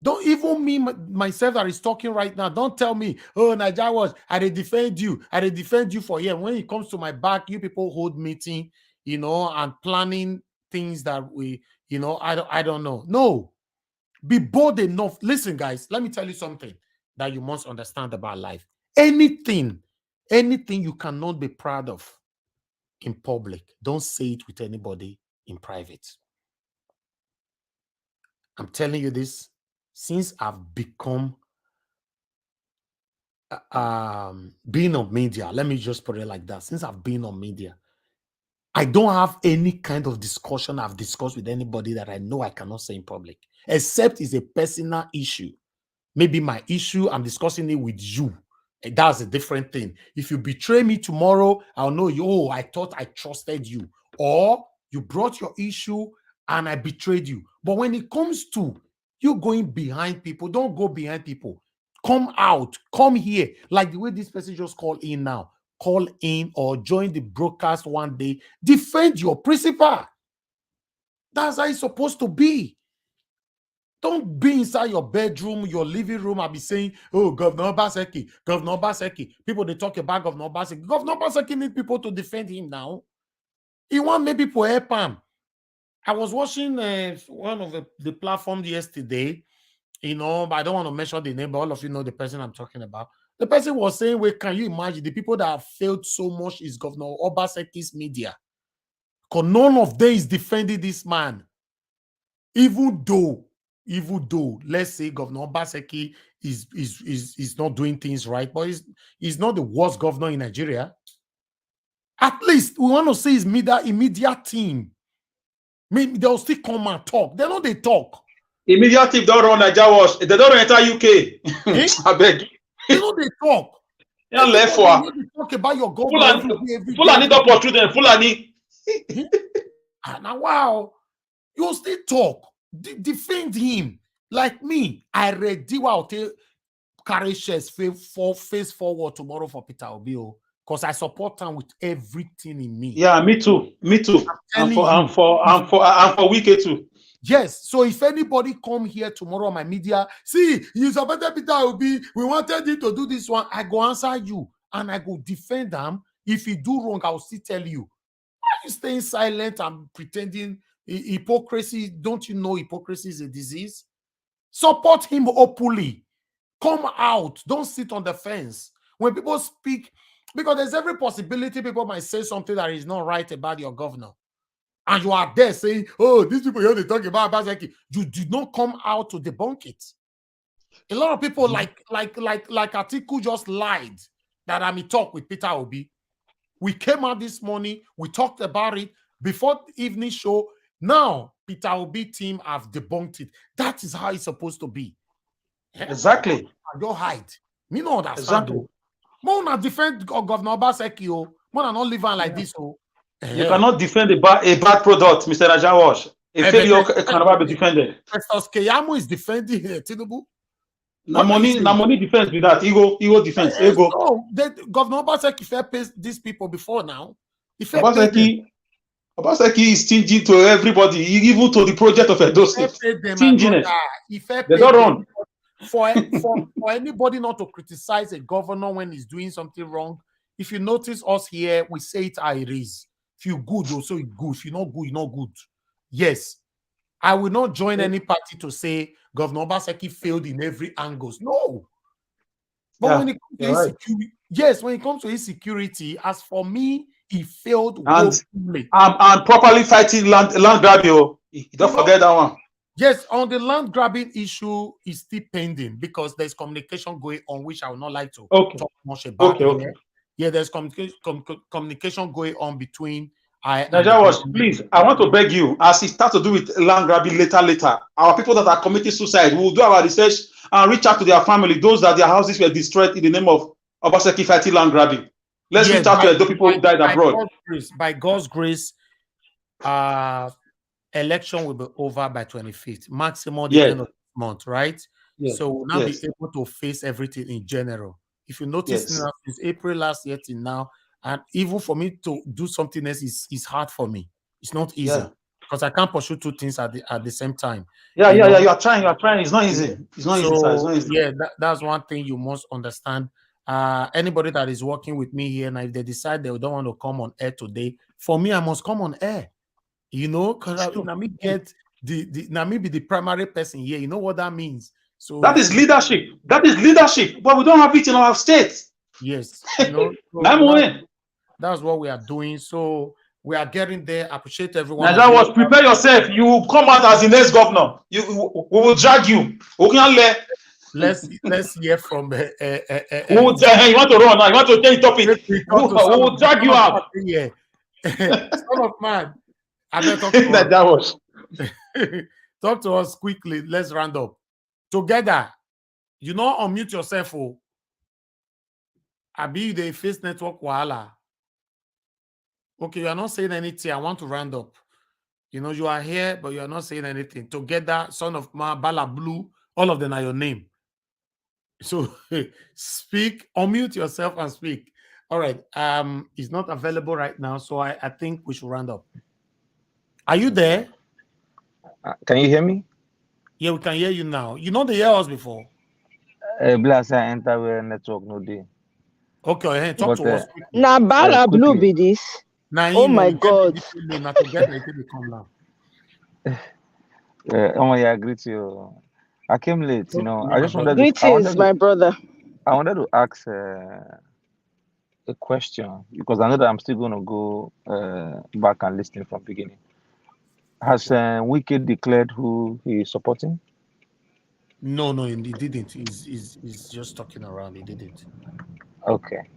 Don't even me myself that is talking right now. Don't tell me, oh, Naija was I defend you. I defend you for here. When it comes to my back, you people hold meeting, you know, and planning things that we, you know, I don't know. No, be bold enough. Listen, guys, let me tell you something that you must understand about life. Anything you cannot be proud of in public, don't say it with anybody in private. I'm telling you this since I've become being on media. Let me just put it like that. Since I've been on media, I don't have any kind of discussion I've discussed with anybody that I know I cannot say in public, except it's a personal issue. Maybe my issue, I'm discussing it with you. And that's a different thing. If you betray me tomorrow, I'll know you. Oh, I thought I trusted you. Or you brought your issue and I betrayed you. But when it comes to you going behind people, don't go behind people. Come out, come here. Like the way this person just called in now. Call in or join the broadcast one day. Defend your principal. That's how it's supposed to be. Don't be inside your bedroom, your living room, and be saying, oh, Governor Obaseki, Governor Obaseki. People, they talk about Governor Obaseki. Governor Obaseki need people to defend him now. He want maybe people help him. I was watching one of the platforms yesterday, you know, but I don't want to mention the name, but all of you know the person I'm talking about. The person was saying, well, can you imagine the people that have failed so much is Governor Obaseki's media? Because none of them is defending this man. Even though, let's say Governor Obaseki is not doing things right, but he's not the worst governor in Nigeria. At least we want to see his immediate team. Maybe they'll still come and talk. They know they talk.
Immediate team don't run Naija Wash. They don't enter UK. I beg.
They know they talk.
Yeah, left for.
Talk about your government.
Fulani don't portray them. Fulani.
Now, wow, you still talk. Defend him. Like me, I ready to carry shares face forward tomorrow for Peter Obi because I support him with everything in me.
Yeah, me too. Me too. I'm for Wike too.
Yes. So if anybody come here tomorrow on my media, see, you supported Peter Obi, we wanted him to do this one, I go answer you and I go defend him. If he do wrong, I'll still tell you. Why are you staying silent and pretending hypocrisy? Don't you know hypocrisy is a disease? Support him openly. Come out. Don't sit on the fence. When people speak, because there's every possibility people might say something that is not right about your governor. And you are there saying, oh, these people here, they talk about Obaseki. You did not come out to debunk it. A lot of people like Atiku just lied that I'm in talk with Peter Obi. We came out this morning, we talked about it before the evening show. Now, Peter Obi team have debunked it. That is how it's supposed to be.
Exactly.
Don't hide. Me know that.
Exactly.
More not defend Governor Obaseki. More not live on like this.
You cannot defend a bad product, Mr. Naija Wash. A failure can never be defended.
Festus Keyamo is defending Tinubu.
Na money defense with that. Ego defense. Ego.
No, Governor Obaseki fair pays these people before now.
Obaseki is stingy to everybody, even to the project of Edo State. Stinginess. They don't run.
For anybody not to criticize a governor when he's doing something wrong, If you notice us here, we say it how it is. If you good, also you good. If you're not good, you're not good. Yes. I will not join any party to say Governor Obaseki failed in every angle. No. But when it comes to insecurity, yes, when it comes to insecurity, as for me, he failed woefully.
And properly fighting land grabbing. Don't forget that one.
Yes, on the land grabbing issue is still pending because there's communication going on, which I would not like to talk much about here. Yeah, there's communication going on between
Nigeria Watch, please, I want to beg you, as it starts to do with land grabbing later, our people that are committing suicide, we will do our research and reach out to their family, those that their houses were destroyed in the name of Obaseki fighting land grabbing. Let's reach out to the people who died abroad.
By God's grace, election will be over by 25th, maximum the end of the month, right? So we'll now be able to face everything in general. If you notice now, since April last year till now, and even for me to do something else is hard for me. It's not easy because I can't pursue two things at the same time.
You are trying. It's not easy. It's not easy. It's not easy.
Yeah, that's one thing you must understand. Anybody that is working with me here, and if they decide they don't want to come on air today, for me, I must come on air. You know, because me get me be the primary person here. You know what that means? So
that is leadership. That is leadership. But we don't have it in our state.
Yes, you know. So that's what we are doing. So we are getting there. I appreciate everyone.
Now that was prepare yourself. You will come out as the next governor. We will drag you.
Let's hear from.
You want to run now? You want to change topic? We will drag you out.
Yeah. Son of man. I better talk to
that was.
Talk to us quickly. Let's round up together. You know, unmute yourself. Oh, I be the face network wahala. Okay, you are not saying anything. I want to round up. You know, you are here, but you are not saying anything. Together, son of man, Bala Blue, all of them are your name. So speak, unmute yourself and speak. All right. It's not available right now, so I think we should round up. Are you there?
Can you hear me?
Yeah, we can hear you now. You know they hear us before.
Blast I enter where network no day.
Okay, talk to us.
Now Bala Blue be this. Oh my God.
I greet you. I came late, you know. I just wanted
my brother.
I wanted to ask a question because I know that I'm still going to go back and listen from beginning. Has Wike declared who he is supporting?
No, he didn't. He's just talking around. He didn't.
Okay.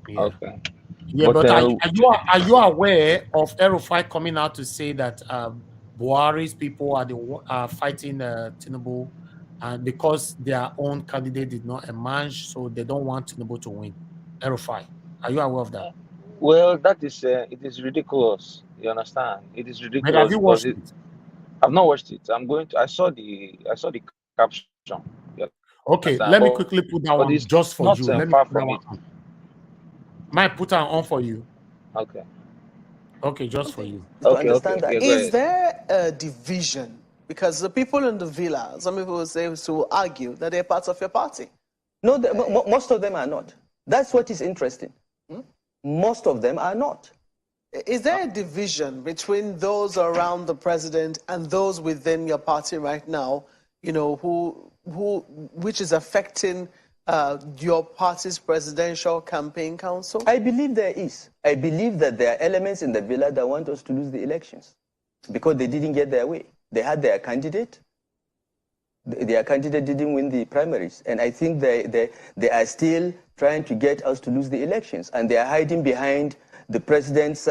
Yeah.
Okay.
Yeah, but are you aware of El-Rufai coming out to say that Buhari's people are fighting Tinubu, and because their own candidate did not emerge, so they don't want Tinubu to win? El-Rufai, are you aware of that?
Well, that is it is ridiculous. You understand? It is ridiculous.
But have you watched it?
I've not watched it. I saw the caption.
Okay, let me quickly put that one just for you. Let me
far from it.
Might put that on for you.
Okay.
Okay, just for you.
To understand that. Is there a division? Because the people in the villa, some people will argue that they're parts of your party.
No, most of them are not. That's what is interesting. Most of them are not.
Is there a division between those around the president and those within your party right now, you know, which is affecting your party's presidential campaign council?
I believe there is. I believe that there are elements in the villa that want us to lose the elections because they didn't get their way. They had their candidate. Their candidate didn't win the primaries. And I think they are still trying to get us to lose the elections. And they are hiding behind the president's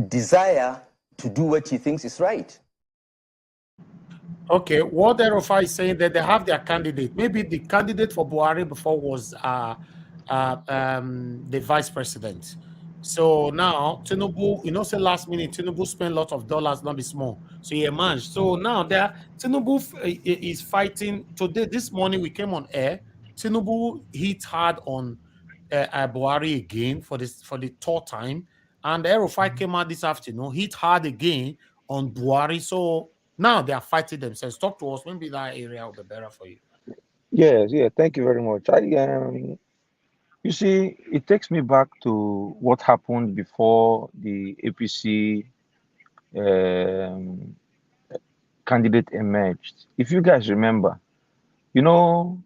desire to do what he thinks is right.
Okay, what El-Rufai is saying that they have their candidate. Maybe the candidate for Buhari before was the vice president. So now Tinubu, you know, say last minute Tinubu spent a lot of dollars, not be small. So he emerged. So now Tinubu is fighting today. This morning we came on air. Tinubu hit hard on Buhari again for the third time, and El-Rufai came out this afternoon, hit hard again on Buhari. So now they are fighting themselves. Talk to us. Maybe that area will be better for you.
Yes, yeah, thank you very much. You see, it takes me back to what happened before the APC um, candidate emerged. If you guys remember, you know,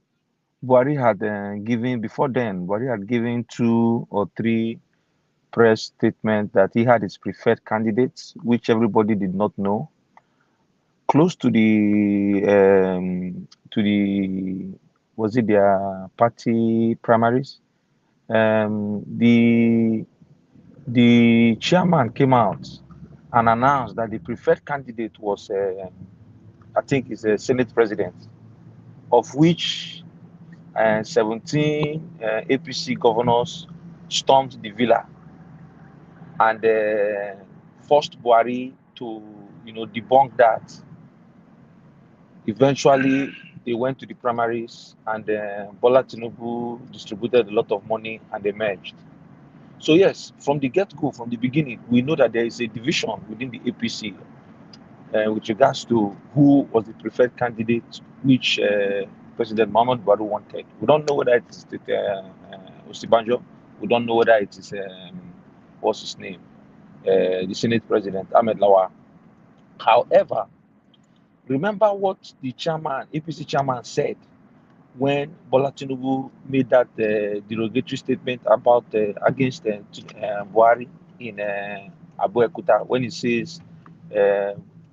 Buhari had given, before then, Buhari had given 2 or 3 press statements that he had his preferred candidates, which everybody did not know. Close to the, was it their party primaries? The chairman came out and announced that the preferred candidate was, I think, is a Senate president, of which 17 APC governors stormed the villa and forced Buhari to, debunk that. Eventually, they went to the primaries, and Bola Tinubu distributed a lot of money, and they merged. So yes, from the get-go, from the beginning, we know that there is a division within the APC with regards to who was the preferred candidate, which President Muhammad Buhari wanted. We don't know whether it is Osibanjo. We don't know whether it is, what's his name, the Senate President, Ahmed Lawa. However, remember what the chairman, APC chairman, said when Bola Tinubu made that derogatory statement about against Buhari in Abuekuta, when he says he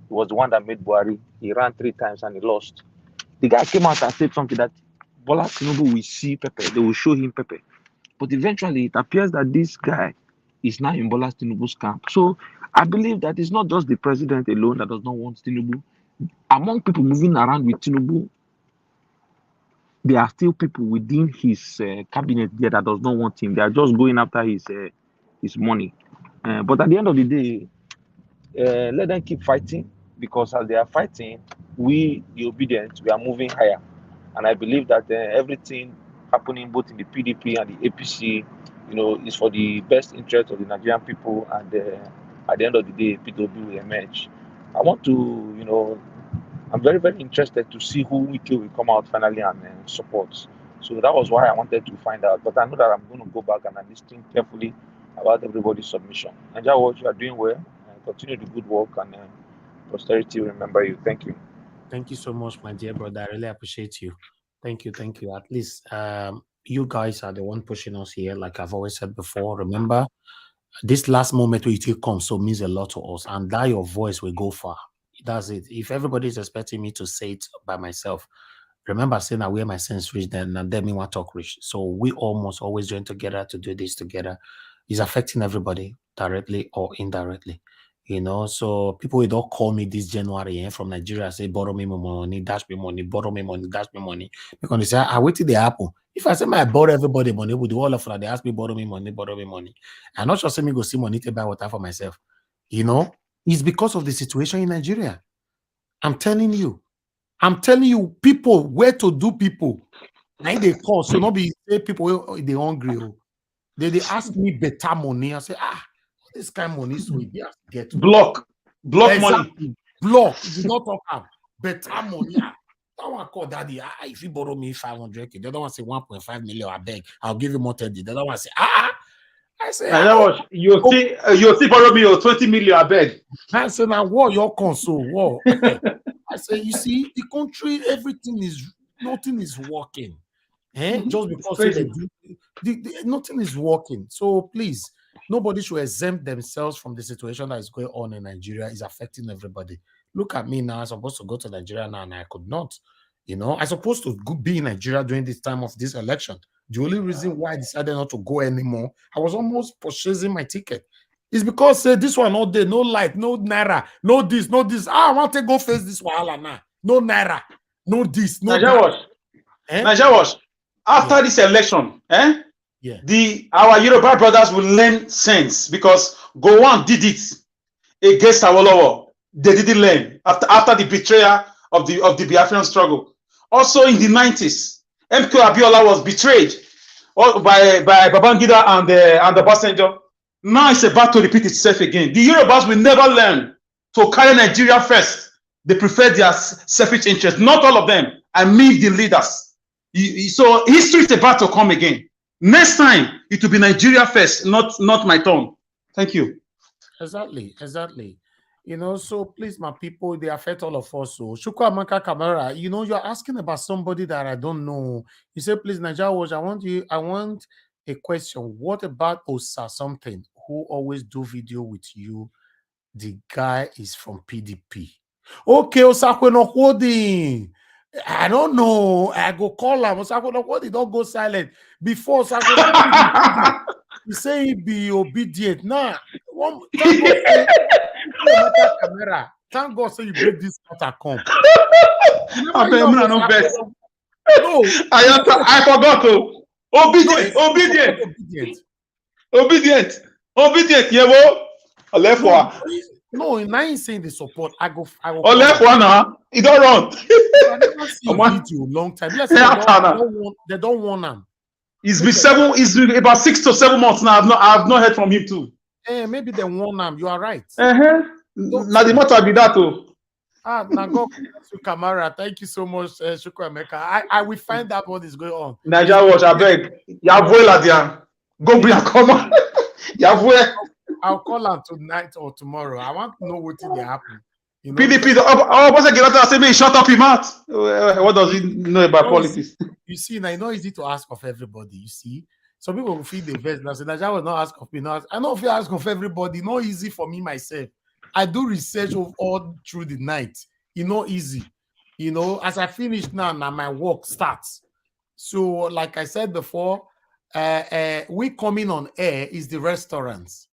was the one that made Buhari. He ran 3 times and he lost. The guy came out and said something that Bola Tinubu will see Pepe. They will show him Pepe. But eventually, it appears that this guy is now in Bola Tinubu's camp. So I believe that it's not just the president alone that does not want Tinubu. Among people moving around with Tinubu, there are still people within his cabinet there that does not want him. They are just going after his money. But at the end of the day, let them keep fighting, because as they are fighting, we, the obedient, we are moving higher. And I believe that everything happening both in the PDP and the APC, is for the best interest of the Nigerian people. And at the end of the day, P2B will emerge. I want to, I'm very, very interested to see who Wike will come out finally and support. So that was why I wanted to find out. But I know that I'm going to go back and I'm listening carefully about everybody's submission. And what you are doing well. Continue the good work, and posterity will remember you. Thank you.
Thank you so much, my dear brother. I really appreciate you. Thank you. At least you guys are the one pushing us here. Like I've always said before, remember, this last moment where it will come so means a lot to us, and that your voice will go far. That's it. If everybody is expecting me to say it by myself, remember saying that where my sense reach, then me want talk reach. So we almost always join together to do this together. It's affecting everybody directly or indirectly. So people will don't call me this January from Nigeria, say borrow me money, dash me money, borrow me money, dash me money. Because they say I wait till they happen. If I say I borrow everybody money, with all of that, they ask me borrow me money. I'm not sure say me go see money to buy water for myself. It's because of the situation in Nigeria. I'm telling you, people where to do people. Now they call, so not be say people they hungry. They ask me better money. I say, this kind of money, so we get
block
exactly.
money.
Block. You not talk about better money. That one call daddy. If you borrow me 500, the other one say 1.5 million. I beg, I'll give you more 30. The other one say, I say,
you see borrow me 20 million. I beg.
I say now, war your console war. I say, you see, the country, nothing is working. Just because nothing is working. So please, nobody should exempt themselves from the situation that is going on in Nigeria. Is affecting everybody. Look at me now. I'm supposed to go to Nigeria now, and I could not. I'm supposed to be in Nigeria during this time of this election. The only reason why I decided not to go anymore, I was almost purchasing my ticket. It's because this one all day, no light, no naira, no this, no this. I want to go face this wahala now. No naira, no this, no
Nigeria was after this election, our Yoruba brothers will learn sense, because Gowon did it against Awolowo. They didn't learn after the betrayal of the Biafran struggle. Also in the 90s, MK Abiola was betrayed by Babangida and the Obasanjo. Now it's about to repeat itself again. The Yorubas will never learn to carry Nigeria first. They prefer their selfish interests. Not all of them. I mean the leaders. So history is about to come again. Next time, it will be Nigeria first, not my turn. Thank you.
Exactly. So please, my people, they affect all of us. So Chukwamaka Kamara, you're asking about somebody that I don't know. You say, please, Nigeria Watch, I want a question. What about Osa something who always do video with you? The guy is from PDP. Okay, Osakwe no holding. I don't know. I go call him. Osakwe no holding. Don't go silent. Before Osakwe no holding, he say he be obedient. Nah, thank God say camera. Thank God say you break this water come.
I forgot to. Obedient. Yewo.
No, now he's saying the support. I go.
Left one now. He don't run.
I never see a video long time. Yes, they don't want him.
It's been about 6 to 7 months now. I've not heard from him too.
Maybe they want him. You are right.
Now the matter be that too.
Now go to Kamara. Thank you so much, Chukwemeka. I will find out what is going on.
Nigeria Watch, I beg. Go bring a comment.
I'll call him tonight or tomorrow. I want to know what will happen.
PDP, say me shut up his mouth. What does he know about politics?
You see, now it's not easy to ask of everybody. You see, some people will feel the verse. Now, say Nigeria will not ask of me. Now, I know if you ask of everybody, not easy for me myself. I do research all through the night. It's not easy. As I finish now my work starts. So, like I said before, we coming on air is the restaurants.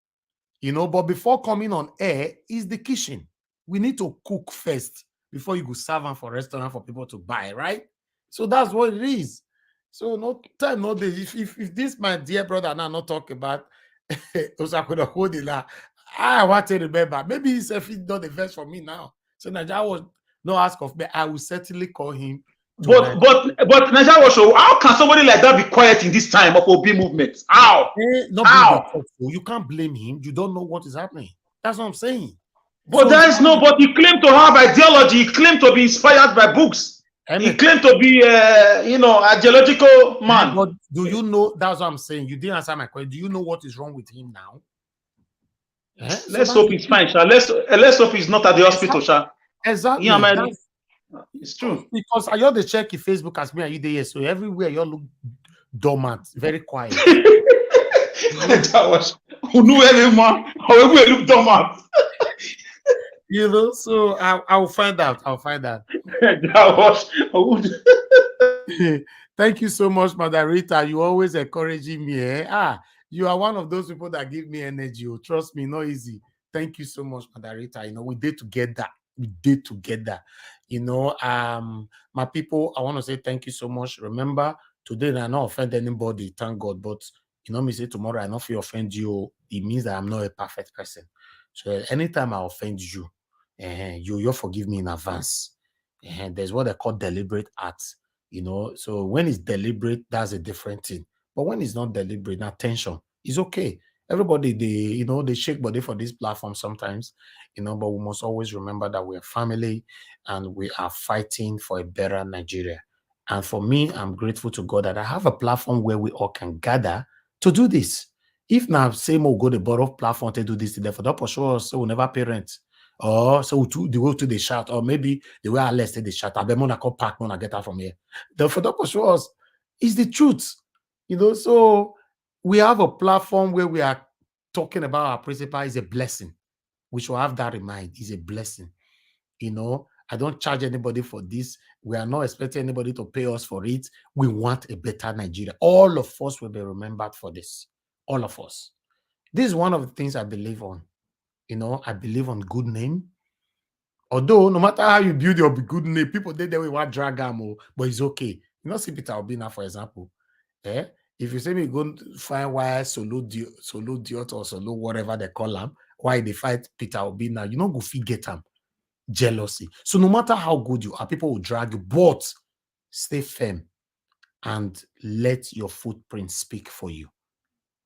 But before coming on air is the kitchen. We need to cook first before you go serve them for restaurant for people to buy, right? So that's what it is. So no time, no day. If this my dear brother now not talk about I want to remember. Maybe he's if he done the verse for me now. So Nigeria was no ask of me. I will certainly call him.
But Nigeria was how can somebody like that be quiet in this time of OB movement? How?
You can't blame him. You don't know what is happening. That's what I'm saying.
But there is no. But he claimed to have ideology. He claimed to be inspired by books. He claimed to be, ideological man.
But do you know? That's what I'm saying. You didn't answer my question. Do you know what is wrong with him now?
Let's hope he's fine, Sha. Let's hope he's not at the hospital, Sha.
Exactly.
It's true.
Because I just check your Facebook as me and you there, so everywhere you look dormant, very quiet.
That was who knew everyone. However, you look dormant.
So I'll find out.
That was.
Thank you so much, Mother Rita. You always encouraging me. You are one of those people that give me energy. Trust me, not easy. Thank you so much, Mother Rita. We did together. My people, I want to say thank you so much. Remember, today I not offend anybody, thank God. But me say tomorrow I not feel offend you. It means that I'm not a perfect person. So anytime I offend you, you forgive me in advance. There's what they call deliberate acts. So when it's deliberate, that's a different thing. But when it's not deliberate, not tension, it's okay. Everybody, they shake body for this platform sometimes, but we must always remember that we're family and we are fighting for a better Nigeria. And for me, I'm grateful to God that I have a platform where we all can gather to do this. If now same will go the borrow platform to do this, therefore that for sure, so we'll never parent. Or so the way to the shout, or maybe the way I let's say the shout, I be mona call park, mona get out from here. Therefore that for sure is the truth. So we have a platform where we are talking about our principle is a blessing. We should have that in mind. Is a blessing. I don't charge anybody for this. We are not expecting anybody to pay us for it. We want a better Nigeria. All of us will be remembered for this. All of us. This is one of the things I believe on. I believe on good name. Although, no matter how you build your good name, people they will want drag them, but it's okay. See Peter Obi now, for example. If you say me go find why solo diot or solo whatever they call them, why they fight Peter Obi now, you go get them. Jealousy. So no matter how good you are, people will drag you, but stay firm and let your footprint speak for you.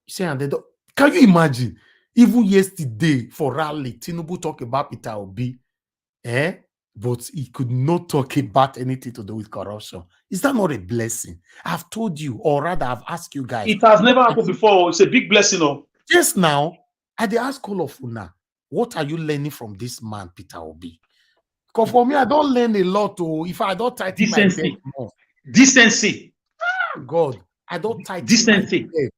You see, and they don't. Can you imagine? Even yesterday for rally, Tinubu talk about Peter Obi. but he could not talk about anything to do with corruption. Is that not a blessing? I've told you, or rather, I've asked you guys.
It has never happened before. It's a big blessing. Oh.
Just now, I dey ask all of una, what are you learning from this man, Peter Obi? Because for me, I don't learn a lot. Oh, if I don't tighten my belt more.
Decency.
God, I don't tighten
decency.
my belt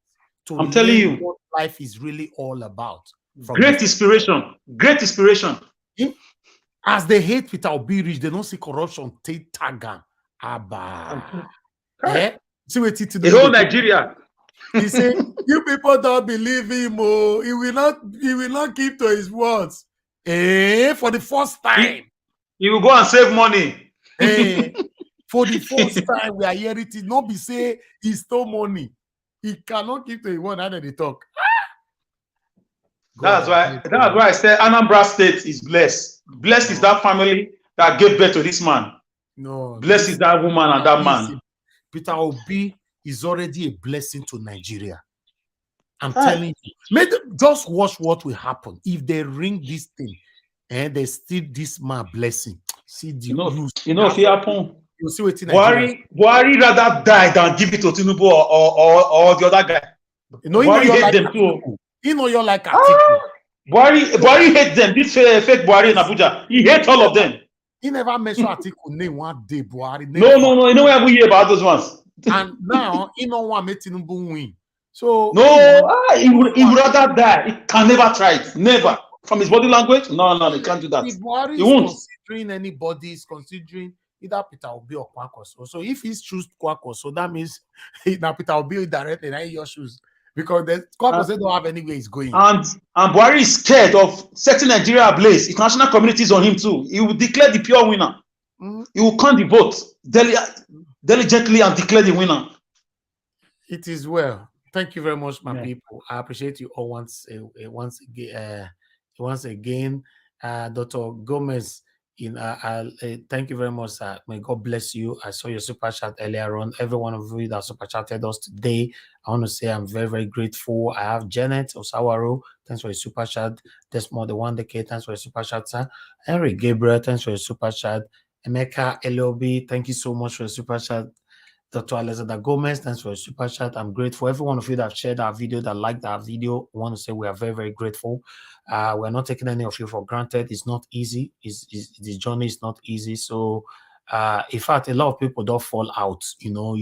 to
I'm telling you
what life is really all about.
Great inspiration. Great inspiration.
As they hate Peter Obi rich, they don't see corruption. Take tagan. Abba. See what it
the whole Nigeria.
He said, "You people don't believe him. Oh, he will not keep to his words. For the first time,
he will go and save money.
For the first time, we are hearing it. Not be say he stole money. He cannot keep to his word. How did they talk?
That's why I said Anambra State is blessed. Blessed is that family that gave birth to this man.
No,
blessed is that woman and that man.
Peter Obi is already a blessing to Nigeria. I'm telling you. Just watch what will happen if they ring this thing and they steal this man blessing. See the
you know if it happen.
You see what
Buhari rather die than give it to Tinubu or the other guy.
Buhari hate them too. You know you're like
Buhari hate them. This fake Buhari in Abuja. He hates all of them.
He never mentioned Atiku name one day. Buhari.
No. You know where we hear about those ones.
And now he don't want Tinubu win. So
he would rather die. He can never try it. Never. From his body language, no, he can't do that.
If Buhari
he won't.
Considering anybody, is considering either Peter Obi or Kwankwaso. So if he's choose Kwankwaso, that means now Peter Obi directly in your shoes. Because Kwankwaso don't have any way he's going.
And Buhari is scared of setting Nigeria ablaze. International communities on him too. He will declare the pure winner. He will count the vote diligently and declare the winner.
It is well. Thank you very much, my people. I appreciate you all once again. Dr. Gomez, thank you very much, sir. May God bless you. I saw your super chat earlier on. Every one of you that super chatted us today, I want to say I'm very, very grateful. I have Janet Osawaro. Thanks for your super chat. Desmond, the 1 decade. Thanks for your super chat, sir. Henry Gabriel, thanks for your super chat. Emeka Elobi, thank you so much for your super chat. Dr. Alexander Gomez, thanks for your super chat. I'm grateful. Every one of you that have shared our video, that liked our video, I want to say we are very, very grateful. We're not taking any of you for granted. It's not easy. The journey is not easy. So, in fact, a lot of people don't fall out. You know,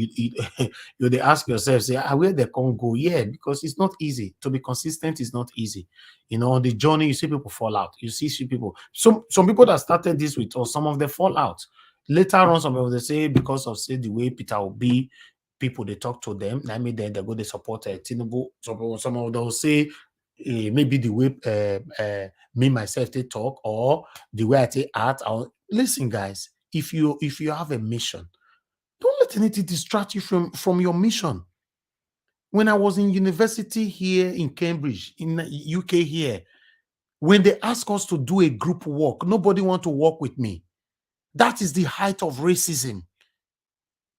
they ask yourself, say, where they can go? Yeah, because it's not easy. To be consistent is not easy. You know, on the journey, you see people fall out. You see people. Some people that started this with us, some of them fall out. Later on, some people they say because of the way Peter Obi people they talk to them, I mean then they go they support Tinubu. Some of them say maybe the way me myself they talk or the way I take art. Listen, guys, if you have a mission, don't let anything distract you from your mission. When I was in university here in Cambridge, in UK here, when they ask us to do a group work, nobody want to work with me. That is the height of racism.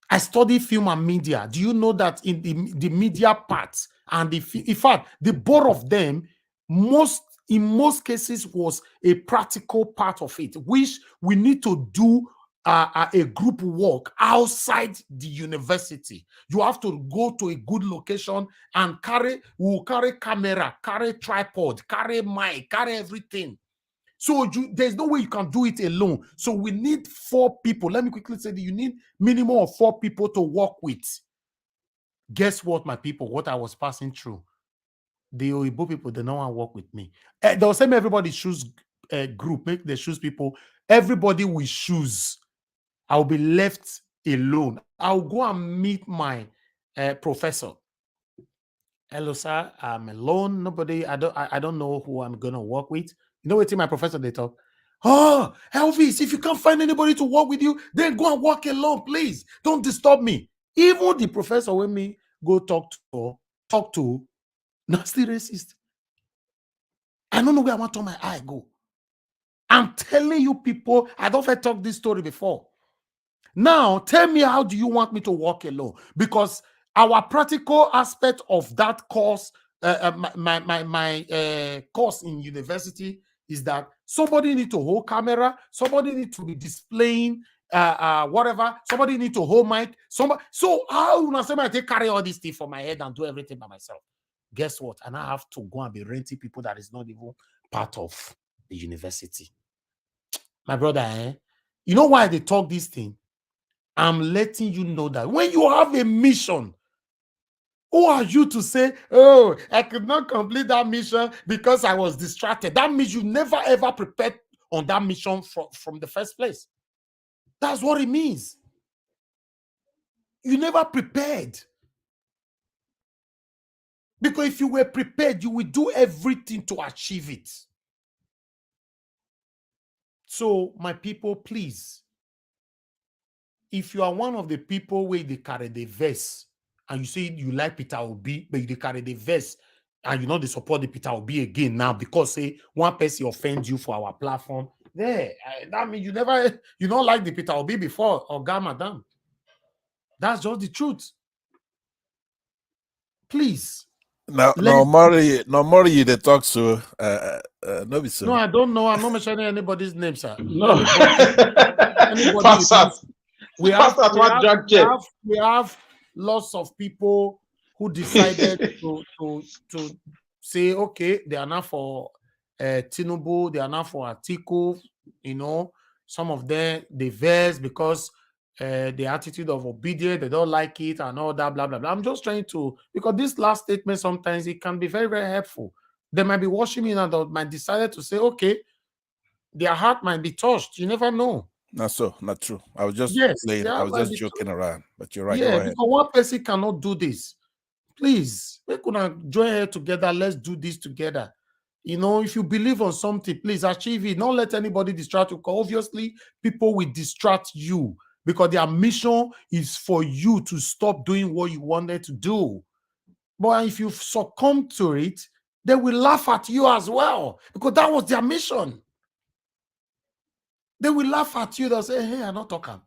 I studied film and media. Do you know that in the media parts and in fact, the both of them, in most cases was a practical part of it, which we need to do a group work outside the university. You have to go to a good location and carry camera, carry tripod, carry mic, carry everything. So there's no way you can do it alone. So we need 4 people. Let me quickly say that you need minimum of 4 people to work with. Guess what, my people? What I was passing through. The Oibo people, they don't want to work with me. They'll say everybody choose a group, make they choose people. Everybody will choose. I'll be left alone. I'll go and meet my professor. Hello, sir. I'm alone. Nobody. I don't know who I'm gonna work with. You know what? My professor they talk. Oh, Elvis, if you can't find anybody to work with you, then go and work alone, please. Don't disturb me. Even the professor when me go talk to, nasty racist. I don't know where I want to my eye go. I'm telling you, people. I don't ever talk this story before. Now, tell me, how do you want me to work alone? Because our practical aspect of that course, my course in university is that somebody need to hold camera, somebody need to be displaying whatever, somebody need to hold mic, somebody. So how you say I take carry all this thing for my head and do everything by myself? Guess what? And I have to go and be renting people that is not even part of the university. My brother, you know why they talk this thing? I'm letting you know that when you have a mission, who are you to say, oh, I could not complete that mission because I was distracted? That means you never ever prepared on that mission from the first place. That's what it means. You never prepared. Because if you were prepared, you will do everything to achieve it. So, my people, please, if you are one of the people where they carry the verse and you say you like Peter Obi, but they carry the verse and you know they support the Peter Obi again now because say one person offends you for our platform, there, that means you don't like the Peter Obi before or madam. That's just the truth. Please.
No more they talk so no be so.
No, I don't know. I'm not mentioning anybody's name, sir.
No.
We have lots of people who decided to say, okay, they are not for Tinubu, they are not for Atiku, you know. Some of them they verse because the attitude of obedience, they don't like it and all that, blah, blah, blah. I'm just trying to, because this last statement sometimes it can be very, very helpful. They might be watching me and they might decide to say, okay, their heart might be touched. You never know.
Not so, not true. I was just playing. I was just joking around, but you're right.
Yeah, because one person cannot do this. Please, we could join here together. Let's do this together. You know, if you believe on something, please achieve it. Don't let anybody distract you. Because obviously, people will distract you because their mission is for you to stop doing what you wanted to do. But if you succumb to it, they will laugh at you as well because that was their mission. They will laugh at you. They'll say, hey, I'm not talking.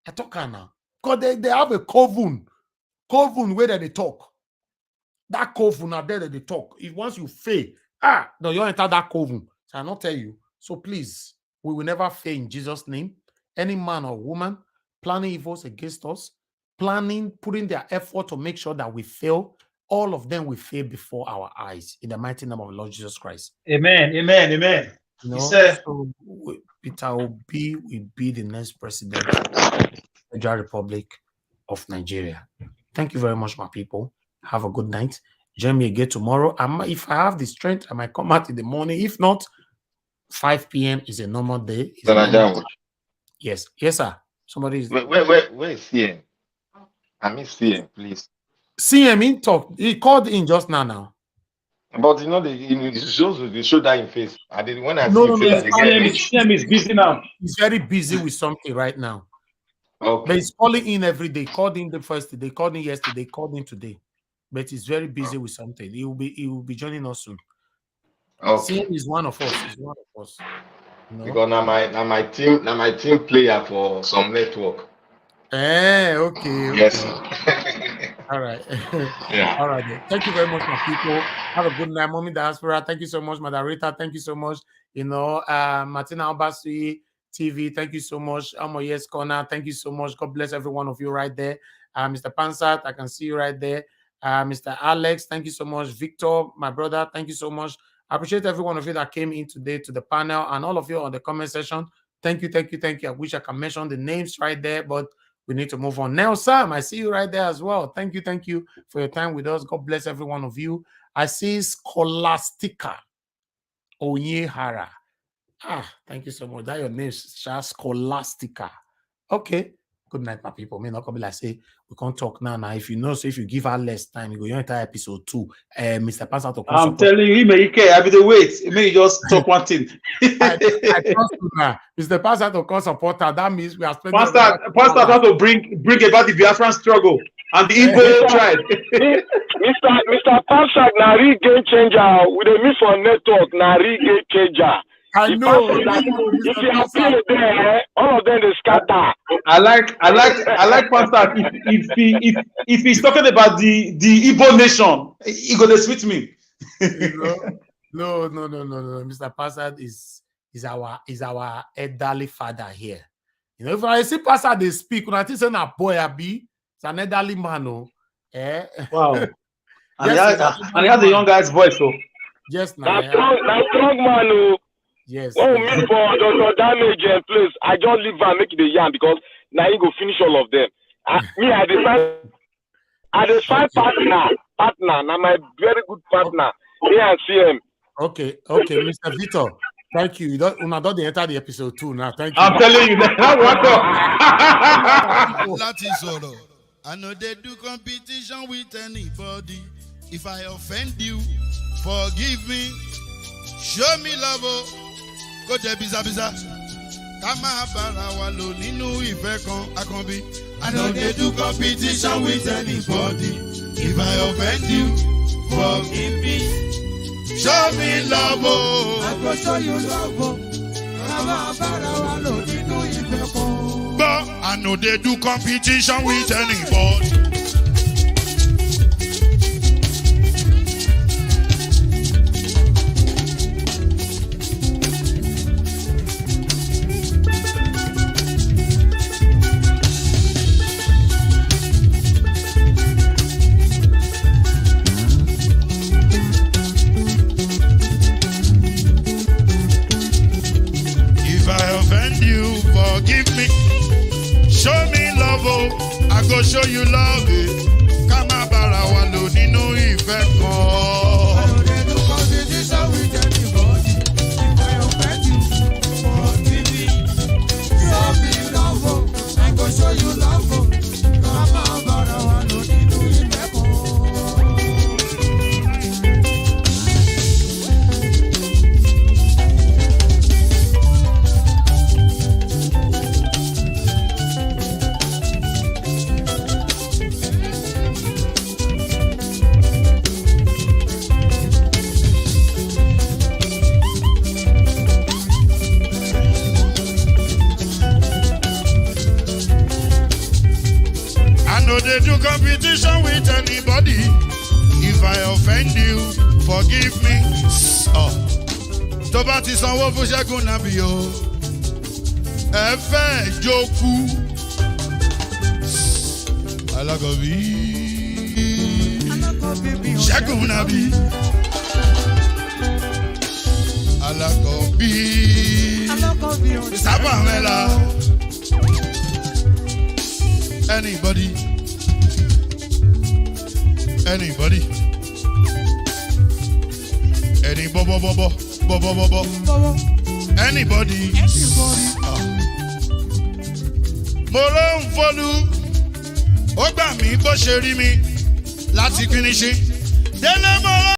I talk now. Because they have a coven where they talk. That coven are there that they talk. If once you fail, no, you enter that coven. So I not tell you. So please, we will never fail in Jesus' name. Any man or woman planning evils against us, putting their effort to make sure that we fail, all of them will fail before our eyes in the mighty name of Lord Jesus Christ.
Amen. Amen. Amen.
You know, so Peter Obi will be the next president of the Federal Republic of Nigeria. Thank you very much, my people. Have a good night. Join me again tomorrow. If I have the strength, I might come out in the morning. If not, 5 p.m. is a normal day. Yes, yes, sir. Somebody is.
Where is CM? I miss CM, please.
CM in talk. He called in just now.
But you know, they show that in face. I did when I see
CM is busy now.
He's very busy with something right now.
Okay.
But he's calling in every day. Called in the first day. They called in yesterday. Called in today. But he's very busy with something. He will be joining us soon.
Okay.
CM is one of us. He's one of us. You know?
Because now my team player for some network.
Okay.
Yes.
All right.
Yeah.
All right. Then. Thank you very much, my people. Have a good night, Mommy Diaspora. Thank you so much, Madarita. Thank you so much. You know, Martina Albasi TV. Thank you so much. Yes Corner. Thank you so much. God bless every one of you right there. Mr. Pansat, I can see you right there. Mr. Alex, thank you so much. Victor, my brother, thank you so much. I appreciate every one of you that came in today to the panel and all of you on the comment section. Thank you, thank you, thank you. I wish I can mention the names right there, but we need to move on. Now, Sam, I see you right there as well. Thank you for your time with us. God bless every one of you. I see Scholastica Onyehara. Thank you so much. That your name is Scholastica. Okay. Good night, my people. Me not come like say we can't talk now. Now, if you know, so if you give her less time, you go your entire episode 2. Mr. Pastor,
I'm telling you, I be the wait. May you just talk one thing.
I trust you now. Mr. Pastor to come support her. That means we are spending.
Pastor want to bring about the Biafran struggle and the Igbo tribe.
Mr. Pastor, na real game changer. With a miss on network, na real game changer.
I know.
If you appear there, all of them they scatter.
I like Pastor. If he's talking about the Igbo nation, he gonna sweet me.
You know, No. Mr. Passad is our elderly father here. You know, if I see Passad they speak, when I think a boy it's an elderly man.
Wow. And
Yes,
he has a young guy's voice, so.
Yes,
That's strong man. Oh.
Yes.
When we meet for Dr. Damage place, I just leave and make it a yarn because now he go finish all of them. I decide partner. Now my very good partner. Me and CM.
Okay, Mr. Victor. Thank you. You don't enter the episode 2 now. Thank you.
I'm telling you that.
That is all. I know they do competition with anybody. If I offend you, forgive me. Show me love. Go there, biza. Kama bara walo ninu ife kan akanbi. I know they do competition with anybody. If I offend you, forgive me. Show me love. I go show you love. Kama bara walo ninu ife kan. But I know they do competition with anybody. Forgive me, show me love, oh, I go show you love, Kama bara walo ninu ife kan. I know they do competition with anybody. If I offend you, forgive me, show me love, oh, I go show you love, oh, Kama bara walo ninu ife kan. They do competition with anybody. If I offend you, forgive me. Tó bá ti sanwó fún Ṣẹ́gun Nàbí o, ẹ fẹ́ jókòó. Alákọ̀bí Ṣẹ́gun Nàbí. Alákọ̀bí Sábà Mẹ́la. Anybody. Any bobo. Anybody. Mo ló ń fọlú, ó gbà mí bó ṣe rí mi láti finish. Délé mo ló